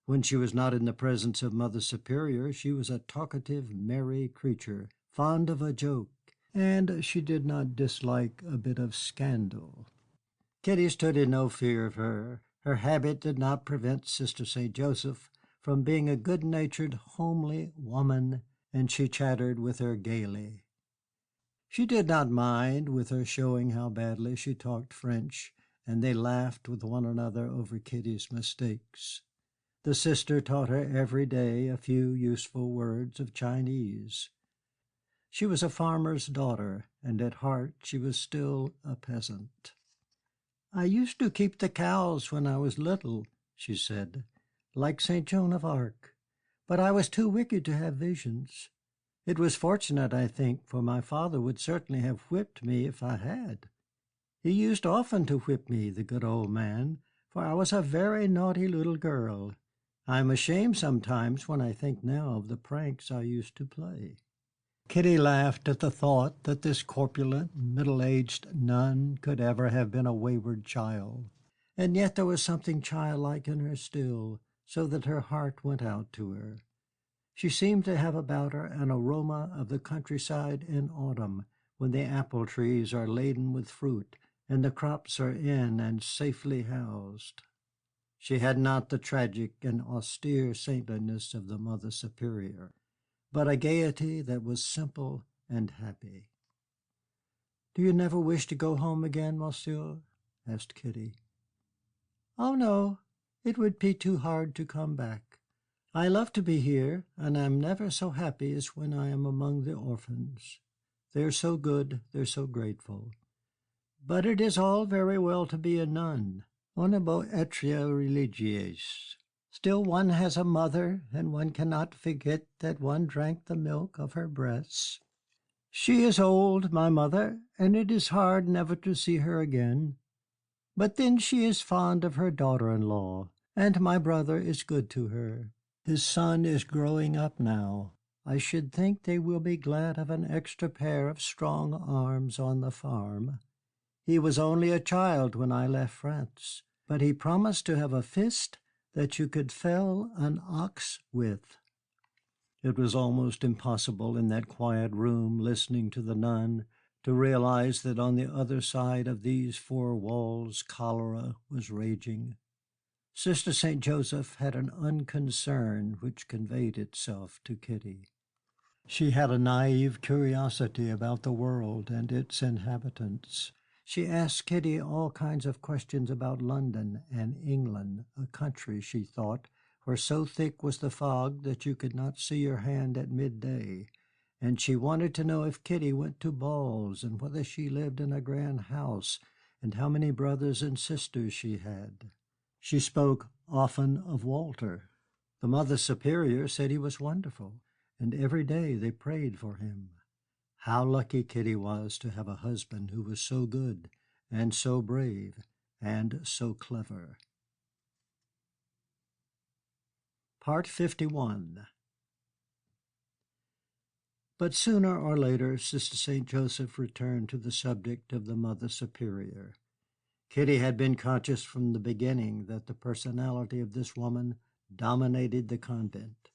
When she was not in the presence of Mother Superior, she was a talkative, merry creature, fond of a joke, and she did not dislike a bit of scandal. Kitty stood in no fear of her. Her habit did not prevent Sister St. Joseph from being a good-natured, homely woman, and she chattered with her gaily. She did not mind with her showing how badly she talked French, and they laughed with one another over Kitty's mistakes. The sister taught her every day a few useful words of Chinese. She was a farmer's daughter, and at heart she was still a peasant. "I used to keep the cows when I was little," she said, "like St. Joan of Arc, but I was too wicked to have visions. It was fortunate, I think, for my father would certainly have whipped me if I had. He used often to whip me, the good old man, for I was a very naughty little girl. I am ashamed sometimes when I think now of the pranks I used to play." Kitty laughed at the thought that this corpulent, middle-aged nun could ever have been a wayward child, and yet there was something childlike in her still, so that her heart went out to her. She seemed to have about her an aroma of the countryside in autumn, when the apple trees are laden with fruit, and the crops are in and safely housed. She had not the tragic and austere saintliness of the Mother Superior, but a gaiety that was simple and happy. "Do you never wish to go home again, Monsieur?" asked Kitty. "Oh, no, it would be too hard to come back. I love to be here, and I am never so happy as when I am among the orphans. They are so good, they are so grateful. But it is all very well to be a nun. On a beau être religieuse. Still one has a mother, and one cannot forget that one drank the milk of her breasts. She is old, my mother, and it is hard never to see her again. But then she is fond of her daughter-in-law, and my brother is good to her. His son is growing up now. I should think they will be glad of an extra pair of strong arms on the farm. He was only a child when I left France, but he promised to have a fist that you could fell an ox with." It was almost impossible in that quiet room, listening to the nun, to realize that on the other side of these four walls cholera was raging. Sister St. Joseph had an unconcern which conveyed itself to Kitty. She had a naive curiosity about the world and its inhabitants. She asked Kitty all kinds of questions about London and England, a country, she thought, where so thick was the fog that you could not see your hand at midday, and she wanted to know if Kitty went to balls and whether she lived in a grand house and how many brothers and sisters she had. She spoke often of Walter. The Mother Superior said he was wonderful, and every day they prayed for him. How lucky Kitty was to have a husband who was so good and so brave and so clever. Part 51. But sooner or later Sister St. Joseph returned to the subject of the Mother Superior. Kitty had been conscious from the beginning that the personality of this woman dominated the convent.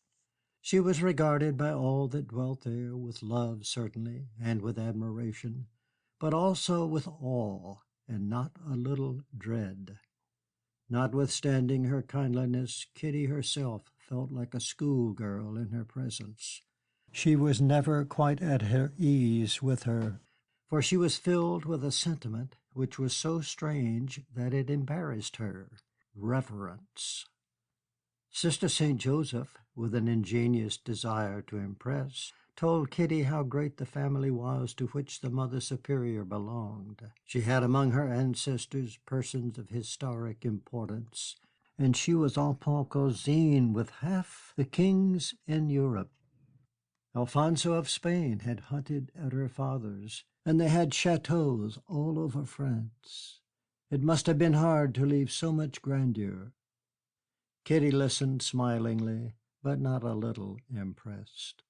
She was regarded by all that dwelt there with love, certainly, and with admiration, but also with awe and not a little dread. Notwithstanding her kindliness, Kitty herself felt like a schoolgirl in her presence. She was never quite at her ease with her, for she was filled with a sentiment which was so strange that it embarrassed her, reverence. Sister St. Joseph, with an ingenious desire to impress, told Kitty how great the family was to which the Mother Superior belonged. She had among her ancestors persons of historic importance, and she was en bonne cousine with half the kings in Europe. Alfonso of Spain had hunted at her father's, and they had chateaux all over France. It must have been hard to leave so much grandeur. Kitty listened smilingly, but not a little impressed.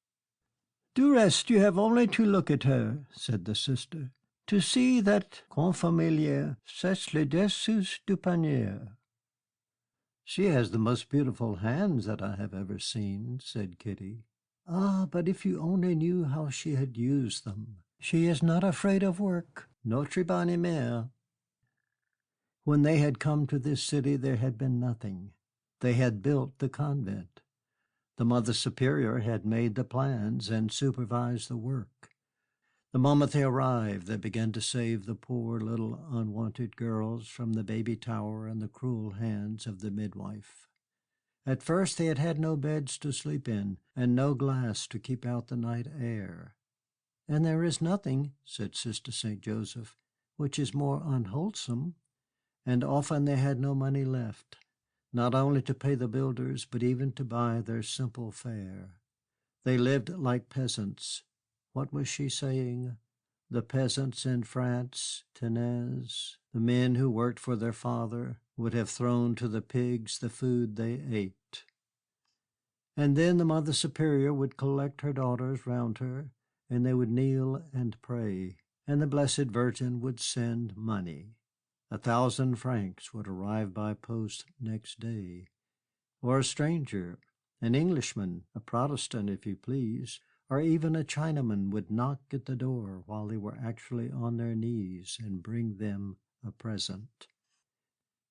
"Du reste, you have only to look at her," said the sister, "to see that qu'un familier sèche le dessous du panier." "She has the most beautiful hands that I have ever seen," said Kitty. "Ah, but if you only knew how she had used them. She is not afraid of work, notre bonne mère." When they had come to this city there had been nothing. They had built the convent. The Mother Superior had made the plans and supervised the work. The moment they arrived, they began to save the poor little unwanted girls from the baby tower and the cruel hands of the midwife. At first they had had no beds to sleep in and no glass to keep out the night air. "And there is nothing," said Sister St. Joseph, "which is more unwholesome." And often they had no money left, not only to pay the builders, but even to buy their simple fare. They lived like peasants. What was she saying? The peasants in France, Tenez, the men who worked for their father, would have thrown to the pigs the food they ate. And then the Mother Superior would collect her daughters round her, and they would kneel and pray, and the Blessed Virgin would send money. 1,000 francs would arrive by post next day. Or a stranger, an Englishman, a Protestant, if you please, or even a Chinaman would knock at the door while they were actually on their knees and bring them a present.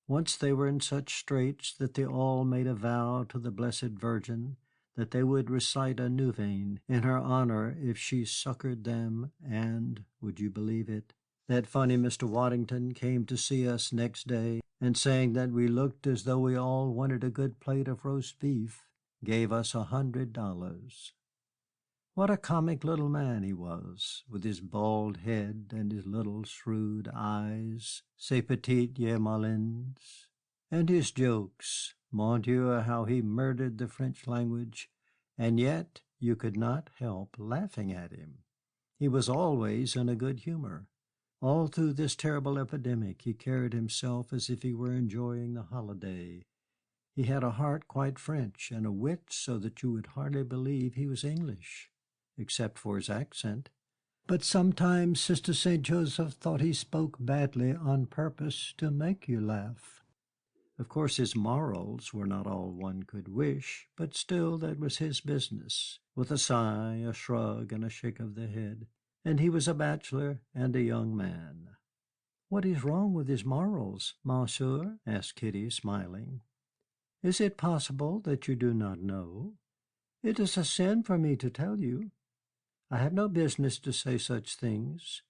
Once they were in such straits that they all made a vow to the Blessed Virgin that they would recite a neuvaine in her honor if she succored them, and, would you believe it, that funny Mr. Waddington came to see us next day, and saying that we looked as though we all wanted a good plate of roast beef, gave us $100. What a comic little man he was, with his bald head and his little shrewd eyes, ses petites yeux malins, and his jokes. Mon Dieu, how he murdered the French language, and yet you could not help laughing at him. He was always in a good humor. All through this terrible epidemic he carried himself as if he were enjoying the holiday. He had a heart quite French, and a wit so that you would hardly believe he was English, except for his accent. But sometimes Sister St. Joseph thought he spoke badly on purpose to make you laugh. Of course his morals were not all one could wish, but still that was his business, with a sigh, a shrug, and a shake of the head. And he was a bachelor and a young man. "What is wrong with his morals, Monsieur?" asked Kitty, smiling. "Is it possible that you do not know? It is a sin for me to tell you. I have no business to say such things.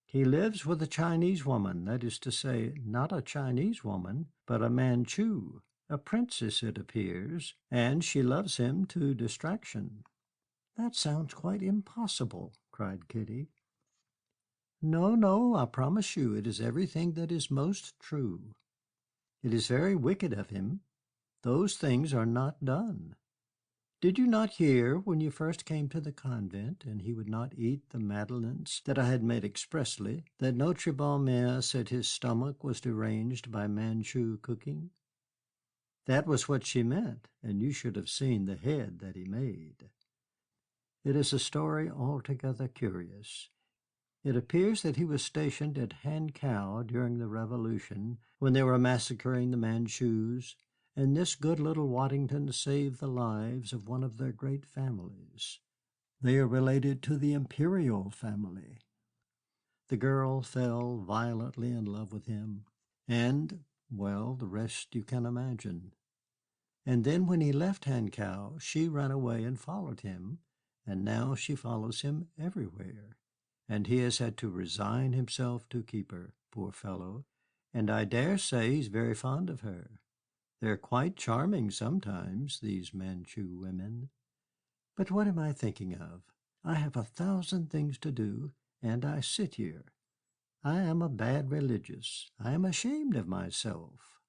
He lives with a Chinese woman, that is to say, not a Chinese woman, but a Manchu, a princess, it appears, and she loves him to distraction." "That sounds quite impossible," cried Kitty. "No, no, I promise you it is everything that is most true. It is very wicked of him. Those things are not done. Did you not hear when you first came to the convent and he would not eat the madeleines that I had made expressly, that Notre bonne mère said his stomach was deranged by Manchu cooking? That was what she meant, and you should have seen the head that he made. It is a story altogether curious. It appears that he was stationed at Hankow during the Revolution, when they were massacring the Manchus, and this good little Waddington saved the lives of one of their great families. They are related to the Imperial family. The girl fell violently in love with him, and, well, the rest you can imagine. And then when he left Hankow, she ran away and followed him, and now she follows him everywhere. And he has had to resign himself to keep her, poor fellow, and I dare say he's very fond of her. They're quite charming sometimes, these Manchu women. But what am I thinking of? I have 1,000 things to do, and I sit here. I am a bad religious. I am ashamed of myself."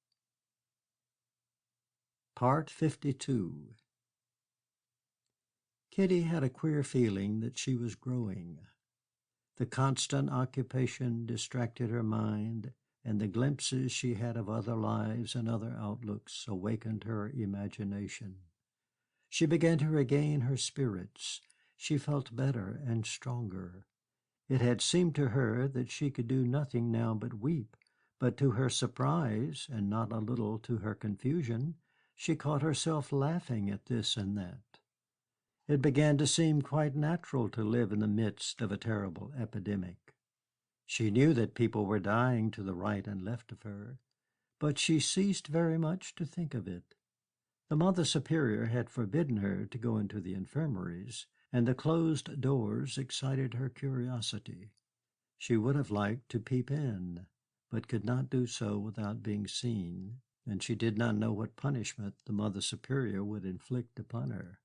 Part 52. Kitty had a queer feeling that she was growing. The constant occupation distracted her mind, and the glimpses she had of other lives and other outlooks awakened her imagination. She began to regain her spirits. She felt better and stronger. It had seemed to her that she could do nothing now but weep, but to her surprise, and not a little to her confusion, she caught herself laughing at this and that. It began to seem quite natural to live in the midst of a terrible epidemic. She knew that people were dying to the right and left of her, but she ceased very much to think of it. The Mother Superior had forbidden her to go into the infirmaries, and the closed doors excited her curiosity. She would have liked to peep in, but could not do so without being seen, and she did not know what punishment the Mother Superior would inflict upon her.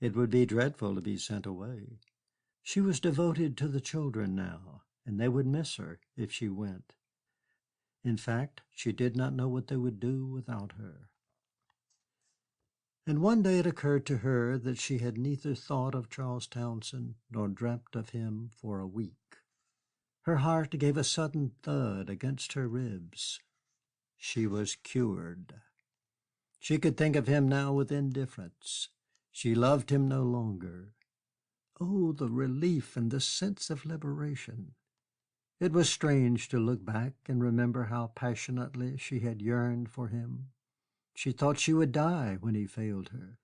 It would be dreadful to be sent away. She was devoted to the children now, and they would miss her if she went. In fact, she did not know what they would do without her. And one day it occurred to her that she had neither thought of Charles Townsend nor dreamt of him for a week. Her heart gave a sudden thud against her ribs. She was cured. She could think of him now with indifference. She loved him no longer. Oh, the relief and the sense of liberation! It was strange to look back and remember how passionately she had yearned for him. She thought she would die when he failed her.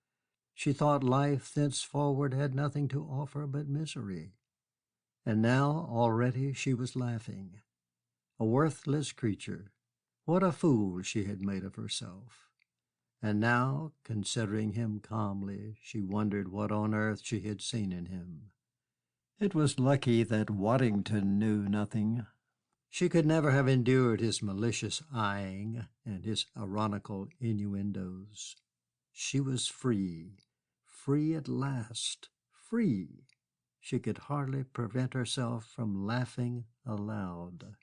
She thought life thenceforward had nothing to offer but misery. And now already she was laughing. A worthless creature. What a fool she had made of herself. And now, considering him calmly, she wondered what on earth she had seen in him. It was lucky that Waddington knew nothing. She could never have endured his malicious eyeing and his ironical innuendos. She was free, free at last, free. She could hardly prevent herself from laughing aloud.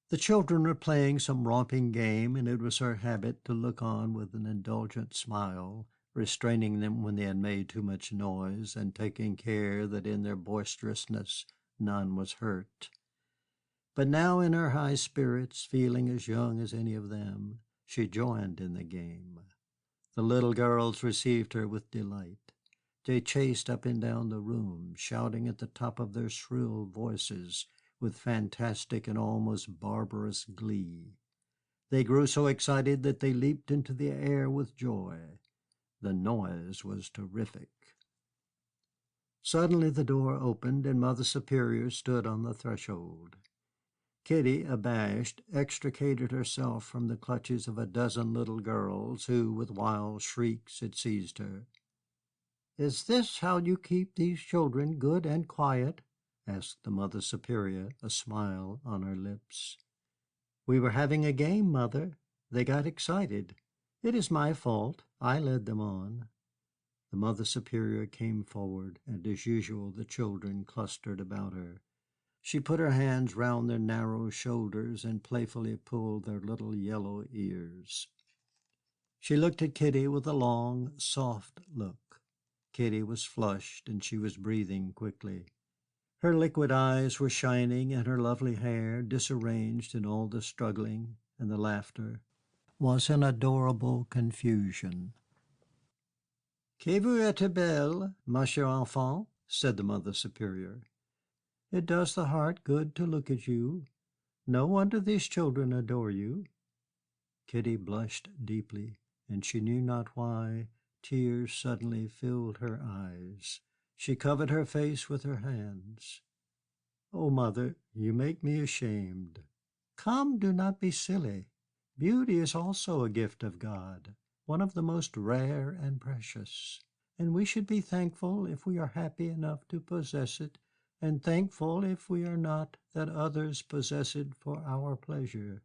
The children were playing some romping game, and it was her habit to look on with an indulgent smile, restraining them when they had made too much noise, and taking care that in their boisterousness none was hurt. But now, in her high spirits, feeling as young as any of them, she joined in the game. The little girls received her with delight. They chased up and down the room, shouting at the top of their shrill voices, with fantastic and almost barbarous glee. They grew so excited that they leaped into the air with joy. The noise was terrific. Suddenly the door opened, and Mother Superior stood on the threshold. Kitty, abashed, extricated herself from the clutches of a dozen little girls who, with wild shrieks, had seized her. "Is this how you keep these children good and quiet?" asked the Mother Superior, a smile on her lips. "We were having a game, Mother. They got excited. It is my fault. I led them on." The Mother Superior came forward, and as usual the children clustered about her. She put her hands round their narrow shoulders and playfully pulled their little yellow ears. She looked at Kitty with a long, soft look. Kitty was flushed, and she was breathing quickly. Her liquid eyes were shining, and her lovely hair, disarranged in all the struggling and the laughter, was in adorable confusion. "Que vous êtes belle, ma chère enfant," said the Mother Superior. "It does the heart good to look at you. No wonder these children adore you." Kitty blushed deeply, and she knew not why tears suddenly filled her eyes. She covered her face with her hands. "Oh, Mother, you make me ashamed." "Come, do not be silly. Beauty is also a gift of God, one of the most rare and precious, and we should be thankful if we are happy enough to possess it, and thankful if we are not that others possess it for our pleasure."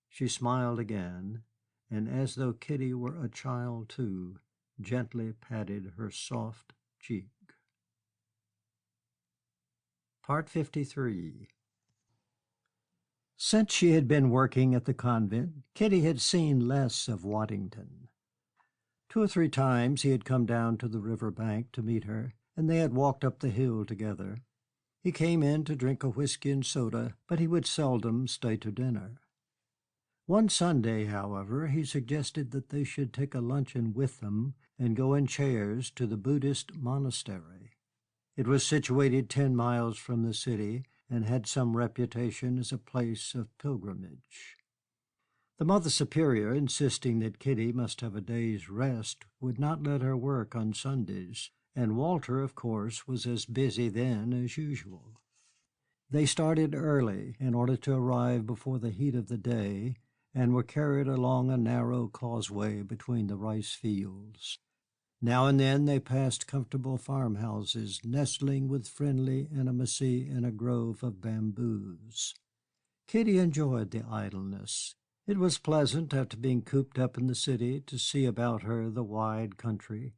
She smiled again, and as though Kitty were a child too, gently patted her soft cheek. Part 53. Since she had been working at the convent, Kitty had seen less of Waddington. 2 or 3 times he had come down to the river bank to meet her, and they had walked up the hill together. He came in to drink a whiskey and soda, but he would seldom stay to dinner. One Sunday, however, he suggested that they should take a luncheon with them and go in chairs to the Buddhist monastery. It was situated 10 miles from the city and had some reputation as a place of pilgrimage. The Mother Superior, insisting that Kitty must have a day's rest, would not let her work on Sundays, and Walter, of course, was as busy then as usual. They started early in order to arrive before the heat of the day, and were carried along a narrow causeway between the rice fields. Now and then they passed comfortable farmhouses nestling with friendly intimacy in a grove of bamboos. Kitty enjoyed the idleness. It was pleasant, after being cooped up in the city, to see about her the wide country.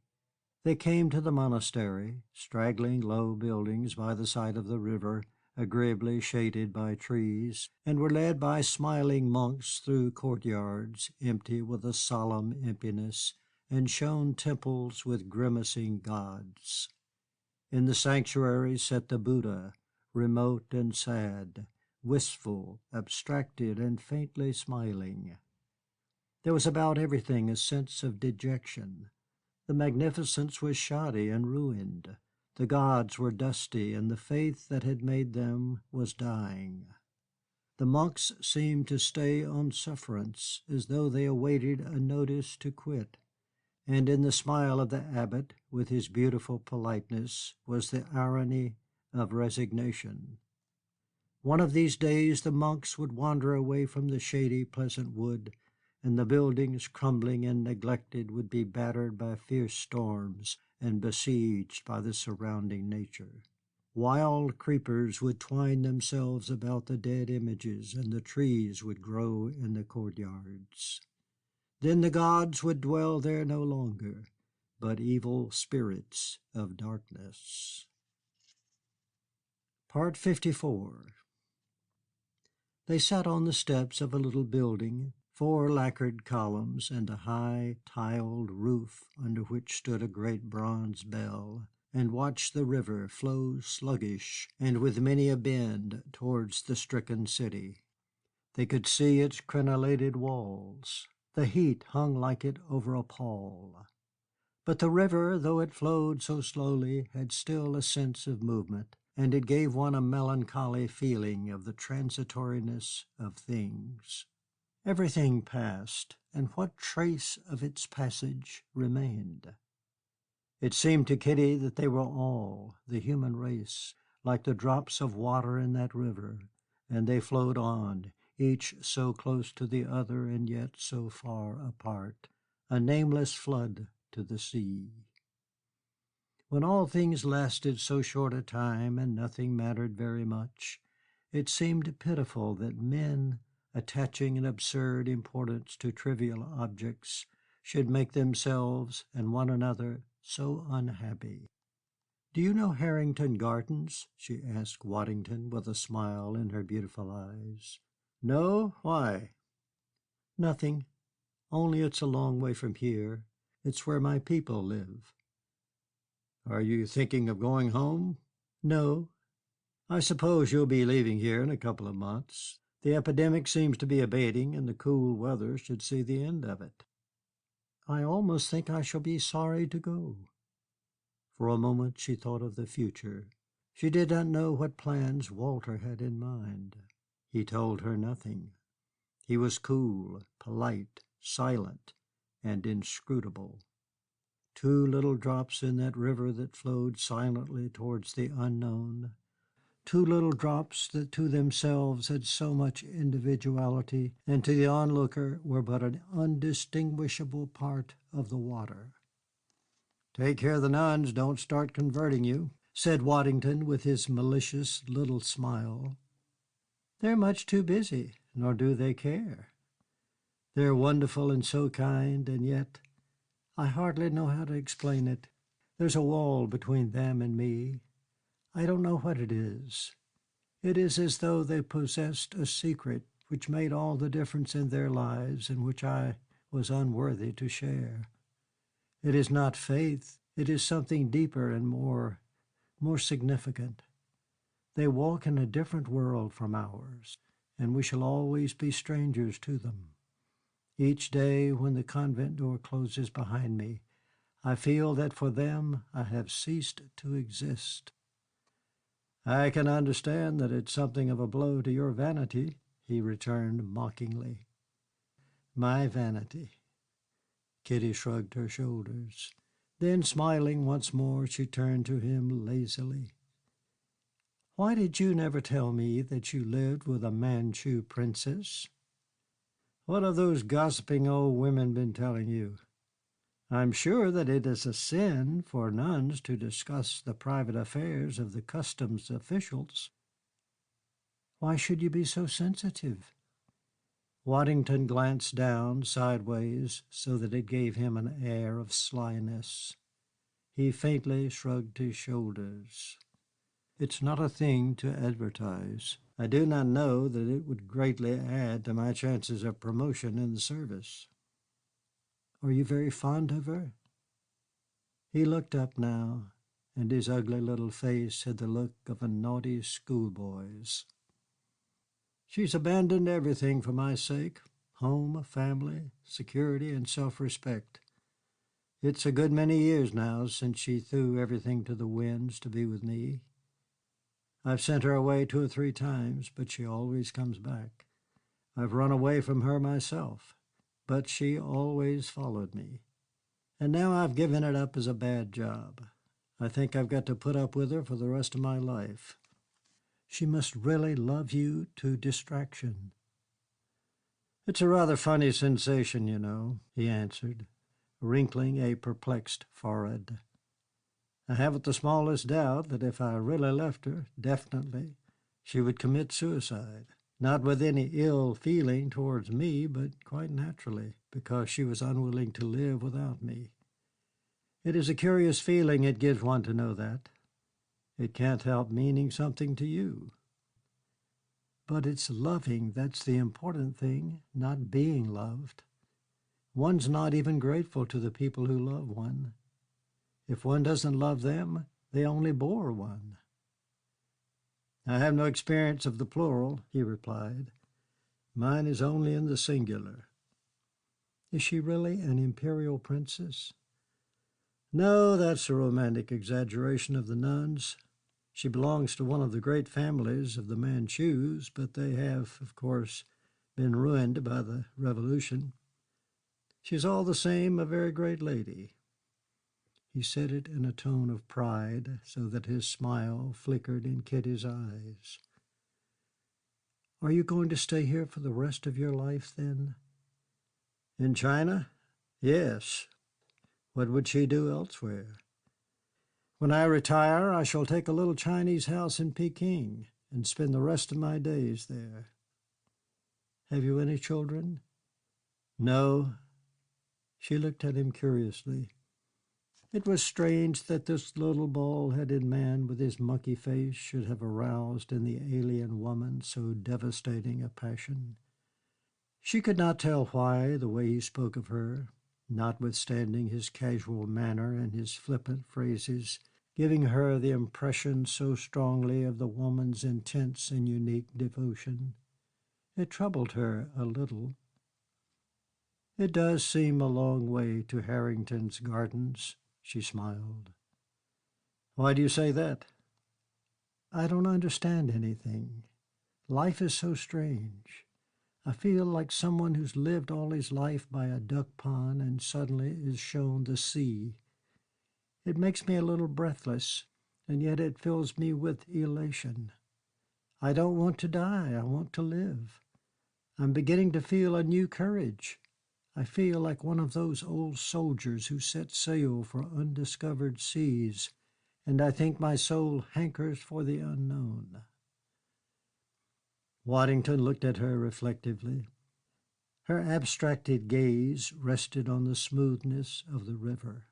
They came to the monastery, straggling low buildings by the side of the river, agreeably shaded by trees, and were led by smiling monks through courtyards empty with a solemn emptiness, and shown temples with grimacing gods. In the sanctuary sat the Buddha, remote and sad, wistful, abstracted, and faintly smiling. There was about everything a sense of dejection. The magnificence was shoddy and ruined. The gods were dusty, and the faith that had made them was dying. The monks seemed to stay on sufferance, as though they awaited a notice to quit, and in the smile of the abbot, with his beautiful politeness, was the irony of resignation. One of these days the monks would wander away from the shady, pleasant wood, and the buildings, crumbling and neglected, would be battered by fierce storms and besieged by the surrounding nature. Wild creepers would twine themselves about the dead images, and the trees would grow in the courtyards. Then the gods would dwell there no longer, but evil spirits of darkness. Part 54. They sat on the steps of a little building, 4 lacquered columns and a high tiled roof under which stood a great bronze bell, and watched the river flow sluggish and with many a bend towards the stricken city. They could see its crenellated walls. The heat hung like it over a pall. But the river, though it flowed so slowly, had still a sense of movement, and it gave one a melancholy feeling of the transitoriness of things. Everything passed, and what trace of its passage remained? It seemed to Kitty that they were all, the human race, like the drops of water in that river, and they flowed on, each so close to the other and yet so far apart, a nameless flood to the sea. When all things lasted so short a time and nothing mattered very much, it seemed pitiful that men, attaching an absurd importance to trivial objects, should make themselves and one another so unhappy. "Do you know Harrington Gardens?" she asked Waddington with a smile in her beautiful eyes. "No, why?" "Nothing, only it's a long way from here. It's where my people live." "Are you thinking of going home?" "No. I suppose you'll be leaving here in a couple of months. The epidemic seems to be abating, and the cool weather should see the end of it." "I almost think I shall be sorry to go." For a moment she thought of the future. She did not know what plans Walter had in mind. He told her nothing. He was cool, polite, silent, and inscrutable. 2 little drops in that river that flowed silently towards the unknown, 2 little drops that to themselves had so much individuality, and to the onlooker were but an undistinguishable part of the water. "Take care the nuns don't start converting you," said Waddington with his malicious little smile. "They're much too busy, nor do they care. They're wonderful and so kind, and yet I hardly know how to explain it. There's a wall between them and me. I don't know what it is. It is as though they possessed a secret which made all the difference in their lives and which I was unworthy to share. It is not faith. It is something deeper and more significant. They walk in a different world from ours, and we shall always be strangers to them. Each day when the convent door closes behind me, I feel that for them I have ceased to exist." "I can understand that it's something of a blow to your vanity," he returned mockingly. "My vanity." Kitty shrugged her shoulders. Then, smiling once more, she turned to him lazily. "Why did you never tell me that you lived with a Manchu princess?" "What have those gossiping old women been telling you? I'm sure that it is a sin for nuns to discuss the private affairs of the customs officials." "Why should you be so sensitive?" Waddington glanced down sideways so that it gave him an air of slyness. He faintly shrugged his shoulders. It's not a thing to advertise. I do not know that it would greatly add to my chances of promotion in the service. Are you very fond of her? He looked up now, and his ugly little face had the look of a naughty schoolboy's. She's abandoned everything for my sake, home, family, security, and self-respect. It's a good many years now since she threw everything to the winds to be with me. I've sent her away 2 or 3 times, but she always comes back. I've run away from her myself, but she always followed me. And now I've given it up as a bad job. I think I've got to put up with her for the rest of my life. She must really love you to distraction. It's a rather funny sensation, you know, he answered, wrinkling a perplexed forehead. I haven't the smallest doubt that if I really left her, definitely, she would commit suicide. Not with any ill feeling towards me, but quite naturally, because she was unwilling to live without me. It is a curious feeling it gives one to know that. It can't help meaning something to you. But it's loving that's the important thing, not being loved. One's not even grateful to the people who love one. If one doesn't love them, they only bore one. I have no experience of the plural, he replied. Mine is only in the singular. Is she really an imperial princess? No, that's a romantic exaggeration of the nuns. She belongs to one of the great families of the Manchus, but they have, of course, been ruined by the Revolution. She's all the same a very great lady. He said it in a tone of pride, so that his smile flickered in Kitty's eyes. Are you going to stay here for the rest of your life, then? In China? Yes. What would she do elsewhere? When I retire, I shall take a little Chinese house in Peking and spend the rest of my days there. Have you any children? No. She looked at him curiously. It was strange that this little bald-headed man with his monkey face should have aroused in the alien woman so devastating a passion. She could not tell why the way he spoke of her, notwithstanding his casual manner and his flippant phrases, giving her the impression so strongly of the woman's intense and unique devotion. It troubled her a little. It does seem a long way to Harrington's Gardens, she smiled. Why do you say that? I don't understand anything. Life is so strange. I feel like someone who's lived all his life by a duck pond and suddenly is shown the sea. It makes me a little breathless, and yet it fills me with elation. I don't want to die. I want to live. I'm beginning to feel a new courage. I feel like one of those old soldiers who set sail for undiscovered seas, and I think my soul hankers for the unknown. Waddington looked at her reflectively. Her abstracted gaze rested on the smoothness of the river.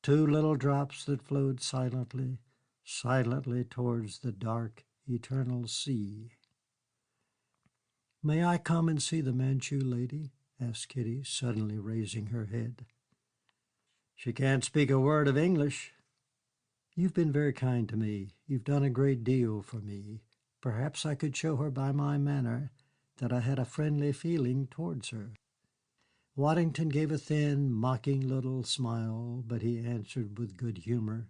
2 little drops that flowed silently, silently towards the dark, eternal sea. May I come and see the Manchu lady? Asked Kitty, suddenly raising her head. She can't speak a word of English. You've been very kind to me. You've done a great deal for me. Perhaps I could show her by my manner that I had a friendly feeling towards her. Waddington gave a thin, mocking little smile, but he answered with good humor,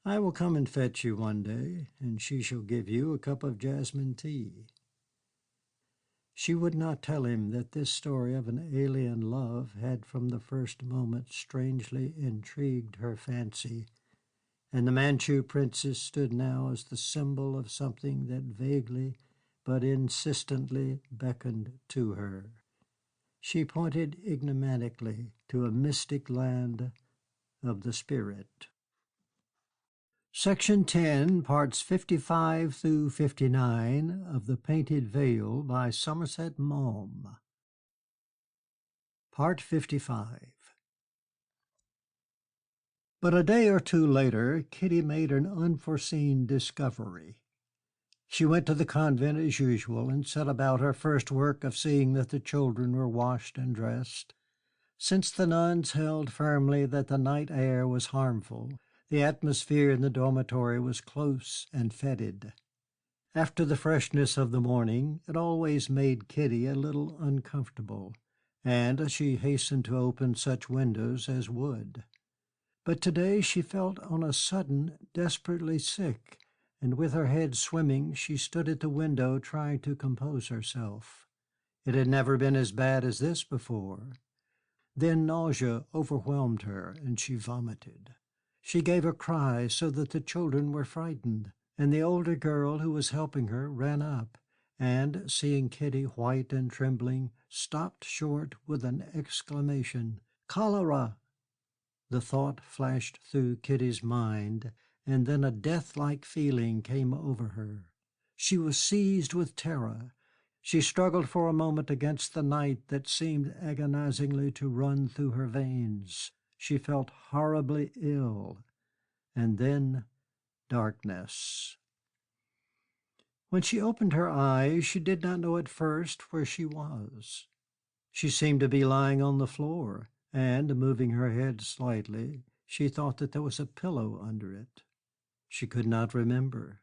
I will come and fetch you one day, and she shall give you a cup of jasmine tea. She would not tell him that this story of an alien love had from the first moment strangely intrigued her fancy, and the Manchu princess stood now as the symbol of something that vaguely but insistently beckoned to her. She pointed enigmatically to a mystic land of the spirit. Section 10, parts 55 through 59 of The Painted Veil by Somerset Maugham. Part 55. But a day or two later, Kitty made an unforeseen discovery. She went to the convent as usual and set about her first work of seeing that the children were washed and dressed. Since the nuns held firmly that the night air was harmful, the atmosphere in the dormitory was close and fetid. After the freshness of the morning, it always made Kitty a little uncomfortable, and she hastened to open such windows as would. But today she felt on a sudden desperately sick, and with her head swimming she stood at the window trying to compose herself. It had never been as bad as this before. Then nausea overwhelmed her, and she vomited. She gave a cry so that the children were frightened, and the older girl who was helping her ran up, and, seeing Kitty white and trembling, stopped short with an exclamation, "Cholera!" The thought flashed through Kitty's mind, and then a death-like feeling came over her. She was seized with terror. She struggled for a moment against the night that seemed agonizingly to run through her veins. She felt horribly ill. And then darkness. When she opened her eyes, she did not know at first where she was. She seemed to be lying on the floor, and, moving her head slightly, she thought that there was a pillow under it. She could not remember.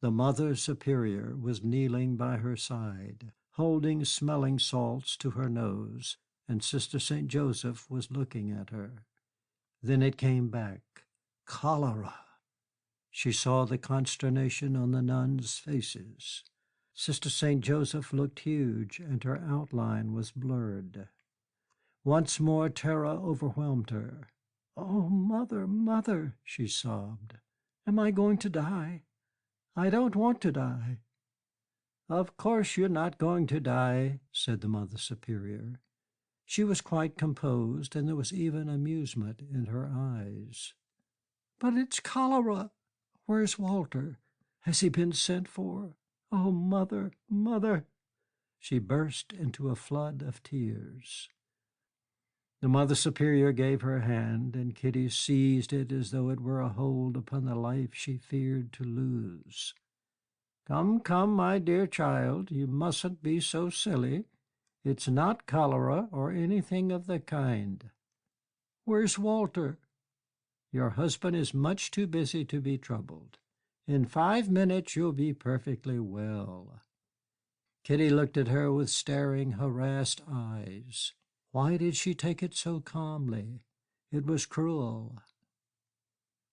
The Mother Superior was kneeling by her side, holding smelling salts to her nose, and Sister St. Joseph was looking at her. Then it came back. Cholera! She saw the consternation on the nuns' faces. Sister St. Joseph looked huge, and her outline was blurred. Once more terror overwhelmed her. "Oh, Mother, Mother," she sobbed, "am I going to die? I don't want to die." "Of course you're not going to die," said the Mother Superior. She was quite composed, and there was even amusement in her eyes. "But it's cholera. Where's Walter? Has he been sent for? Oh, Mother, Mother!" She burst into a flood of tears. The Mother Superior gave her hand, and Kitty seized it as though it were a hold upon the life she feared to lose. "Come, come, my dear child, you mustn't be so silly. It's not cholera or anything of the kind." "Where's Walter?" "Your husband is much too busy to be troubled. In 5 minutes you'll be perfectly well." Kitty looked at her with staring, harassed eyes. Why did she take it so calmly? It was cruel.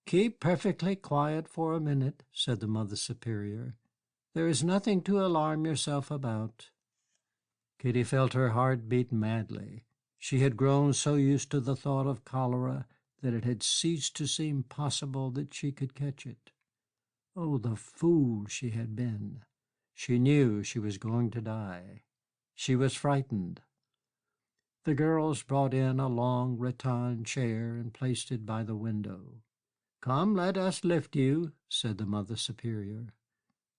"Keep perfectly quiet for a minute," said the Mother Superior. "There is nothing to alarm yourself about." Kitty felt her heart beat madly. She had grown so used to the thought of cholera that it had ceased to seem possible that she could catch it. Oh, the fool she had been! She knew she was going to die. She was frightened. The girls brought in a long rattan chair and placed it by the window. "Come, let us lift you," said the Mother Superior.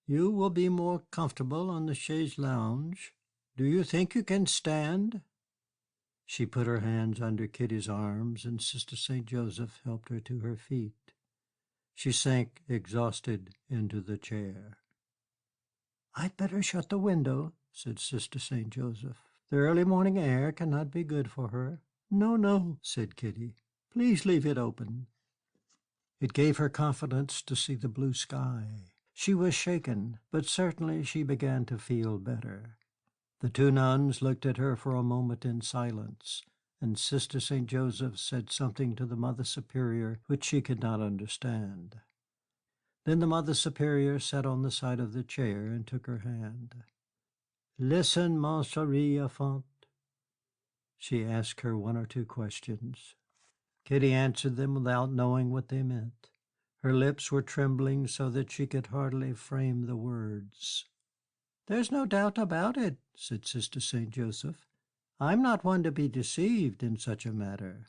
"You will be more comfortable on the chaise lounge. Do you think you can stand?" She put her hands under Kitty's arms, and Sister St. Joseph helped her to her feet. She sank exhausted into the chair. "I'd better shut the window," said Sister St. Joseph. "The early morning air cannot be good for her." "No, no," said Kitty. "Please leave it open." It gave her confidence to see the blue sky. She was shaken, but certainly she began to feel better. The two nuns looked at her for a moment in silence, and Sister St. Joseph said something to the Mother Superior which she could not understand. Then the Mother Superior sat on the side of the chair and took her hand. "Listen, ma chérie enfant." She asked her one or two questions. Kitty answered them without knowing what they meant. Her lips were trembling so that she could hardly frame the words. "There's no doubt about it," said Sister St. Joseph. "I'm not one to be deceived in such a matter."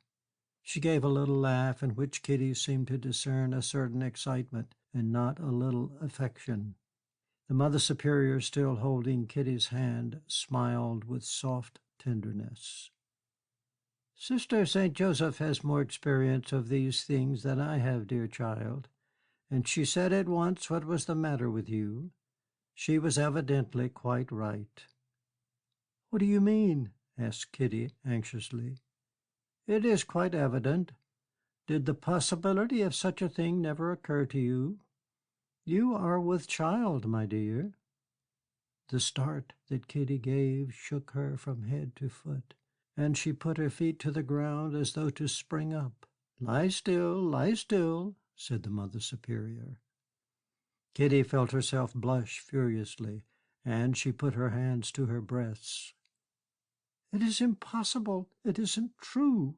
She gave a little laugh in which Kitty seemed to discern a certain excitement and not a little affection. The Mother Superior, still holding Kitty's hand, smiled with soft tenderness. Sister St. Joseph has more experience of these things than I have, dear child, and she said at once what was the matter with you. She was evidently quite right." "What do you mean?" asked Kitty anxiously. "It is quite evident. Did the possibility of such a thing never occur to you? You are with child, my dear." The start that Kitty gave shook her from head to foot, and she put her feet to the ground as though to spring up. Lie still," said the Mother Superior. Kitty felt herself blush furiously, and she put her hands to her breasts. "It is impossible. It isn't true."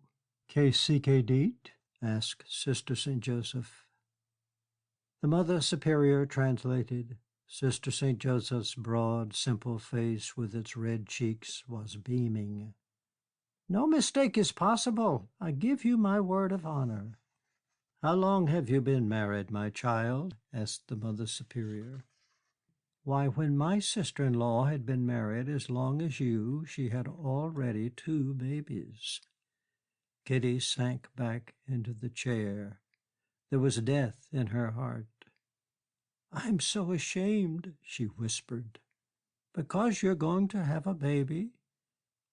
"Que si que dit?" asked Sister St. Joseph. The Mother Superior translated. Sister St. Joseph's broad, simple face with its red cheeks was beaming. "No mistake is possible. I give you my word of honor." "How long have you been married, my child?" asked the Mother Superior. "Why, when my sister-in-law had been married as long as you, she had already 2 babies." Kitty sank back into the chair. There was death in her heart. "I'm so ashamed," she whispered. "Because you're going to have a baby?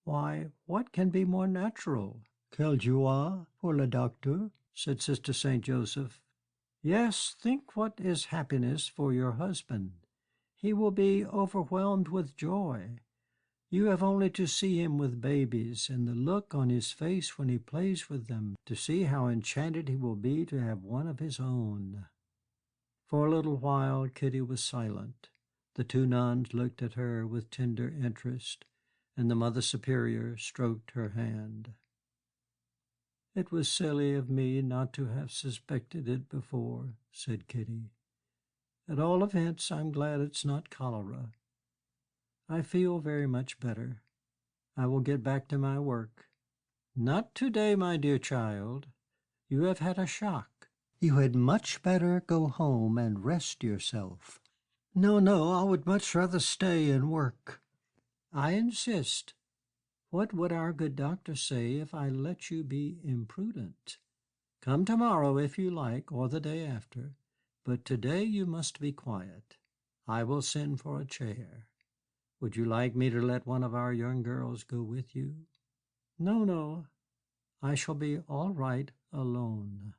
Why, what can be more natural?" "Quelle joie pour le docteur," said Sister St. Joseph. "Yes, think what is happiness for your husband. He will be overwhelmed with joy. You have only to see him with babies, and the look on his face when he plays with them, to see how enchanted he will be to have one of his own." For a little while Kitty was silent. The 2 nuns looked at her with tender interest, and the Mother Superior stroked her hand. "It was silly of me not to have suspected it before," said Kitty. "At all events, I'm glad it's not cholera. I feel very much better. I will get back to my work." "Not to-day, my dear child. You have had a shock. You had much better go home and rest yourself." "No, no, I would much rather stay and work." "I insist. What would our good doctor say if I let you be imprudent? Come tomorrow if you like, or the day after, but today you must be quiet. I will send for a chair. Would you like me to let one of our young girls go with you?" "No, no, I shall be all right alone."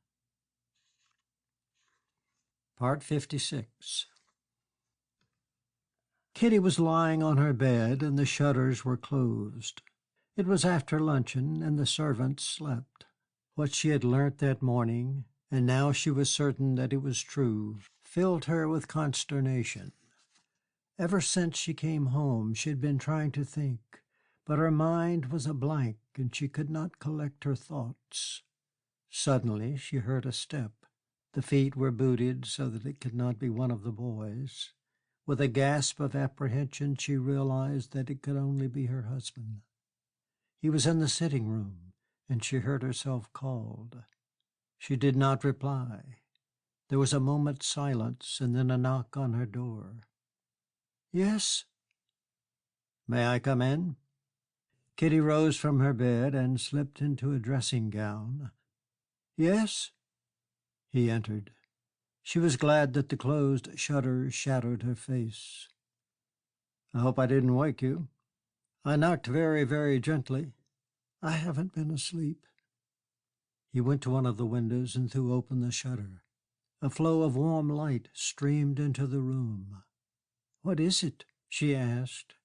Part 56. Kitty was lying on her bed, and the shutters were closed. It was after luncheon, and the servants slept. What she had learnt that morning, and now she was certain that it was true, filled her with consternation. Ever since she came home she had been trying to think, but her mind was a blank, and she could not collect her thoughts. Suddenly she heard a step. The feet were booted so that it could not be one of the boys. With a gasp of apprehension she realized that it could only be her husband. He was in the sitting room, and she heard herself called. She did not reply. There was a moment's silence, and then a knock on her door. "Yes." "May I come in?" Kitty rose from her bed and slipped into a dressing gown. "Yes." He entered. She was glad that the closed shutters shadowed her face. "I hope I didn't wake you. I knocked very, very gently. I haven't been asleep." He went to one of the windows and threw open the shutter. A flow of warm light streamed into the room. "What is it?" she asked.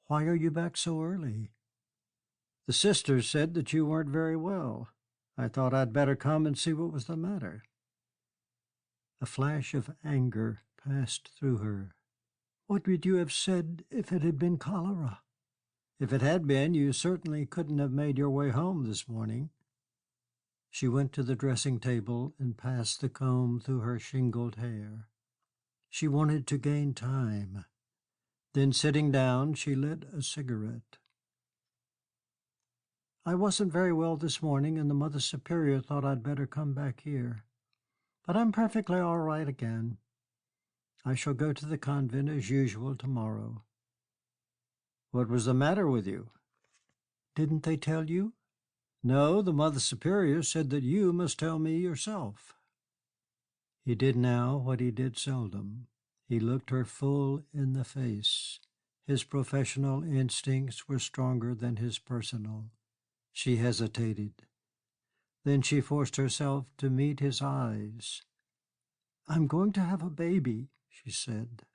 "Why are you back so early?" "The sisters said that you weren't very well. I thought I'd better come and see what was the matter." A flash of anger passed through her. "What would you have said if it had been cholera?" "If it had been, you certainly couldn't have made your way home this morning." She went to the dressing-table and passed the comb through her shingled hair. She wanted to gain time. Then, sitting down, she lit a cigarette. "I wasn't very well this morning, and the Mother Superior thought I'd better come back here. But I'm perfectly all right again. I shall go to the convent as usual tomorrow." "What was the matter with you?" "Didn't they tell you?" No, the Mother Superior said that you must tell me yourself. He did now what he did seldom. He looked her full in the face. His professional instincts were stronger than his personal. She hesitated. Then she forced herself to meet his eyes. "I'm going to have a baby," she said.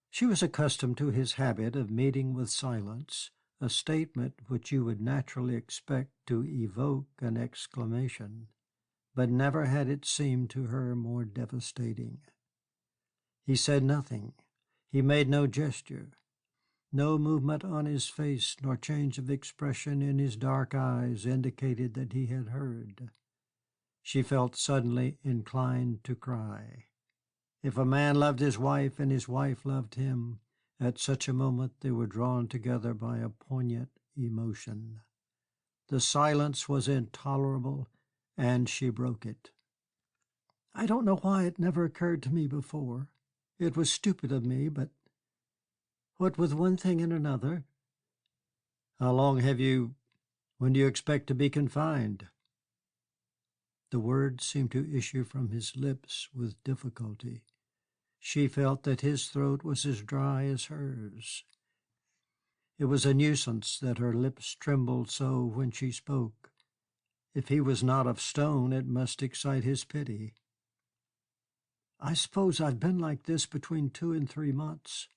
She was accustomed to his habit of meeting with silence, a statement which you would naturally expect to evoke an exclamation, but never had it seemed to her more devastating. He said nothing. He made no gesture. No movement on his face nor change of expression in his dark eyes indicated that he had heard. She felt suddenly inclined to cry. If a man loved his wife and his wife loved him, at such a moment they were drawn together by a poignant emotion. The silence was intolerable, and she broke it. "I don't know why it never occurred to me before. It was stupid of me, but what with one thing and another—" "How long when do you expect to be confined?" The words seemed to issue from his lips with difficulty. She felt that his throat was as dry as hers. It was a nuisance that her lips trembled so when she spoke. If he was not of stone, it must excite his pity. "I suppose I've been like this between 2 and 3 months."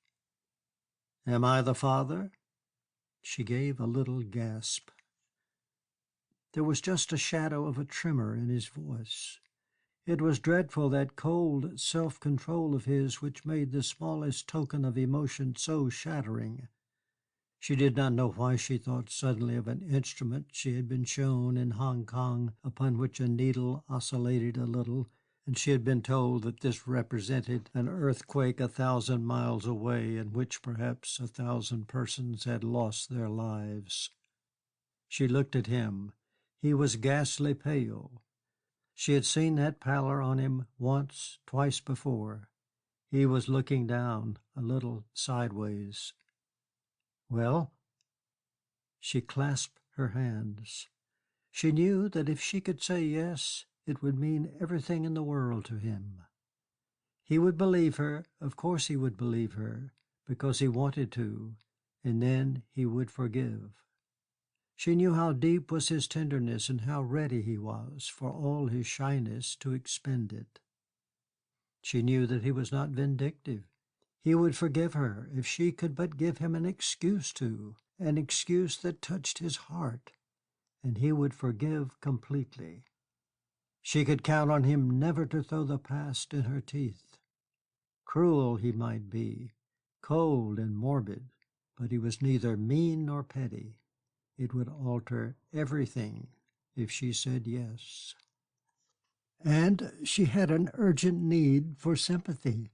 "Am I the father?" She gave a little gasp. There was just a shadow of a tremor in his voice. It was dreadful, that cold self-control of his which made the smallest token of emotion so shattering. She did not know why she thought suddenly of an instrument she had been shown in Hong Kong upon which a needle oscillated a little, and she had been told that this represented an earthquake 1,000 miles away in which perhaps 1,000 persons had lost their lives. She looked at him. He was ghastly pale. She had seen that pallor on him once, twice before. He was looking down, a little sideways. "Well?" She clasped her hands. She knew that if she could say yes, it would mean everything in the world to him. He would believe her, of course he would believe her, because he wanted to, and then he would forgive. She knew how deep was his tenderness and how ready he was, for all his shyness, to expend it. She knew that he was not vindictive. He would forgive her if she could but give him an excuse an excuse that touched his heart, and he would forgive completely. She could count on him never to throw the past in her teeth. Cruel he might be, cold and morbid, but he was neither mean nor petty. It would alter everything if she said yes. And she had an urgent need for sympathy.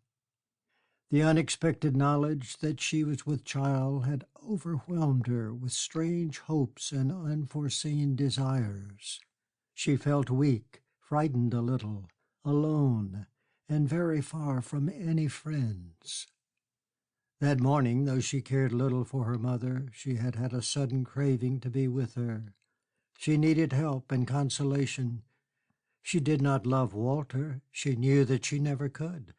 The unexpected knowledge that she was with child had overwhelmed her with strange hopes and unforeseen desires. She felt weak, frightened a little, alone, and very far from any friends. That morning, though she cared little for her mother, she had had a sudden craving to be with her. She needed help and consolation. She did not love Walter. She knew that she never could.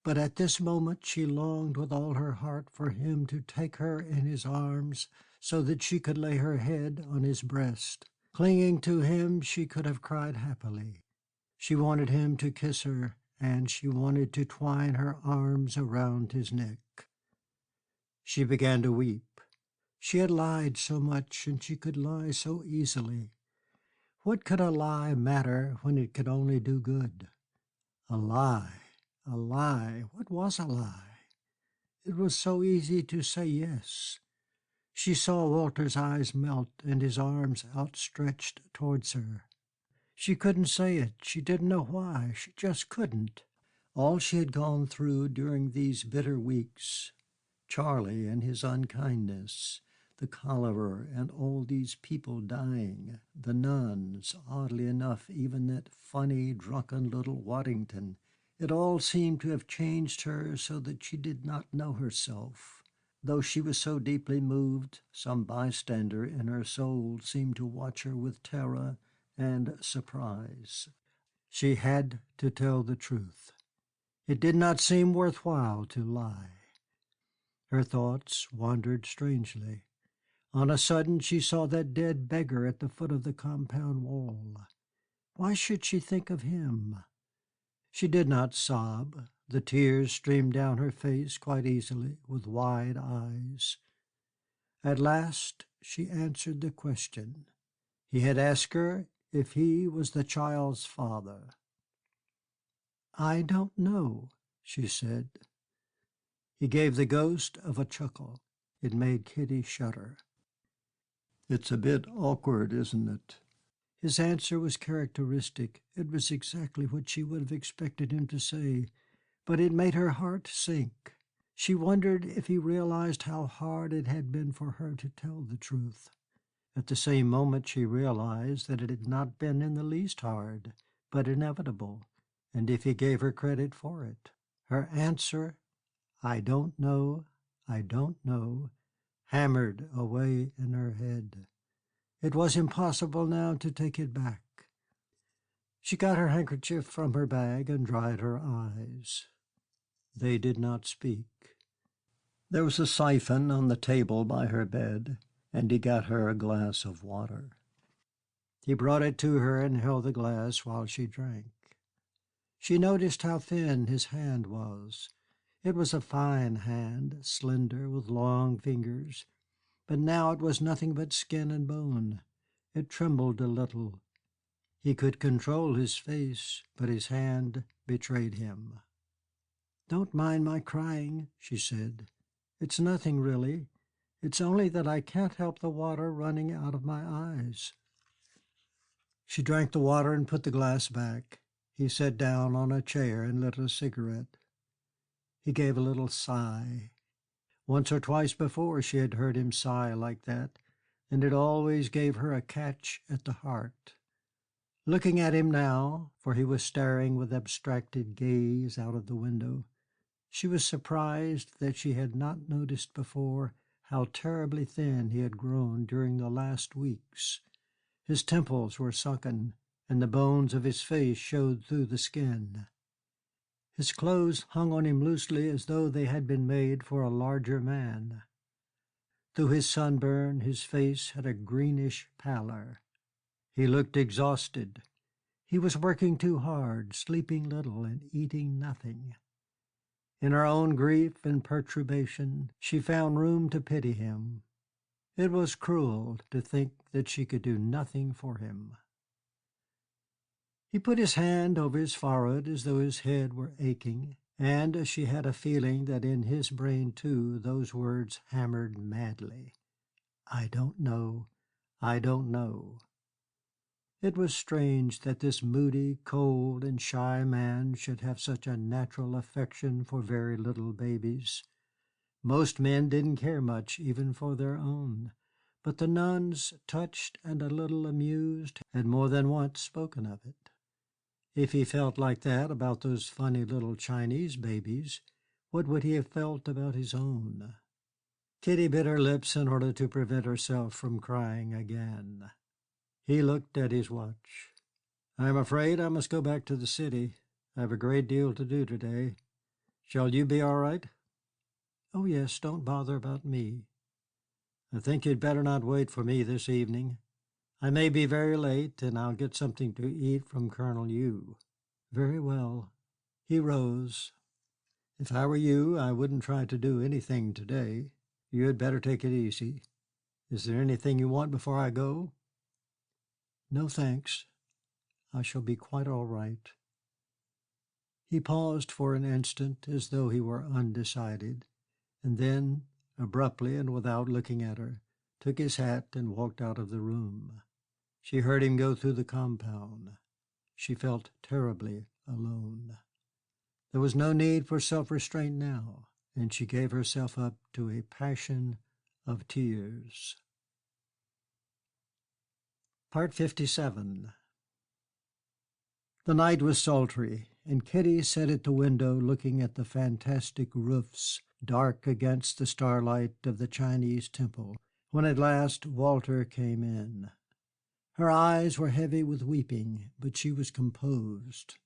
But at this moment she longed with all her heart for him to take her in his arms so that she could lay her head on his breast. Clinging to him, she could have cried happily. She wanted him to kiss her, and she wanted to twine her arms around his neck. She began to weep. She had lied so much, and she could lie so easily. What could a lie matter when it could only do good? A lie, a lie. What was a lie? It was so easy to say yes. She saw Walter's eyes melt and his arms outstretched towards her. She couldn't say it. She didn't know why. She just couldn't. All she had gone through during these bitter weeks, Charlie and his unkindness, the cholera and all these people dying, the nuns, oddly enough, even that funny, drunken little Waddington, it all seemed to have changed her so that she did not know herself. Though she was so deeply moved, some bystander in her soul seemed to watch her with terror and surprise. She had to tell the truth. It did not seem worthwhile to lie. Her thoughts wandered strangely. On a sudden she saw that dead beggar at the foot of the compound wall. Why should she think of him? She did not sob. The tears streamed down her face quite easily, with wide eyes. At last she answered the question. He had asked her if he was the child's father. "I don't know," she said. He gave the ghost of a chuckle. It made Kitty shudder. "It's a bit awkward, isn't it?" His answer was characteristic. It was exactly what she would have expected him to say, but it made her heart sink. She wondered if he realized how hard it had been for her to tell the truth. At the same moment she realized that it had not been in the least hard, but inevitable, and if he gave her credit for it. Her answer, "I don't know, I don't know," hammered away in her head. It was impossible now to take it back. She got her handkerchief from her bag and dried her eyes. They did not speak. There was a siphon on the table by her bed, and he got her a glass of water. He brought it to her and held the glass while she drank. She noticed how thin his hand was. It was a fine hand, slender, with long fingers, but now it was nothing but skin and bone. It trembled a little. He could control his face, but his hand betrayed him. "Don't mind my crying," she said. "It's nothing, really. It's only that I can't help the water running out of my eyes." She drank the water and put the glass back. He sat down on a chair and lit a cigarette. He gave a little sigh. Once or twice before she had heard him sigh like that, and it always gave her a catch at the heart. Looking at him now, for he was staring with abstracted gaze out of the window, she was surprised that she had not noticed before how terribly thin he had grown during the last weeks. His temples were sunken, and the bones of his face showed through the skin. His clothes hung on him loosely as though they had been made for a larger man. Through his sunburn, his face had a greenish pallor. He looked exhausted. He was working too hard, sleeping little, and eating nothing. In her own grief and perturbation, she found room to pity him. It was cruel to think that she could do nothing for him. He put his hand over his forehead as though his head were aching, and she had a feeling that in his brain, too, those words hammered madly. "I don't know, I don't know." It was strange that this moody, cold, and shy man should have such a natural affection for very little babies. Most men didn't care much even for their own, but the nuns, touched and a little amused, had more than once spoken of it. If he felt like that about those funny little Chinese babies, what would he have felt about his own? Kitty bit her lips in order to prevent herself from crying again. He looked at his watch. "I'm afraid I must go back to the city. I have a great deal to do today. Shall you be all right?" "Oh, yes, don't bother about me." "I think you'd better not wait for me this evening. I may be very late, and I'll get something to eat from Colonel Yu." "Very well." He rose. "If I were you, I wouldn't try to do anything today. You had better take it easy. Is there anything you want before I go?" "No, thanks. I shall be quite all right." He paused for an instant as though he were undecided, and then, abruptly and without looking at her, took his hat and walked out of the room. She heard him go through the compound. She felt terribly alone. There was no need for self-restraint now, and she gave herself up to a passion of tears. Part 57. The night was sultry, and Kitty sat at the window looking at the fantastic roofs dark against the starlight of the Chinese temple, when at last Walter came in. Her eyes were heavy with weeping, but she was composed.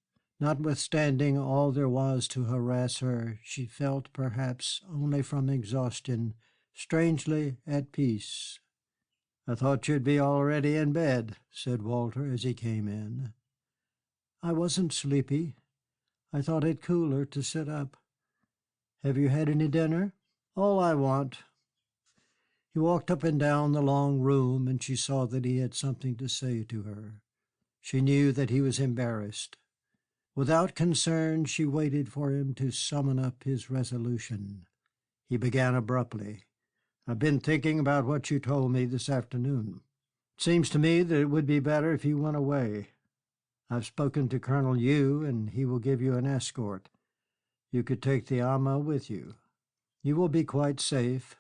Notwithstanding all there was to harass her, she felt, perhaps only from exhaustion, strangely at peace. "I thought you'd be already in bed," said Walter as he came in. "I wasn't sleepy. I thought it cooler to sit up. Have you had any dinner?" "All I want." He walked up and down the long room, and she saw that he had something to say to her. She knew that he was embarrassed. Without concern, she waited for him to summon up his resolution. He began abruptly. "I've been thinking about what you told me this afternoon. It seems to me that it would be better if you went away. I've spoken to Colonel Yu, and he will give you an escort. You could take the ama with you. You will be quite safe."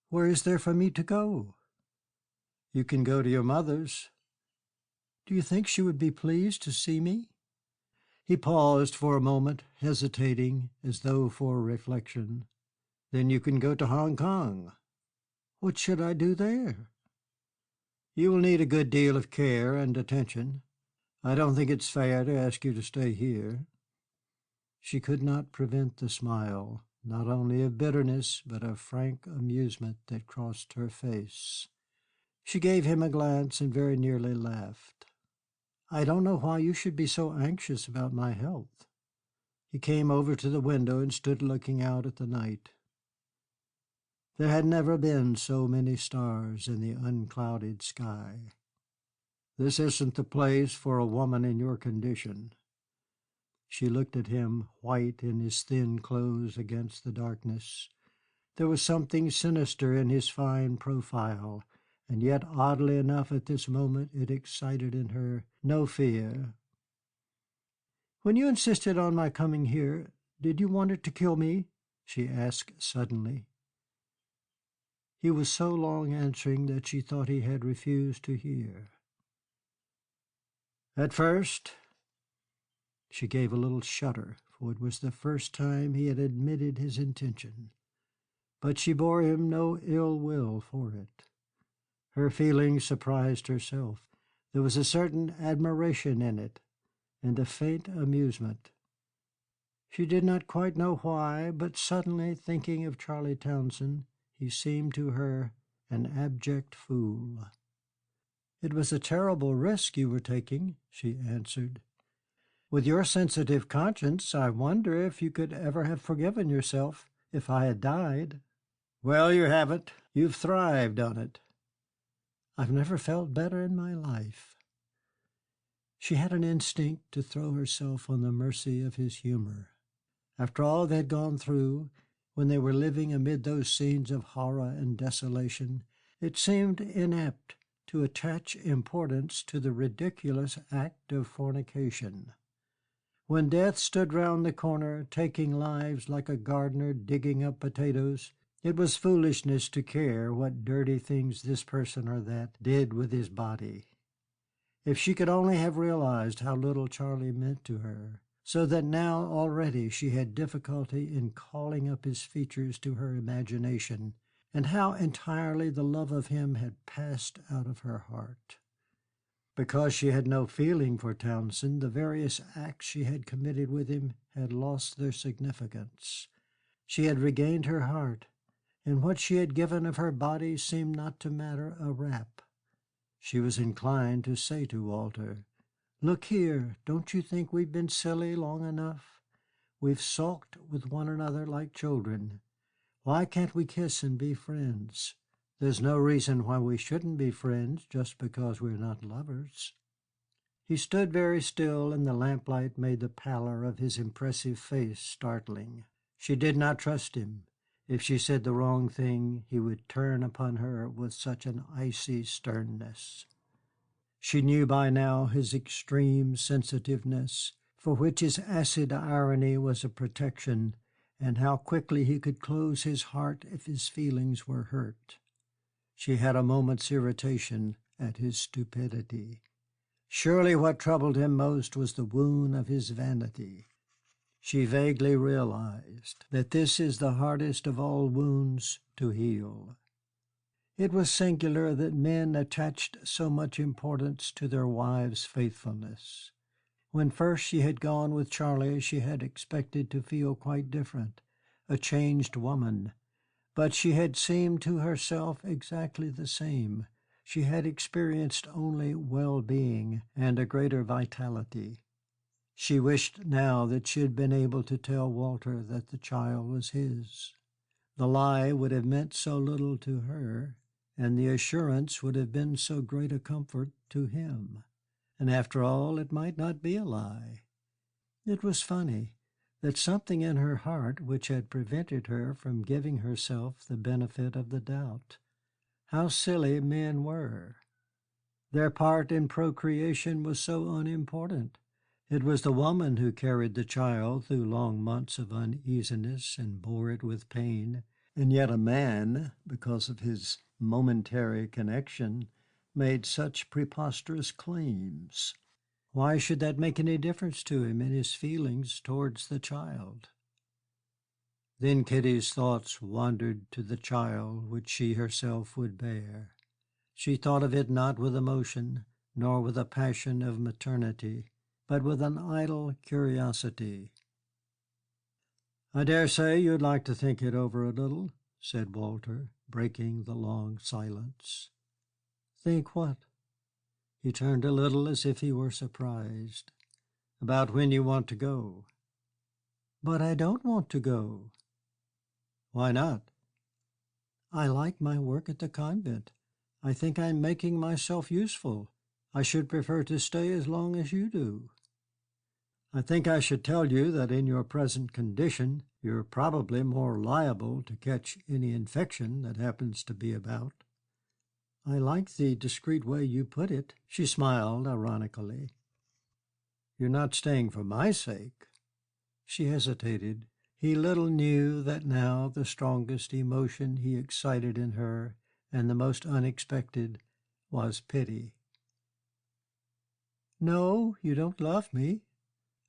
"Where is there for me to go?" "You can go to your mother's." "Do you think she would be pleased to see me?" He paused for a moment, hesitating, as though for reflection. "Then you can go to Hong Kong." "What should I do there?" "You will need a good deal of care and attention. I don't think it's fair to ask you to stay here." She could not prevent the smile, not only of bitterness, but of frank amusement that crossed her face. She gave him a glance and very nearly laughed. "I don't know why you should be so anxious about my health." He came over to the window and stood looking out at the night. There had never been so many stars in the unclouded sky. "This isn't the place for a woman in your condition." She looked at him, white in his thin clothes against the darkness. There was something sinister in his fine profile, and yet oddly enough at this moment it excited in her no fear. "When you insisted on my coming here, did you want it to kill me?" she asked suddenly. He was so long answering that she thought he had refused to hear. "At first." She gave a little shudder, for it was the first time he had admitted his intention. But she bore him no ill will for it. Her feeling surprised herself. There was a certain admiration in it, and a faint amusement. She did not quite know why, but suddenly thinking of Charlie Townsend, he seemed to her an abject fool. "It was a terrible risk you were taking," she answered. "With your sensitive conscience, I wonder if you could ever have forgiven yourself if I had died." "Well, you haven't. You've thrived on it." "I've never felt better in my life." She had an instinct to throw herself on the mercy of his humor. After all they had gone through, when they were living amid those scenes of horror and desolation, it seemed inept to attach importance to the ridiculous act of fornication. When death stood round the corner, taking lives like a gardener digging up potatoes, it was foolishness to care what dirty things this person or that did with his body. If she could only have realized how little Charlie meant to her, so that now already she had difficulty in calling up his features to her imagination, and how entirely the love of him had passed out of her heart. Because she had no feeling for Townsend, the various acts she had committed with him had lost their significance. She had regained her heart, and what she had given of her body seemed not to matter a rap. She was inclined to say to Walter, "Look here, don't you think we've been silly long enough? We've sulked with one another like children. Why can't we kiss and be friends? There's no reason why we shouldn't be friends just because we're not lovers." He stood very still, and the lamplight made the pallor of his impressive face startling. She did not trust him. If she said the wrong thing, he would turn upon her with such an icy sternness. She knew by now his extreme sensitiveness, for which his acid irony was a protection, and how quickly he could close his heart if his feelings were hurt. She had a moment's irritation at his stupidity. Surely what troubled him most was the wound of his vanity. She vaguely realized that this is the hardest of all wounds to heal. It was singular that men attached so much importance to their wives' faithfulness. When first she had gone with Charlie, she had expected to feel quite different, a changed woman. But she had seemed to herself exactly the same. She had experienced only well-being and a greater vitality. She wished now that she had been able to tell Walter that the child was his. The lie would have meant so little to her, and the assurance would have been so great a comfort to him. And after all, it might not be a lie. It was funny that something in her heart which had prevented her from giving herself the benefit of the doubt. How silly men were! Their part in procreation was so unimportant. It was the woman who carried the child through long months of uneasiness and bore it with pain, and yet a man, because of his momentary connection, made such preposterous claims. Why should that make any difference to him in his feelings towards the child? Then Kitty's thoughts wandered to the child which she herself would bear. She thought of it not with emotion, nor with a passion of maternity, but with an idle curiosity. "I dare say you'd like to think it over a little," said Walter, breaking the long silence. "Think what?" He turned a little as if he were surprised. "About when you want to go." "But I don't want to go." "Why not?" "I like my work at the convent. I think I'm making myself useful. I should prefer to stay as long as you do." "I think I should tell you that in your present condition you're probably more liable to catch any infection that happens to be about." "I like the discreet way you put it," she smiled ironically. "You're not staying for my sake." She hesitated. He little knew that now the strongest emotion he excited in her, and the most unexpected, was pity. "No, you don't love me.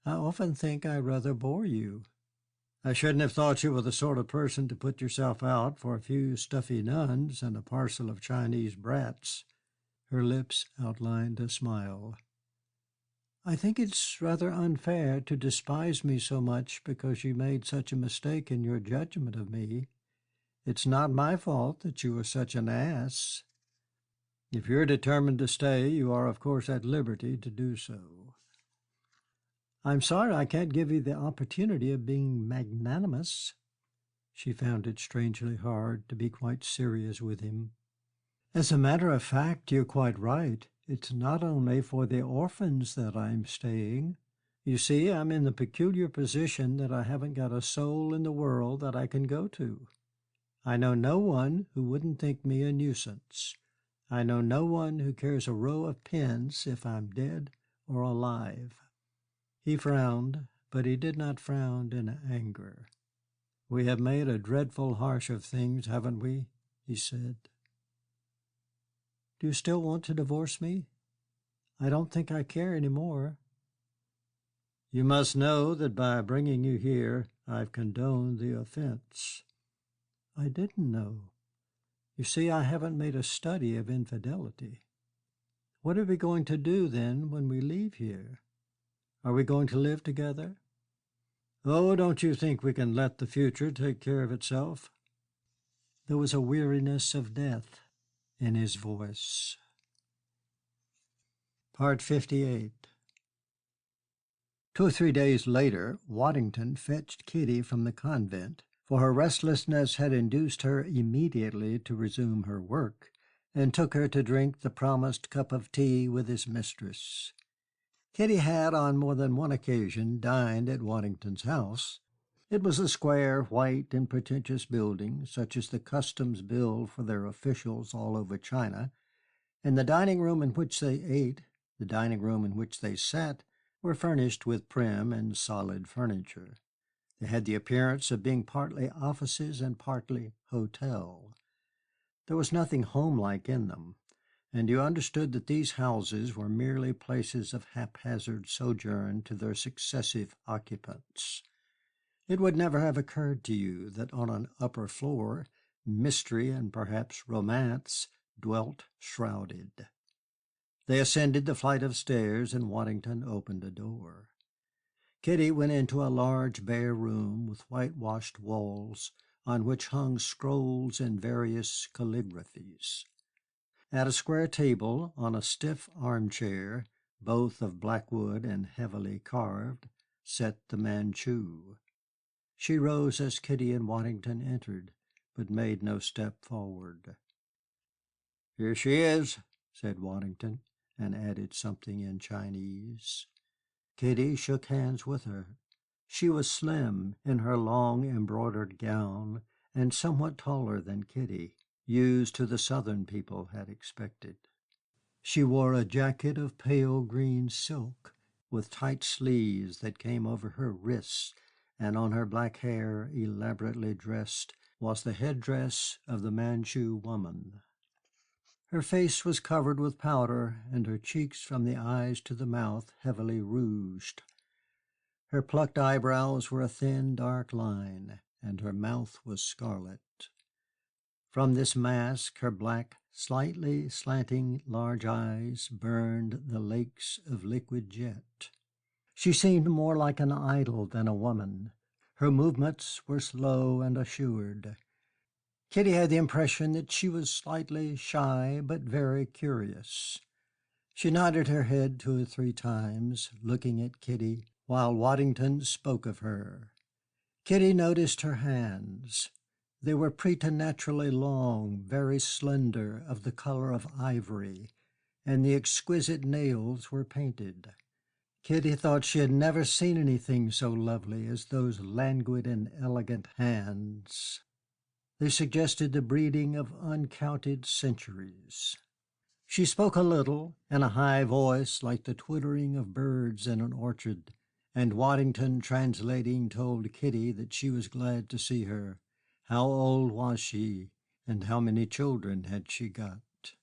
I often think I rather bore you." "I shouldn't have thought you were the sort of person to put yourself out for a few stuffy nuns and a parcel of Chinese brats." Her lips outlined a smile. "I think it's rather unfair to despise me so much because you made such a mistake in your judgment of me. It's not my fault that you are such an ass." "If you're determined to stay, you are of course at liberty to do so." "I'm sorry I can't give you the opportunity of being magnanimous." She found it strangely hard to be quite serious with him. "As a matter of fact, you're quite right. It's not only for the orphans that I'm staying. You see, I'm in the peculiar position that I haven't got a soul in the world that I can go to. I know no one who wouldn't think me a nuisance. I know no one who cares a row of pins if I'm dead or alive." He frowned, but he did not frown in anger. "We have made a dreadful hash of things, haven't we?" he said. "Do you still want to divorce me? I don't think I care any more." "You must know that by bringing you here I've condoned the offense." "I didn't know. You see, I haven't made a study of infidelity. What are we going to do, then, when we leave here? Are we going to live together?" "Oh, don't you think we can let the future take care of itself?" There was a weariness of death in his voice. Part 58. 2 or 3 days later, Waddington fetched Kitty from the convent, for her restlessness had induced her immediately to resume her work, and took her to drink the promised cup of tea with his mistress. Kitty had on more than one occasion dined at Waddington's house. It was a square, white, and pretentious building, such as the customs build for their officials all over China, and the dining room in which they ate, the dining room in which they sat, were furnished with prim and solid furniture. They had the appearance of being partly offices and partly hotel. There was nothing homelike in them, and you understood that these houses were merely places of haphazard sojourn to their successive occupants. It would never have occurred to you that on an upper floor mystery and perhaps romance dwelt shrouded. They ascended the flight of stairs, and Waddington opened a door. Kitty went into a large bare room with whitewashed walls on which hung scrolls in various calligraphies. At a square table, on a stiff armchair, both of black wood and heavily carved, sat the manchu. She rose as Kitty and Waddington entered, but made no step forward. "Here she is," said Waddington, and added something in Chinese. Kitty shook hands with her. She was slim in her long embroidered gown, and somewhat taller than Kitty, used to the Southern people, had expected. She wore a jacket of pale green silk, with tight sleeves that came over her wrists, and on her black hair, elaborately dressed, was the headdress of the Manchu woman. Her face was covered with powder, and her cheeks from the eyes to the mouth heavily rouged. Her plucked eyebrows were a thin, dark line, and her mouth was scarlet. From this mask her black, slightly slanting large eyes burned the lakes of liquid jet. She seemed more like an idol than a woman. Her movements were slow and assured. Kitty had the impression that she was slightly shy but very curious. She nodded her head 2 or 3 times, looking at Kitty, while Waddington spoke of her. Kitty noticed her hands. They were preternaturally long, very slender, of the color of ivory, and the exquisite nails were painted. Kitty thought she had never seen anything so lovely as those languid and elegant hands. They suggested the breeding of uncounted centuries. She spoke a little, in a high voice like the twittering of birds in an orchard, and Waddington, translating, told Kitty that she was glad to see her. How old was she, and how many children had she got?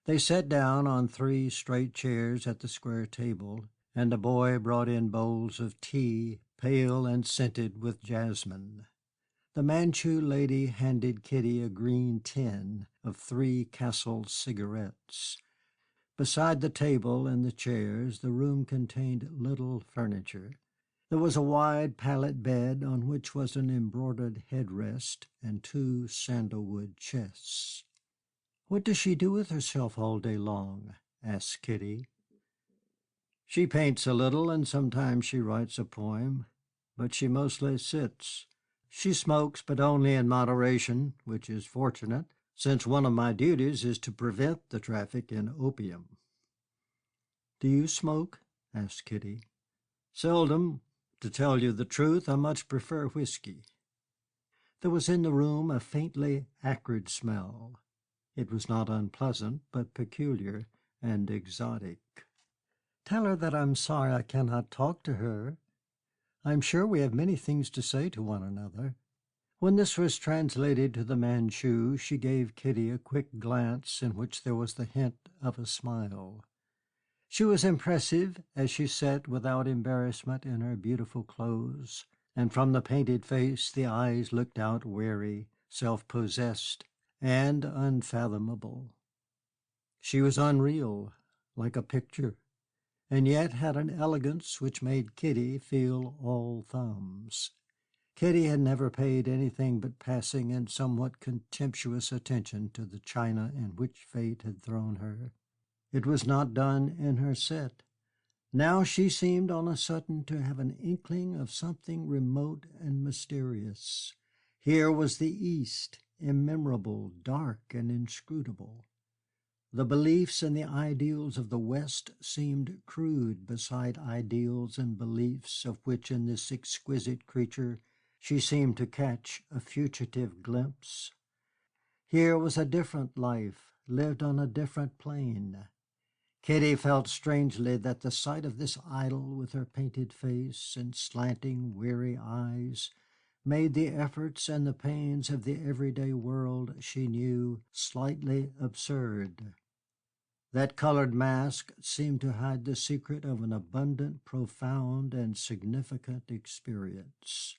They sat down on 3 straight chairs at the square table, and a boy brought in bowls of tea, pale and scented with jasmine. The Manchu lady handed Kitty a green tin of 3 Castle cigarettes. Beside the table and the chairs, the room contained little furniture. There was a wide pallet bed on which was an embroidered headrest and 2 sandalwood chests. "What does she do with herself all day long?" asked Kitty. "She paints a little, and sometimes she writes a poem, but she mostly sits. She smokes, but only in moderation, which is fortunate, since one of my duties is to prevent the traffic in opium." "Do you smoke?" asked Kitty. "Seldom. To tell you the truth, I much prefer whiskey." There was in the room a faintly acrid smell. It was not unpleasant, but peculiar and exotic. "Tell her that I'm sorry I cannot talk to her. I'm sure we have many things to say to one another." When this was translated to the Manchu, she gave Kitty a quick glance in which there was the hint of a smile. She was impressive as she sat without embarrassment in her beautiful clothes, and from the painted face the eyes looked out weary, self-possessed, and unfathomable. She was unreal, like a picture, and yet had an elegance which made Kitty feel all thumbs. Kitty had never paid anything but passing and somewhat contemptuous attention to the china in which fate had thrown her. It was not done in her set. Now she seemed on a sudden to have an inkling of something remote and mysterious. Here was the East, immemorable, dark, and inscrutable. The beliefs and the ideals of the West seemed crude beside ideals and beliefs of which in this exquisite creature she seemed to catch a fugitive glimpse. Here was a different life, lived on a different plane. Kitty felt strangely that the sight of this idol with her painted face and slanting, weary eyes made the efforts and the pains of the everyday world she knew slightly absurd. That colored mask seemed to hide the secret of an abundant, profound, and significant experience.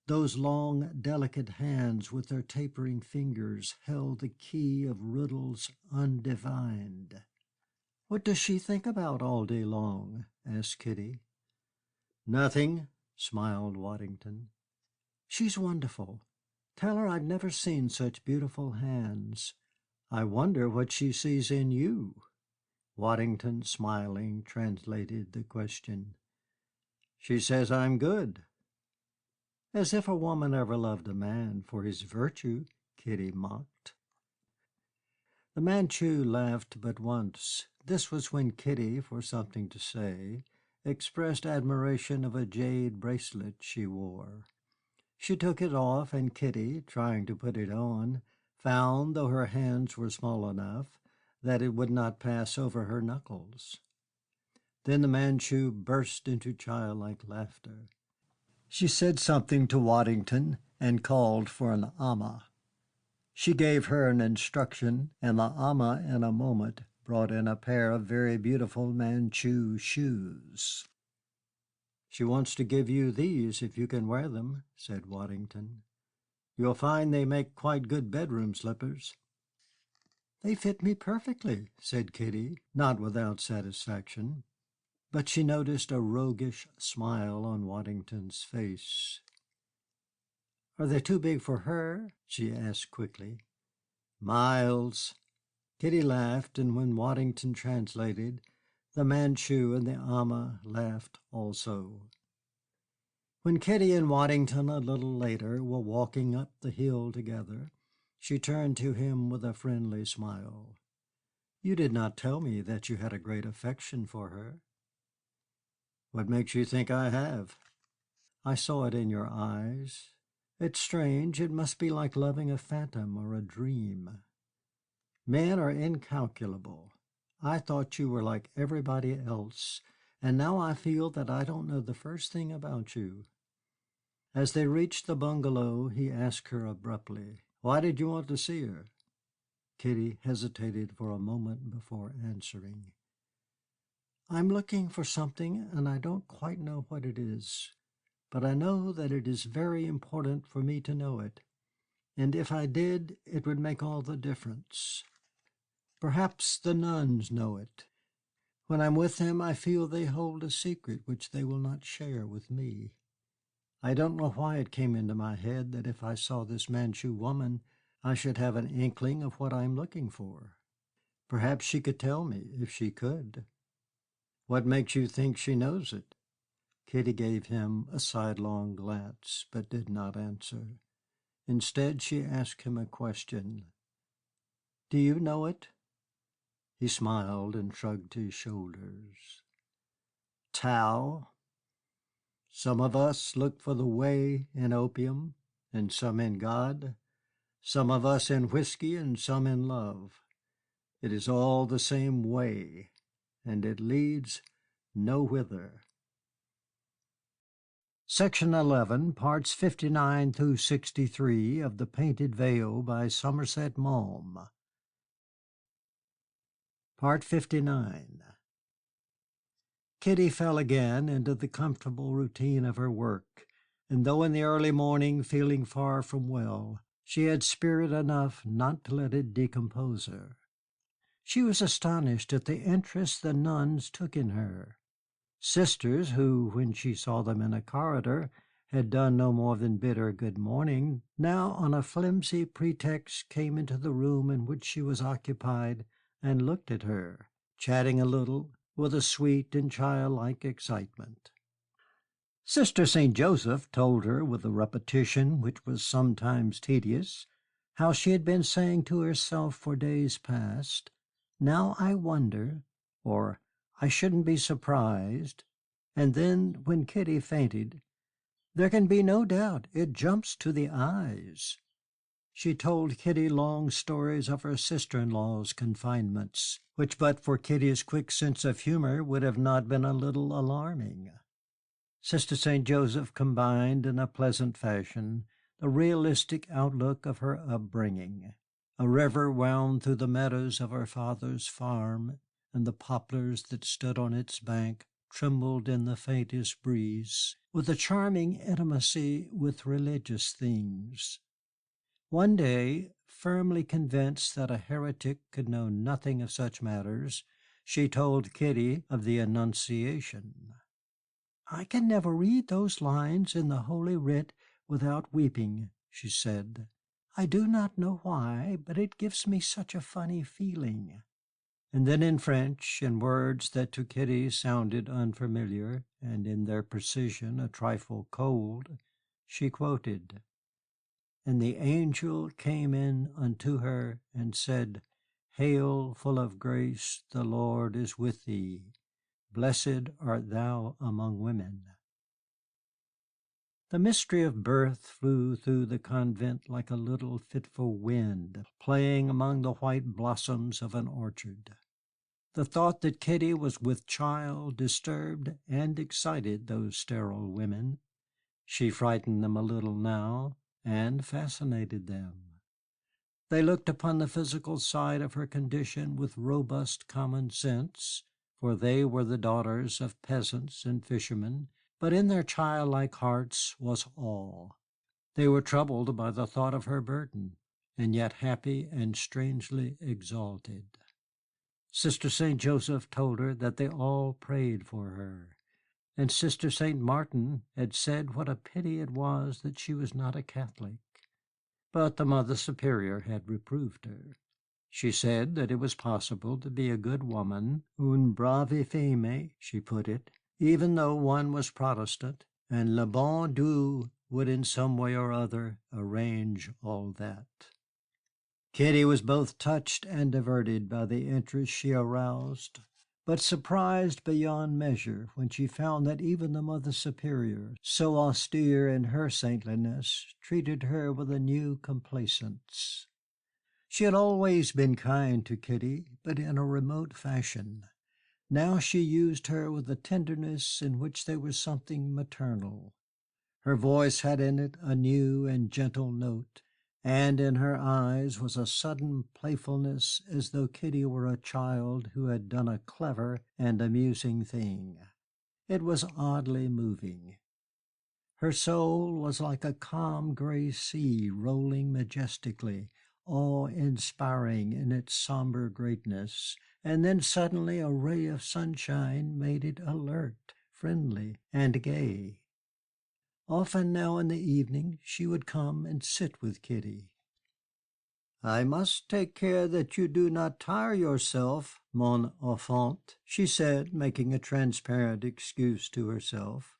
Those long, delicate hands with their tapering fingers held the key of riddles undivined. "What does she think about all day long?" asked Kitty. "Nothing," smiled Waddington. "She's wonderful. Tell her I've never seen such beautiful hands. I wonder what she sees in you." Waddington, smiling, translated the question. "She says I'm good." "As if a woman ever loved a man for his virtue," Kitty mocked. The Manchu laughed but once. This was when Kitty, for something to say, expressed admiration of a jade bracelet she wore. She took it off, and Kitty, trying to put it on, found, though her hands were small enough, that it would not pass over her knuckles. Then the Manchu burst into childlike laughter. She said something to Waddington and called for an ama. She gave her an instruction, and the ama in a moment brought in a pair of very beautiful Manchu shoes. "She wants to give you these if you can wear them," said Waddington. "You'll find they make quite good bedroom slippers." "They fit me perfectly," said Kitty, not without satisfaction. But she noticed a roguish smile on Waddington's face. "Are they too big for her?" she asked quickly. "Miles." Kitty laughed, and when Waddington translated, the Manchu and the ama laughed also. When Kitty and Waddington a little later were walking up the hill together, she turned to him with a friendly smile. "You did not tell me that you had a great affection for her." "What makes you think I have?" "I saw it in your eyes. It's strange. It must be like loving a phantom or a dream. Men are incalculable. I thought you were like everybody else, and now I feel that I don't know the first thing about you." As they reached the bungalow, he asked her abruptly, "Why did you want to see her?" Kitty hesitated for a moment before answering. "I'm looking for something, and I don't quite know what it is. But I know that it is very important for me to know it, and if I did, it would make all the difference. Perhaps the nuns know it. When I'm with them, I feel they hold a secret which they will not share with me. I don't know why it came into my head that if I saw this Manchu woman, I should have an inkling of what I am looking for. Perhaps she could tell me, if she could." "What makes you think she knows it?" Kitty gave him a sidelong glance, but did not answer. Instead, she asked him a question. "Do you know it?" He smiled and shrugged his shoulders. "Tao. Some of us look for the way in opium, and some in God. Some of us in whiskey, and some in love. It is all the same way, and it leads nowhither." Section 11, parts 59 through 63 of The Painted Veil by Somerset Maugham. Part 59. Kitty fell again into the comfortable routine of her work, and though in the early morning feeling far from well, she had spirit enough not to let it decompose her. She was astonished at the interest the nuns took in her. Sisters who, when she saw them in a corridor, had done no more than bid her good morning, now on a flimsy pretext came into the room in which she was occupied and looked at her, chatting a little, with a sweet and childlike excitement. Sister St. Joseph told her with a repetition which was sometimes tedious, how she had been saying to herself for days past, "Now I wonder," or "I shouldn't be surprised," and then, when Kitty fainted, "There can be no doubt, it jumps to the eyes." She told Kitty long stories of her sister-in-law's confinements, which but for Kitty's quick sense of humor would have not been a little alarming. Sister St. Joseph combined in a pleasant fashion the realistic outlook of her upbringing. A river wound through the meadows of her father's farm, and the poplars that stood on its bank trembled in the faintest breeze, with a charming intimacy with religious things. One day, firmly convinced that a heretic could know nothing of such matters, she told Kitty of the Annunciation. "I can never read those lines in the Holy Writ without weeping," she said. "I do not know why, but it gives me such a funny feeling." And then in French, in words that to Kitty sounded unfamiliar and in their precision a trifle cold, she quoted, "And the angel came in unto her and said, Hail, full of grace, the Lord is with thee. Blessed art thou among women." The mystery of birth flew through the convent like a little fitful wind playing among the white blossoms of an orchard. The thought that Kitty was with child disturbed and excited those sterile women. She frightened them a little now, and fascinated them. They looked upon the physical side of her condition with robust common sense, for they were the daughters of peasants and fishermen, but in their childlike hearts was awe. They were troubled by the thought of her burden, and yet happy and strangely exalted. Sister St. Joseph told her that they all prayed for her, and Sister St. Martin had said what a pity it was that she was not a Catholic. But the Mother Superior had reproved her. She said that it was possible to be a good woman, une brave femme, she put it, even though one was Protestant, and le bon Dieu would in some way or other arrange all that. Kitty was both touched and diverted by the interest she aroused, but surprised beyond measure when she found that even the Mother Superior, so austere in her saintliness, treated her with a new complacence. She had always been kind to Kitty, but in a remote fashion. Now she used her with a tenderness in which there was something maternal. Her voice had in it a new and gentle note, and in her eyes was a sudden playfulness as though Kitty were a child who had done a clever and amusing thing. It was oddly moving. Her soul was like a calm gray sea rolling majestically, awe-inspiring in its somber greatness, and then suddenly a ray of sunshine made it alert, friendly, and gay. Often now in the evening she would come and sit with Kitty. "I must take care that you do not tire yourself, mon enfant," she said, making a transparent excuse to herself,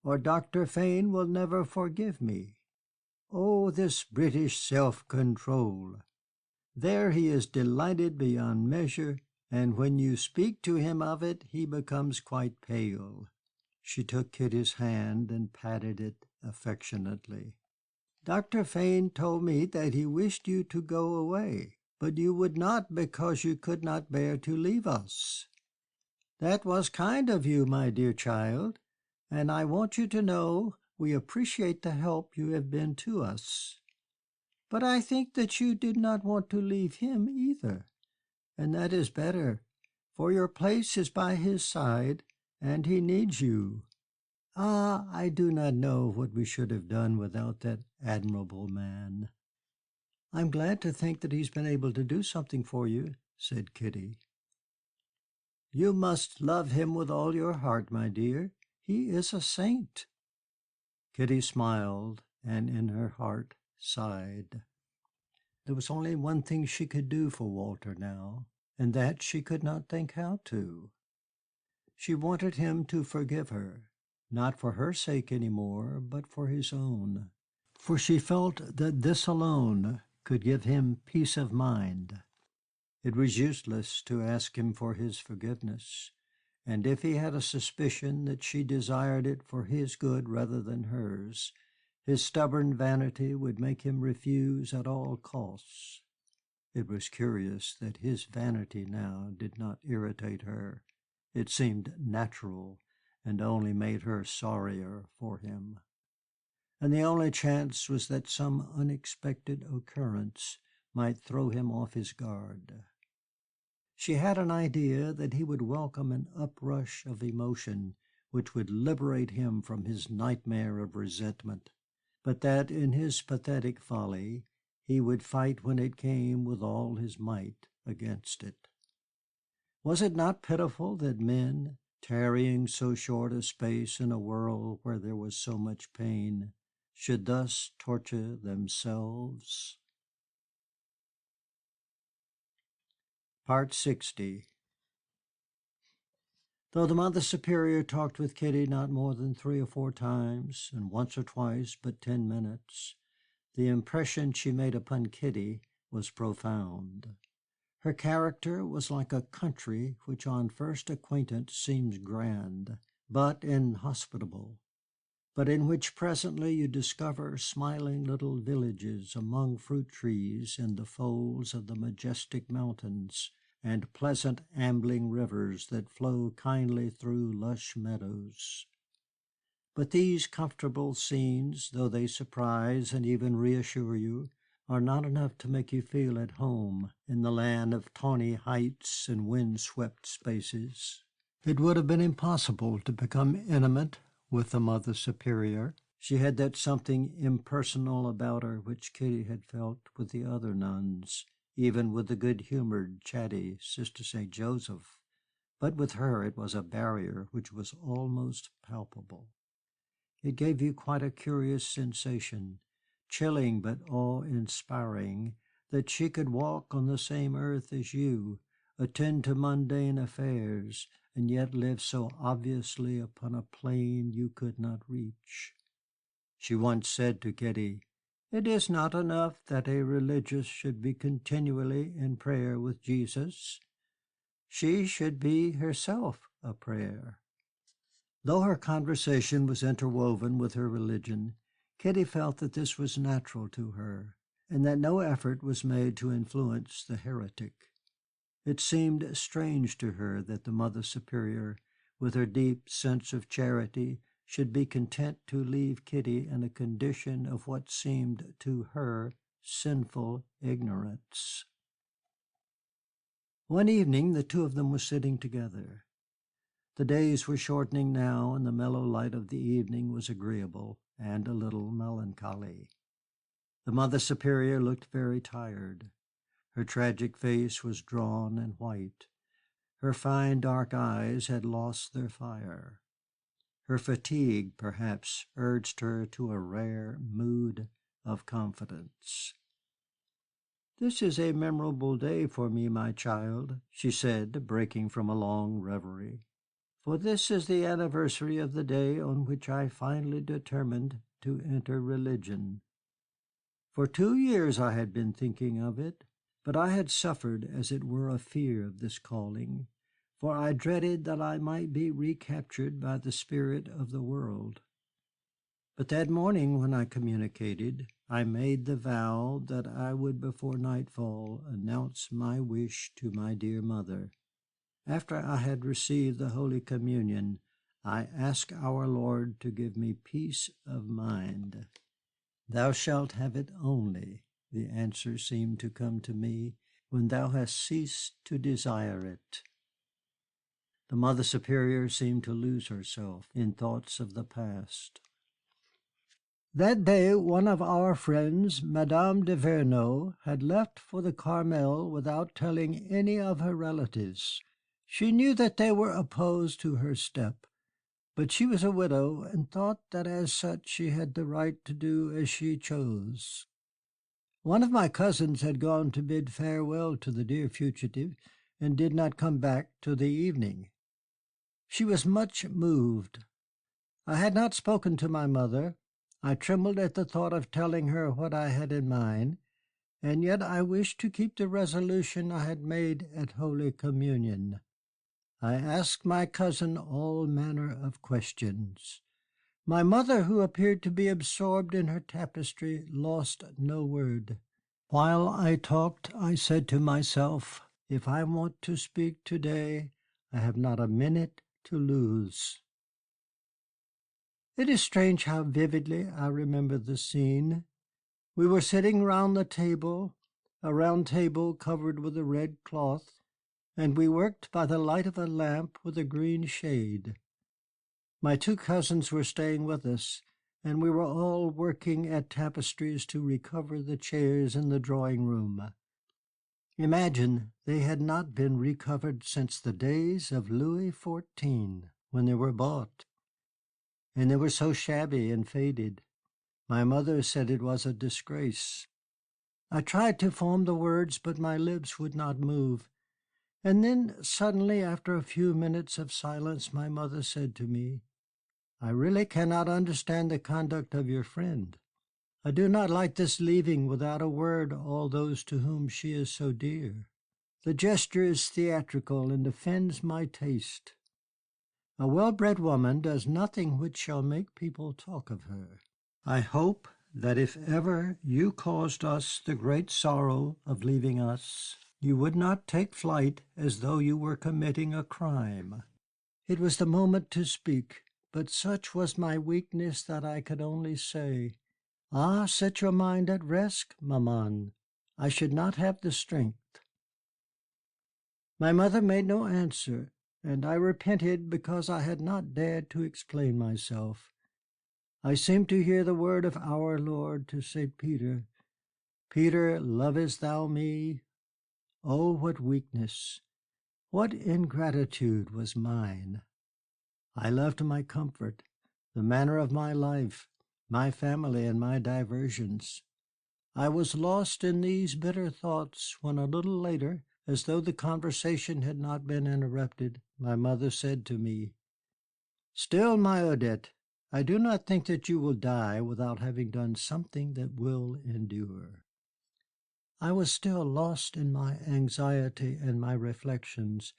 "or Dr. Fane will never forgive me. Oh, this British self-control! There he is delighted beyond measure, and when you speak to him of it, he becomes quite pale." She took Kitty's hand and patted it affectionately. "Dr. Fane told me that he wished you to go away, but you would not because you could not bear to leave us. That was kind of you, my dear child, and I want you to know we appreciate the help you have been to us. But I think that you did not want to leave him either, and that is better, for your place is by his side, and he needs you. Ah, I do not know what we should have done without that admirable man." "I'm glad to think that he's been able to do something for you," said Kitty. "You must love him with all your heart, my dear. He is a saint." Kitty smiled, and in her heart sighed. There was only one thing she could do for Walter now, and that she could not think how to. She wanted him to forgive her, not for her sake any more, but for his own. For she felt that this alone could give him peace of mind. It was useless to ask him for his forgiveness, and if he had a suspicion that she desired it for his good rather than hers, his stubborn vanity would make him refuse at all costs. It was curious that his vanity now did not irritate her. It seemed natural, and only made her sorrier for him. And the only chance was that some unexpected occurrence might throw him off his guard. She had an idea that he would welcome an uprush of emotion which would liberate him from his nightmare of resentment, but that in his pathetic folly he would fight when it came with all his might against it. Was it not pitiful that men, tarrying so short a space in a world where there was so much pain, should thus torture themselves? Part 60. Though the Mother Superior talked with Kitty not more than 3 or 4 times, and once or twice but 10 minutes, the impression she made upon Kitty was profound. Her character was like a country which on first acquaintance seems grand, but inhospitable, but in which presently you discover smiling little villages among fruit trees in the folds of the majestic mountains, and pleasant ambling rivers that flow kindly through lush meadows. But these comfortable scenes, though they surprise and even reassure you, are not enough to make you feel at home in the land of tawny heights and wind-swept spaces. It would have been impossible to become intimate with the Mother Superior. She had that something impersonal about her which Kitty had felt with the other nuns, even with the good-humored, chatty Sister St. Joseph. But with her it was a barrier which was almost palpable. It gave you quite a curious sensation, chilling but awe-inspiring, that she could walk on the same earth as you, attend to mundane affairs, and yet live so obviously upon a plane you could not reach. She once said to Kitty, "It is not enough that a religious should be continually in prayer with Jesus. She should be herself a prayer." Though her conversation was interwoven with her religion, Kitty felt that this was natural to her, and that no effort was made to influence the heretic. It seemed strange to her that the Mother Superior, with her deep sense of charity, should be content to leave Kitty in a condition of what seemed to her sinful ignorance. One evening the two of them were sitting together. The days were shortening now, and the mellow light of the evening was agreeable and a little melancholy. The Mother Superior looked very tired. Her tragic face was drawn and white. Her fine dark eyes had lost their fire. Her fatigue, perhaps, urged her to a rare mood of confidence. "This is a memorable day for me, my child," she said, breaking from a long reverie, "for this is the anniversary of the day on which I finally determined to enter religion. For 2 years I had been thinking of it, but I had suffered, as it were, a fear of this calling, for I dreaded that I might be recaptured by the spirit of the world. But that morning when I communicated, I made the vow that I would before nightfall announce my wish to my dear mother. After I had received the Holy Communion, I asked our Lord to give me peace of mind. 'Thou shalt have it only,' the answer seemed to come to me, 'when thou hast ceased to desire it.'" The Mother Superior seemed to lose herself in thoughts of the past. "That day one of our friends, Madame de Verneau, had left for the Carmel without telling any of her relatives. She knew that they were opposed to her step, but she was a widow and thought that as such she had the right to do as she chose. One of my cousins had gone to bid farewell to the dear fugitive and did not come back till the evening. She was much moved. I had not spoken to my mother. I trembled at the thought of telling her what I had in mind, and yet I wished to keep the resolution I had made at Holy Communion. I asked my cousin all manner of questions. My mother, who appeared to be absorbed in her tapestry, lost no word. While I talked, I said to myself, 'If I want to speak today, I have not a minute to lose.' It is strange how vividly I remember the scene. We were sitting round the table, a round table covered with a red cloth, and we worked by the light of a lamp with a green shade. My two cousins were staying with us, and we were all working at tapestries to recover the chairs in the drawing room. Imagine, they had not been recovered since the days of Louis XIV, when they were bought, and they were so shabby and faded. My mother said it was a disgrace. I tried to form the words, but my lips would not move. And then suddenly, after a few minutes of silence, my mother said to me, "I really cannot understand the conduct of your friend. I do not like this leaving without a word all those to whom she is so dear. The gesture is theatrical and offends my taste. A well-bred woman does nothing which shall make people talk of her. I hope that if ever you caused us the great sorrow of leaving us, you would not take flight as though you were committing a crime." It was the moment to speak, but such was my weakness that I could only say, "Ah, set your mind at rest, maman. I should not have the strength." My mother made no answer, and I repented because I had not dared to explain myself. I seemed to hear the word of our Lord to St. Peter, "Peter, lovest thou me?" Oh, what weakness, what ingratitude was mine! I left my comfort, the manner of my life, my family, and my diversions. I was lost in these bitter thoughts when a little later, as though the conversation had not been interrupted, my mother said to me, "Still, my Odette, I do not think that you will die without having done something that will endure." I was still lost in my anxiety and my reflections,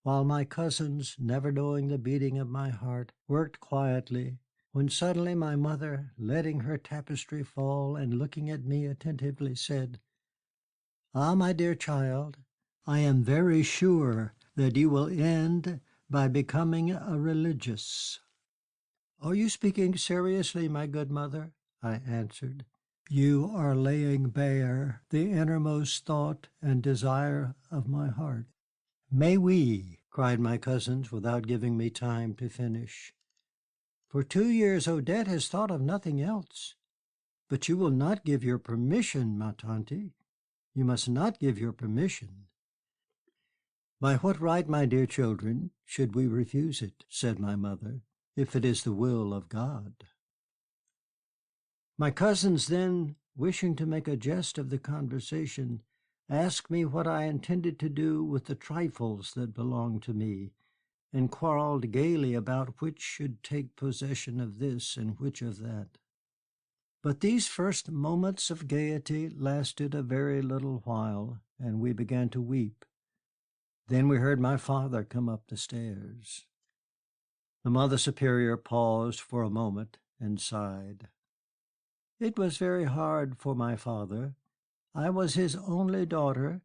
while my cousins, never knowing the beating of my heart, worked quietly, when suddenly my mother, letting her tapestry fall and looking at me attentively, said, "Ah, my dear child, I am very sure that you will end by becoming a religious." "Are you speaking seriously, my good mother?" I answered. "You are laying bare the innermost thought and desire of my heart." "Mais oui," cried my cousins, without giving me time to finish. "For 2 years Odette has thought of nothing else. But you will not give your permission, ma tante. You must not give your permission." "By what right, my dear children, should we refuse it?" said my mother, "if it is the will of God?" My cousins then, wishing to make a jest of the conversation, asked me what I intended to do with the trifles that belonged to me, and quarreled gaily about which should take possession of this and which of that. But these first moments of gaiety lasted a very little while, and we began to weep. Then we heard my father come up the stairs. The Mother Superior paused for a moment and sighed. It was very hard for my father. I was his only daughter,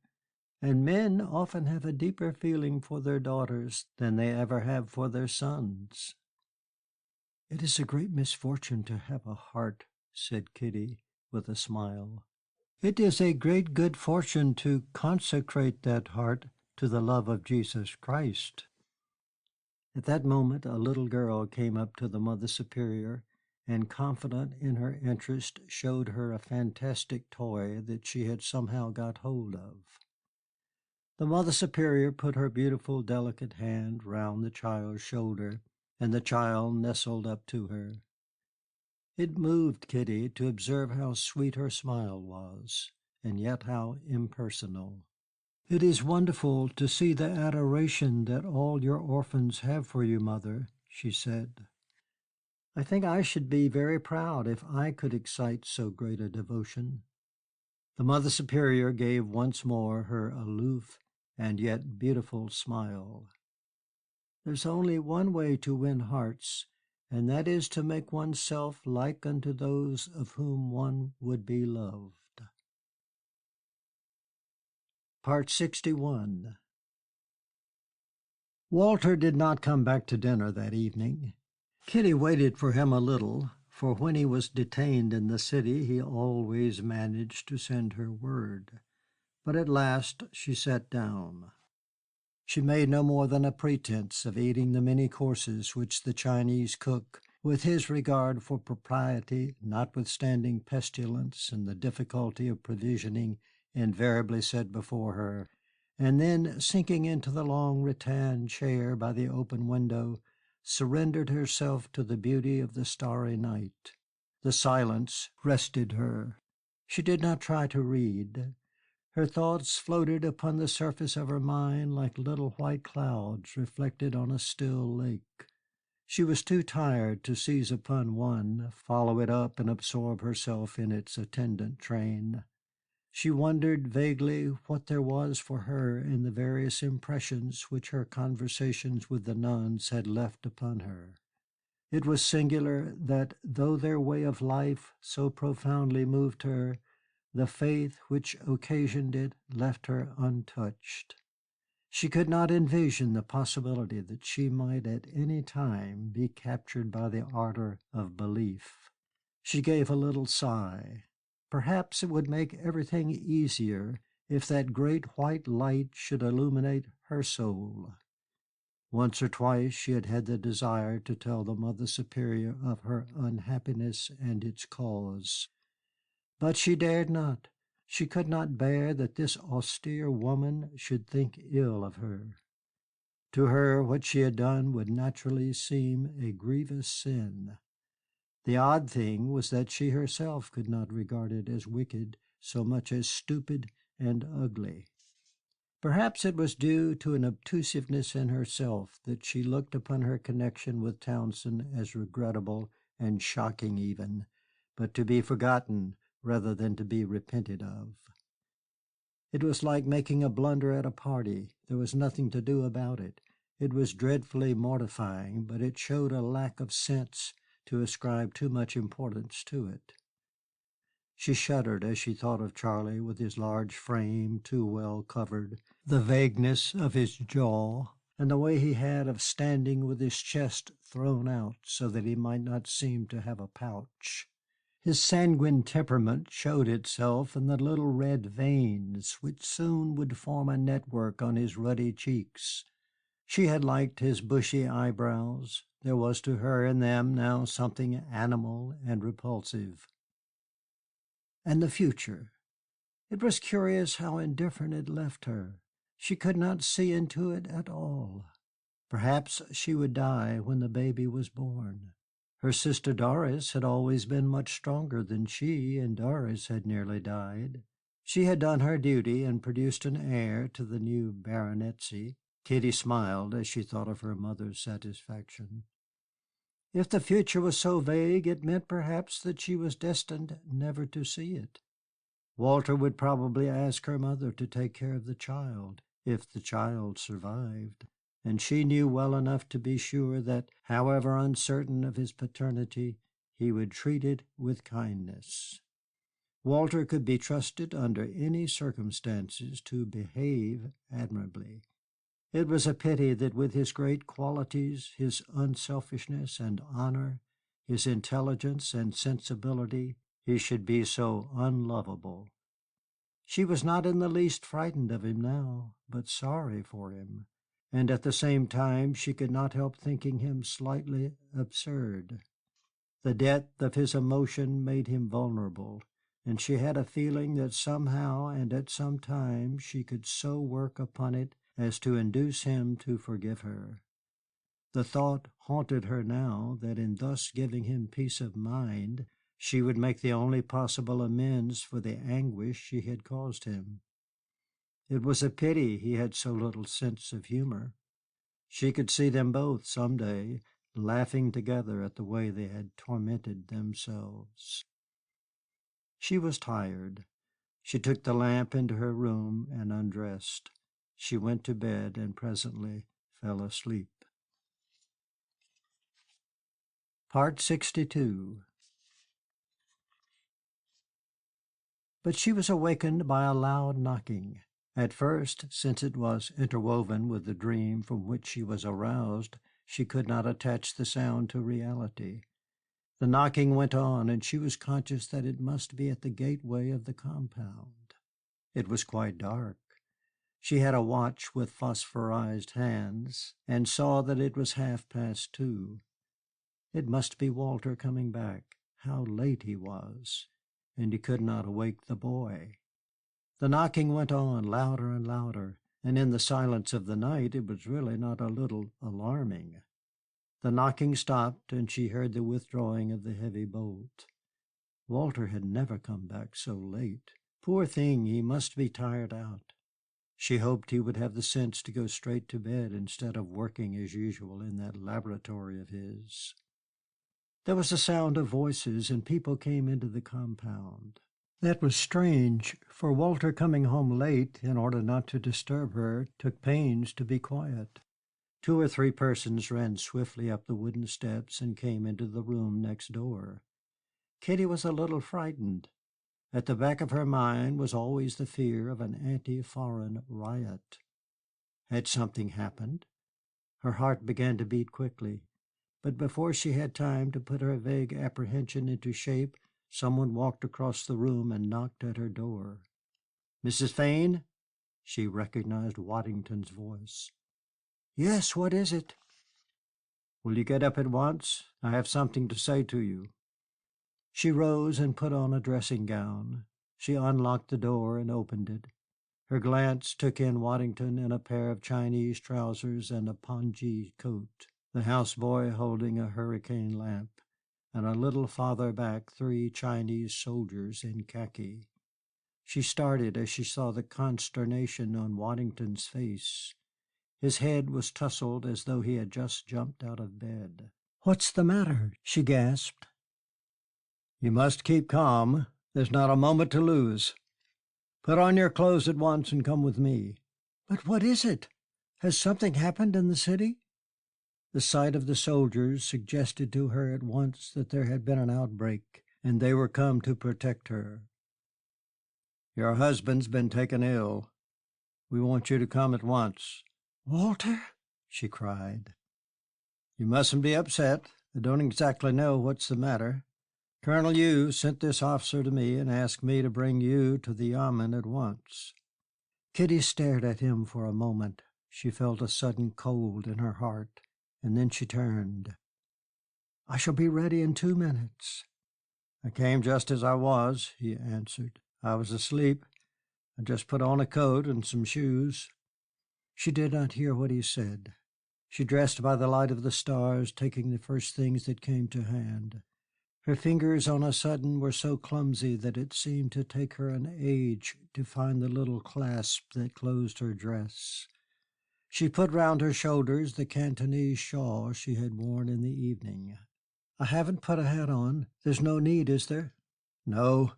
and men often have a deeper feeling for their daughters than they ever have for their sons. "It is a great misfortune to have a heart," said Kitty, with a smile. "It is a great good fortune to consecrate that heart to the love of Jesus Christ." At that moment a little girl came up to the Mother Superior, and, confident in her interest, showed her a fantastic toy that she had somehow got hold of. The Mother Superior put her beautiful, delicate hand round the child's shoulder, and the child nestled up to her. It moved Kitty to observe how sweet her smile was, and yet how impersonal. "It is wonderful to see the adoration that all your orphans have for you, mother," she said. "I think I should be very proud if I could excite so great a devotion." The Mother Superior gave once more her aloof and yet beautiful smile. "There's only one way to win hearts, and that is to make oneself like unto those of whom one would be loved." Part 61. Walter did not come back to dinner that evening. Kitty waited for him a little, for when he was detained in the city he always managed to send her word. But at last she sat down. She made no more than a pretense of eating the many courses which the Chinese cook, with his regard for propriety, notwithstanding pestilence and the difficulty of provisioning, invariably set before her, and then, sinking into the long rattan chair by the open window, surrendered herself to the beauty of the starry night. The silence rested her. She did not try to read. Her thoughts floated upon the surface of her mind like little white clouds reflected on a still lake. She was too tired to seize upon one, follow it up, and absorb herself in its attendant train. She wondered vaguely what there was for her in the various impressions which her conversations with the nuns had left upon her. It was singular that, though their way of life so profoundly moved her, the faith which occasioned it left her untouched. She could not envision the possibility that she might at any time be captured by the ardor of belief. She gave a little sigh. Perhaps it would make everything easier if that great white light should illuminate her soul. Once or twice she had had the desire to tell the Mother Superior of her unhappiness and its cause. But she dared not. She could not bear that this austere woman should think ill of her. To her what she had done would naturally seem a grievous sin. The odd thing was that she herself could not regard it as wicked so much as stupid and ugly. Perhaps it was due to an obtusiveness in herself that she looked upon her connection with Townsend as regrettable and shocking even, but to be forgotten rather than to be repented of. It was like making a blunder at a party. There was nothing to do about it. It was dreadfully mortifying, but it showed a lack of sense to ascribe too much importance to it. She shuddered as she thought of Charlie with his large frame too well covered, the vagueness of his jaw, and the way he had of standing with his chest thrown out so that he might not seem to have a pouch. His sanguine temperament showed itself in the little red veins which soon would form a network on his ruddy cheeks. She had liked his bushy eyebrows. There was to her in them now something animal and repulsive. And the future. It was curious how indifferent it left her. She could not see into it at all. Perhaps she would die when the baby was born. Her sister Doris had always been much stronger than she, and Doris had nearly died. She had done her duty and produced an heir to the new baronetcy. Kitty smiled as she thought of her mother's satisfaction. If the future was so vague, it meant perhaps that she was destined never to see it. Walter would probably ask her mother to take care of the child, if the child survived, and she knew well enough to be sure that, however uncertain of his paternity, he would treat it with kindness. Walter could be trusted under any circumstances to behave admirably. It was a pity that with his great qualities, his unselfishness and honor, his intelligence and sensibility, he should be so unlovable. She was not in the least frightened of him now, but sorry for him, and at the same time she could not help thinking him slightly absurd. The depth of his emotion made him vulnerable, and she had a feeling that somehow and at some time she could so work upon it as to induce him to forgive her. The thought haunted her now that in thus giving him peace of mind she would make the only possible amends for the anguish she had caused him. It was a pity he had so little sense of humor. She could see them both some day laughing together at the way they had tormented themselves. She was tired. She took the lamp into her room and undressed. She went to bed and presently fell asleep. Part 62. But she was awakened by a loud knocking. At first, since it was interwoven with the dream from which she was aroused, she could not attach the sound to reality. The knocking went on, and she was conscious that it must be at the gateway of the compound. It was quite dark. She had a watch with phosphorized hands, and saw that it was 2:30. It must be Walter coming back. How late he was, and he could not awake the boy. The knocking went on, louder and louder, and in the silence of the night it was really not a little alarming. The knocking stopped, and she heard the withdrawing of the heavy bolt. Walter had never come back so late. Poor thing, he must be tired out. She hoped he would have the sense to go straight to bed instead of working as usual in that laboratory of his. There was a sound of voices, and people came into the compound. That was strange, for Walter, coming home late in order not to disturb her, took pains to be quiet. 2 or 3 persons ran swiftly up the wooden steps and came into the room next door. Kitty was a little frightened. At the back of her mind was always the fear of an anti-foreign riot. Had something happened? Her heart began to beat quickly, but before she had time to put her vague apprehension into shape, someone walked across the room and knocked at her door. "Mrs. Fane?" She recognized Waddington's voice. "Yes, what is it?" "Will you get up at once? I have something to say to you." She rose and put on a dressing gown. She unlocked the door and opened it. Her glance took in Waddington in a pair of Chinese trousers and a pongee coat, the houseboy holding a hurricane lamp, and a little farther back 3 Chinese soldiers in khaki. She started as she saw the consternation on Waddington's face. His head was tousled as though he had just jumped out of bed. "What's the matter?" she gasped. "You must keep calm. There's not a moment to lose. Put on your clothes at once and come with me." "But what is it? Has something happened in the city?" The sight of the soldiers suggested to her at once that there had been an outbreak, and they were come to protect her. "Your husband's been taken ill. We want you to come at once." "Walter?" she cried. "You mustn't be upset. I don't exactly know what's the matter. Colonel Yu sent this officer to me and asked me to bring you to the Yamen at once." Kitty stared at him for a moment. She felt a sudden cold in her heart, and then she turned. "I shall be ready in 2 minutes." "I came just as I was," he answered. "I was asleep. I just put on a coat and some shoes." She did not hear what he said. She dressed by the light of the stars, taking the first things that came to hand. Her fingers on a sudden were so clumsy that it seemed to take her an age to find the little clasp that closed her dress. She put round her shoulders the Cantonese shawl she had worn in the evening. "I haven't put a hat on. There's no need, is there?" "No."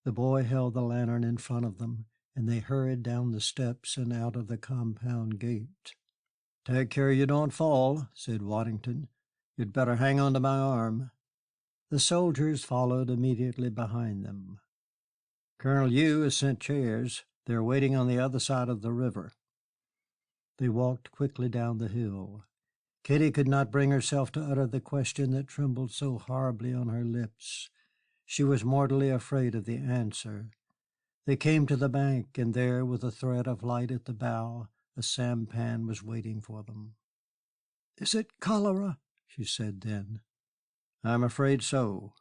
The boy held the lantern in front of them, and they hurried down the steps and out of the compound gate. "Take care you don't fall," said Waddington. "You'd better hang on to my arm." The soldiers followed immediately behind them. "Colonel Yu has sent chairs. They are waiting on the other side of the river." They walked quickly down the hill. Kitty could not bring herself to utter the question that trembled so horribly on her lips. She was mortally afraid of the answer. They came to the bank, and there, with a thread of light at the bow, a sampan was waiting for them. "Is it cholera?" she said then. "I'm afraid so."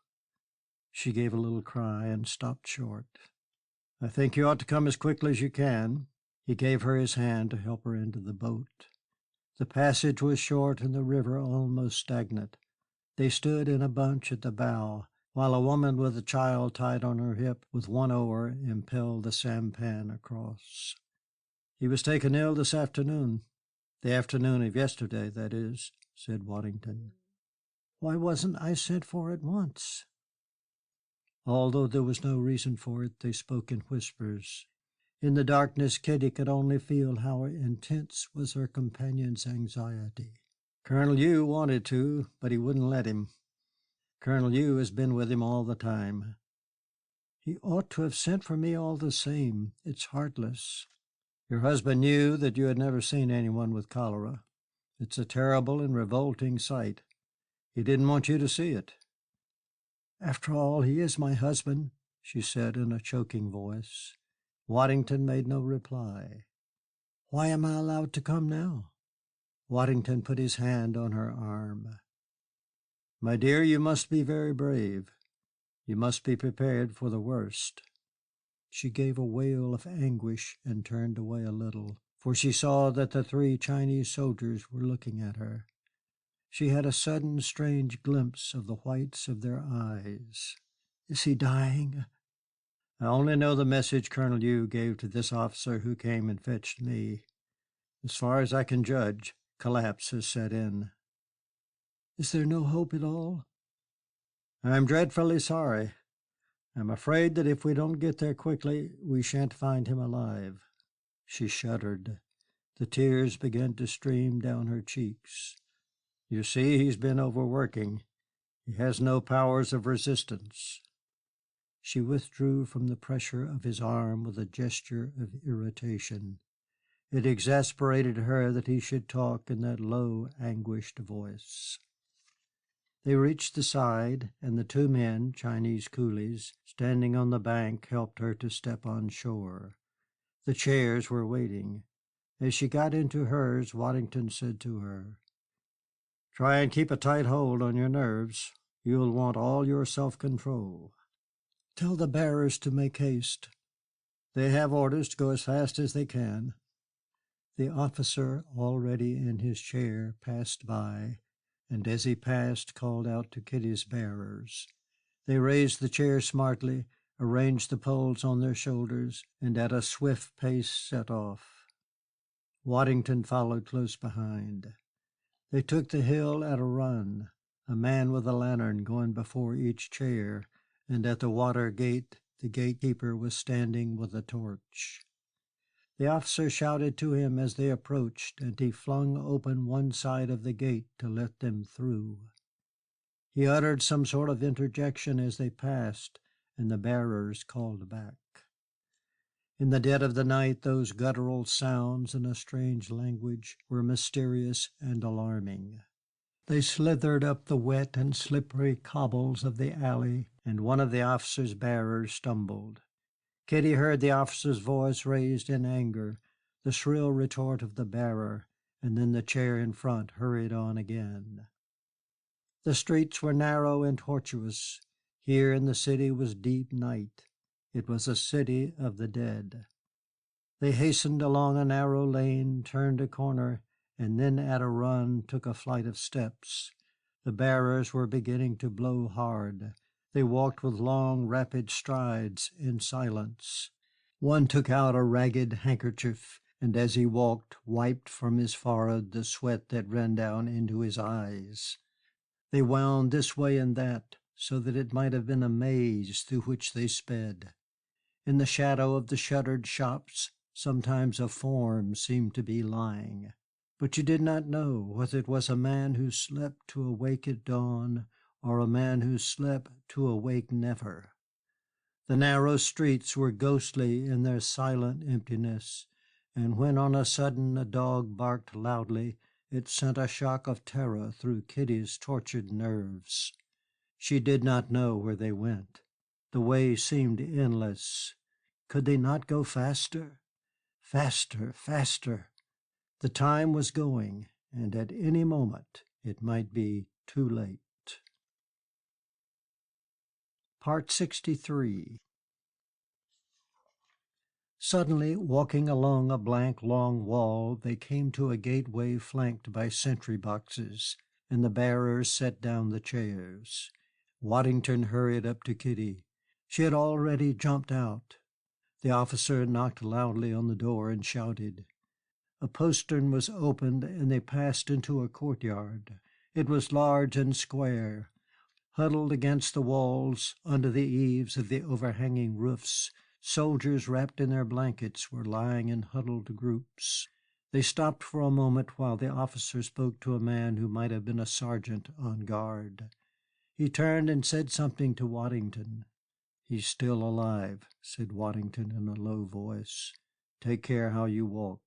She gave a little cry and stopped short. "I think you ought to come as quickly as you can." He gave her his hand to help her into the boat. The passage was short and the river almost stagnant. They stood in a bunch at the bow, while a woman with a child tied on her hip with one oar impelled the sampan across. "He was taken ill this afternoon. The afternoon of yesterday, that is," said Waddington. "Why wasn't I sent for at once?" Although there was no reason for it, they spoke in whispers. In the darkness Kitty could only feel how intense was her companion's anxiety. "Colonel Yu wanted to, but he wouldn't let him. Colonel Yu has been with him all the time." "He ought to have sent for me all the same. It's heartless." "Your husband knew that you had never seen anyone with cholera. It's a terrible and revolting sight. He didn't want you to see it." "After all, he is my husband," she said in a choking voice. Waddington made no reply. Why am I allowed to come now?" Waddington put his hand on her arm. "My dear, you must be very brave. You must be prepared for the worst." She gave a wail of anguish and turned away a little, for she saw that the 3 Chinese soldiers were looking at her. She had a sudden strange glimpse of the whites of their eyes. "Is he dying?" "I only know the message Colonel Yu gave to this officer who came and fetched me. As far as I can judge, collapse has set in." "Is there no hope at all?" "I am dreadfully sorry. I'm afraid that if we don't get there quickly, we shan't find him alive." She shuddered. The tears began to stream down her cheeks. "You see, he's been overworking. He has no powers of resistance." She withdrew from the pressure of his arm with a gesture of irritation. It exasperated her that he should talk in that low, anguished voice. They reached the side, and the 2 men, Chinese coolies, standing on the bank, helped her to step on shore. The chairs were waiting. As she got into hers, Waddington said to her, "Try and keep a tight hold on your nerves. You'll want all your self-control." "Tell the bearers to make haste." "They have orders to go as fast as they can." The officer, already in his chair, passed by, and as he passed called out to Kitty's bearers. They raised the chair smartly, arranged the poles on their shoulders, and at a swift pace set off. Waddington followed close behind. They took the hill at a run, a man with a lantern going before each chair, and at the water gate the gatekeeper was standing with a torch. The officer shouted to him as they approached, and he flung open one side of the gate to let them through. He uttered some sort of interjection as they passed, and the bearers called back. In the dead of the night those guttural sounds in a strange language were mysterious and alarming. They slithered up the wet and slippery cobbles of the alley, and one of the officer's bearers stumbled. Kitty heard the officer's voice raised in anger, the shrill retort of the bearer, and then the chair in front hurried on again. The streets were narrow and tortuous. Here in the city was deep night. It was a city of the dead. They hastened along a narrow lane, turned a corner, and then at a run took a flight of steps. The bearers were beginning to blow hard. They walked with long, rapid strides in silence. One took out a ragged handkerchief, and as he walked wiped from his forehead the sweat that ran down into his eyes. They wound this way and that, so that it might have been a maze through which they sped. In the shadow of the shuttered shops, sometimes a form seemed to be lying. But you did not know whether it was a man who slept to awake at dawn or a man who slept to awake never. The narrow streets were ghostly in their silent emptiness, and when on a sudden a dog barked loudly, it sent a shock of terror through Kitty's tortured nerves. She did not know where they went. The way seemed endless. Could they not go faster? Faster, faster. The time was going, and at any moment it might be too late. Part 63. Suddenly, walking along a blank long wall, they came to a gateway flanked by sentry boxes, and the bearers set down the chairs. Waddington hurried up to Kitty. She had already jumped out. The officer knocked loudly on the door and shouted. A postern was opened, and they passed into a courtyard. It was large and square. Huddled against the walls, under the eaves of the overhanging roofs, soldiers wrapped in their blankets were lying in huddled groups. They stopped for a moment while the officer spoke to a man who might have been a sergeant on guard. He turned and said something to Waddington. "He's still alive," said Waddington in a low voice. "Take care how you walk."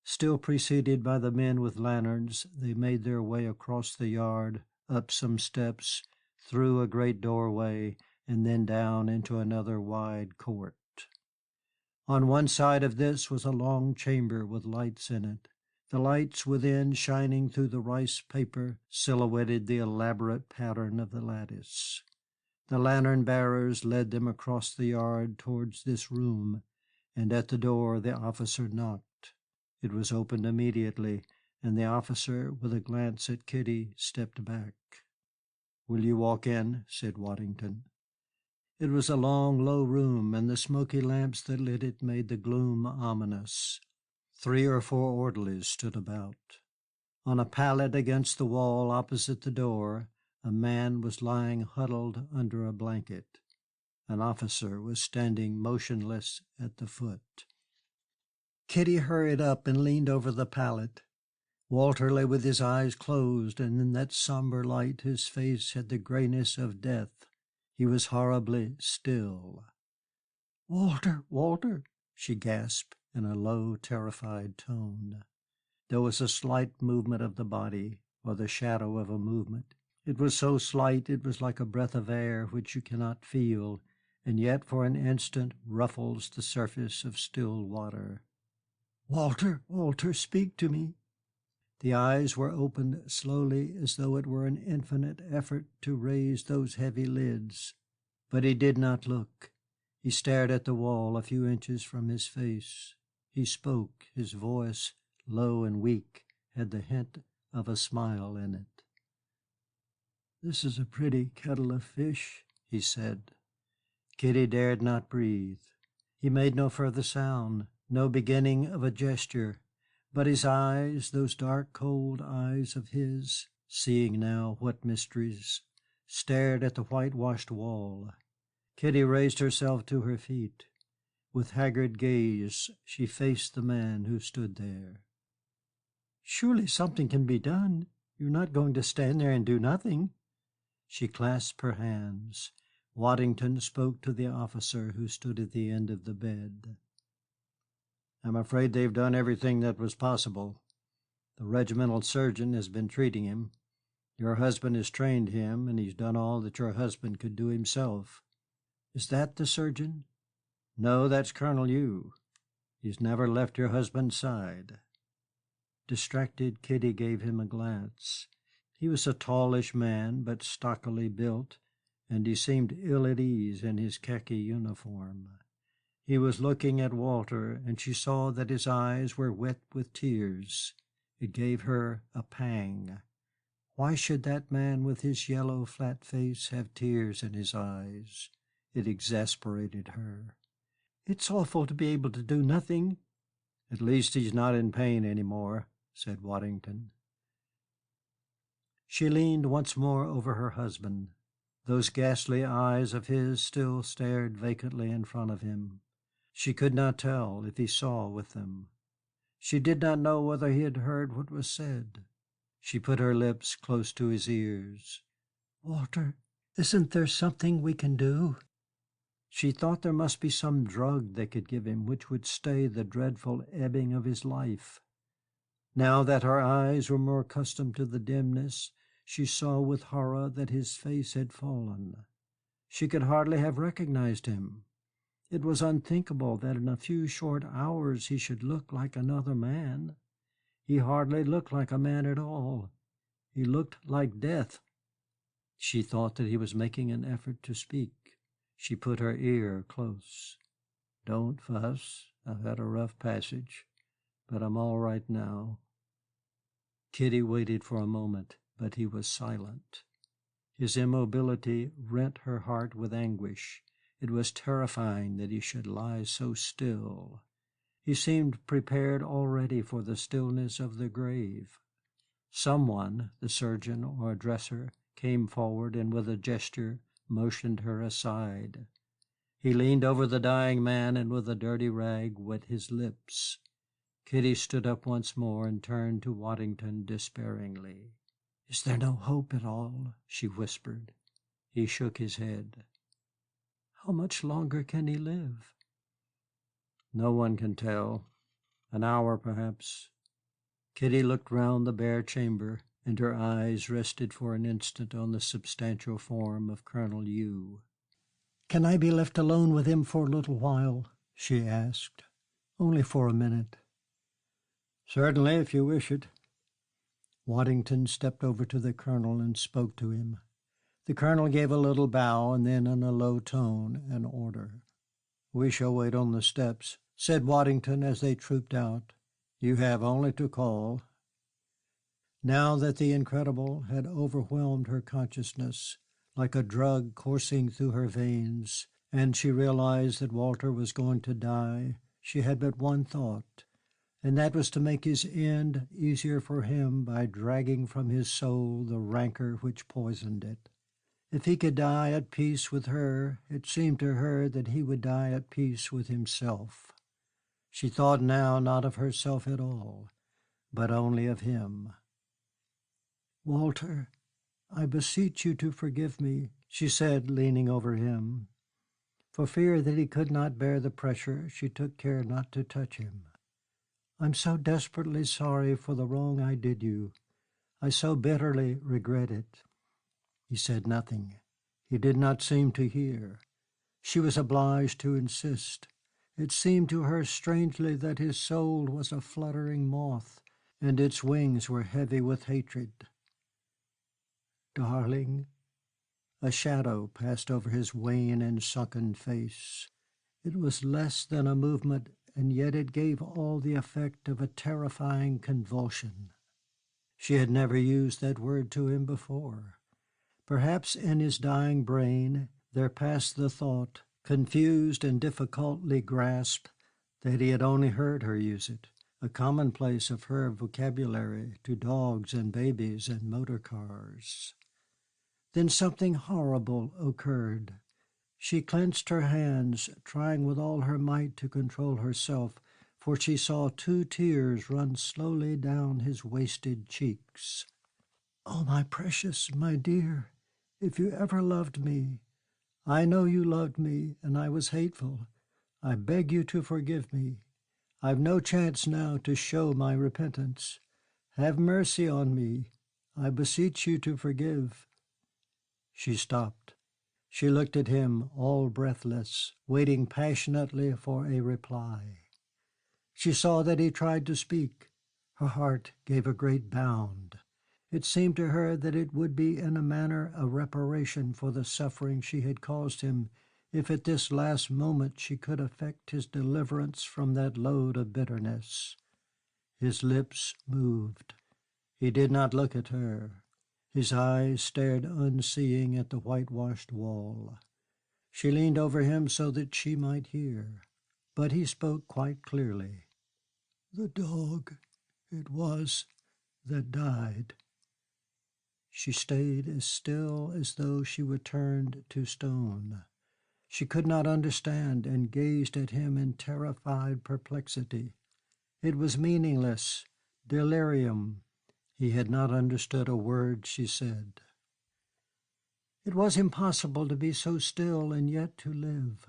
Still preceded by the men with lanterns, they made their way across the yard, up some steps, through a great doorway, and then down into another wide court. On one side of this was a long chamber with lights in it. The lights within, shining through the rice paper, silhouetted the elaborate pattern of the lattice. The lantern bearers led them across the yard towards this room, and at the door the officer knocked. It was opened immediately, and the officer, with a glance at Kitty, stepped back. "Will you walk in?" said Waddington. It was a long, low room, and the smoky lamps that lit it made the gloom ominous. 3 or 4 orderlies stood about. On a pallet against the wall opposite the door, a man was lying huddled under a blanket. An officer was standing motionless at the foot. Kitty hurried up and leaned over the pallet. Walter lay with his eyes closed, and in that somber light his face had the grayness of death. He was horribly still. "Walter, Walter!" she gasped in a low, terrified tone. There was a slight movement of the body, or the shadow of a movement. It was so slight it was like a breath of air which you cannot feel, and yet for an instant ruffles the surface of still water. "Walter, Walter, speak to me." The eyes were opened slowly, as though it were an infinite effort to raise those heavy lids. But he did not look. He stared at the wall a few inches from his face. He spoke. His voice, low and weak, had the hint of a smile in it. "This is a pretty kettle of fish," he said. Kitty dared not breathe. He made no further sound, no beginning of a gesture. But his eyes, those dark, cold eyes of his, seeing now what mysteries, stared at the whitewashed wall. Kitty raised herself to her feet. With haggard gaze she faced the man who stood there. "Surely something can be done. You're not going to stand there and do nothing." She clasped her hands. Waddington spoke to the officer who stood at the end of the bed. "I'm afraid they've done everything that was possible. The regimental surgeon has been treating him. Your husband has trained him, and he's done all that your husband could do himself." "Is that the surgeon?" "No, that's Colonel Yu. He's never left your husband's side." Distracted, Kitty gave him a glance. He was a tallish man, but stockily built, and he seemed ill at ease in his khaki uniform. He was looking at Walter, and she saw that his eyes were wet with tears. It gave her a pang. Why should that man with his yellow, flat face have tears in his eyes? It exasperated her. "It's awful to be able to do nothing." "At least he's not in pain any more," said Waddington. She leaned once more over her husband. Those ghastly eyes of his still stared vacantly in front of him. She could not tell if he saw with them. She did not know whether he had heard what was said. She put her lips close to his ears. "Walter, isn't there something we can do?" She thought there must be some drug they could give him which would stay the dreadful ebbing of his life. Now that her eyes were more accustomed to the dimness, she saw with horror that his face had fallen. She could hardly have recognized him. It was unthinkable that in a few short hours he should look like another man. He hardly looked like a man at all. He looked like death. She thought that he was making an effort to speak. She put her ear close. "Don't fuss. I've had a rough passage, but I'm all right now." Kitty waited for a moment, but he was silent. His immobility rent her heart with anguish. It was terrifying that he should lie so still. He seemed prepared already for the stillness of the grave. Someone, the surgeon or a dresser, came forward and with a gesture motioned her aside. He leaned over the dying man and with a dirty rag wet his lips. Kitty stood up once more and turned to Waddington despairingly. "Is there no hope at all?" she whispered. He shook his head. "How much longer can he live?" "No one can tell. An hour, perhaps." Kitty looked round the bare chamber, and her eyes rested for an instant on the substantial form of Colonel Yu. "Can I be left alone with him for a little while?" she asked. "Only for a minute." "Certainly, if you wish it." Waddington stepped over to the Colonel and spoke to him. The Colonel gave a little bow and then, in a low tone, an order. "We shall wait on the steps," said Waddington as they trooped out. "You have only to call." Now that the incredible had overwhelmed her consciousness like a drug coursing through her veins, and she realized that Walter was going to die, she had but one thought, and that was to make his end easier for him by dragging from his soul the rancor which poisoned it. If he could die at peace with her, it seemed to her that he would die at peace with himself. She thought now not of herself at all, but only of him. "Walter, I beseech you to forgive me," she said, leaning over him. For fear that he could not bear the pressure, she took care not to touch him. "I'm so desperately sorry for the wrong I did you. I so bitterly regret it." He said nothing. He did not seem to hear. She was obliged to insist. It seemed to her strangely that his soul was a fluttering moth, and its wings were heavy with hatred. "Darling." A shadow passed over his wan and sunken face. It was less than a movement, and yet it gave all the effect of a terrifying convulsion. She had never used that word to him before. Perhaps in his dying brain there passed the thought, confused and difficultly grasped, that he had only heard her use it, a commonplace of her vocabulary to dogs and babies and motor cars. Then something horrible occurred. She clenched her hands, trying with all her might to control herself, for she saw 2 tears run slowly down his wasted cheeks. "Oh, my precious, my dear, if you ever loved me, I know you loved me, and I was hateful. I beg you to forgive me. I've no chance now to show my repentance. Have mercy on me. I beseech you to forgive." She stopped. She looked at him, all breathless, waiting passionately for a reply. She saw that he tried to speak. Her heart gave a great bound. It seemed to her that it would be in a manner a reparation for the suffering she had caused him if at this last moment she could effect his deliverance from that load of bitterness. His lips moved. He did not look at her. His eyes stared unseeing at the whitewashed wall. She leaned over him so that she might hear. But he spoke quite clearly. "The dog it was that died." She stayed as still as though she were turned to stone. She could not understand and gazed at him in terrified perplexity. It was meaningless, delirium. He had not understood a word she said. It was impossible to be so still and yet to live.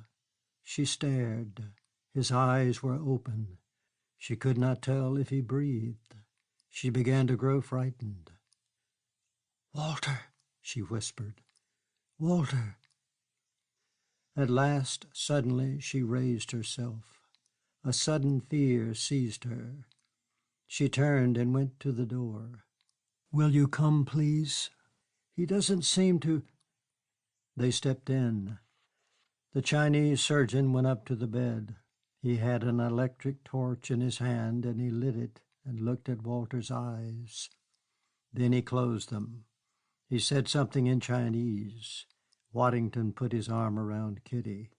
She stared. His eyes were open. She could not tell if he breathed. She began to grow frightened. "Walter," she whispered. "Walter." At last, suddenly, she raised herself. A sudden fear seized her. She turned and went to the door. "Will you come, please? He doesn't seem to—" They stepped in. The Chinese surgeon went up to the bed. He had an electric torch in his hand, and he lit it and looked at Walter's eyes. Then he closed them. He said something in Chinese. Waddington put his arm around Kitty.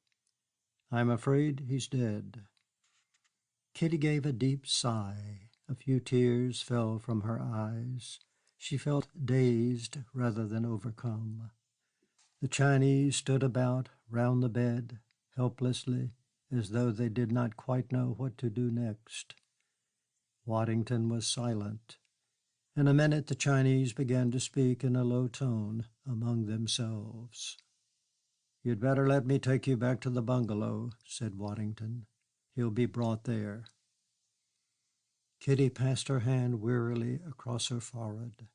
"I'm afraid he's dead." Kitty gave a deep sigh. A few tears fell from her eyes. She felt dazed rather than overcome. The Chinese stood about round the bed, helplessly, as though they did not quite know what to do next. Waddington was silent. In a minute the Chinese began to speak in a low tone among themselves. "You'd better let me take you back to the bungalow," said Waddington. "He'll be brought there." Kitty passed her hand wearily across her forehead.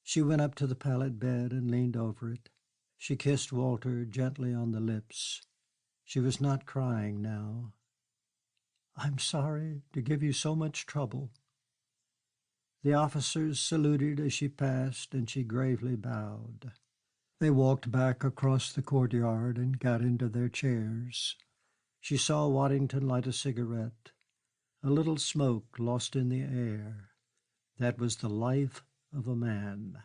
She went up to the pallet bed and leaned over it. She kissed Walter gently on the lips. She was not crying now. I'm sorry to give you so much trouble." The officers saluted as she passed, and she gravely bowed. They walked back across the courtyard and got into their chairs. She saw Waddington light a cigarette. A little smoke lost in the air. That was the life of a man.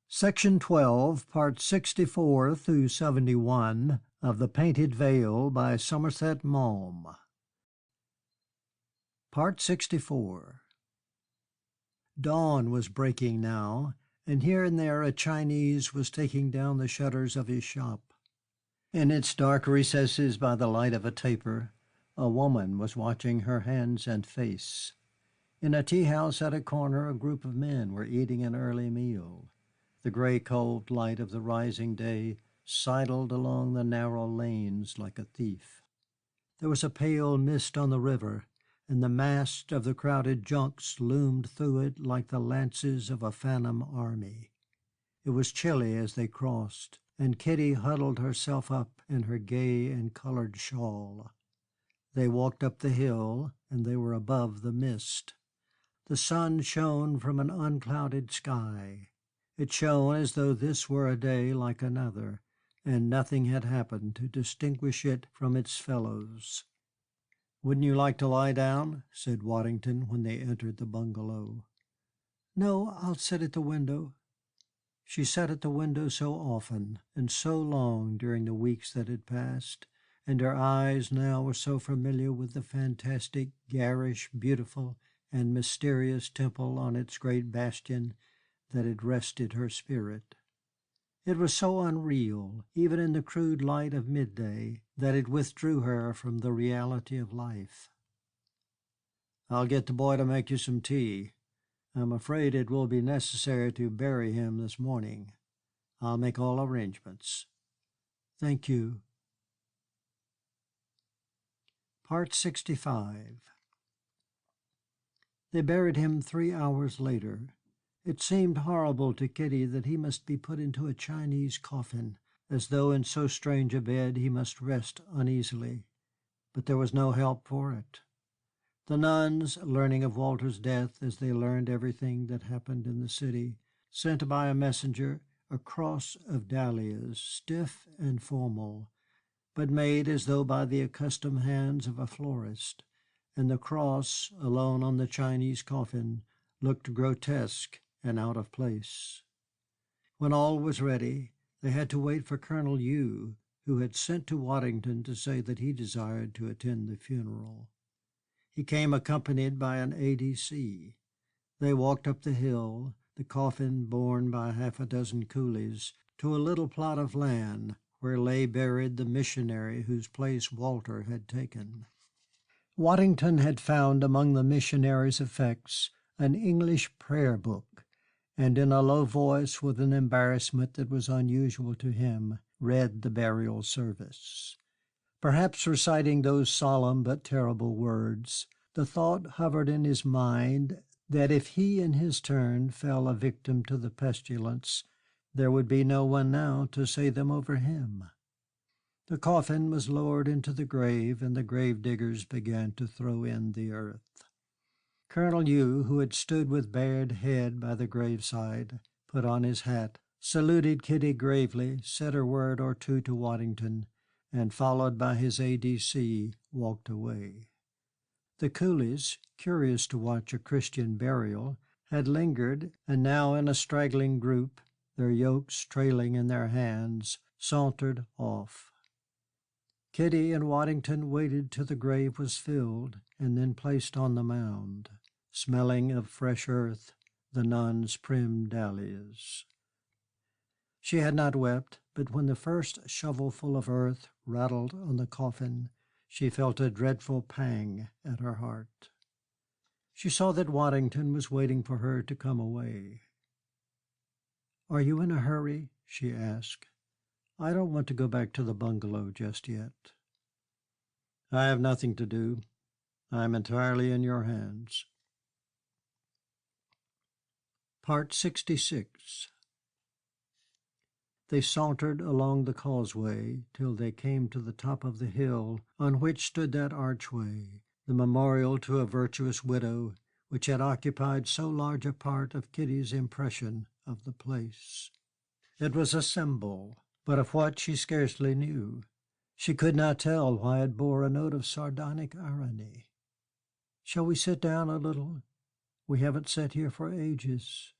Section 12, Parts 64 through 71 of The Painted Veil by Somerset Maugham. Part 64. Dawn was breaking now, and here and there a Chinese was taking down the shutters of his shop. In its dark recesses, by the light of a taper, a woman was watching her hands and face. In a tea-house at a corner, a group of men were eating an early meal. The gray cold light of the rising day sidled along the narrow lanes like a thief. There was a pale mist on the river, and the masts of the crowded junks loomed through it like the lances of a phantom army. It was chilly as they crossed, and Kitty huddled herself up in her gay and colored shawl. They walked up the hill, and they were above the mist. The sun shone from an unclouded sky. It shone as though this were a day like another, and nothing had happened to distinguish it from its fellows. "Wouldn't you like to lie down?" said Waddington when they entered the bungalow. "No, I'll sit at the window." She sat at the window so often and so long during the weeks that had passed, and her eyes now were so familiar with the fantastic, garish, beautiful, and mysterious temple on its great bastion, that it rested her spirit. It was so unreal, even in the crude light of midday, that it withdrew her from the reality of life. "I'll get the boy to make you some tea. I'm afraid it will be necessary to bury him this morning. I'll make all arrangements." "Thank you." Part 65. They buried him 3 hours later. It seemed horrible to Kitty that he must be put into a Chinese coffin, as though in so strange a bed he must rest uneasily. But there was no help for it. The nuns, learning of Walter's death as they learned everything that happened in the city, sent by a messenger a cross of dahlias, stiff and formal, but made as though by the accustomed hands of a florist, and the cross, alone on the Chinese coffin, looked grotesque and out of place. When all was ready, they had to wait for Colonel Yu, who had sent to Waddington to say that he desired to attend the funeral. He came accompanied by an A.D.C. They walked up the hill, the coffin borne by half a dozen coolies, to a little plot of land where lay buried the missionary whose place Walter had taken. Waddington had found among the missionary's effects an English prayer book, and in a low voice, with an embarrassment that was unusual to him, read the burial service. Perhaps reciting those solemn but terrible words, the thought hovered in his mind that if he in his turn fell a victim to the pestilence, there would be no one now to say them over him. The coffin was lowered into the grave, and the grave diggers began to throw in the earth. Colonel Yu, who had stood with bared head by the graveside, put on his hat, saluted Kitty gravely, said a word or two to Waddington, and, followed by his A.D.C., walked away. The coolies, curious to watch a Christian burial, had lingered, and now in a straggling group, their yokes trailing in their hands, sauntered off. Kitty and Waddington waited till the grave was filled and then placed on the mound, smelling of fresh earth, the nuns' prim dahlias. She had not wept, but when the first shovelful of earth rattled on the coffin, she felt a dreadful pang at her heart. She saw that Waddington was waiting for her to come away. "Are you in a hurry?" she asked. "I don't want to go back to the bungalow just yet." "I have nothing to do. I am entirely in your hands." Part 66. They sauntered along the causeway till they came to the top of the hill on which stood that archway, the memorial to a virtuous widow, which had occupied so large a part of Kitty's impression of the place. It was a symbol, but of what she scarcely knew. She could not tell why it bore a note of sardonic irony. "Shall we sit down a little? We haven't sat here for ages."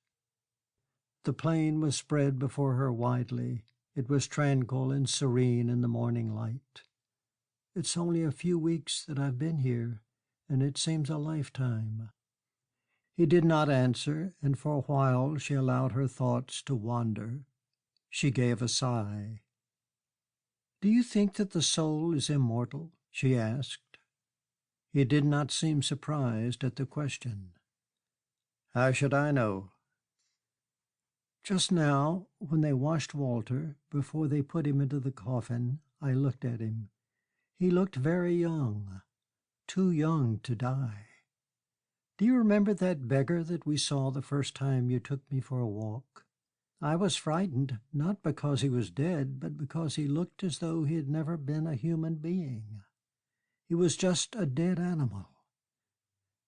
The plain was spread before her widely. It was tranquil and serene in the morning light. "It's only a few weeks that I've been here, and it seems a lifetime." He did not answer, and for a while she allowed her thoughts to wander. She gave a sigh. "Do you think that the soul is immortal?" she asked. He did not seem surprised at the question. "How should I know?" "Just now, when they washed Walter, before they put him into the coffin, I looked at him. He looked very young, too young to die. Do you remember that beggar that we saw the first time you took me for a walk? I was frightened, not because he was dead, but because he looked as though he had never been a human being. He was just a dead animal.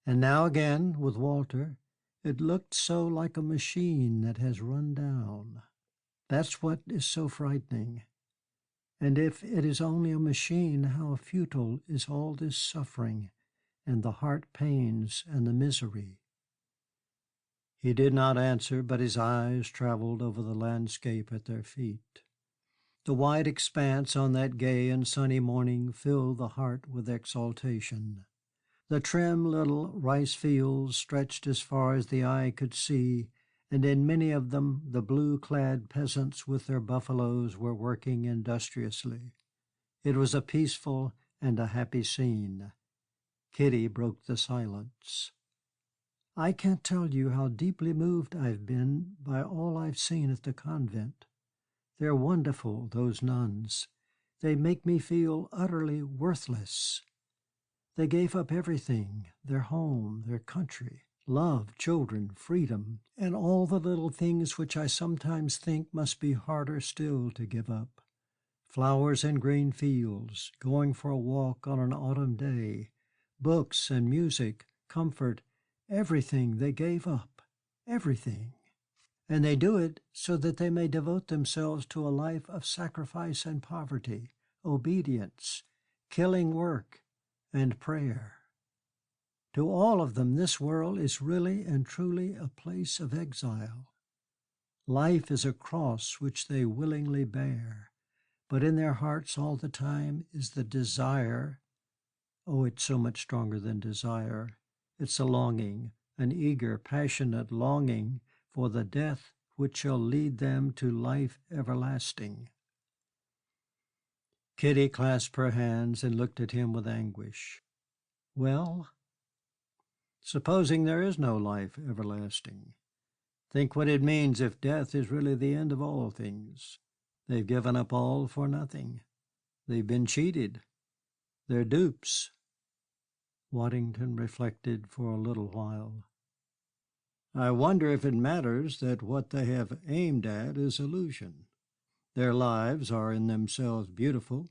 And now again, with Walter, it looked so like a machine that has run down. That's what is so frightening. And if it is only a machine, how futile is all this suffering and the heart pains and the misery." He did not answer, but his eyes traveled over the landscape at their feet. The wide expanse on that gay and sunny morning filled the heart with exultation. The trim little rice fields stretched as far as the eye could see, and in many of them the blue-clad peasants with their buffaloes were working industriously. It was a peaceful and a happy scene. Kitty broke the silence. "I can't tell you how deeply moved I've been by all I've seen at the convent. They're wonderful, those nuns. They make me feel utterly worthless. They gave up everything, their home, their country, love, children, freedom, and all the little things which I sometimes think must be harder still to give up. Flowers in green fields, going for a walk on an autumn day, books and music, comfort, everything they gave up, everything. And they do it so that they may devote themselves to a life of sacrifice and poverty, obedience, killing work, and prayer. To all of them, this world is really and truly a place of exile. Life is a cross which they willingly bear, but in their hearts all the time is the desire. Oh, it's so much stronger than desire. It's a longing, an eager, passionate longing for the death which shall lead them to life everlasting." Kitty clasped her hands and looked at him with anguish. "Well, supposing there is no life everlasting, think what it means if death is really the end of all things. They've given up all for nothing. They've been cheated. They're dupes." Waddington reflected for a little while. "I wonder if it matters that what they have aimed at is illusion. Their lives are in themselves beautiful.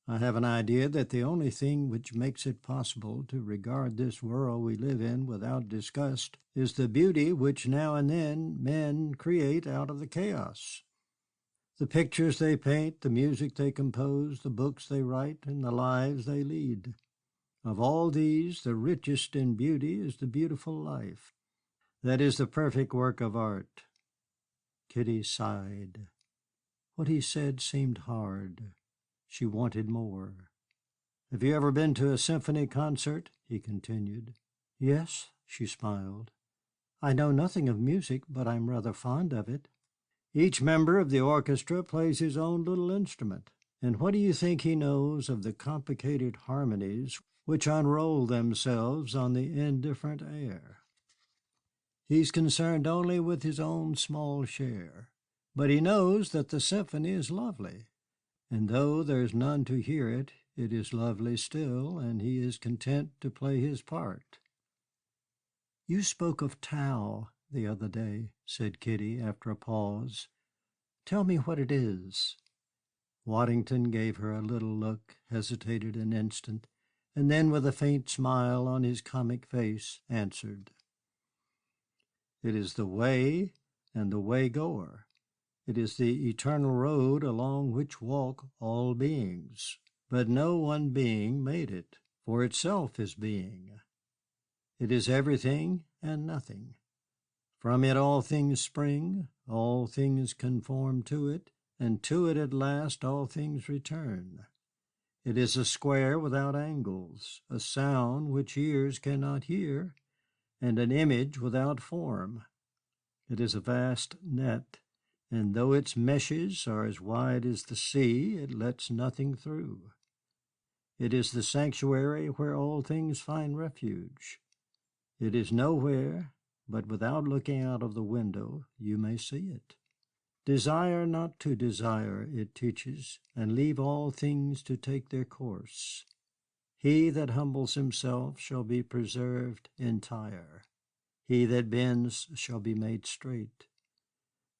I have an idea that the only thing which makes it possible to regard this world we live in without disgust is the beauty which now and then men create out of the chaos. The pictures they paint, the music they compose, the books they write, and the lives they lead. Of all these, the richest in beauty is the beautiful life. That is the perfect work of art." Kitty sighed. What he said seemed hard. She wanted more. "Have you ever been to a symphony concert?" he continued. "Yes," she smiled. "I know nothing of music, but I'm rather fond of it." "Each member of the orchestra plays his own little instrument. And what do you think he knows of the complicated harmonies which unroll themselves on the indifferent air? He's concerned only with his own small share. But he knows that the symphony is lovely, and though there is none to hear it, it is lovely still, and he is content to play his part." "You spoke of Tao the other day," said Kitty after a pause. Tell me what it is." Waddington gave her a little look, hesitated an instant, and then, with a faint smile on his comic face, answered, "It is the way and the way-goer. It is the eternal road along which walk all beings. But no one being made it, for itself is being. It is everything and nothing. From it all things spring, all things conform to it, and to it at last all things return. It is a square without angles, a sound which ears cannot hear, and an image without form. It is a vast net, and though its meshes are as wide as the sea, it lets nothing through. It is the sanctuary where all things find refuge. It is nowhere, but without looking out of the window you may see it. Desire not to desire, it teaches, and leave all things to take their course. He that humbles himself shall be preserved entire. He that bends shall be made straight.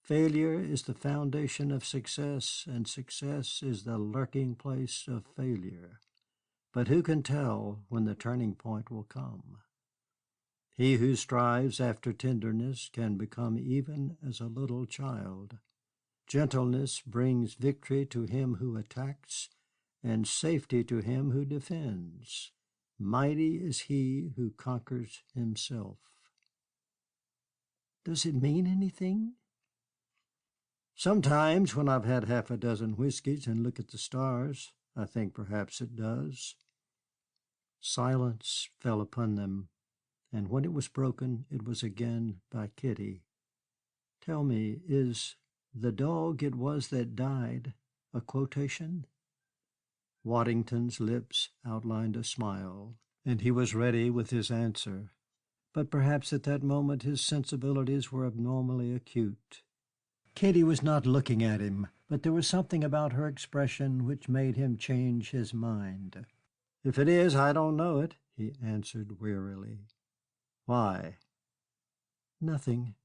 Failure is the foundation of success, and success is the lurking place of failure. But who can tell when the turning point will come? He who strives after tenderness can become even as a little child. Gentleness brings victory to him who attacks, and safety to him who defends. Mighty is he who conquers himself. Does it mean anything? Sometimes, when I've had half a dozen whiskeys and look at the stars, I think perhaps it does. Silence fell upon them, and when it was broken, it was again by Kitty. "Tell me, is 'the dog it was that died' a quotation?" Waddington's lips outlined a smile, and he was ready with his answer. But perhaps at that moment his sensibilities were abnormally acute. Kitty was not looking at him, but there was something about her expression which made him change his mind. "If it is, I don't know it," he answered wearily. "Why?" "Nothing.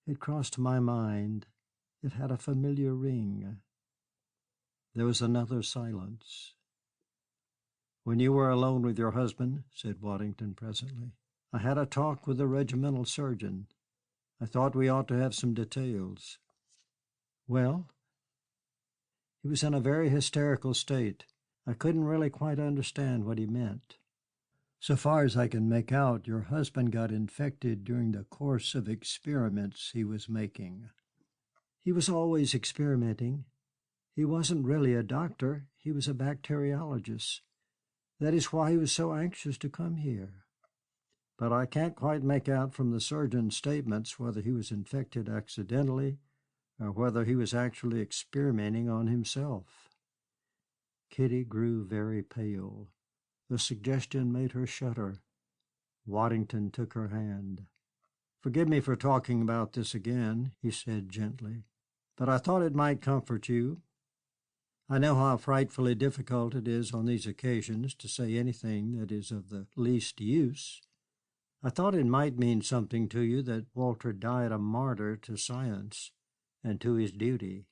It crossed my mind. It had a familiar ring." There was another silence. "When you were alone with your husband," said Waddington presently, "I had a talk with the regimental surgeon. I thought we ought to have some details." "Well?" "He was in a very hysterical state. I couldn't really quite understand what he meant. So far as I can make out, your husband got infected during the course of experiments he was making." "He was always experimenting. He wasn't really a doctor. He was a bacteriologist. That is why he was so anxious to come here." "But I can't quite make out from the surgeon's statements whether he was infected accidentally or whether he was actually experimenting on himself." Kitty grew very pale. The suggestion made her shudder. Waddington took her hand. "Forgive me for talking about this again," he said gently, "but I thought it might comfort you. I know how frightfully difficult it is on these occasions to say anything that is of the least use. I thought it might mean something to you that Walter died a martyr to science and to his duty."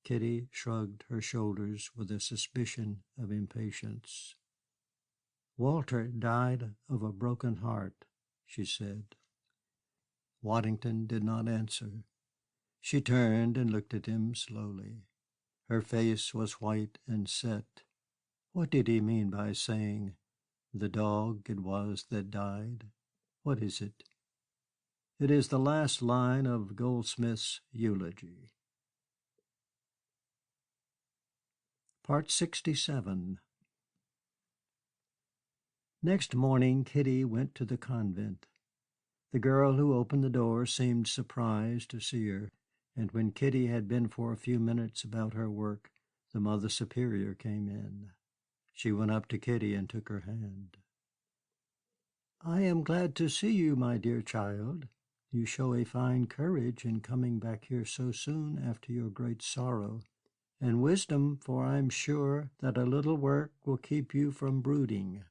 Kitty shrugged her shoulders with a suspicion of impatience. "Walter died of a broken heart," she said. Waddington did not answer. She turned and looked at him slowly. Her face was white and set. What did he mean by saying, "The dog it was that died"? What is it? It is the last line of Goldsmith's eulogy. Part 67. Next morning Kitty went to the convent. The girl who opened the door seemed surprised to see her, and when Kitty had been for a few minutes about her work, the Mother Superior came in. She went up to Kitty and took her hand. "I am glad to see you, my dear child. You show a fine courage in coming back here so soon after your great sorrow, and wisdom, for I am sure that a little work will keep you from brooding."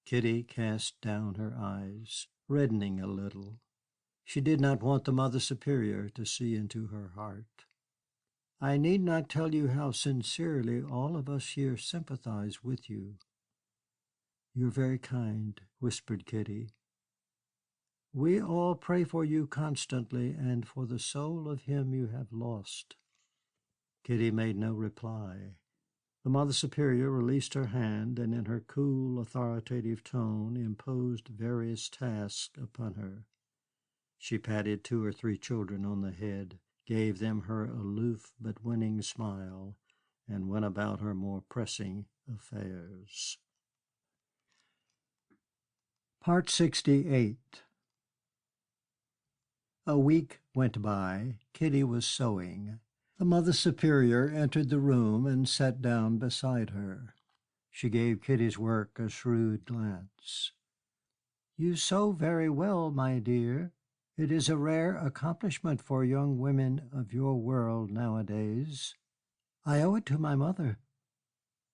Kitty cast down her eyes, reddening a little. She did not want the Mother Superior to see into her heart. "I need not tell you how sincerely all of us here sympathize with you." "You're very kind," whispered Kitty. "We all pray for you constantly and for the soul of him you have lost." Kitty made no reply. The Mother Superior released her hand and in her cool, authoritative tone imposed various tasks upon her. She patted 2 or 3 children on the head, gave them her aloof but winning smile, and went about her more pressing affairs. Part 68. A week went by. Kitty was sewing. The Mother Superior entered the room and sat down beside her. She gave Kitty's work a shrewd glance. "You sew very well, my dear. It is a rare accomplishment for young women of your world nowadays." "I owe it to my mother."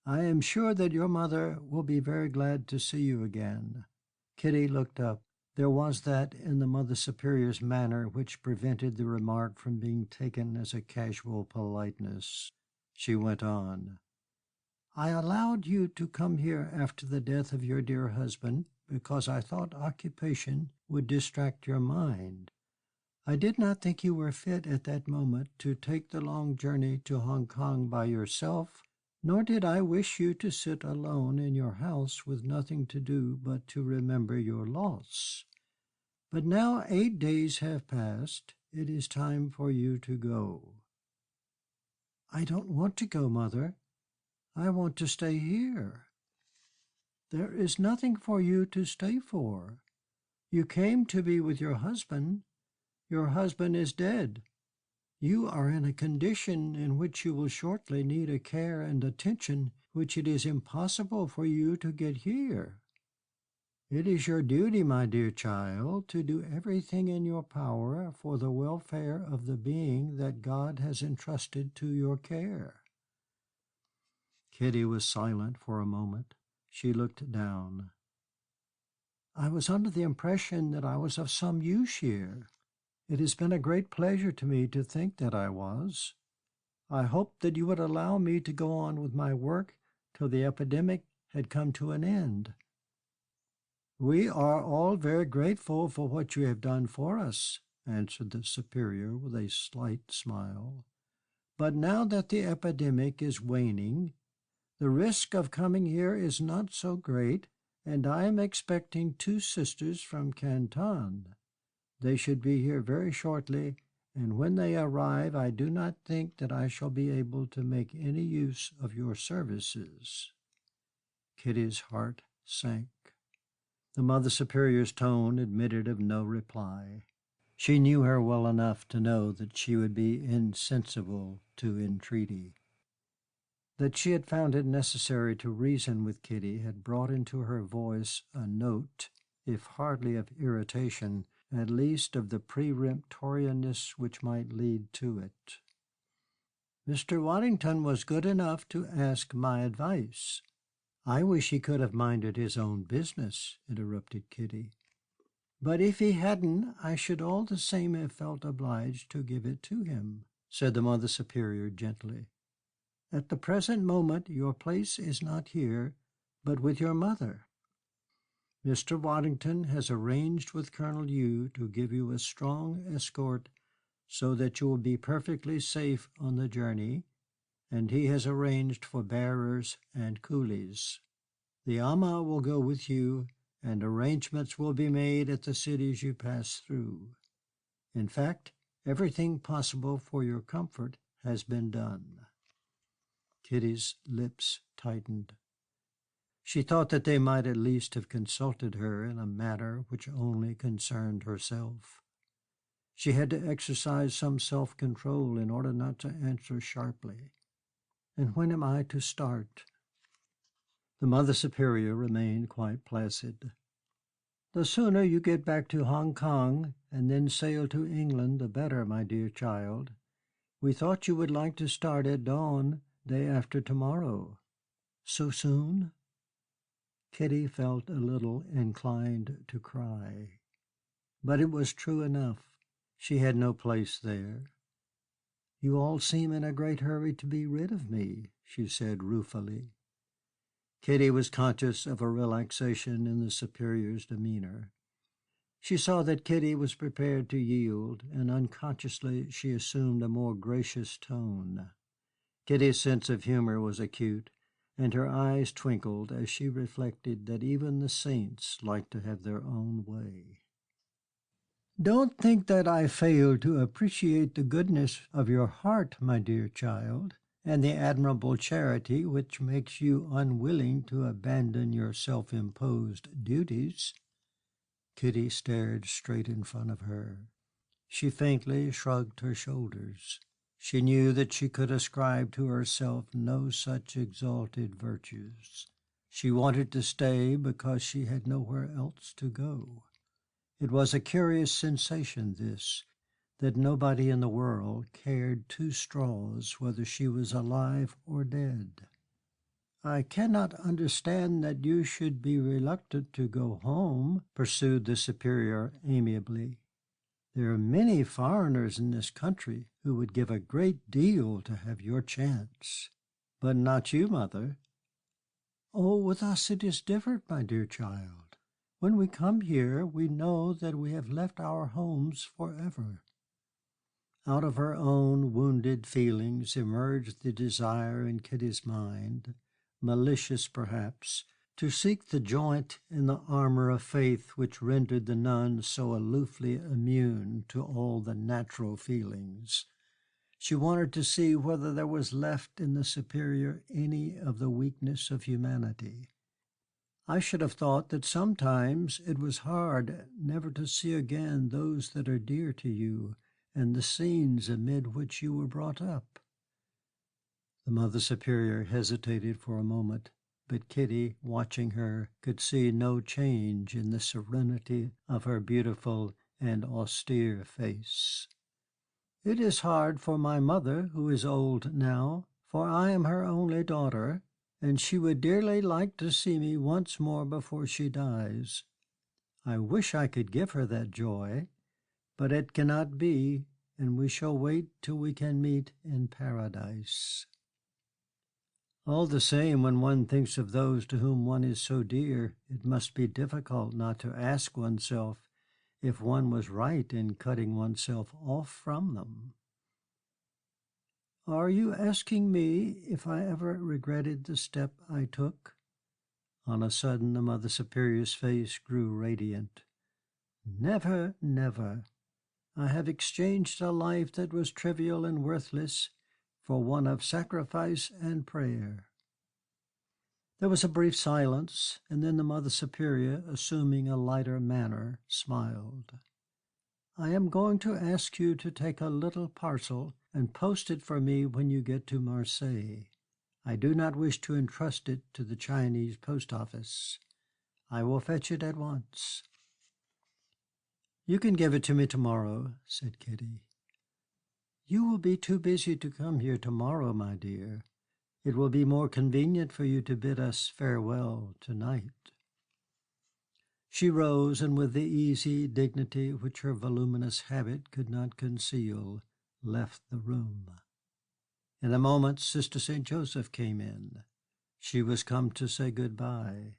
"I am sure that your mother will be very glad to see you again." Kitty looked up. There was that in the Mother Superior's manner which prevented the remark from being taken as a casual politeness. She went on. "I allowed you to come here after the death of your dear husband because I thought occupation would distract your mind. I did not think you were fit at that moment to take the long journey to Hong Kong by yourself, nor did I wish you to sit alone in your house with nothing to do but to remember your loss. But now 8 days have passed. It is time for you to go." "I don't want to go, Mother. I want to stay here." "There is nothing for you to stay for. You came to be with your husband. Your husband is dead. You are in a condition in which you will shortly need a care and attention which it is impossible for you to get here. It is your duty, my dear child, to do everything in your power for the welfare of the being that God has entrusted to your care." Kitty was silent for a moment. She looked down. "I was under the impression that I was of some use here. It has been a great pleasure to me to think that I was. I hoped that you would allow me to go on with my work till the epidemic had come to an end." "We are all very grateful for what you have done for us," answered the Superior with a slight smile. "But now that the epidemic is waning, the risk of coming here is not so great, and I am expecting 2 sisters from Canton. They should be here very shortly, and when they arrive I do not think that I shall be able to make any use of your services." Kitty's heart sank. The Mother Superior's tone admitted of no reply. She knew her well enough to know that she would be insensible to entreaty. That she had found it necessary to reason with Kitty had brought into her voice a note, if hardly of irritation, at least of the peremptoriness which might lead to it. "Mr. Waddington was good enough to ask my advice." "I wish he could have minded his own business," interrupted Kitty. "But if he hadn't, I should all the same have felt obliged to give it to him," said the Mother Superior gently. "At the present moment your place is not here, but with your mother. Mr. Waddington has arranged with Colonel Yu to give you a strong escort so that you will be perfectly safe on the journey, and he has arranged for bearers and coolies. The Amma will go with you, and arrangements will be made at the cities you pass through. In fact, everything possible for your comfort has been done." Kitty's lips tightened. She thought that they might at least have consulted her in a matter which only concerned herself. She had to exercise some self-control in order not to answer sharply. "And when am I to start?" The Mother Superior remained quite placid. "The sooner you get back to Hong Kong and then sail to England, the better, my dear child. We thought you would like to start at dawn day after tomorrow." "So soon?" Kitty felt a little inclined to cry. But it was true enough. She had no place there. "You all seem in a great hurry to be rid of me," she said ruefully. Kitty was conscious of a relaxation in the Superior's demeanor. She saw that Kitty was prepared to yield, and unconsciously she assumed a more gracious tone. Kitty's sense of humor was acute, and her eyes twinkled as she reflected that even the saints like to have their own way. "Don't think that I fail to appreciate the goodness of your heart, my dear child, and the admirable charity which makes you unwilling to abandon your self-imposed duties." Kitty stared straight in front of her. She faintly shrugged her shoulders. She knew that she could ascribe to herself no such exalted virtues. She wanted to stay because she had nowhere else to go. It was a curious sensation, this, that nobody in the world cared two straws whether she was alive or dead. "I cannot understand that you should be reluctant to go home," pursued the Superior amiably. "There are many foreigners in this country who would give a great deal to have your chance." "But not you, mother." "Oh, with us it is different, my dear child. When we come here, we know that we have left our homes forever." Out of her own wounded feelings emerged the desire in Kitty's mind, malicious perhaps, to seek the joint in the armor of faith which rendered the nun so aloofly immune to all the natural feelings. She wanted to see whether there was left in the Superior any of the weakness of humanity. "I should have thought that sometimes it was hard never to see again those that are dear to you and the scenes amid which you were brought up." The Mother Superior hesitated for a moment, but Kitty, watching her, could see no change in the serenity of her beautiful and austere face. "It is hard for my mother, who is old now, for I am her only daughter, and she would dearly like to see me once more before she dies. I wish I could give her that joy, but it cannot be, and we shall wait till we can meet in paradise." All the same, when one thinks of those to whom one is so dear, it must be difficult not to ask oneself if one was right in cutting oneself off from them. "Are you asking me if I ever regretted the step I took?" On a sudden the Mother Superior's face grew radiant. "Never, never. I have exchanged a life that was trivial and worthless for one of sacrifice and prayer." There was a brief silence, and then the Mother Superior, assuming a lighter manner, smiled. "I am going to ask you to take a little parcel and post it for me when you get to Marseilles. I do not wish to entrust it to the Chinese post office. I will fetch it at once." "You can give it to me tomorrow," said Kitty. "You will be too busy to come here tomorrow, my dear. It will be more convenient for you to bid us farewell tonight." She rose, and with the easy dignity which her voluminous habit could not conceal, left the room. In a moment Sister St. Joseph came in. She was come to say good-bye.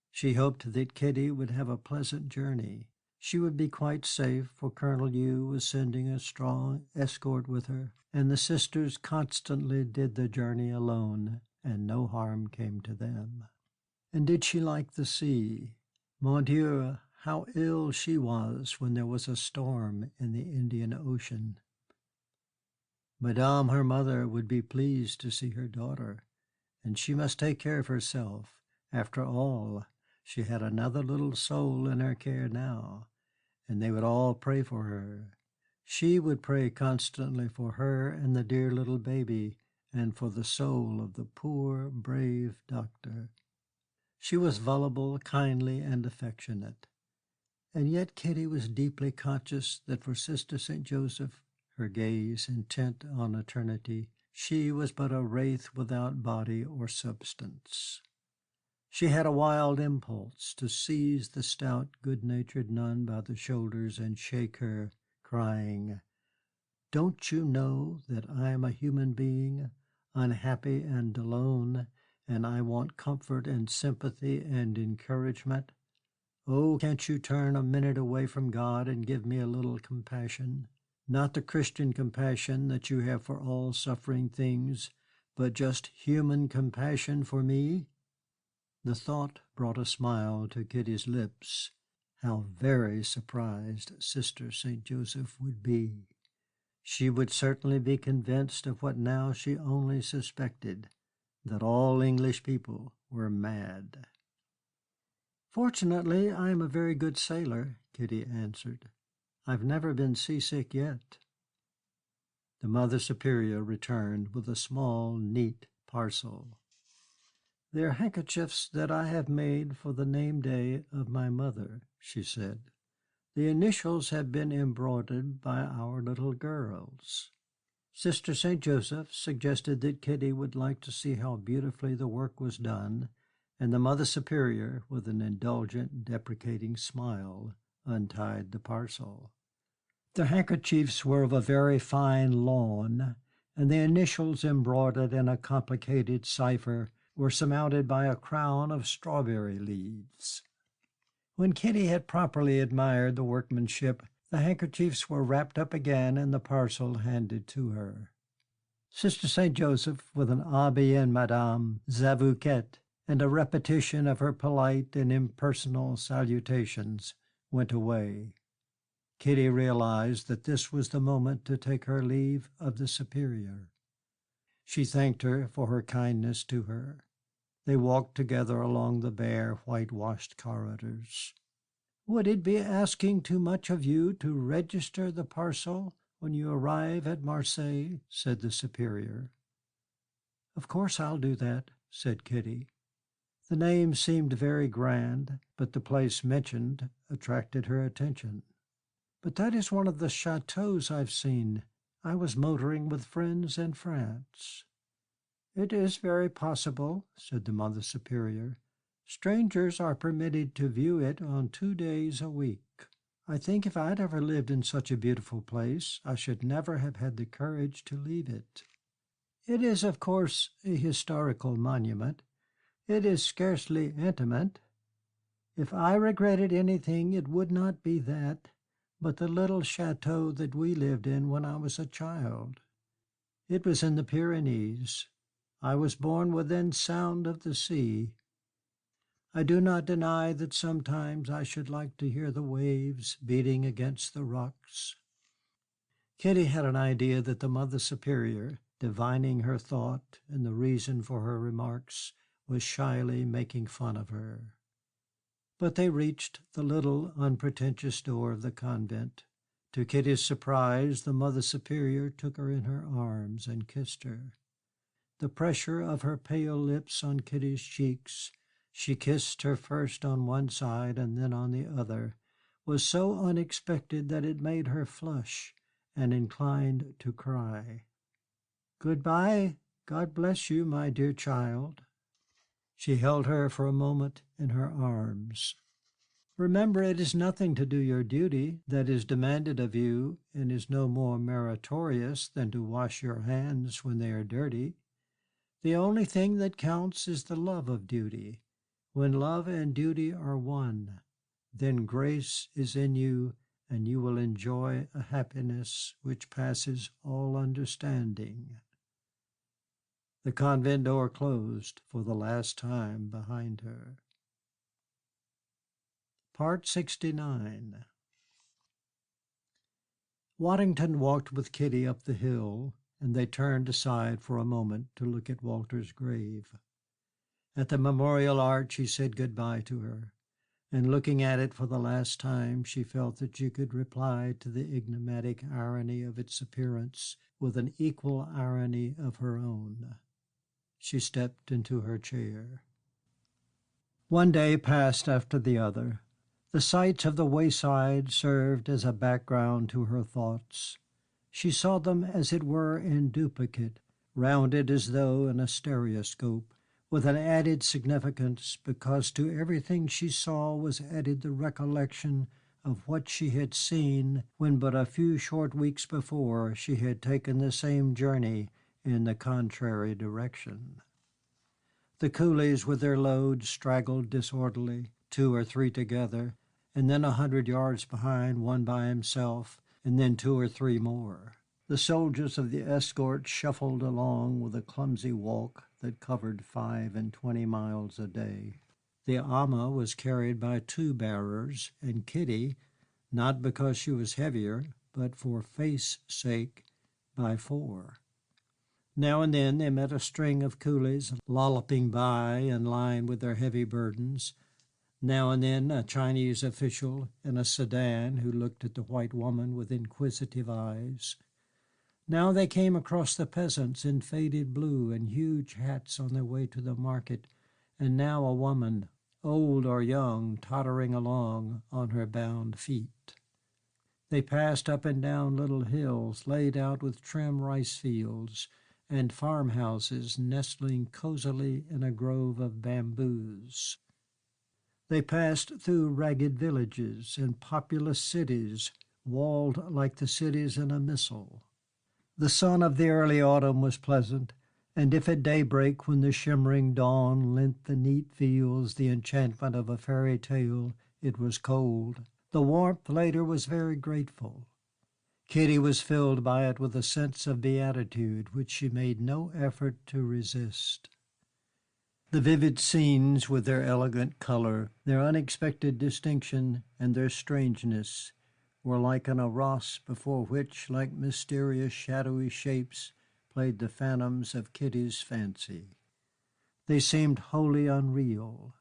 She hoped that Kitty would have a pleasant journey. She would be quite safe, for Colonel Yu was sending a strong escort with her, and the sisters constantly did the journey alone, and no harm came to them. And did she like the sea? Mon Dieu, how ill she was when there was a storm in the Indian Ocean. Madame, her mother, would be pleased to see her daughter, and she must take care of herself. After all, she had another little soul in her care now, and they would all pray for her. She would pray constantly for her and the dear little baby, and for the soul of the poor, brave doctor. She was voluble, kindly, and affectionate. And yet Kitty was deeply conscious that for Sister St. Joseph, her gaze intent on eternity, she was but a wraith without body or substance. She had a wild impulse to seize the stout, good-natured nun by the shoulders and shake her, crying, "Don't you know that I am a human being, unhappy and alone, and I want comfort and sympathy and encouragement? Oh, can't you turn a minute away from God and give me a little compassion? Not the Christian compassion that you have for all suffering things, but just human compassion for me?" The thought brought a smile to Kitty's lips. How very surprised Sister St. Joseph would be. She would certainly be convinced of what now she only suspected, that all English people were mad. "Fortunately, I am a very good sailor," Kitty answered. "I've never been seasick yet." The Mother Superior returned with a small, neat parcel. "They're handkerchiefs that I have made for the name day of my mother," she said. "The initials have been embroidered by our little girls." Sister St. Joseph suggested that Kitty would like to see how beautifully the work was done, and the Mother Superior, with an indulgent, deprecating smile, untied the parcel. The handkerchiefs were of a very fine lawn, and the initials embroidered in a complicated cipher were surmounted by a crown of strawberry leaves. When Kitty had properly admired the workmanship, the handkerchiefs were wrapped up again and the parcel handed to her. Sister St. Joseph, with an "Ah bien, Madame, Zavouquette," and a repetition of her polite and impersonal salutations, went away. Kitty realized that this was the moment to take her leave of the Superior. She thanked her for her kindness to her. They walked together along the bare, whitewashed corridors. "Would it be asking too much of you to register the parcel when you arrive at Marseilles?" said the Superior. "Of course I'll do that," said Kitty. The name seemed very grand, but the place mentioned attracted her attention. "But that is one of the châteaux I've seen. I was motoring with friends in France." "It is very possible," said the Mother Superior. "Strangers are permitted to view it on 2 days a week. I think if I'd ever lived in such a beautiful place, I should never have had the courage to leave it. It is, of course, a historical monument. It is scarcely intimate. If I regretted anything, it would not be that, but the little château that we lived in when I was a child. It was in the Pyrenees. I was born within sound of the sea. I do not deny that sometimes I should like to hear the waves beating against the rocks." Kitty had an idea that the Mother Superior, divining her thought and the reason for her remarks, was shyly making fun of her. But they reached the little unpretentious door of the convent. To Kitty's surprise, the Mother Superior took her in her arms and kissed her. The pressure of her pale lips on Kitty's cheeks, she kissed her first on one side and then on the other, was so unexpected that it made her flush and inclined to cry. "Good-bye. God bless you, my dear child." She held her for a moment in her arms. "Remember, it is nothing to do your duty that is demanded of you, and is no more meritorious than to wash your hands when they are dirty. The only thing that counts is the love of duty. When love and duty are one, then grace is in you, and you will enjoy a happiness which passes all understanding." The convent door closed for the last time behind her. Part 69. Waddington walked with Kitty up the hill, and they turned aside for a moment to look at Walter's grave. At the memorial arch he said good-bye to her, and looking at it for the last time, she felt that she could reply to the enigmatic irony of its appearance with an equal irony of her own. She stepped into her chair. One day passed after the other. The sights of the wayside served as a background to her thoughts. She saw them as it were in duplicate, rounded as though in a stereoscope, with an added significance, because to everything she saw was added the recollection of what she had seen when but a few short weeks before she had taken the same journey in the contrary direction. The coolies with their loads straggled disorderly, 2 or 3 together, and then 100 yards behind, one by himself, and then 2 or 3 more. The soldiers of the escort shuffled along with a clumsy walk that covered 5 and 20 miles a day. The ama was carried by 2 bearers, and Kitty, not because she was heavier, but for faith's sake, by 4. Now and then they met a string of coolies lolloping by in line with their heavy burdens. Now and then a Chinese official in a sedan who looked at the white woman with inquisitive eyes. Now they came across the peasants in faded blue and huge hats on their way to the market, and now a woman, old or young, tottering along on her bound feet. They passed up and down little hills laid out with trim rice fields, and farmhouses nestling cozily in a grove of bamboos. They passed through ragged villages and populous cities, walled like the cities in a missile. The sun of the early autumn was pleasant, and if at daybreak, when the shimmering dawn lent the neat fields the enchantment of a fairy tale, it was cold, the warmth later was very grateful. Kitty was filled by it with a sense of beatitude which she made no effort to resist. The vivid scenes, with their elegant color, their unexpected distinction, and their strangeness, were like an arras before which, like mysterious shadowy shapes, played the phantoms of Kitty's fancy. They seemed wholly unreal.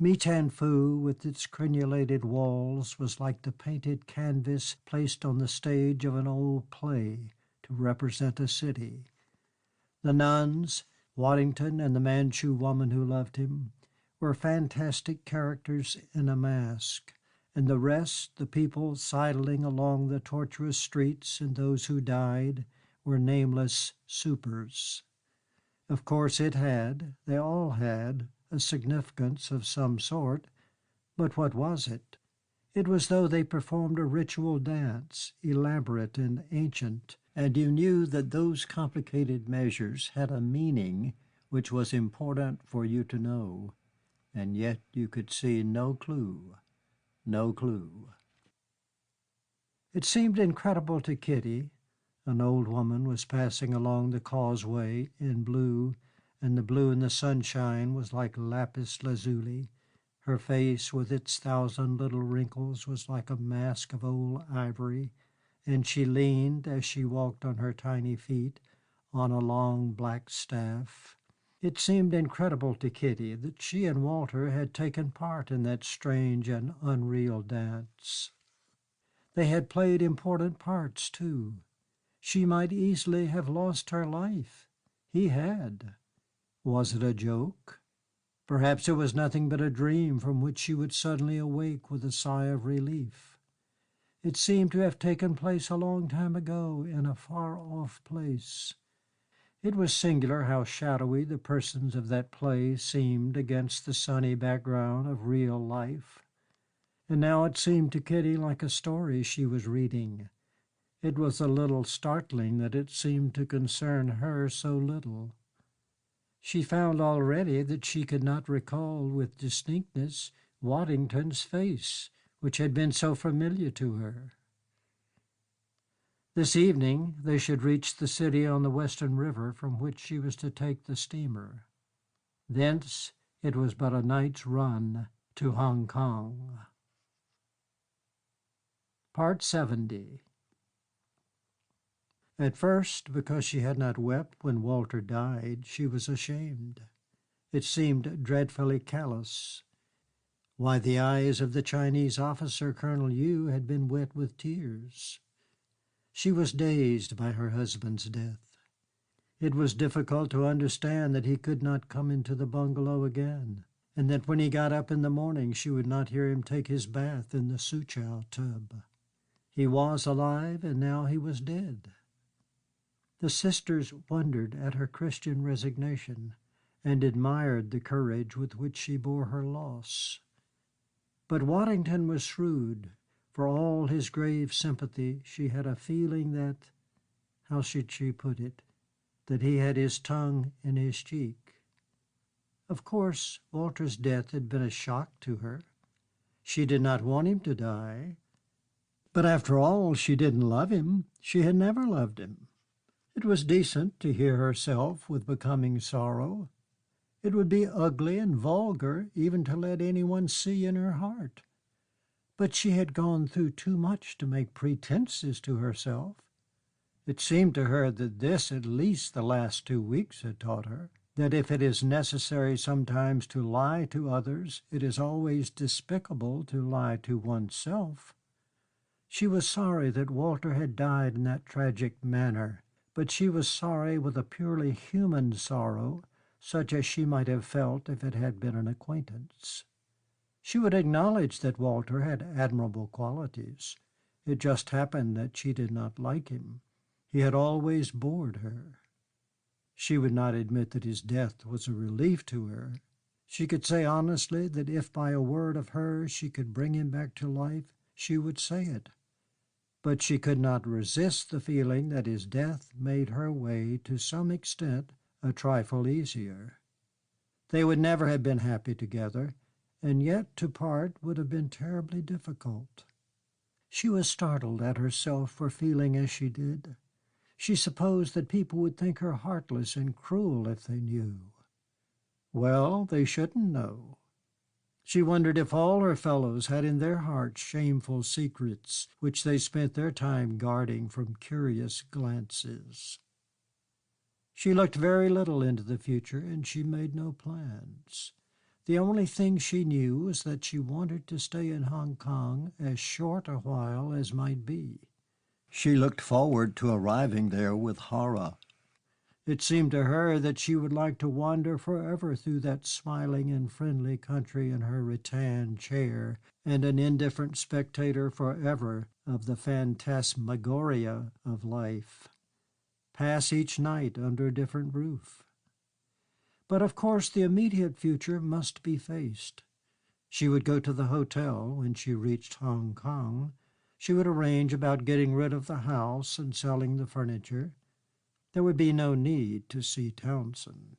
Maitanfoo, with its crenulated walls, was like the painted canvas placed on the stage of an old play to represent a city. The nuns, Waddington, and the Manchu woman who loved him, were fantastic characters in a mask, and the rest, the people sidling along the tortuous streets and those who died, were nameless supers. Of course they all had, a significance of some sort, but what was it? It was though they performed a ritual dance, elaborate and ancient, and you knew that those complicated measures had a meaning which was important for you to know, and yet you could see no clue, no clue. It seemed incredible to Kitty. An old woman was passing along the causeway in blue, and the blue in the sunshine was like lapis lazuli. Her face, with its 1,000 little wrinkles, was like a mask of old ivory, and she leaned, as she walked on her tiny feet, on a long black staff. It seemed incredible to Kitty that she and Walter had taken part in that strange and unreal dance. They had played important parts, too. She might easily have lost her life. He had. Was it a joke? Perhaps it was nothing but a dream from which she would suddenly awake with a sigh of relief. It seemed to have taken place a long time ago in a far-off place. It was singular how shadowy the persons of that play seemed against the sunny background of real life. And now it seemed to Kitty like a story she was reading. It was a little startling that it seemed to concern her so little. She found already that she could not recall with distinctness Waddington's face, which had been so familiar to her. This evening they should reach the city on the Western River from which she was to take the steamer. Thence it was but a night's run to Hong Kong. Part 70. At first, because she had not wept when Walter died, she was ashamed. It seemed dreadfully callous. Why, the eyes of the Chinese officer, Colonel Yu, had been wet with tears. She was dazed by her husband's death. It was difficult to understand that he could not come into the bungalow again, and that when he got up in the morning she would not hear him take his bath in the Soochow tub. He was alive, and now he was dead. The sisters wondered at her Christian resignation, and admired the courage with which she bore her loss. But Waddington was shrewd. For all his grave sympathy, she had a feeling that, how should she put it, that he had his tongue in his cheek. Of course, Walter's death had been a shock to her. She did not want him to die. But after all, she didn't love him. She had never loved him. It was decent to hear herself with becoming sorrow. It would be ugly and vulgar even to let anyone see in her heart. But she had gone through too much to make pretenses to herself. It seemed to her that this, at least the last 2 weeks, had taught her, that if it is necessary sometimes to lie to others, it is always despicable to lie to oneself. She was sorry that Walter had died in that tragic manner, but she was sorry with a purely human sorrow, such as she might have felt if it had been an acquaintance. She would acknowledge that Walter had admirable qualities. It just happened that she did not like him. He had always bored her. She would not admit that his death was a relief to her. She could say honestly that if by a word of hers she could bring him back to life, she would say it. But she could not resist the feeling that his death made her way, to some extent, a trifle easier. They would never have been happy together, and yet to part would have been terribly difficult. She was startled at herself for feeling as she did. She supposed that people would think her heartless and cruel if they knew. Well, they shouldn't know. She wondered if all her fellows had in their hearts shameful secrets which they spent their time guarding from curious glances. She looked very little into the future, and she made no plans. The only thing she knew was that she wanted to stay in Hong Kong as short a while as might be. She looked forward to arriving there with horror. It seemed to her that she would like to wander forever through that smiling and friendly country in her rattan chair, and an indifferent spectator forever of the phantasmagoria of life. Pass each night under a different roof. But of course the immediate future must be faced. She would go to the hotel when she reached Hong Kong. She would arrange about getting rid of the house and selling the furniture. There would be no need to see Townsend.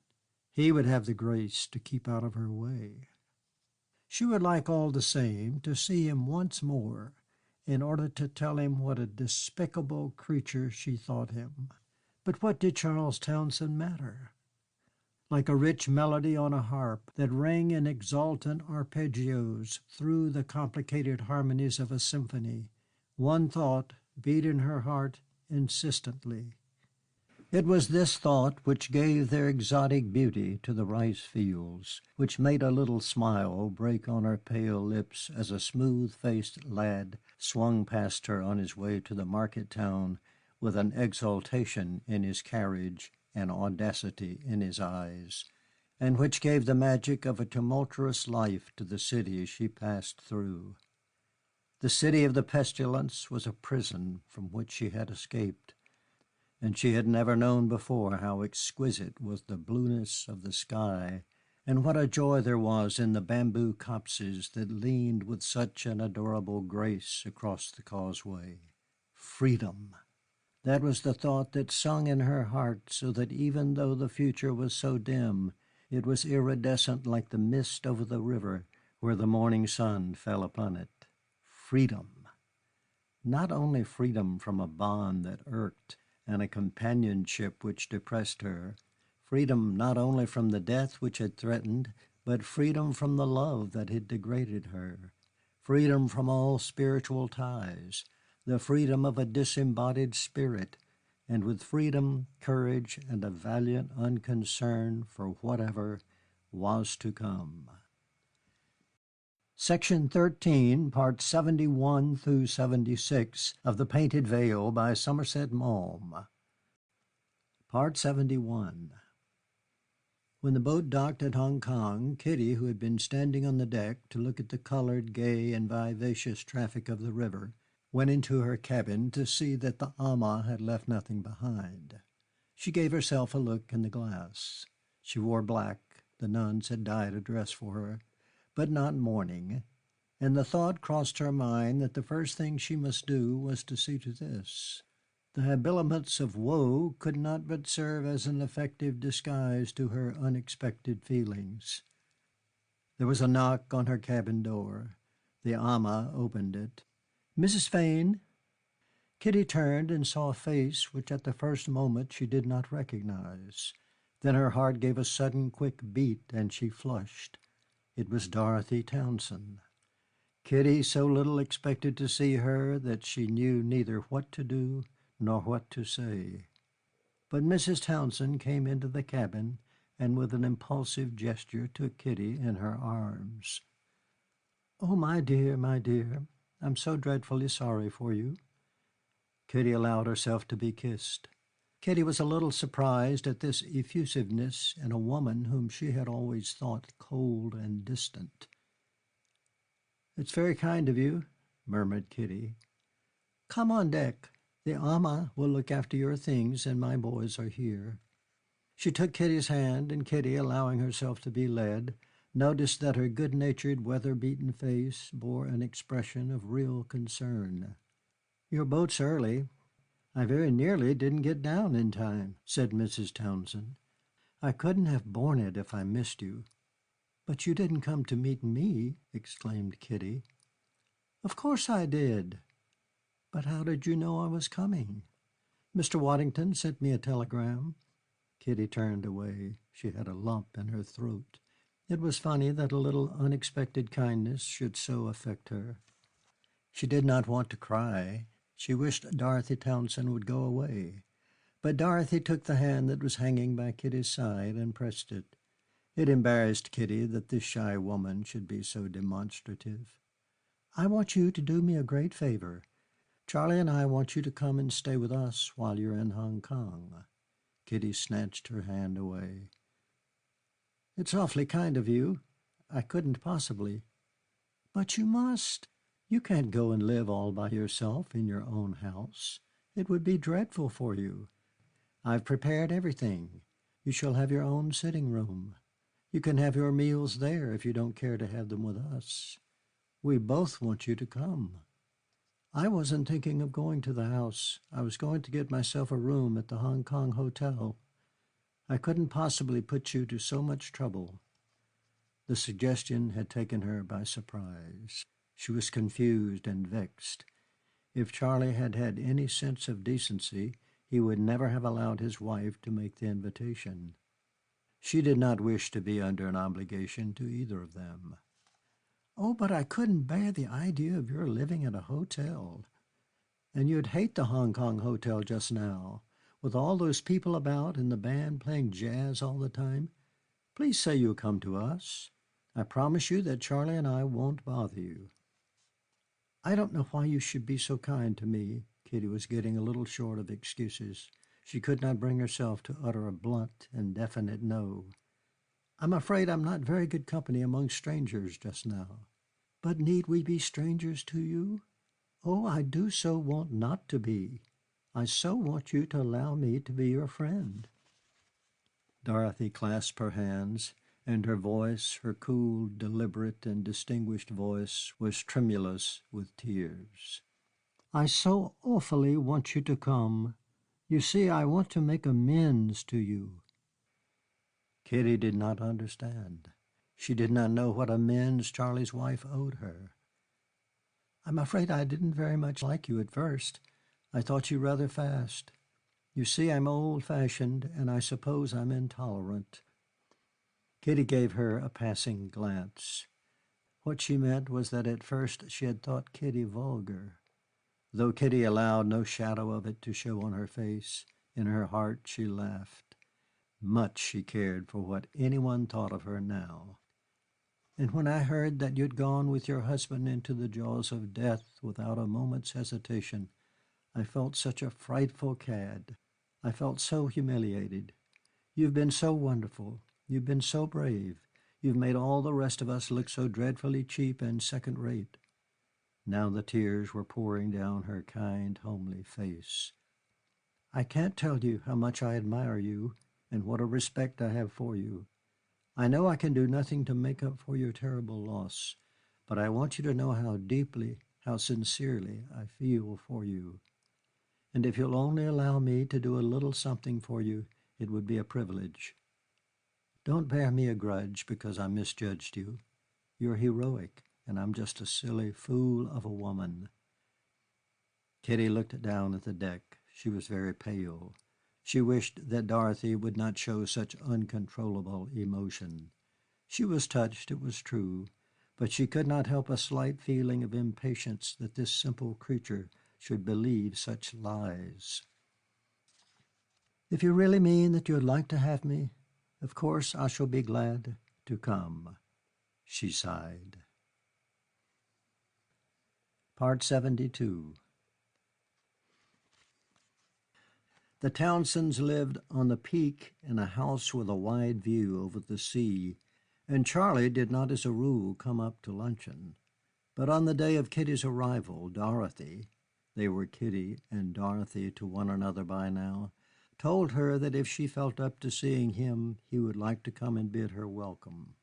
He would have the grace to keep out of her way. She would like all the same to see him once more in order to tell him what a despicable creature she thought him. But what did Charles Townsend matter? Like a rich melody on a harp that rang in exultant arpeggios through the complicated harmonies of a symphony, one thought beat in her heart insistently. It was this thought which gave their exotic beauty to the rice fields, which made a little smile break on her pale lips as a smooth-faced lad swung past her on his way to the market town with an exultation in his carriage and audacity in his eyes, and which gave the magic of a tumultuous life to the city she passed through. The city of the pestilence was a prison from which she had escaped, and she had never known before how exquisite was the blueness of the sky, and what a joy there was in the bamboo copses that leaned with such an adorable grace across the causeway. Freedom! That was the thought that sung in her heart, so that even though the future was so dim, it was iridescent like the mist over the river where the morning sun fell upon it. Freedom! Not only freedom from a bond that irked and a companionship which depressed her, freedom not only from the death which had threatened, but freedom from the love that had degraded her, freedom from all spiritual ties, the freedom of a disembodied spirit, and with freedom, courage, and a valiant unconcern for whatever was to come. Section 13, Parts 71 through 76 of The Painted Veil by Somerset Maugham. Part 71. When the boat docked at Hong Kong, Kitty, who had been standing on the deck to look at the colored, gay, and vivacious traffic of the river, went into her cabin to see that the ama had left nothing behind. She gave herself a look in the glass. She wore black, The nuns had dyed a dress for her, but not mourning, and the thought crossed her mind that the first thing she must do was to see to this. The habiliments of woe could not but serve as an effective disguise to her unexpected feelings. There was a knock on her cabin door. The ama opened it. "Mrs. Fane." Kitty turned and saw a face which at the first moment she did not recognize. Then her heart gave a sudden quick beat, and she flushed. It was Dorothy Townsend. Kitty so little expected to see her that she knew neither what to do nor what to say. But Mrs. Townsend came into the cabin and with an impulsive gesture took Kitty in her arms. "Oh, my dear, I'm so dreadfully sorry for you." Kitty allowed herself to be kissed. Kitty was a little surprised at this effusiveness in a woman whom she had always thought cold and distant. "It's very kind of you," murmured Kitty. "Come on deck. The ama will look after your things, and my boys are here." She took Kitty's hand, and Kitty, allowing herself to be led, noticed that her good-natured, weather-beaten face bore an expression of real concern. "Your boat's early. I very nearly didn't get down in time," said Mrs. Townsend. "I couldn't have borne it if I missed you." "But you didn't come to meet me," exclaimed Kitty. "Of course I did. But how did you know I was coming?" "Mr. Waddington sent me a telegram." Kitty turned away. She had a lump in her throat. It was funny that a little unexpected kindness should so affect her. She did not want to cry. She wished Dorothy Townsend would go away. But Dorothy took the hand that was hanging by Kitty's side and pressed it. It embarrassed Kitty that this shy woman should be so demonstrative. "I want you to do me a great favor. Charlie and I want you to come and stay with us while you're in Hong Kong." Kitty snatched her hand away. "It's awfully kind of you. I couldn't possibly." "But you must. You can't go and live all by yourself in your own house. It would be dreadful for you. I've prepared everything. You shall have your own sitting room. You can have your meals there if you don't care to have them with us. We both want you to come." "I wasn't thinking of going to the house. I was going to get myself a room at the Hong Kong hotel. I couldn't possibly put you to so much trouble." The suggestion had taken her by surprise. She was confused and vexed. If Charlie had had any sense of decency, he would never have allowed his wife to make the invitation. She did not wish to be under an obligation to either of them. "Oh, but I couldn't bear the idea of your living at a hotel. And you'd hate the Hong Kong hotel just now, with all those people about and the band playing jazz all the time. Please say you'll come to us. I promise you that Charlie and I won't bother you." "I don't know why you should be so kind to me." Kitty was getting a little short of excuses. She could not bring herself to utter a blunt and definite no. "I'm afraid I'm not very good company among strangers just now." "But need we be strangers to you?" "Oh, I do so want not to be. I so want you to allow me to be your friend." Dorothy clasped her hands, and her voice, her cool, deliberate, and distinguished voice, was tremulous with tears. "I so awfully want you to come. You see, I want to make amends to you." Kitty did not understand. She did not know what amends Charlie's wife owed her. "I'm afraid I didn't very much like you at first. I thought you rather fast. You see, I'm old-fashioned, and I suppose I'm intolerant." Kitty gave her a passing glance. What she meant was that at first she had thought Kitty vulgar. Though Kitty allowed no shadow of it to show on her face, in her heart she laughed. Much she cared for what anyone thought of her now. "And when I heard that you'd gone with your husband into the jaws of death without a moment's hesitation, I felt such a frightful cad. I felt so humiliated. You've been so wonderful. You've been so brave. You've made all the rest of us look so dreadfully cheap and second-rate." Now the tears were pouring down her kind, homely face. "I can't tell you how much I admire you and what a respect I have for you. I know I can do nothing to make up for your terrible loss, but I want you to know how deeply, how sincerely I feel for you. And if you'll only allow me to do a little something for you, it would be a privilege. Don't bear me a grudge because I misjudged you. You're heroic, and I'm just a silly fool of a woman." Kitty looked down at the deck. She was very pale. She wished that Dorothy would not show such uncontrollable emotion. She was touched, it was true, but she could not help a slight feeling of impatience that this simple creature should believe such lies. "If you really mean that you'd like to have me, of course I shall be glad to come," she sighed. Part 72. The Townsends lived on the peak in a house with a wide view over the sea, and Charlie did not as a rule come up to luncheon. But on the day of Kitty's arrival, Dorothy, they were Kitty and Dorothy to one another by now, told her that if she felt up to seeing him, he would like to come and bid her welcome.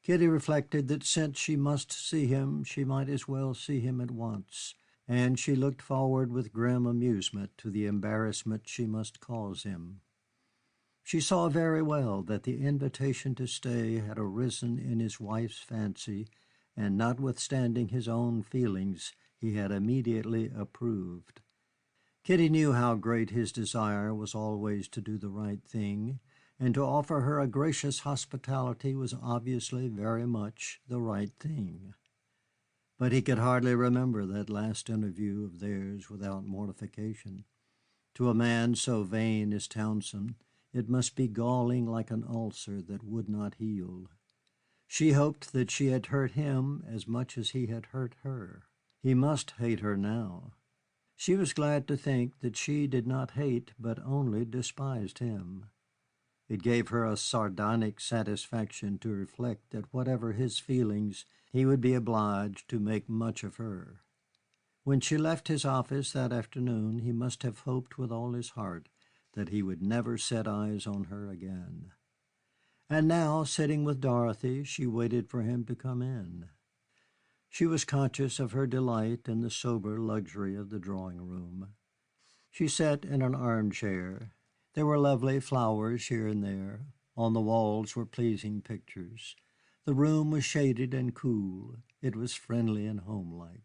Kitty reflected that since she must see him, she might as well see him at once, and she looked forward with grim amusement to the embarrassment she must cause him. She saw very well that the invitation to stay had arisen in his wife's fancy, and notwithstanding his own feelings, he had immediately approved. Kitty knew how great his desire was always to do the right thing, and to offer her a gracious hospitality was obviously very much the right thing. But he could hardly remember that last interview of theirs without mortification. To a man so vain as Townsend, it must be galling like an ulcer that would not heal. She hoped that she had hurt him as much as he had hurt her. He must hate her now. She was glad to think that she did not hate but only despised him. It gave her a sardonic satisfaction to reflect that whatever his feelings, he would be obliged to make much of her. When she left his office that afternoon, he must have hoped with all his heart that he would never set eyes on her again. And now, sitting with Dorothy, she waited for him to come in. She was conscious of her delight in the sober luxury of the drawing-room. She sat in an armchair. There were lovely flowers here and there. On the walls were pleasing pictures. The room was shaded and cool. It was friendly and homelike.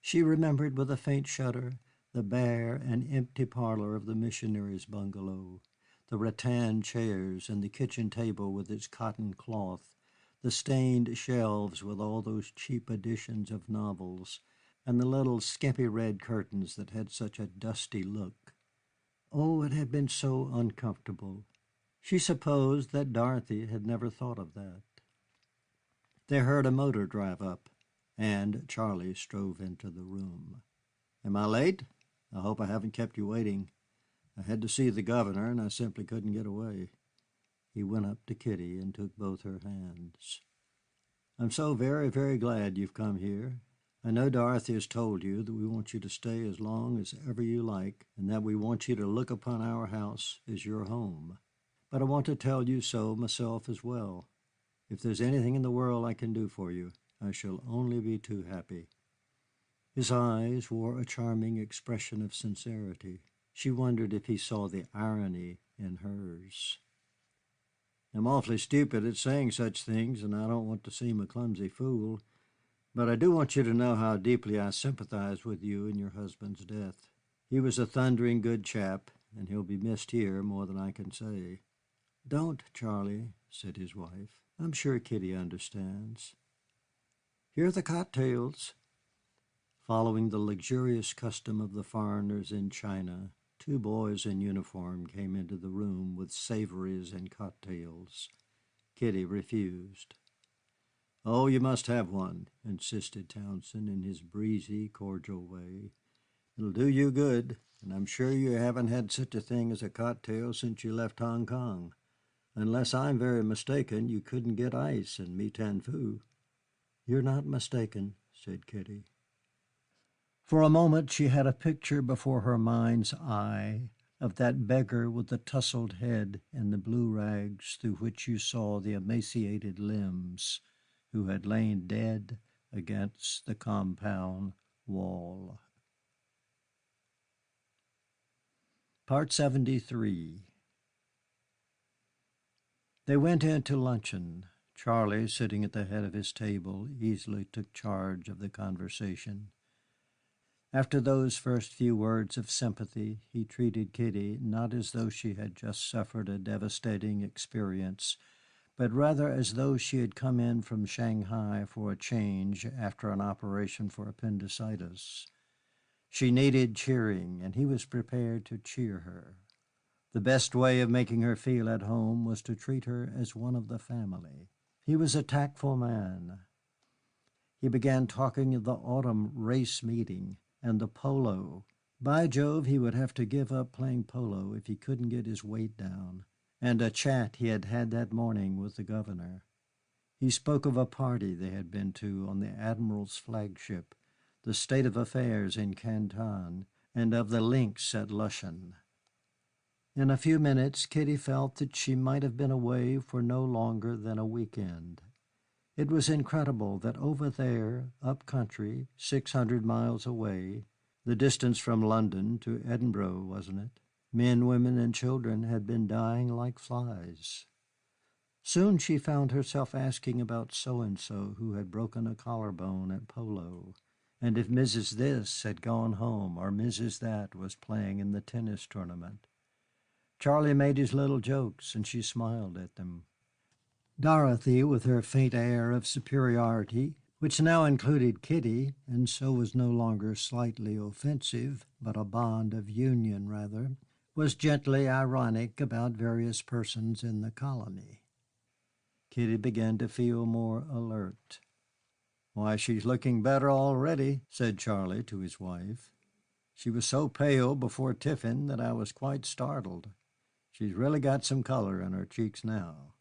She remembered with a faint shudder the bare and empty parlor of the missionary's bungalow, the rattan chairs and the kitchen table with its cotton cloth, the stained shelves with all those cheap editions of novels, and the little skimpy red curtains that had such a dusty look. Oh, it had been so uncomfortable. She supposed that Dorothy had never thought of that. They heard a motor drive up, and Charlie strode into the room. "Am I late? I hope I haven't kept you waiting. I had to see the governor, and I simply couldn't get away." He went up to Kitty and took both her hands. "I'm so very, very glad you've come here. I know Dorothy has told you that we want you to stay as long as ever you like, and that we want you to look upon our house as your home. But I want to tell you so myself as well. If there's anything in the world I can do for you, I shall only be too happy." His eyes wore a charming expression of sincerity. She wondered if he saw the irony in hers. "I'm awfully stupid at saying such things, and I don't want to seem a clumsy fool. But I do want you to know how deeply I sympathize with you in your husband's death. He was a thundering good chap, and he'll be missed here more than I can say." "Don't, Charlie," said his wife. "I'm sure Kitty understands. Here are the cocktails." Following the luxurious custom of the foreigners in China, two boys in uniform came into the room with savories and cocktails. Kitty refused. "Oh, you must have one," insisted Townsend in his breezy, cordial way. "It'll do you good, and I'm sure you haven't had such a thing as a cocktail since you left Hong Kong. Unless I'm very mistaken, you couldn't get ice in Maitanfoo." "You're not mistaken," said Kitty. For a moment she had a picture before her mind's eye of that beggar with the tousled head and the blue rags through which you saw the emaciated limbs, who had lain dead against the compound wall. Part 73. They went in to luncheon. Charlie, sitting at the head of his table, easily took charge of the conversation. After those first few words of sympathy, he treated Kitty not as though she had just suffered a devastating experience, but rather as though she had come in from Shanghai for a change after an operation for appendicitis. She needed cheering, and he was prepared to cheer her. The best way of making her feel at home was to treat her as one of the family. He was a tactful man. He began talking of the autumn race meeting and the polo. By Jove, he would have to give up playing polo if he couldn't get his weight down, and a chat he had had that morning with the governor. He spoke of a party they had been to on the Admiral's flagship, the state of affairs in Canton, and of the links at Lushan. In a few minutes Kitty felt that she might have been away for no longer than a weekend. It was incredible that over there, up country, 600 miles away, the distance from London to Edinburgh, wasn't it? Men, women, and children had been dying like flies. Soon she found herself asking about so-and-so who had broken a collarbone at polo, and if Mrs. This had gone home or Mrs. That was playing in the tennis tournament. Charlie made his little jokes, and she smiled at them. Dorothy, with her faint air of superiority, which now included Kitty, and so was no longer slightly offensive, but a bond of union rather, was gently ironic about various persons in the colony. Kitty began to feel more alert. "Why, she's looking better already," said Charlie to his wife. "She was so pale before tiffin that I was quite startled. She's really got some color in her cheeks now."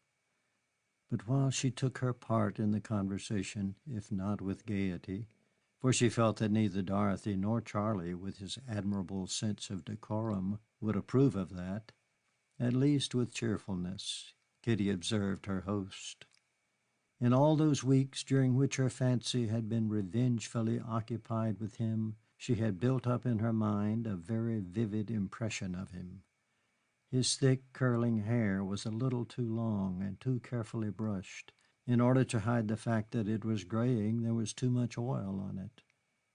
But while she took her part in the conversation, if not with gaiety, for she felt that neither Dorothy nor Charlie, with his admirable sense of decorum, would approve of that, at least with cheerfulness, Kitty observed her host. In all those weeks during which her fancy had been revengefully occupied with him, she had built up in her mind a very vivid impression of him. His thick, curling hair was a little too long and too carefully brushed. In order to hide the fact that it was graying, there was too much oil on it.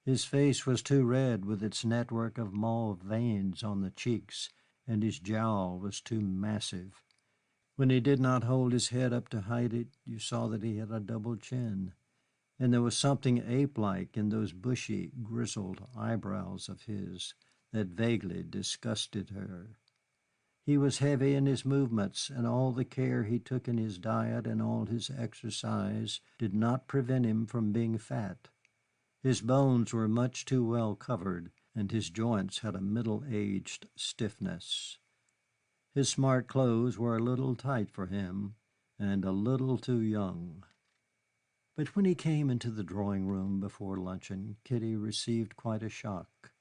His face was too red with its network of mauve veins on the cheeks, and his jowl was too massive. When he did not hold his head up to hide it, you saw that he had a double chin, and there was something ape-like in those bushy, grizzled eyebrows of his that vaguely disgusted her. He was heavy in his movements, and all the care he took in his diet and all his exercise did not prevent him from being fat. His bones were much too well covered, and his joints had a middle-aged stiffness. His smart clothes were a little tight for him, and a little too young. But when he came into the drawing-room before luncheon, Kitty received quite a shock.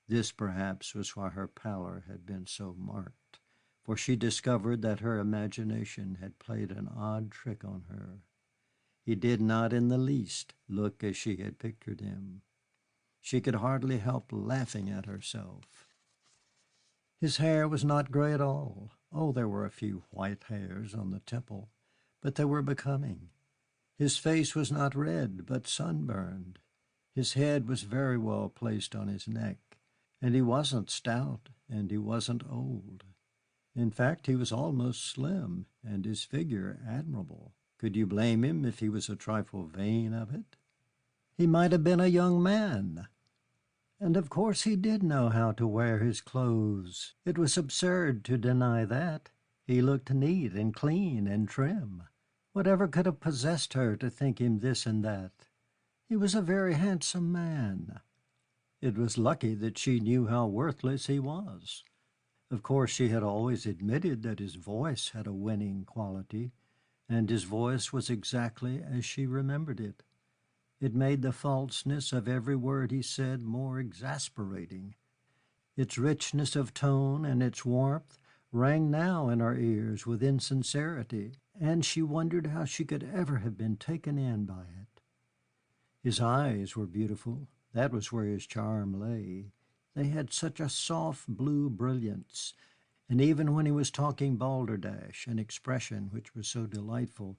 This, perhaps, was why her pallor had been so marked, for she discovered that her imagination had played an odd trick on her. He did not in the least look as she had pictured him. She could hardly help laughing at herself. His hair was not gray at all. Oh, there were a few white hairs on the temple, but they were becoming. His face was not red, but sunburned. His head was very well placed on his neck, and he wasn't stout, and he wasn't old. In fact, he was almost slim, and his figure admirable. Could you blame him if he was a trifle vain of it? He might have been a young man. And of course he did know how to wear his clothes. It was absurd to deny that. He looked neat and clean and trim. Whatever could have possessed her to think him this and that? He was a very handsome man. It was lucky that she knew how worthless he was. Of course, she had always admitted that his voice had a winning quality, and his voice was exactly as she remembered it. It made the falseness of every word he said more exasperating. Its richness of tone and its warmth rang now in her ears with insincerity, and she wondered how she could ever have been taken in by it. His eyes were beautiful. That was where his charm lay. They had such a soft blue brilliance, and even when he was talking balderdash, an expression which was so delightful,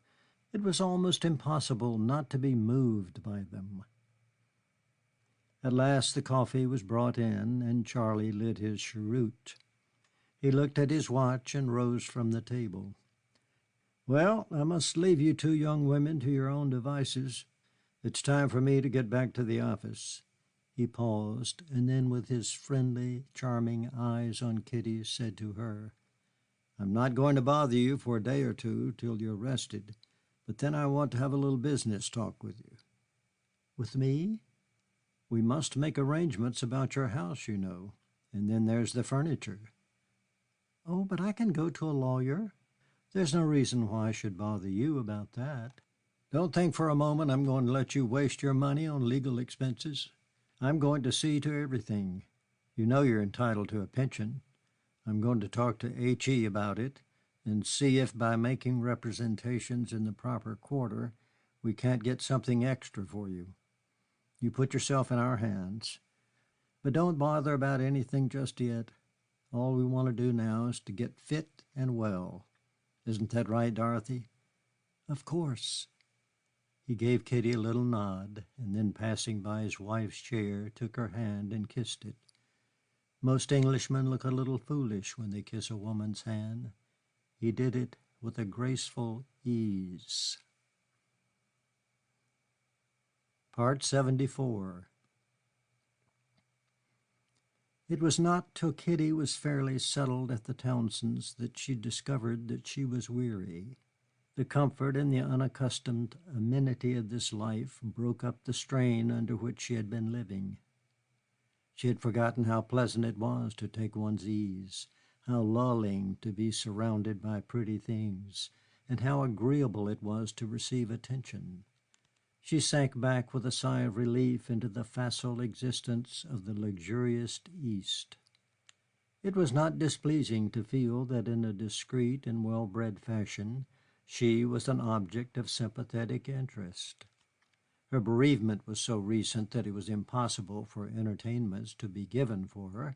it was almost impossible not to be moved by them. At last the coffee was brought in, and Charlie lit his cheroot. He looked at his watch and rose from the table. "Well, I must leave you two young women to your own devices. It's time for me to get back to the office." He paused, and then with his friendly, charming eyes on Kitty, said to her, "I'm not going to bother you for a day or two till you're rested, but then I want to have a little business talk with you." "With me?" "We must make arrangements about your house, you know, and then there's the furniture." "Oh, but I can go to a lawyer. There's no reason why I should bother you about that." "Don't think for a moment I'm going to let you waste your money on legal expenses. I'm going to see to everything. You know you're entitled to a pension. I'm going to talk to H.E. about it and see if by making representations in the proper quarter we can't get something extra for you. You put yourself in our hands. But don't bother about anything just yet. All we want to do now is to get fit and well. Isn't that right, Dorothy?" "Of course." He gave Kitty a little nod, and then passing by his wife's chair, took her hand and kissed it. Most Englishmen look a little foolish when they kiss a woman's hand. He did it with a graceful ease. Part 74. It was not till Kitty was fairly settled at the Townsends that she discovered that she was weary. The comfort and the unaccustomed amenity of this life broke up the strain under which she had been living. She had forgotten how pleasant it was to take one's ease, how lulling to be surrounded by pretty things, and how agreeable it was to receive attention. She sank back with a sigh of relief into the facile existence of the luxurious East. It was not displeasing to feel that in a discreet and well-bred fashion she was an object of sympathetic interest. Her bereavement was so recent that it was impossible for entertainments to be given for her,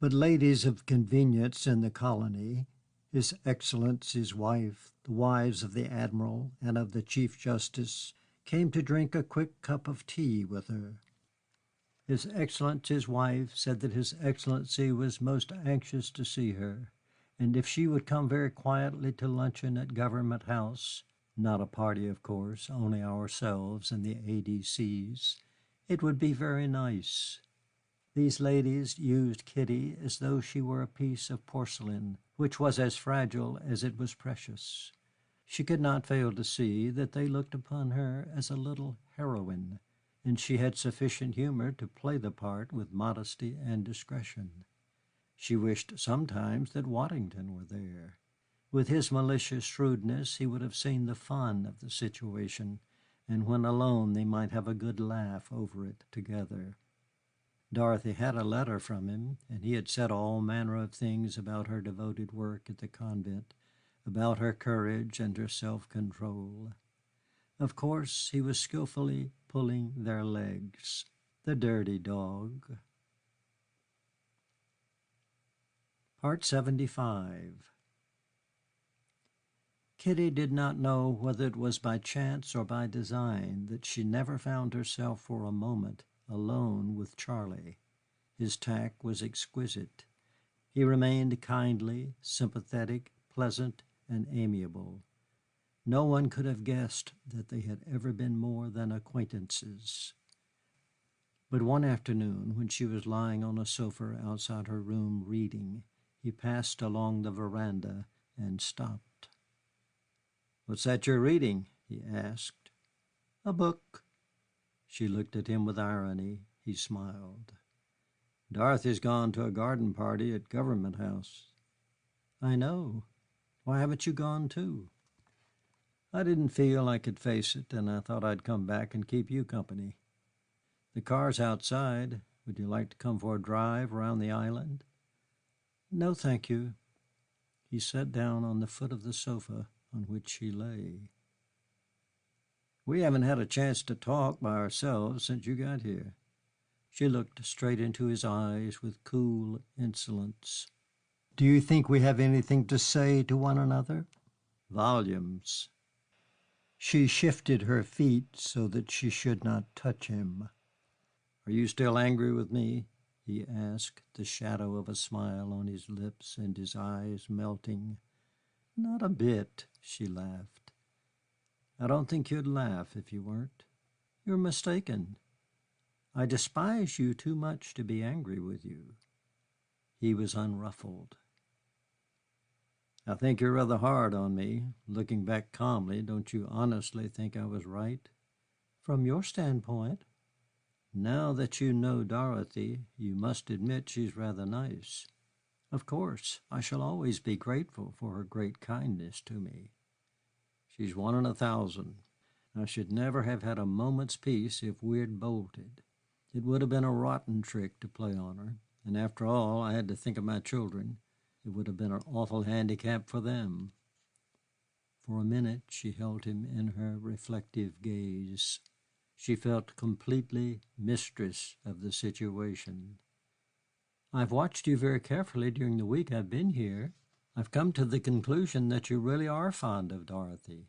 but ladies of convenience in the colony, His Excellency's wife, the wives of the Admiral and of the Chief Justice, came to drink a quick cup of tea with her. His Excellency's wife said that His Excellency was most anxious to see her, and if she would come very quietly to luncheon at Government House, not a party, of course, only ourselves and the A.D.C.'s, it would be very nice. These ladies used Kitty as though she were a piece of porcelain, which was as fragile as it was precious. She could not fail to see that they looked upon her as a little heroine, and she had sufficient humor to play the part with modesty and discretion. She wished sometimes that Waddington were there. With his malicious shrewdness he would have seen the fun of the situation, and when alone they might have a good laugh over it together. Dorothy had a letter from him, and he had said all manner of things about her devoted work at the convent, about her courage and her self-control. Of course, he was skillfully pulling their legs. The dirty dog. Part 75. Kitty did not know whether it was by chance or by design that she never found herself for a moment alone with Charlie. His tact was exquisite. He remained kindly, sympathetic, pleasant, and amiable. No one could have guessed that they had ever been more than acquaintances. But one afternoon, when she was lying on a sofa outside her room reading, he passed along the veranda and stopped. "What's that you're reading?" he asked. "A book." She looked at him with irony. He smiled. "Dorothy's gone to a garden party at Government House." "I know. Why haven't you gone too?" "I didn't feel I could face it, and I thought I'd come back and keep you company. The car's outside. Would you like to come for a drive around the island?" "No, thank you." He sat down on the foot of the sofa on which she lay. "We haven't had a chance to talk by ourselves since you got here." She looked straight into his eyes with cool insolence. "Do you think we have anything to say to one another?" "Volumes." She shifted her feet so that she should not touch him. "Are you still angry with me?" he asked, the shadow of a smile on his lips and his eyes melting. "Not a bit," she laughed. "I don't think you'd laugh if you weren't. You're mistaken. I despise you too much to be angry with you." He was unruffled. "I think you're rather hard on me. Looking back calmly, don't you honestly think I was right?" "From your standpoint." "Now that you know Dorothy, you must admit she's rather nice." "Of course. I shall always be grateful for her great kindness to me." "She's 1 in 1,000. I should never have had a moment's peace if we'd bolted. It would have been a rotten trick to play on her, and after all, I had to think of my children. It would have been an awful handicap for them." For a minute she held him in her reflective gaze. She felt completely mistress of the situation. "I've watched you very carefully during the week I've been here. I've come to the conclusion that you really are fond of Dorothy.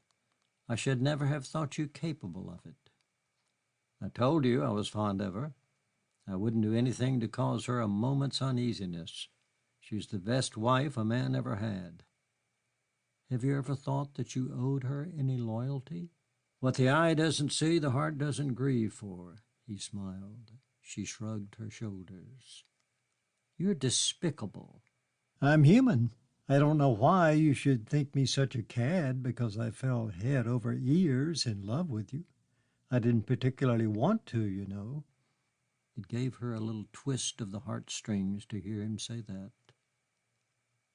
I should never have thought you capable of it." "I told you I was fond of her. I wouldn't do anything to cause her a moment's uneasiness. She's the best wife a man ever had." "Have you ever thought that you owed her any loyalty?" "What the eye doesn't see, the heart doesn't grieve for," he smiled. She shrugged her shoulders. "You're despicable." "I'm human. I don't know why you should think me such a cad because I fell head over ears in love with you. I didn't particularly want to, you know." It gave her a little twist of the heartstrings to hear him say that.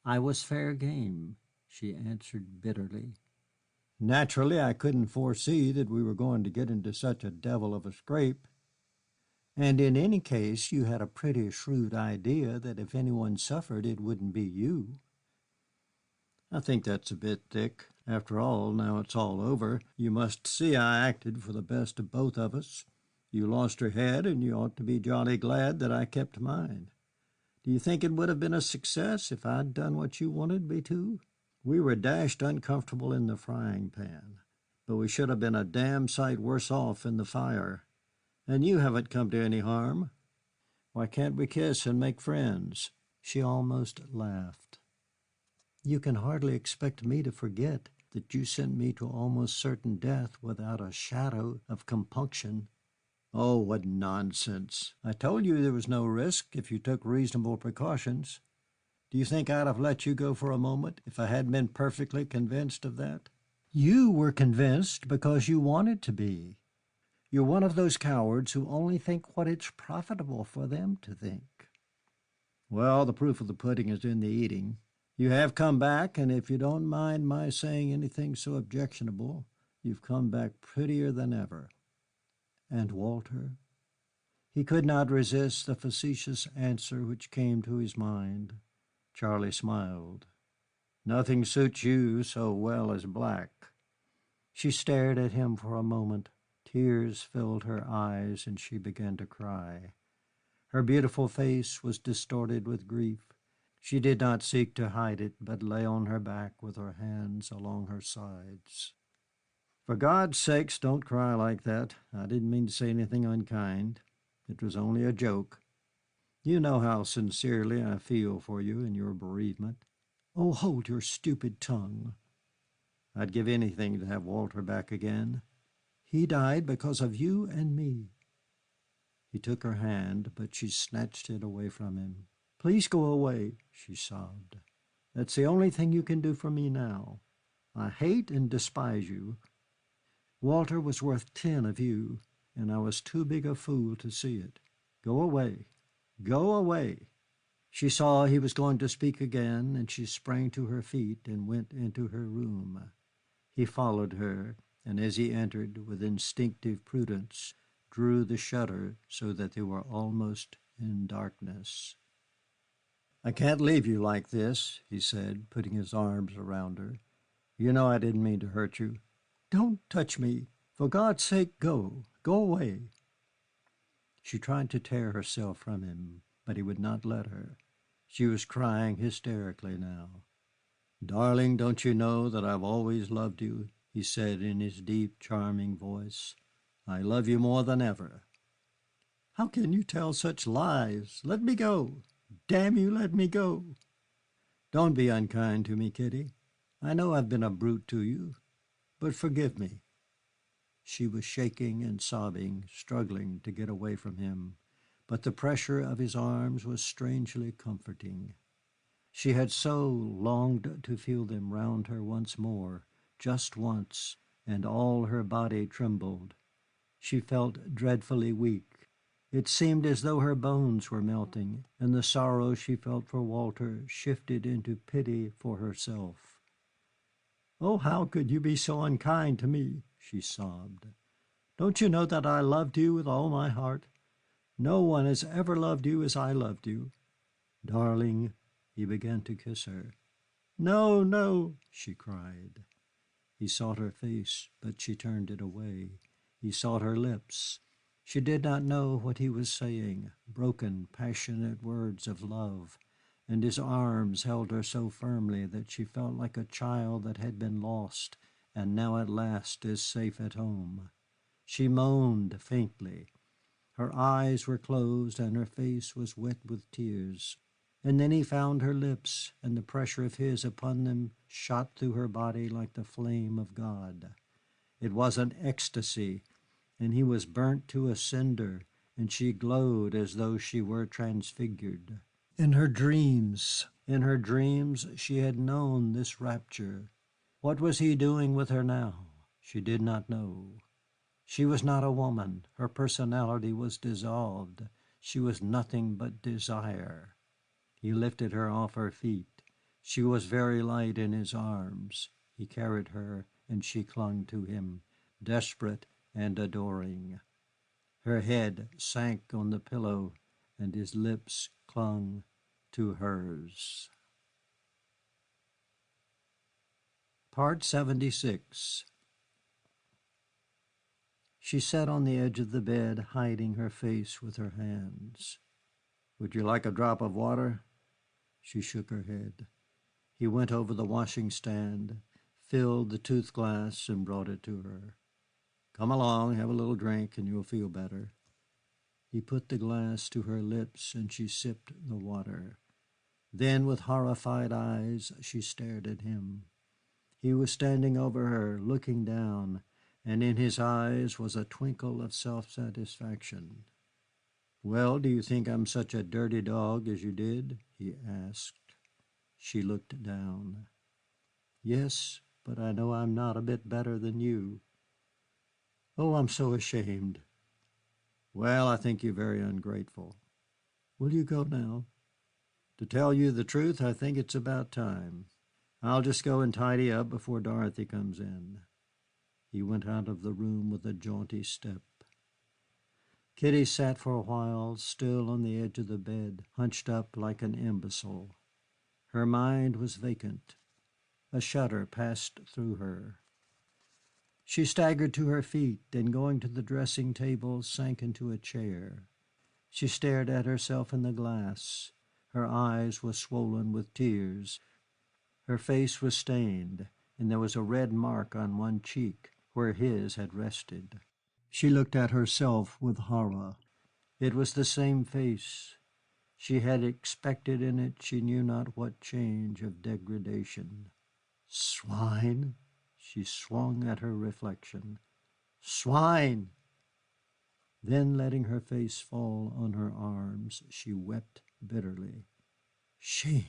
"I was fair game," she answered bitterly. "Naturally, I couldn't foresee that we were going to get into such a devil of a scrape." "And in any case, you had a pretty shrewd idea that if anyone suffered, it wouldn't be you." "I think that's a bit thick. After all, now it's all over, you must see I acted for the best of both of us. You lost your head, and you ought to be jolly glad that I kept mine. Do you think it would have been a success if I'd done what you wanted me to? We were dashed uncomfortable in the frying pan, but we should have been a damn sight worse off in the fire. And you haven't come to any harm. Why can't we kiss and make friends?" She almost laughed. "You can hardly expect me to forget that you sent me to almost certain death without a shadow of compunction." "Oh, what nonsense. I told you there was no risk if you took reasonable precautions. Do you think I'd have let you go for a moment if I hadn't been perfectly convinced of that?" "You were convinced because you wanted to be. You're one of those cowards who only think what it's profitable for them to think." "Well, the proof of the pudding is in the eating. You have come back, and if you don't mind my saying anything so objectionable, you've come back prettier than ever." "And Walter?" He could not resist the facetious answer which came to his mind. Charlie smiled. "Nothing suits you so well as black." She stared at him for a moment. Tears filled her eyes, and she began to cry. Her beautiful face was distorted with grief. She did not seek to hide it, but lay on her back with her hands along her sides. "For God's sakes, don't cry like that. I didn't mean to say anything unkind. It was only a joke. You know how sincerely I feel for you in your bereavement." "Oh, hold your stupid tongue." "I'd give anything to have Walter back again." "He died because of you and me." He took her hand, but she snatched it away from him. "Please go away," she sobbed. "That's the only thing you can do for me now. I hate and despise you. Walter was worth 10 of you, and I was too big a fool to see it. Go away. Go away." She saw he was going to speak again, and she sprang to her feet and went into her room. He followed her, and as he entered, with instinctive prudence, drew the shutter so that they were almost in darkness. "I can't leave you like this," he said, putting his arms around her. "You know I didn't mean to hurt you." "Don't touch me. For God's sake, go. Go away." She tried to tear herself from him, but he would not let her. She was crying hysterically now. "Darling, don't you know that I've always loved you?" he said in his deep, charming voice. "I love you more than ever." "How can you tell such lies? Let me go. Damn you, let me go." "Don't be unkind to me, Kitty. I know I've been a brute to you, but forgive me." She was shaking and sobbing, struggling to get away from him, but the pressure of his arms was strangely comforting. She had so longed to feel them round her once more, just once, and all her body trembled. She felt dreadfully weak. It seemed as though her bones were melting, and the sorrow she felt for Walter shifted into pity for herself. "Oh, how could you be so unkind to me?" she sobbed. "Don't you know that I loved you with all my heart? No one has ever loved you as I loved you. Darling," he began to kiss her. "No, no," she cried. He sought her face, but she turned it away. He sought her lips. She did not know what he was saying, broken, passionate words of love, and his arms held her so firmly that she felt like a child that had been lost and now at last is safe at home. She moaned faintly. Her eyes were closed and her face was wet with tears. And then he found her lips, and the pressure of his upon them shot through her body like the flame of God. It was an ecstasy, and he was burnt to a cinder, and she glowed as though she were transfigured. In her dreams, she had known this rapture. What was he doing with her now? She did not know. She was not a woman. Her personality was dissolved. She was nothing but desire. He lifted her off her feet. She was very light in his arms. He carried her, and she clung to him, desperate and adoring. Her head sank on the pillow, and his lips clung to hers. Part 76. She sat on the edge of the bed, hiding her face with her hands. "Would you like a drop of water?" She shook her head. He went over the washing stand, filled the tooth glass, and brought it to her. "Come along, have a little drink, and you'll feel better." He put the glass to her lips, and she sipped the water. Then, with horrified eyes, she stared at him. He was standing over her, looking down, and in his eyes was a twinkle of self-satisfaction. "Well, do you think I'm such a dirty dog as you did?" he asked. She looked down. "Yes, but I know I'm not a bit better than you." "Oh, I'm so ashamed." "Well, I think you're very ungrateful." "Will you go now?" "To tell you the truth, I think it's about time. I'll just go and tidy up before Dorothy comes in." He went out of the room with a jaunty step. Kitty sat for a while, still on the edge of the bed, hunched up like an imbecile. Her mind was vacant. A shudder passed through her. She staggered to her feet, and going to the dressing table, sank into a chair. She stared at herself in the glass. Her eyes were swollen with tears. Her face was stained, and there was a red mark on one cheek where his had rested. She looked at herself with horror. It was the same face. She had expected in it she knew not what change of degradation. "Swine!" She swung at her reflection. "Swine!" Then, letting her face fall on her arms, she wept bitterly. Shame!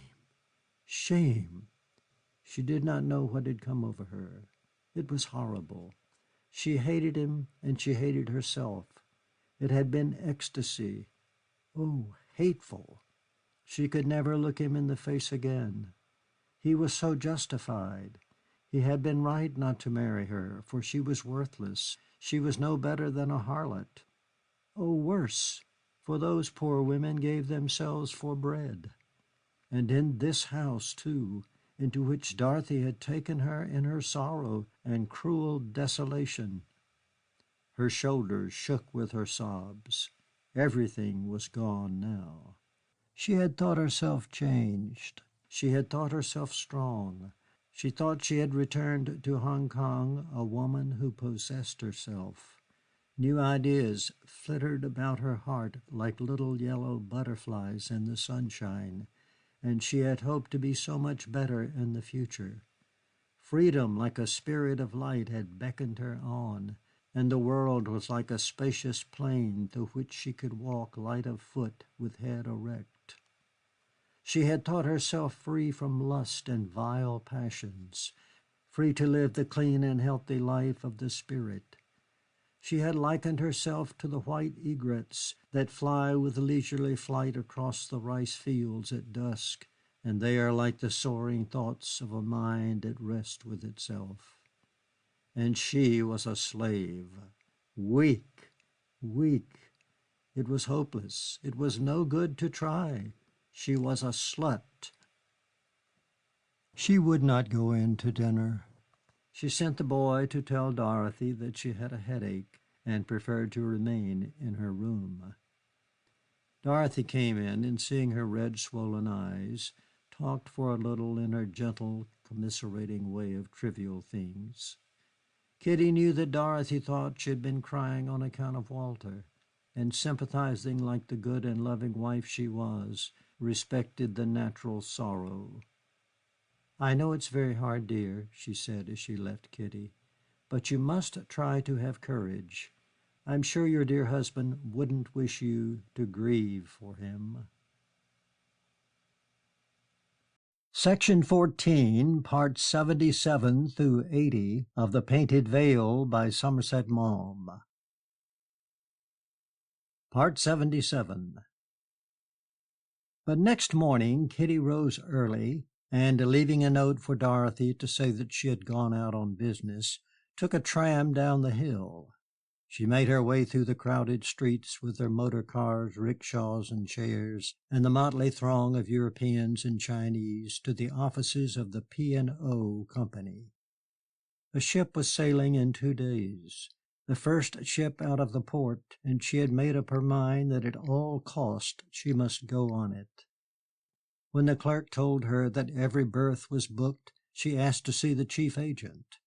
Shame! She did not know what had come over her. It was horrible. She hated him, and she hated herself. It had been ecstasy. Oh, hateful! She could never look him in the face again. He was so justified. He had been right not to marry her, for she was worthless. She was no better than a harlot. Oh, worse! for those poor women gave themselves for bread. And in this house, too, into which Dorothy had taken her in her sorrow and cruel desolation. Her shoulders shook with her sobs. Everything was gone now. She had thought herself changed. She had thought herself strong. She thought she had returned to Hong Kong a woman who possessed herself. New ideas flittered about her heart like little yellow butterflies in the sunshine, and she had hoped to be so much better in the future. Freedom, like a spirit of light, had beckoned her on, and the world was like a spacious plain through which she could walk light of foot with head erect. She had thought herself free from lust and vile passions, free to live the clean and healthy life of the spirit. She had likened herself to the white egrets that fly with leisurely flight across the rice fields at dusk, and they are like the soaring thoughts of a mind at rest with itself. And she was a slave, weak, weak. It was hopeless. It was no good to try. She was a slut. She would not go in to dinner. She sent the boy to tell Dorothy that she had a headache and preferred to remain in her room. Dorothy came in, and seeing her red, swollen eyes, talked for a little in her gentle, commiserating way of trivial things. Kitty knew that Dorothy thought she had been crying on account of Walter, and sympathizing like the good and loving wife she was, respected the natural sorrow. "I know it's very hard, dear," she said as she left Kitty, "but you must try to have courage. I'm sure your dear husband wouldn't wish you to grieve for him." Section 14, Parts 77 through 80 of The Painted Veil by Somerset Maugham. Part 77. But next morning Kitty rose early, and, leaving a note for Dorothy to say that she had gone out on business, took a tram down the hill. She made her way through the crowded streets with their motor cars, rickshaws, and chairs, and the motley throng of Europeans and Chinese to the offices of the P&O Company. A ship was sailing in 2 days, the first ship out of the port, and she had made up her mind that at all cost she must go on it. When the clerk told her that every berth was booked, she asked to see the chief agent.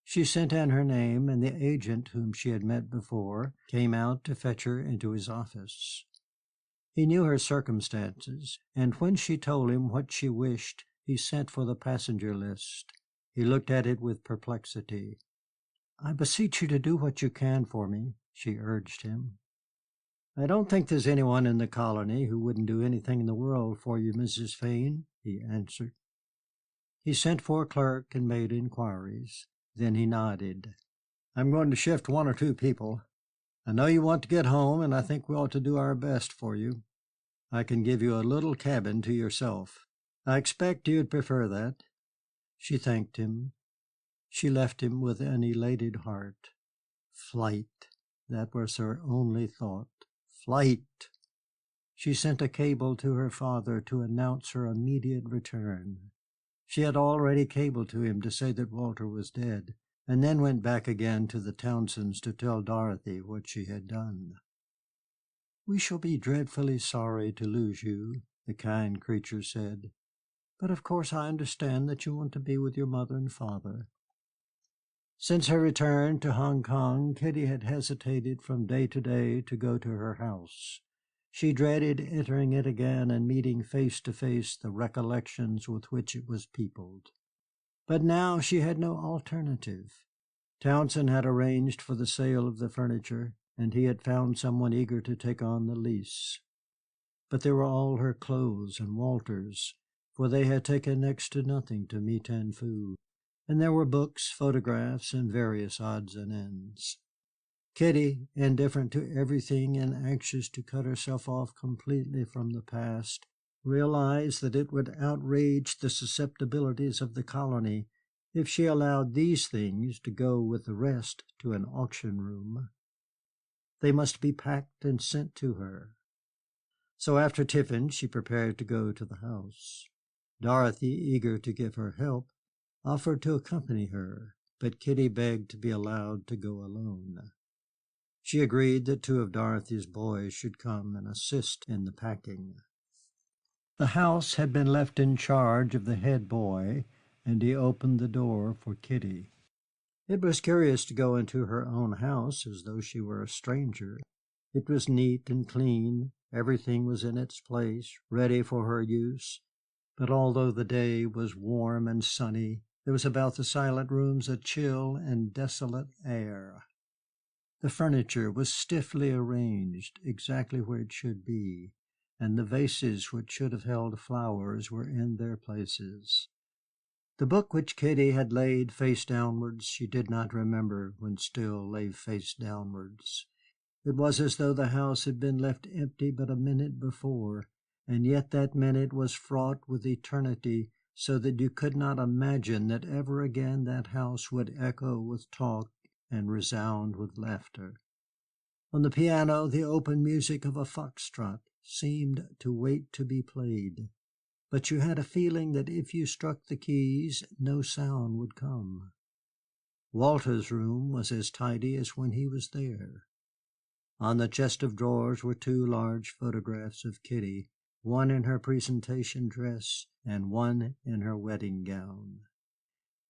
She sent in her name, and the agent, whom she had met before, came out to fetch her into his office. He knew her circumstances, and when she told him what she wished, he sent for the passenger list. He looked at it with perplexity. "I beseech you to do what you can for me," she urged him. "I don't think there's anyone in the colony who wouldn't do anything in the world for you, Mrs. Fane," he answered. He sent for a clerk and made inquiries. Then he nodded. "I'm going to shift 1 or 2 people. I know you want to get home, and I think we ought to do our best for you. I can give you a little cabin to yourself. I expect you'd prefer that." She thanked him. She left him with an elated heart. Flight, that was her only thought. Flight. She sent a cable to her father to announce her immediate return. She had already cabled to him to say that Walter was dead, and then went back again to the Townsends to tell Dorothy what she had done. "We shall be dreadfully sorry to lose you," the kind creature said, "but of course I understand that you want to be with your mother and father." Since her return to Hong Kong, Kitty had hesitated from day to day to go to her house. She dreaded entering it again and meeting face to face the recollections with which it was peopled. But now she had no alternative. Townsend had arranged for the sale of the furniture, and he had found someone eager to take on the lease. But there were all her clothes and Walter's, for they had taken next to nothing to Maitanfoo, and there were books, photographs, and various odds and ends. Kitty, indifferent to everything and anxious to cut herself off completely from the past, realized that it would outrage the susceptibilities of the colony if she allowed these things to go with the rest to an auction room. They must be packed and sent to her. So after tiffin she prepared to go to the house. Dorothy, eager to give her help, offered to accompany her, but Kitty begged to be allowed to go alone. She agreed that two of Dorothy's boys should come and assist in the packing. The house had been left in charge of the head boy, and he opened the door for Kitty. It was curious to go into her own house as though she were a stranger. It was neat and clean, everything was in its place, ready for her use. But although the day was warm and sunny, there was about the silent rooms a chill and desolate air. The furniture was stiffly arranged, exactly where it should be, and the vases which should have held flowers were in their places. The book which Kitty had laid face downwards she did not remember when still lay face downwards. It was as though the house had been left empty but a minute before, and yet that minute was fraught with eternity, so that you could not imagine that ever again that house would echo with talk and resound with laughter. On the piano the open music of a foxtrot seemed to wait to be played, but you had a feeling that if you struck the keys no sound would come. Walter's room was as tidy as when he was there. On the chest of drawers were two large photographs of Kitty, one in her presentation dress and one in her wedding gown.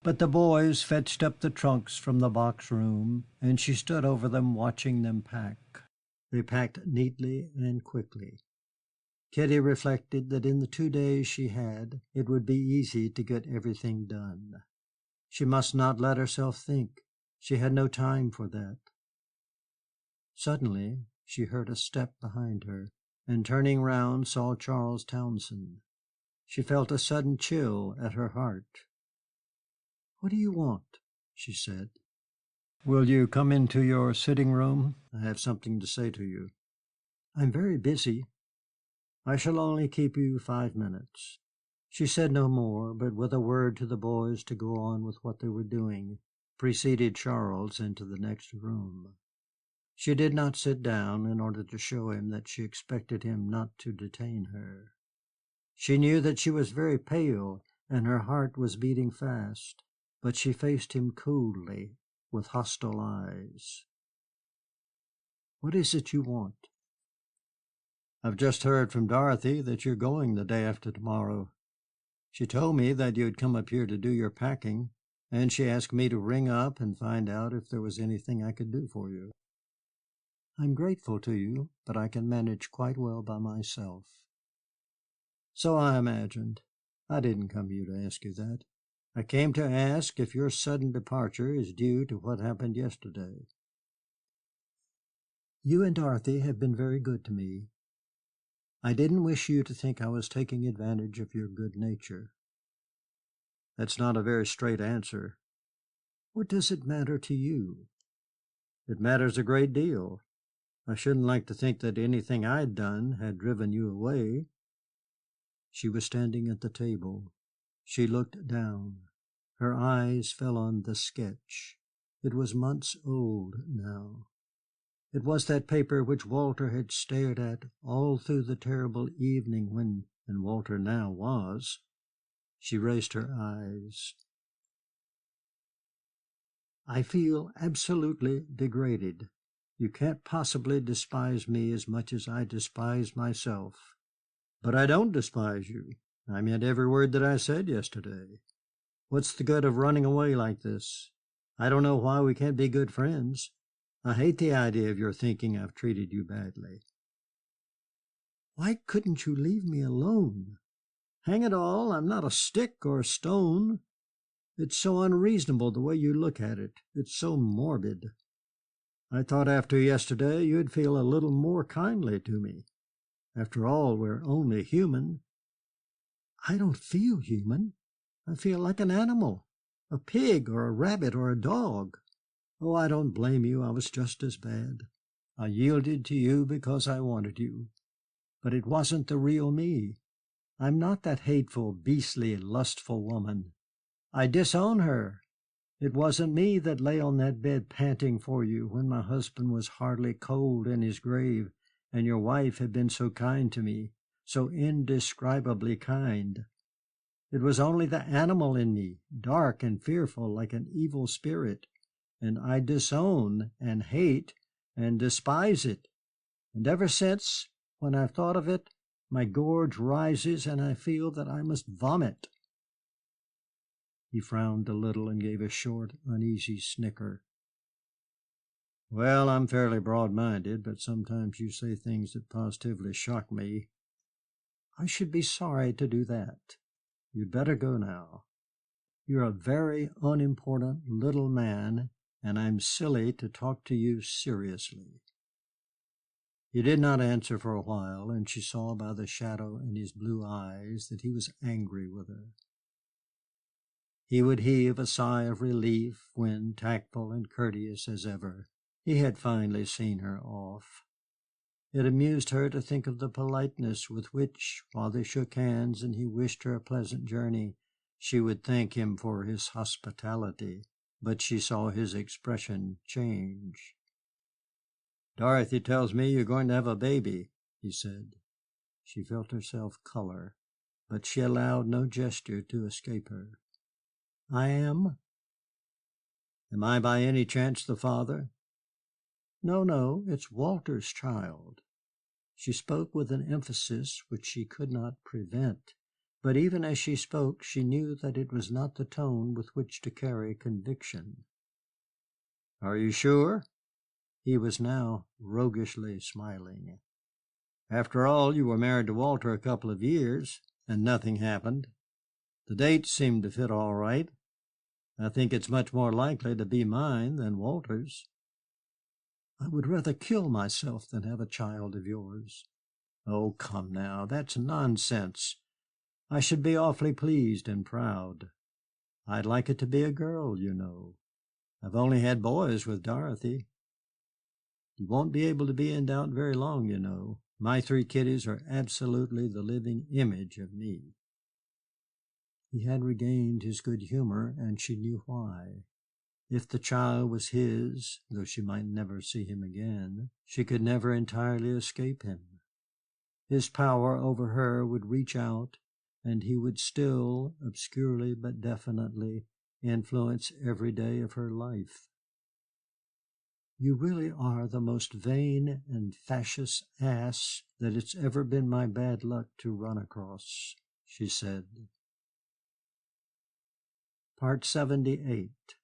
But the boys fetched up the trunks from the box room, and she stood over them watching them pack. They packed neatly and quickly. Kitty reflected that in the 2 days she had, it would be easy to get everything done. She must not let herself think. She had no time for that. Suddenly she heard a step behind her, and turning round saw Charles Townsend. She felt a sudden chill at her heart. "What do you want?" she said. "Will you come into your sitting room? I have something to say to you." "I'm very busy." "I shall only keep you 5 minutes." She said no more, but with a word to the boys to go on with what they were doing, preceded Charles into the next room. She did not sit down in order to show him that she expected him not to detain her. She knew that she was very pale and her heart was beating fast, but she faced him coolly, with hostile eyes. "What is it you want?" "I've just heard from Dorothy that you're going the day after tomorrow. She told me that you had come up here to do your packing, and she asked me to ring up and find out if there was anything I could do for you." "I'm grateful to you, but I can manage quite well by myself." "So I imagined. I didn't come here to ask you that. I came to ask if your sudden departure is due to what happened yesterday." "You and Dorothy have been very good to me. I didn't wish you to think I was taking advantage of your good nature." "That's not a very straight answer." "What does it matter to you?" "It matters a great deal. I shouldn't like to think that anything I'd done had driven you away." She was standing at the table. She looked down. Her eyes fell on the sketch. It was months old now. It was that paper which Walter had stared at all through the terrible evening when, and Walter now was. She raised her eyes. "I feel absolutely degraded. You can't possibly despise me as much as I despise myself." "But I don't despise you. I meant every word that I said yesterday. What's the good of running away like this? I don't know why we can't be good friends. I hate the idea of your thinking I've treated you badly." "Why couldn't you leave me alone? Hang it all, I'm not a stick or a stone. It's so unreasonable the way you look at it. It's so morbid. I thought after yesterday you'd feel a little more kindly to me. After all, we're only human." "I don't feel human. I feel like an animal, a pig or a rabbit or a dog. Oh, I don't blame you. I was just as bad. I yielded to you because I wanted you. But it wasn't the real me. I'm not that hateful, beastly, lustful woman. I disown her. It wasn't me that lay on that bed panting for you when my husband was hardly cold in his grave, and your wife had been so kind to me, so indescribably kind. It was only the animal in me, dark and fearful like an evil spirit, and I disown and hate and despise it. And ever since, when I've thought of it, my gorge rises and I feel that I must vomit." He frowned a little and gave a short, uneasy snicker. "Well, I'm fairly broad-minded, but sometimes you say things that positively shock me." "I should be sorry to do that. You'd better go now. You're a very unimportant little man, and I'm silly to talk to you seriously." He did not answer for a while, and she saw by the shadow in his blue eyes that he was angry with her. He would heave a sigh of relief when, tactful and courteous as ever, he had finally seen her off. It amused her to think of the politeness with which, while they shook hands and he wished her a pleasant journey, she would thank him for his hospitality, but she saw his expression change. "Dorothy tells me you're going to have a baby," he said. She felt herself color, but she allowed no gesture to escape her. "I am." "Am I by any chance the father?" "No, no, it's Walter's child." She spoke with an emphasis which she could not prevent, but even as she spoke she knew that it was not the tone with which to carry conviction. "Are you sure?" He was now roguishly smiling. "After all, you were married to Walter a couple of years, and nothing happened. The dates seem to fit all right. I think it's much more likely to be mine than Walter's." "I would rather kill myself than have a child of yours." "Oh, come now, that's nonsense. I should be awfully pleased and proud. I'd like it to be a girl, you know. I've only had boys with Dorothy. You won't be able to be in doubt very long, you know. My 3 kiddies are absolutely the living image of me." He had regained his good humor, and she knew why. If the child was his, though she might never see him again, she could never entirely escape him. His power over her would reach out, and he would still, obscurely but definitely, influence every day of her life. "You really are the most vain and fascist ass that it's ever been my bad luck to run across," she said. Part 78.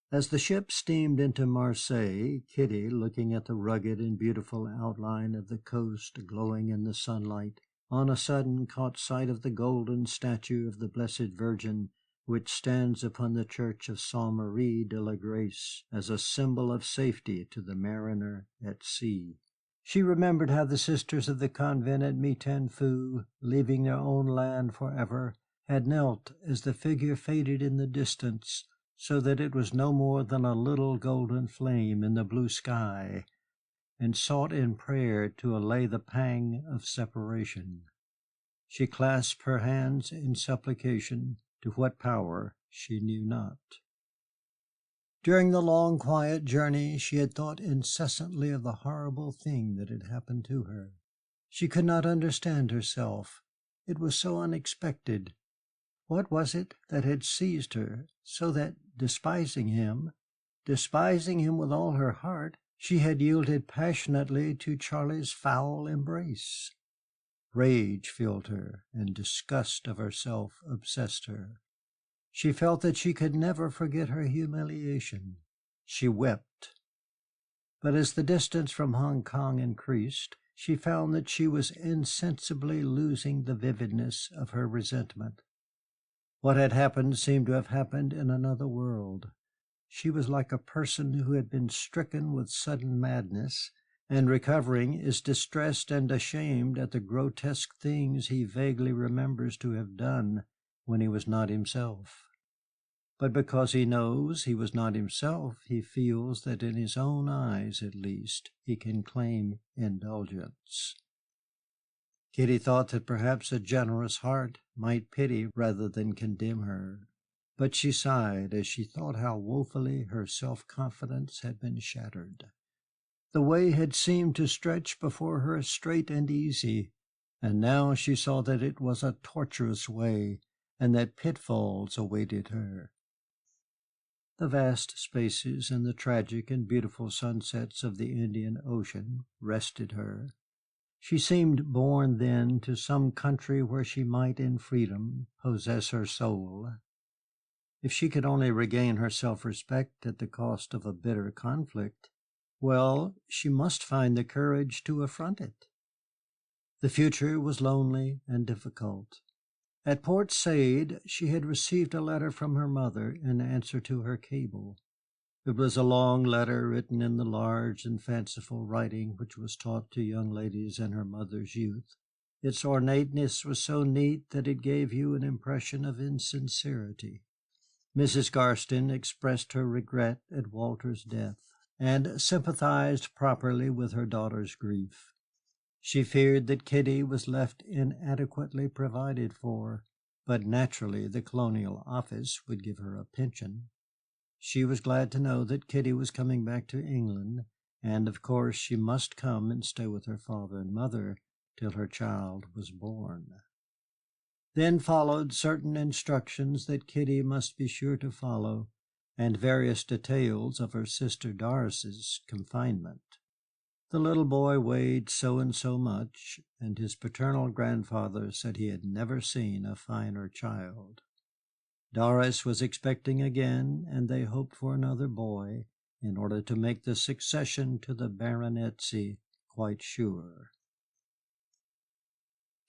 As the ship steamed into Marseilles, Kitty, looking at the rugged and beautiful outline of the coast glowing in the sunlight, on a sudden caught sight of the golden statue of the Blessed Virgin which stands upon the church of Sainte Marie de la Grace as a symbol of safety to the mariner at sea. She remembered how the sisters of the convent at Maitanfoo, leaving their own land forever, had knelt as the figure faded in the distance, so that it was no more than a little golden flame in the blue sky, and sought in prayer to allay the pang of separation. She clasped her hands in supplication, to what power she knew not. During the long, quiet journey she had thought incessantly of the horrible thing that had happened to her. She could not understand herself. It was so unexpected. What was it that had seized her, so that, despising him with all her heart, she had yielded passionately to Charlie's foul embrace? Rage filled her, and disgust of herself obsessed her. She felt that she could never forget her humiliation. She wept. But as the distance from Hong Kong increased, she found that she was insensibly losing the vividness of her resentment. What had happened seemed to have happened in another world. She was like a person who had been stricken with sudden madness, and recovering is distressed and ashamed at the grotesque things he vaguely remembers to have done when he was not himself. But because he knows he was not himself, he feels that in his own eyes, at least, he can claim indulgence. Kitty thought that perhaps a generous heart might pity rather than condemn her. But she sighed as she thought how woefully her self-confidence had been shattered. The way had seemed to stretch before her straight and easy, and now she saw that it was a tortuous way and that pitfalls awaited her. The vast spaces and the tragic and beautiful sunsets of the Indian Ocean rested her. She seemed born then to some country where she might in freedom possess her soul. If she could only regain her self-respect at the cost of a bitter conflict, well, she must find the courage to affront it. The future was lonely and difficult. At Port Said she had received a letter from her mother in answer to her cable. It was a long letter written in the large and fanciful writing which was taught to young ladies in her mother's youth. Its ornateness was so neat that it gave you an impression of insincerity. Mrs. Garstin expressed her regret at Walter's death, and sympathized properly with her daughter's grief. She feared that Kitty was left inadequately provided for, but naturally the Colonial Office would give her a pension. She was glad to know that Kitty was coming back to England, and of course she must come and stay with her father and mother till her child was born. Then followed certain instructions that Kitty must be sure to follow, and various details of her sister Doris's confinement. The little boy weighed so and so much, and his paternal grandfather said he had never seen a finer child. Doris was expecting again, and they hoped for another boy, in order to make the succession to the baronetcy quite sure.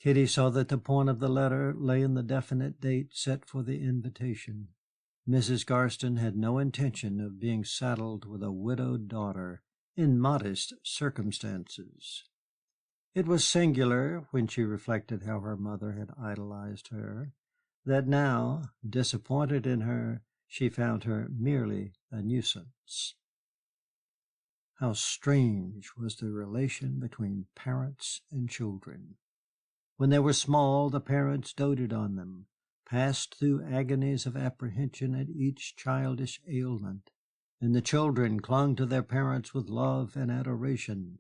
Kitty saw that the point of the letter lay in the definite date set for the invitation. Mrs. Garstin had no intention of being saddled with a widowed daughter in modest circumstances. It was singular, when she reflected how her mother had idolized her, that now, disappointed in her, she found her merely a nuisance. How strange was the relation between parents and children! When they were small, the parents doted on them, passed through agonies of apprehension at each childish ailment, and the children clung to their parents with love and adoration.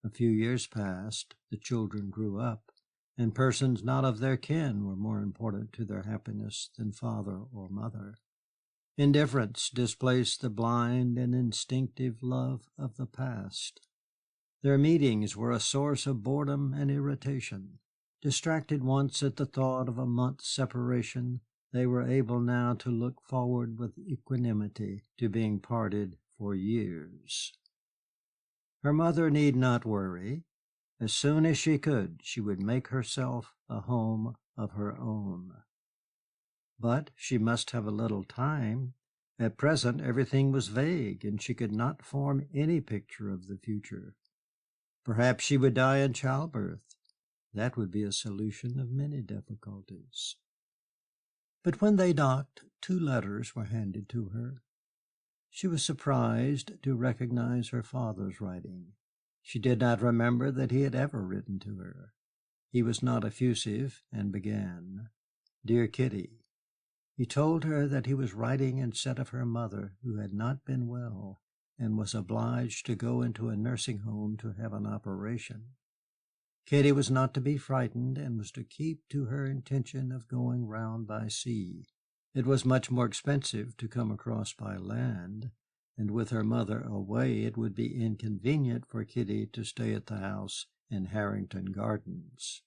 A few years passed, the children grew up, and persons not of their kin were more important to their happiness than father or mother. Indifference displaced the blind and instinctive love of the past. Their meetings were a source of boredom and irritation. Distracted once at the thought of a month's separation, they were able now to look forward with equanimity to being parted for years. Her mother need not worry. As soon as she could, she would make herself a home of her own. But she must have a little time. At present everything was vague, and she could not form any picture of the future. Perhaps she would die in childbirth. That would be a solution of many difficulties. But when they docked, 2 letters were handed to her. She was surprised to recognize her father's writing. She did not remember that he had ever written to her. He was not effusive, and began, "Dear Kitty." He told her that he was writing instead of her mother, who had not been well, and was obliged to go into a nursing home to have an operation. Kitty was not to be frightened, and was to keep to her intention of going round by sea. It was much more expensive to come across by land, and with her mother away it would be inconvenient for Kitty to stay at the house in Harrington Gardens.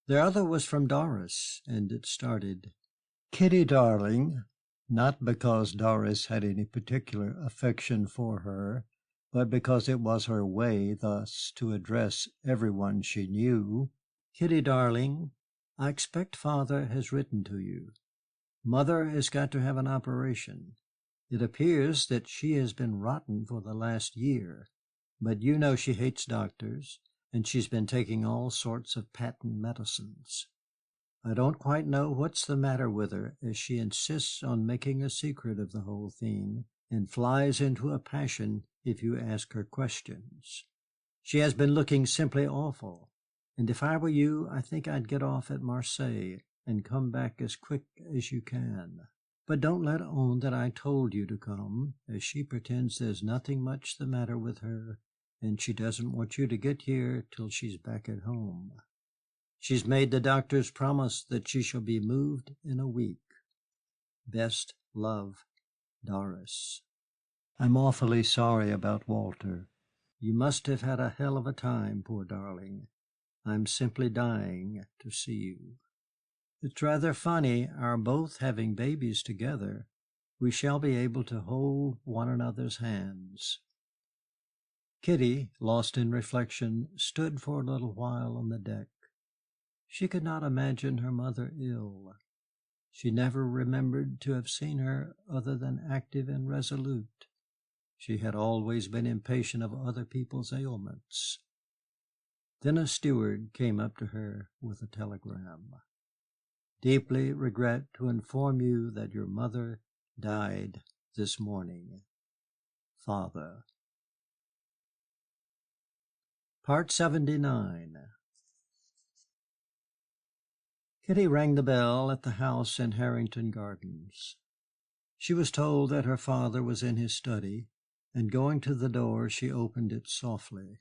The other was from Doris, and it started, "Kitty, darling," not because Doris had any particular affection for her, but because it was her way thus to address every one she knew. "Kitty, darling, I expect Father has written to you. Mother has got to have an operation. It appears that she has been rotten for the last year, but you know she hates doctors, and she's been taking all sorts of patent medicines. I don't quite know what's the matter with her, as she insists on making a secret of the whole thing, and flies into a passion if you ask her questions. She has been looking simply awful, and if I were you, I think I'd get off at Marseilles and come back as quick as you can. But don't let on that I told you to come, as she pretends there's nothing much the matter with her, and she doesn't want you to get here till she's back at home. She's made the doctors promise that she shall be moved in a week. Best love, Doris. I'm awfully sorry about Walter. You must have had a hell of a time, poor darling. I'm simply dying to see you. It's rather funny, our both having babies together. We shall be able to hold one another's hands. Kitty, lost in reflection, stood for a little while on the deck. She could not imagine her mother ill. She never remembered to have seen her other than active and resolute. She had always been impatient of other people's ailments. Then a steward came up to her with a telegram. Deeply regret to inform you that your mother died this morning. Father. Part 79. Kitty rang the bell at the house in Harrington Gardens. She was told that her father was in his study, and going to the door she opened it softly.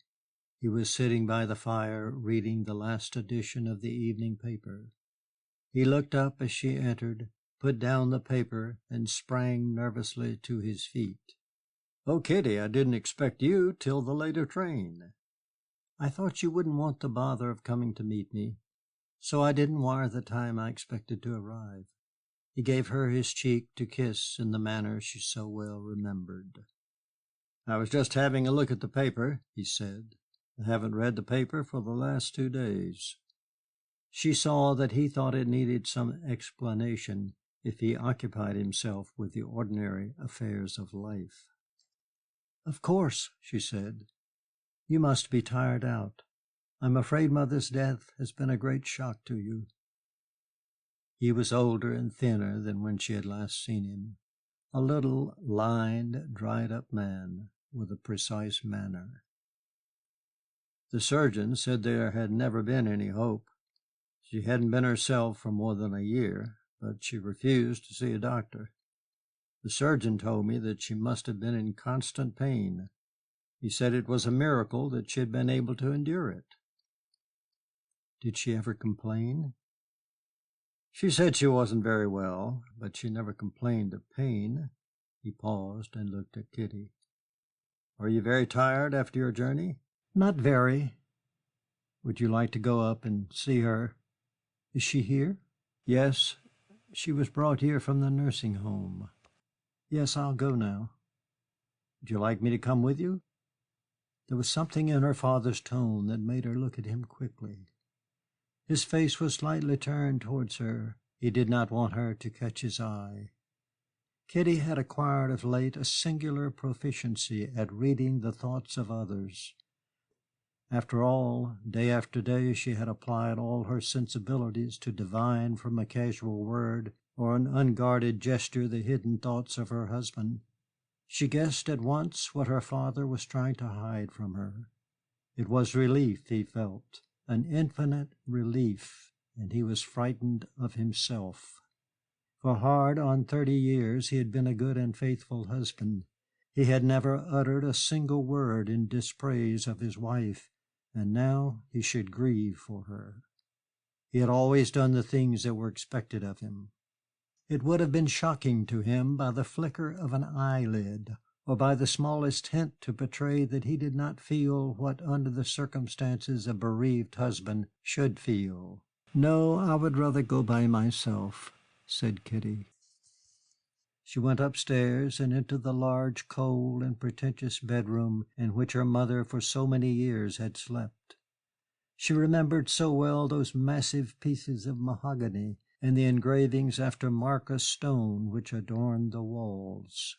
He was sitting by the fire reading the last edition of the evening paper. He looked up as she entered, put down the paper, and sprang nervously to his feet. "Oh, Kitty, I didn't expect you till the later train." "I thought you wouldn't want the bother of coming to meet me, so I didn't wire the time I expected to arrive." He gave her his cheek to kiss in the manner she so well remembered. "I was just having a look at the paper," he said. "I haven't read the paper for the last 2 days." She saw that he thought it needed some explanation if he occupied himself with the ordinary affairs of life. "Of course," she said. "You must be tired out. I'm afraid Mother's death has been a great shock to you." He was older and thinner than when she had last seen him, a little, lined, dried-up man with a precise manner. "The surgeon said there had never been any hope. She hadn't been herself for more than a year, but she refused to see a doctor. The surgeon told me that she must have been in constant pain. He said it was a miracle that she had been able to endure it." "Did she ever complain?" "She said she wasn't very well, but she never complained of pain." He paused and looked at Kitty. "Are you very tired after your journey?" "Not very." "Would you like to go up and see her?" "Is she here?" "Yes. She was brought here from the nursing home." "Yes, I'll go now." "Would you like me to come with you?" There was something in her father's tone that made her look at him quickly. His face was slightly turned towards her. He did not want her to catch his eye. Kitty had acquired of late a singular proficiency at reading the thoughts of others. After all, day after day she had applied all her sensibilities to divine from a casual word or an unguarded gesture the hidden thoughts of her husband. She guessed at once what her father was trying to hide from her. It was relief he felt, an infinite relief, and he was frightened of himself. For hard on 30 years he had been a good and faithful husband. He had never uttered a single word in dispraise of his wife, and now he should grieve for her. He had always done the things that were expected of him. It would have been shocking to him by the flicker of an eyelid, or by the smallest hint to betray that he did not feel what under the circumstances a bereaved husband should feel. "No, I would rather go by myself," said Kitty. She went upstairs and into the large, cold, and pretentious bedroom in which her mother for so many years had slept. She remembered so well those massive pieces of mahogany and the engravings after Marcus stone which adorned the walls.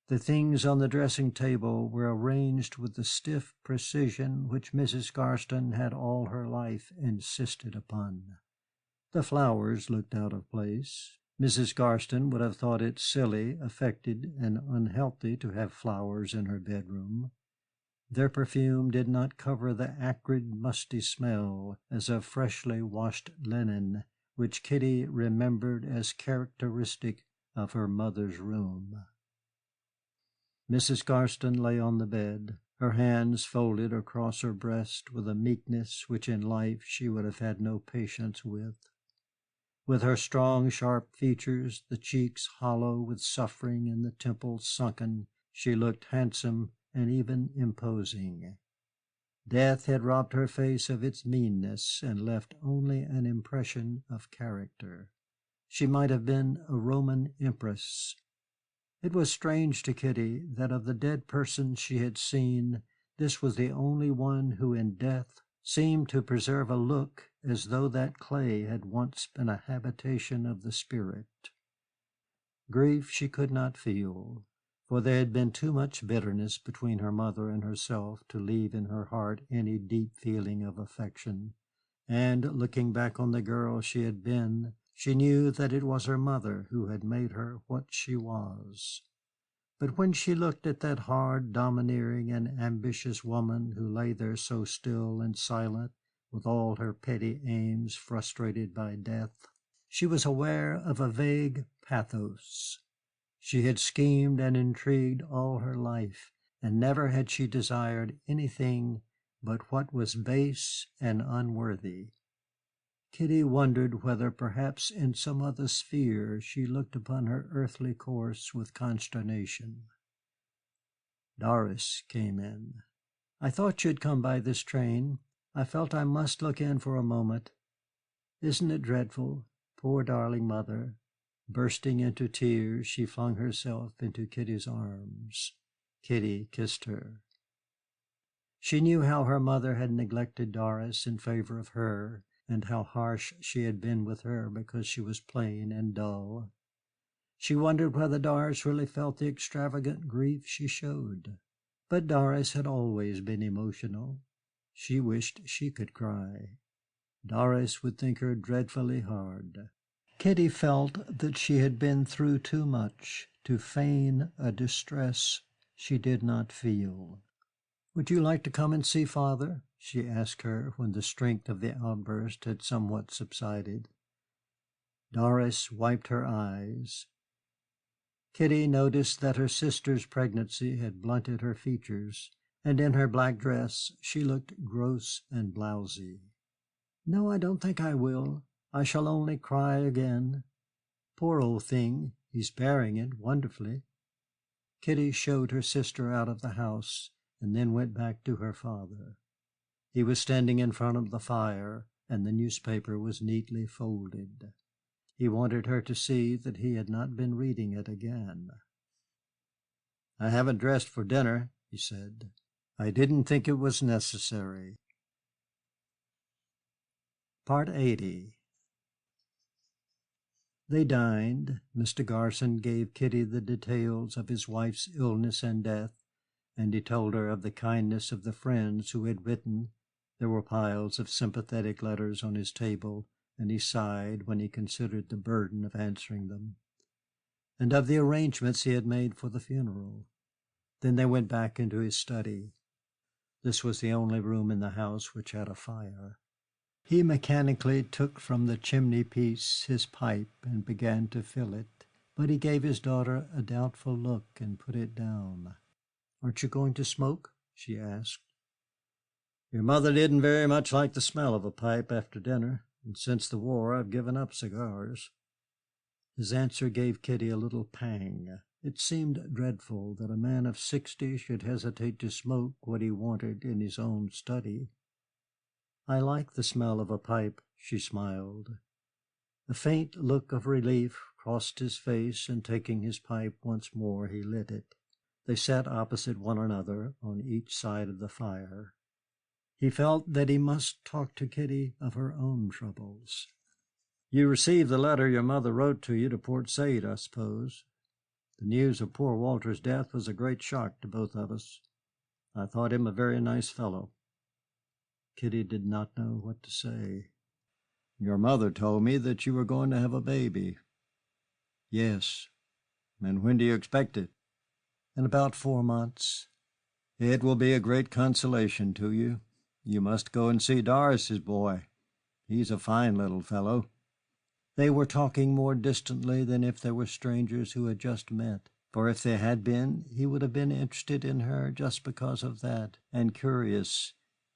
The things on the dressing table were arranged with the stiff precision which Mrs. Garstin had all her life insisted upon. The flowers looked out of place. Mrs. Garstin would have thought it silly, affected, and unhealthy to have flowers in her bedroom. Their perfume did not cover the acrid, musty smell as of freshly washed linen, which Kitty remembered as characteristic of her mother's room. Mrs. Garston lay on the bed, her hands folded across her breast with a meekness which in life she would have had no patience with. With her strong, sharp features, the cheeks hollow with suffering and the temples sunken, she looked handsome and even imposing. Death had robbed her face of its meanness and left only an impression of character. She might have been a Roman empress. It was strange to Kitty that of the dead persons she had seen, this was the only one who in death seemed to preserve a look as though that clay had once been a habitation of the spirit. Grief she could not feel, for there had been too much bitterness between her mother and herself to leave in her heart any deep feeling of affection, and looking back on the girl she had been, she knew that it was her mother who had made her what she was. But when she looked at that hard, domineering, and ambitious woman who lay there so still and silent, with all her petty aims frustrated by death, she was aware of a vague pathos. She had schemed and intrigued all her life, and never had she desired anything but what was base and unworthy. Kitty wondered whether perhaps in some other sphere she looked upon her earthly course with consternation. Doris came in. "I thought you'd come by this train. I felt I must look in for a moment. Isn't it dreadful? Poor darling mother." Bursting into tears, she flung herself into Kitty's arms. Kitty kissed her. She knew how her mother had neglected Doris in favor of her, and how harsh she had been with her because she was plain and dull. She wondered whether Doris really felt the extravagant grief she showed. But Doris had always been emotional. She wished she could cry. Doris would think her dreadfully hard. Kitty felt that she had been through too much to feign a distress she did not feel. "Would you like to come and see father?" she asked her when the strength of the outburst had somewhat subsided. Doris wiped her eyes. Kitty noticed that her sister's pregnancy had blunted her features, and in her black dress she looked gross and blousy. "No, I don't think I will. I shall only cry again. Poor old thing, he's bearing it wonderfully." Kitty showed her sister out of the house, and then went back to her father. He was standing in front of the fire, and the newspaper was neatly folded. He wanted her to see that he had not been reading it again. "I haven't dressed for dinner," he said. "I didn't think it was necessary." Part 80. They dined. Mr. Garson gave Kitty the details of his wife's illness and death, and he told her of the kindness of the friends who had written. There were piles of sympathetic letters on his table, and he sighed when he considered the burden of answering them, and of the arrangements he had made for the funeral. Then they went back into his study. This was the only room in the house which had a fire. He mechanically took from the chimney-piece his pipe and began to fill it, but he gave his daughter a doubtful look and put it down. "Aren't you going to smoke?" she asked. "Your mother didn't very much like the smell of a pipe after dinner, and since the war I've given up cigars." His answer gave Kitty a little pang. It seemed dreadful that a man of 60 should hesitate to smoke what he wanted in his own study. "I like the smell of a pipe," she smiled. A faint look of relief crossed his face, and taking his pipe once more, he lit it. They sat opposite one another on each side of the fire. He felt that he must talk to Kitty of her own troubles. "You received the letter your mother wrote to you to Port Said, I suppose. The news of poor Walter's death was a great shock to both of us. I thought him a very nice fellow." Kitty did not know what to say. "Your mother told me that you were going to have a baby." "Yes." "And when do you expect it?" "In about 4 months." "It will be a great consolation to you. You must go and see Doris's boy. He's a fine little fellow." They were talking more distantly than if they were strangers who had just met. For if they had been, he would have been interested in her just because of that, and curious,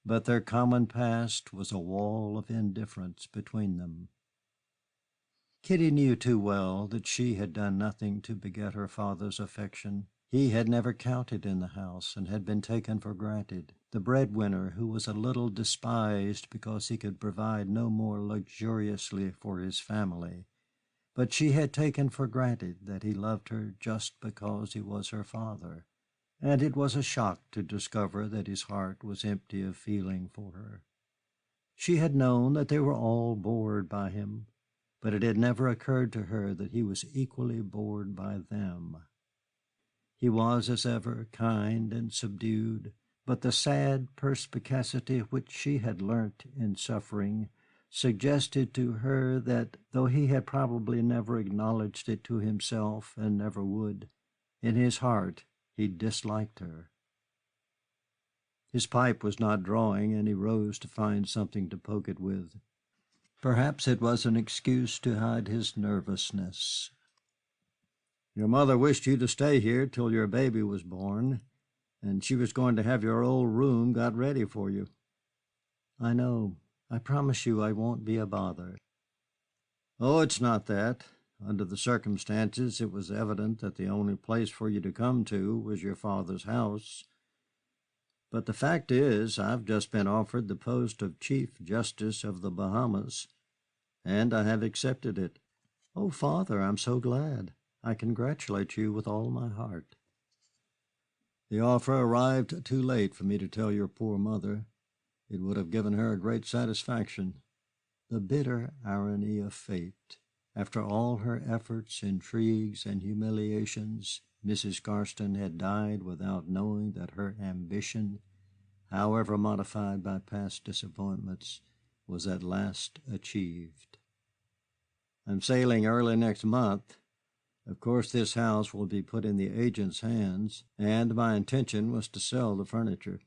but their common past was a wall of indifference between them. Kitty knew too well that she had done nothing to beget her father's affection. He had never counted in the house and had been taken for granted, the breadwinner who was a little despised because he could provide no more luxuriously for his family. But she had taken for granted that he loved her just because he was her father, and it was a shock to discover that his heart was empty of feeling for her. She had known that they were all bored by him, but it had never occurred to her that he was equally bored by them. He was, as ever, kind and subdued, but the sad perspicacity which she had learnt in suffering suggested to her that, though he had probably never acknowledged it to himself and never would, in his heart he disliked her. His pipe was not drawing, and he rose to find something to poke it with. Perhaps it was an excuse to hide his nervousness. "Your mother wished you to stay here till your baby was born, and she was going to have your old room got ready for you." "I know. I promise you I won't be a bother." "Oh, it's not that. Under the circumstances, it was evident that the only place for you to come to was your father's house. But the fact is, I've just been offered the post of Chief Justice of the Bahamas, and I have accepted it." "Oh, Father, I'm so glad. I congratulate you with all my heart." "The offer arrived too late for me to tell your poor mother. It would have given her a great satisfaction." The bitter irony of fate. After all her efforts, intrigues, and humiliations, Mrs. Garstin had died without knowing that her ambition, however modified by past disappointments, was at last achieved. "I'm sailing early next month. Of course this house will be put in the agent's hands, and my intention was to sell the furniture.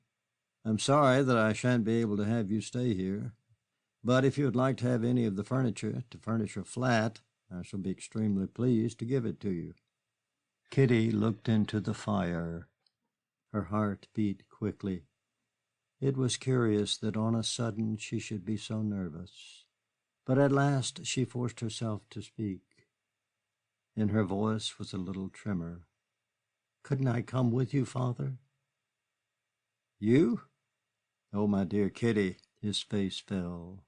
I'm sorry that I shan't be able to have you stay here, but if you would like to have any of the furniture to furnish a flat, I shall be extremely pleased to give it to you." Kitty looked into the fire. Her heart beat quickly. It was curious that on a sudden she should be so nervous. But at last she forced herself to speak. In her voice was a little tremor. "Couldn't I come with you, Father?" "You? Oh, my dear Kitty." His face fell.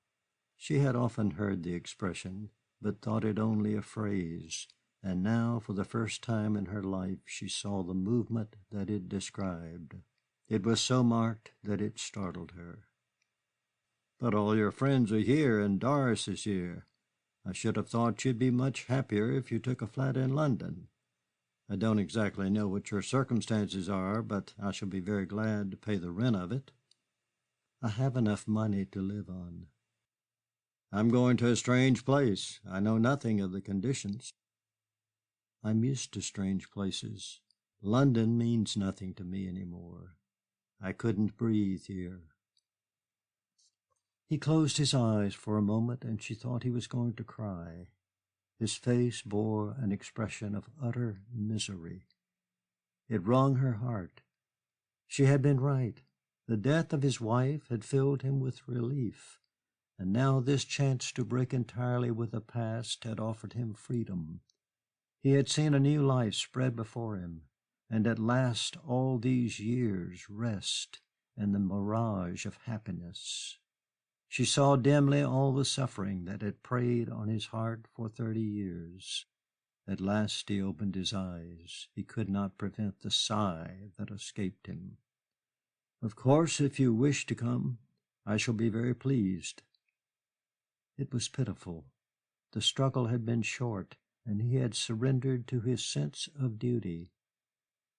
She had often heard the expression, but thought it only a phrase, and now for the first time in her life she saw the movement that it described. It was so marked that it startled her. "But all your friends are here, and Doris is here. I should have thought you'd be much happier if you took a flat in London. I don't exactly know what your circumstances are, but I shall be very glad to pay the rent of it." "I have enough money to live on." "I'm going to a strange place. I know nothing of the conditions." "I'm used to strange places. London means nothing to me any more. I couldn't breathe here." He closed his eyes for a moment, and she thought he was going to cry. His face bore an expression of utter misery. It wrung her heart. She had been right. The death of his wife had filled him with relief, and now this chance to break entirely with the past had offered him freedom. He had seen a new life spread before him, and at last all these years rest and the mirage of happiness. She saw dimly all the suffering that had preyed on his heart for 30 years. At last he opened his eyes. He could not prevent the sigh that escaped him. "Of course, if you wish to come, I shall be very pleased." It was pitiful. The struggle had been short, and he had surrendered to his sense of duty.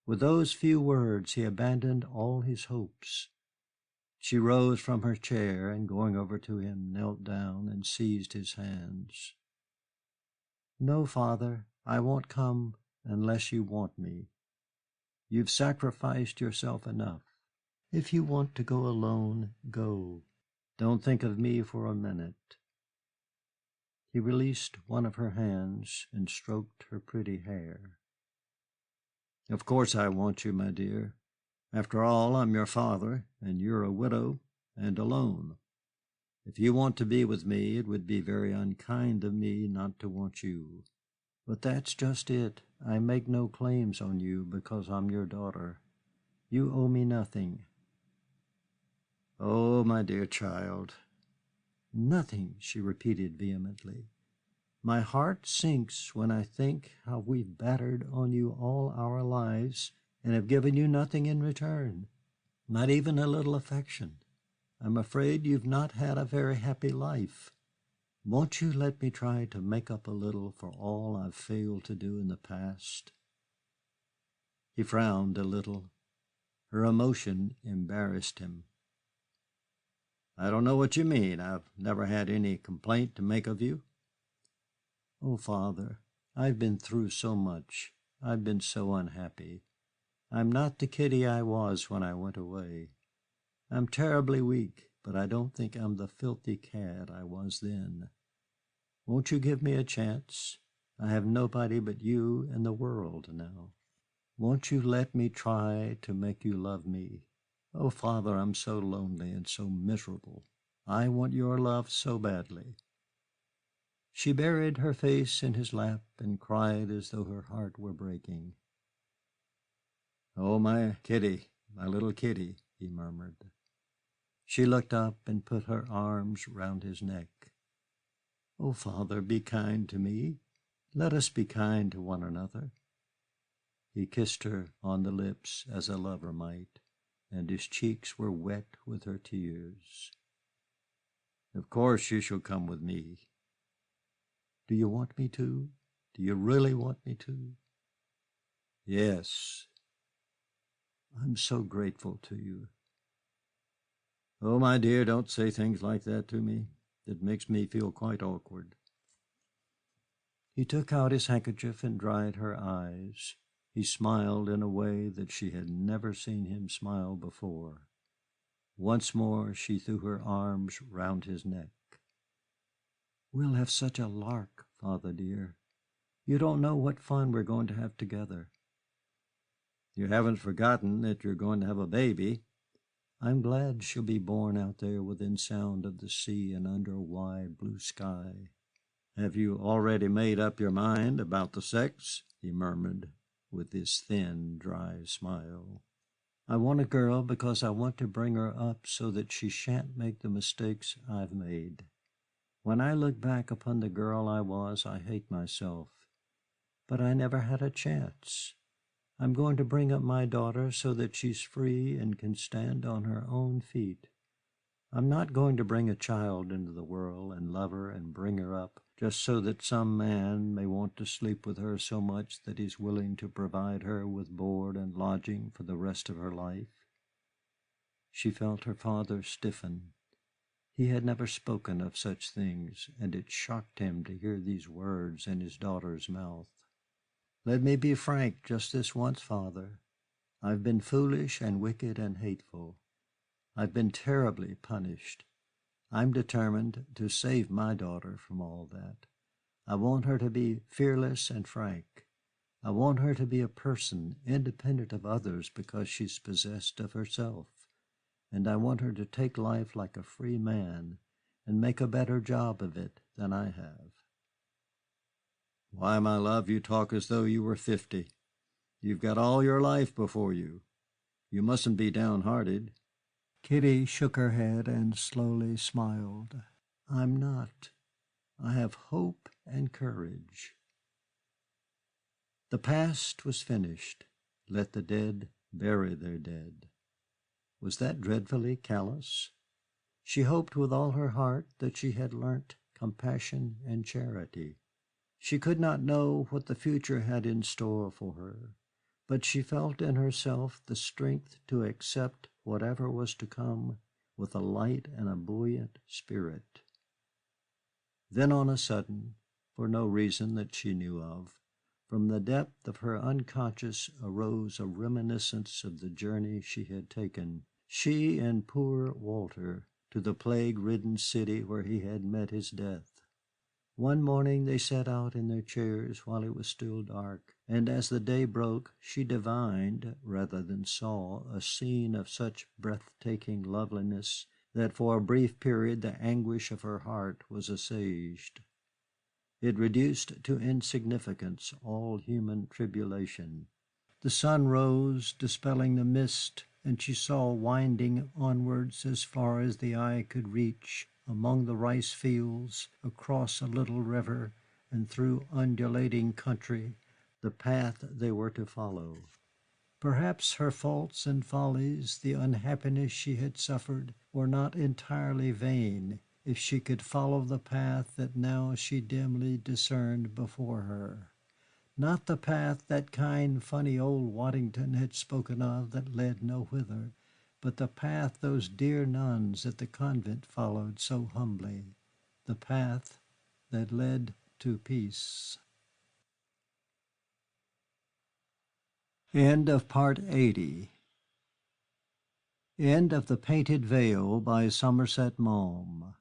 With those few words he abandoned all his hopes. She rose from her chair, and going over to him, knelt down and seized his hands. "No, Father, I won't come unless you want me. You've sacrificed yourself enough. If you want to go alone, go. Don't think of me for a minute." He released one of her hands and stroked her pretty hair. "Of course I want you, my dear. After all, I'm your father, and you're a widow and alone. If you want to be with me, it would be very unkind of me not to want you. But that's just it. I make no claims on you because I'm your daughter. You owe me nothing." "Oh, my dear child." "Nothing," she repeated vehemently. "My heart sinks when I think how we've battered on you all our lives and have given you nothing in return, not even a little affection. I'm afraid you've not had a very happy life. Won't you let me try to make up a little for all I've failed to do in the past?" He frowned a little. Her emotion embarrassed him. "I don't know what you mean. I've never had any complaint to make of you." "Oh, Father, I've been through so much. I've been so unhappy. I'm not the Kitty I was when I went away. I'm terribly weak, but I don't think I'm the filthy cad I was then. Won't you give me a chance? I have nobody but you in the world now. Won't you let me try to make you love me? Oh, Father, I'm so lonely and so miserable. I want your love so badly." She buried her face in his lap and cried as though her heart were breaking. "Oh, my Kitty, my little Kitty," he murmured. She looked up and put her arms round his neck. "Oh, Father, be kind to me. Let us be kind to one another." He kissed her on the lips as a lover might, and his cheeks were wet with her tears. "Of course you shall come with me." "Do you want me to? Do you really want me to?" "Yes." "I'm so grateful to you." "Oh, my dear, don't say things like that to me. It makes me feel quite awkward." He took out his handkerchief and dried her eyes. He smiled in a way that she had never seen him smile before. Once more she threw her arms round his neck. "We'll have such a lark, Father dear. You don't know what fun we're going to have together." "You haven't forgotten that you're going to have a baby." "I'm glad she'll be born out there within sound of the sea and under a wide blue sky." "Have you already made up your mind about the sex?" he murmured, with his thin, dry smile. "I want a girl because I want to bring her up so that she shan't make the mistakes I've made. When I look back upon the girl I was, I hate myself. But I never had a chance. I'm going to bring up my daughter so that she's free and can stand on her own feet. I'm not going to bring a child into the world and love her and bring her up just so that some man may want to sleep with her so much that he's willing to provide her with board and lodging for the rest of her life." She felt her father stiffen. He had never spoken of such things, and it shocked him to hear these words in his daughter's mouth. "Let me be frank just this once, Father. I've been foolish and wicked and hateful. I've been terribly punished. I'm determined to save my daughter from all that. I want her to be fearless and frank. I want her to be a person independent of others because she's possessed of herself. And I want her to take life like a free man and make a better job of it than I have." "Why, my love, you talk as though you were 50. You've got all your life before you. You mustn't be downhearted." Kitty shook her head and slowly smiled. "I'm not. I have hope and courage." The past was finished. Let the dead bury their dead. Was that dreadfully callous? She hoped with all her heart that she had learnt compassion and charity. She could not know what the future had in store for her, but she felt in herself the strength to accept whatever was to come with a light and a buoyant spirit. Then on a sudden, for no reason that she knew of, from the depth of her unconscious arose a reminiscence of the journey she had taken, she and poor Walter, to the plague-ridden city where he had met his death. One morning they sat out in their chairs while it was still dark, and as the day broke she divined, rather than saw, a scene of such breathtaking loveliness that for a brief period the anguish of her heart was assuaged. It reduced to insignificance all human tribulation. The sun rose, dispelling the mist, and she saw winding onwards as far as the eye could reach, among the rice fields, across a little river, and through undulating country, the path they were to follow. Perhaps her faults and follies, the unhappiness she had suffered, were not entirely vain if she could follow the path that now she dimly discerned before her. Not the path that kind, funny old Waddington had spoken of that led nowhither, but the path those dear nuns at the convent followed so humbly, the path that led to peace. End of Part 80. End of The Painted Veil by Somerset Maugham.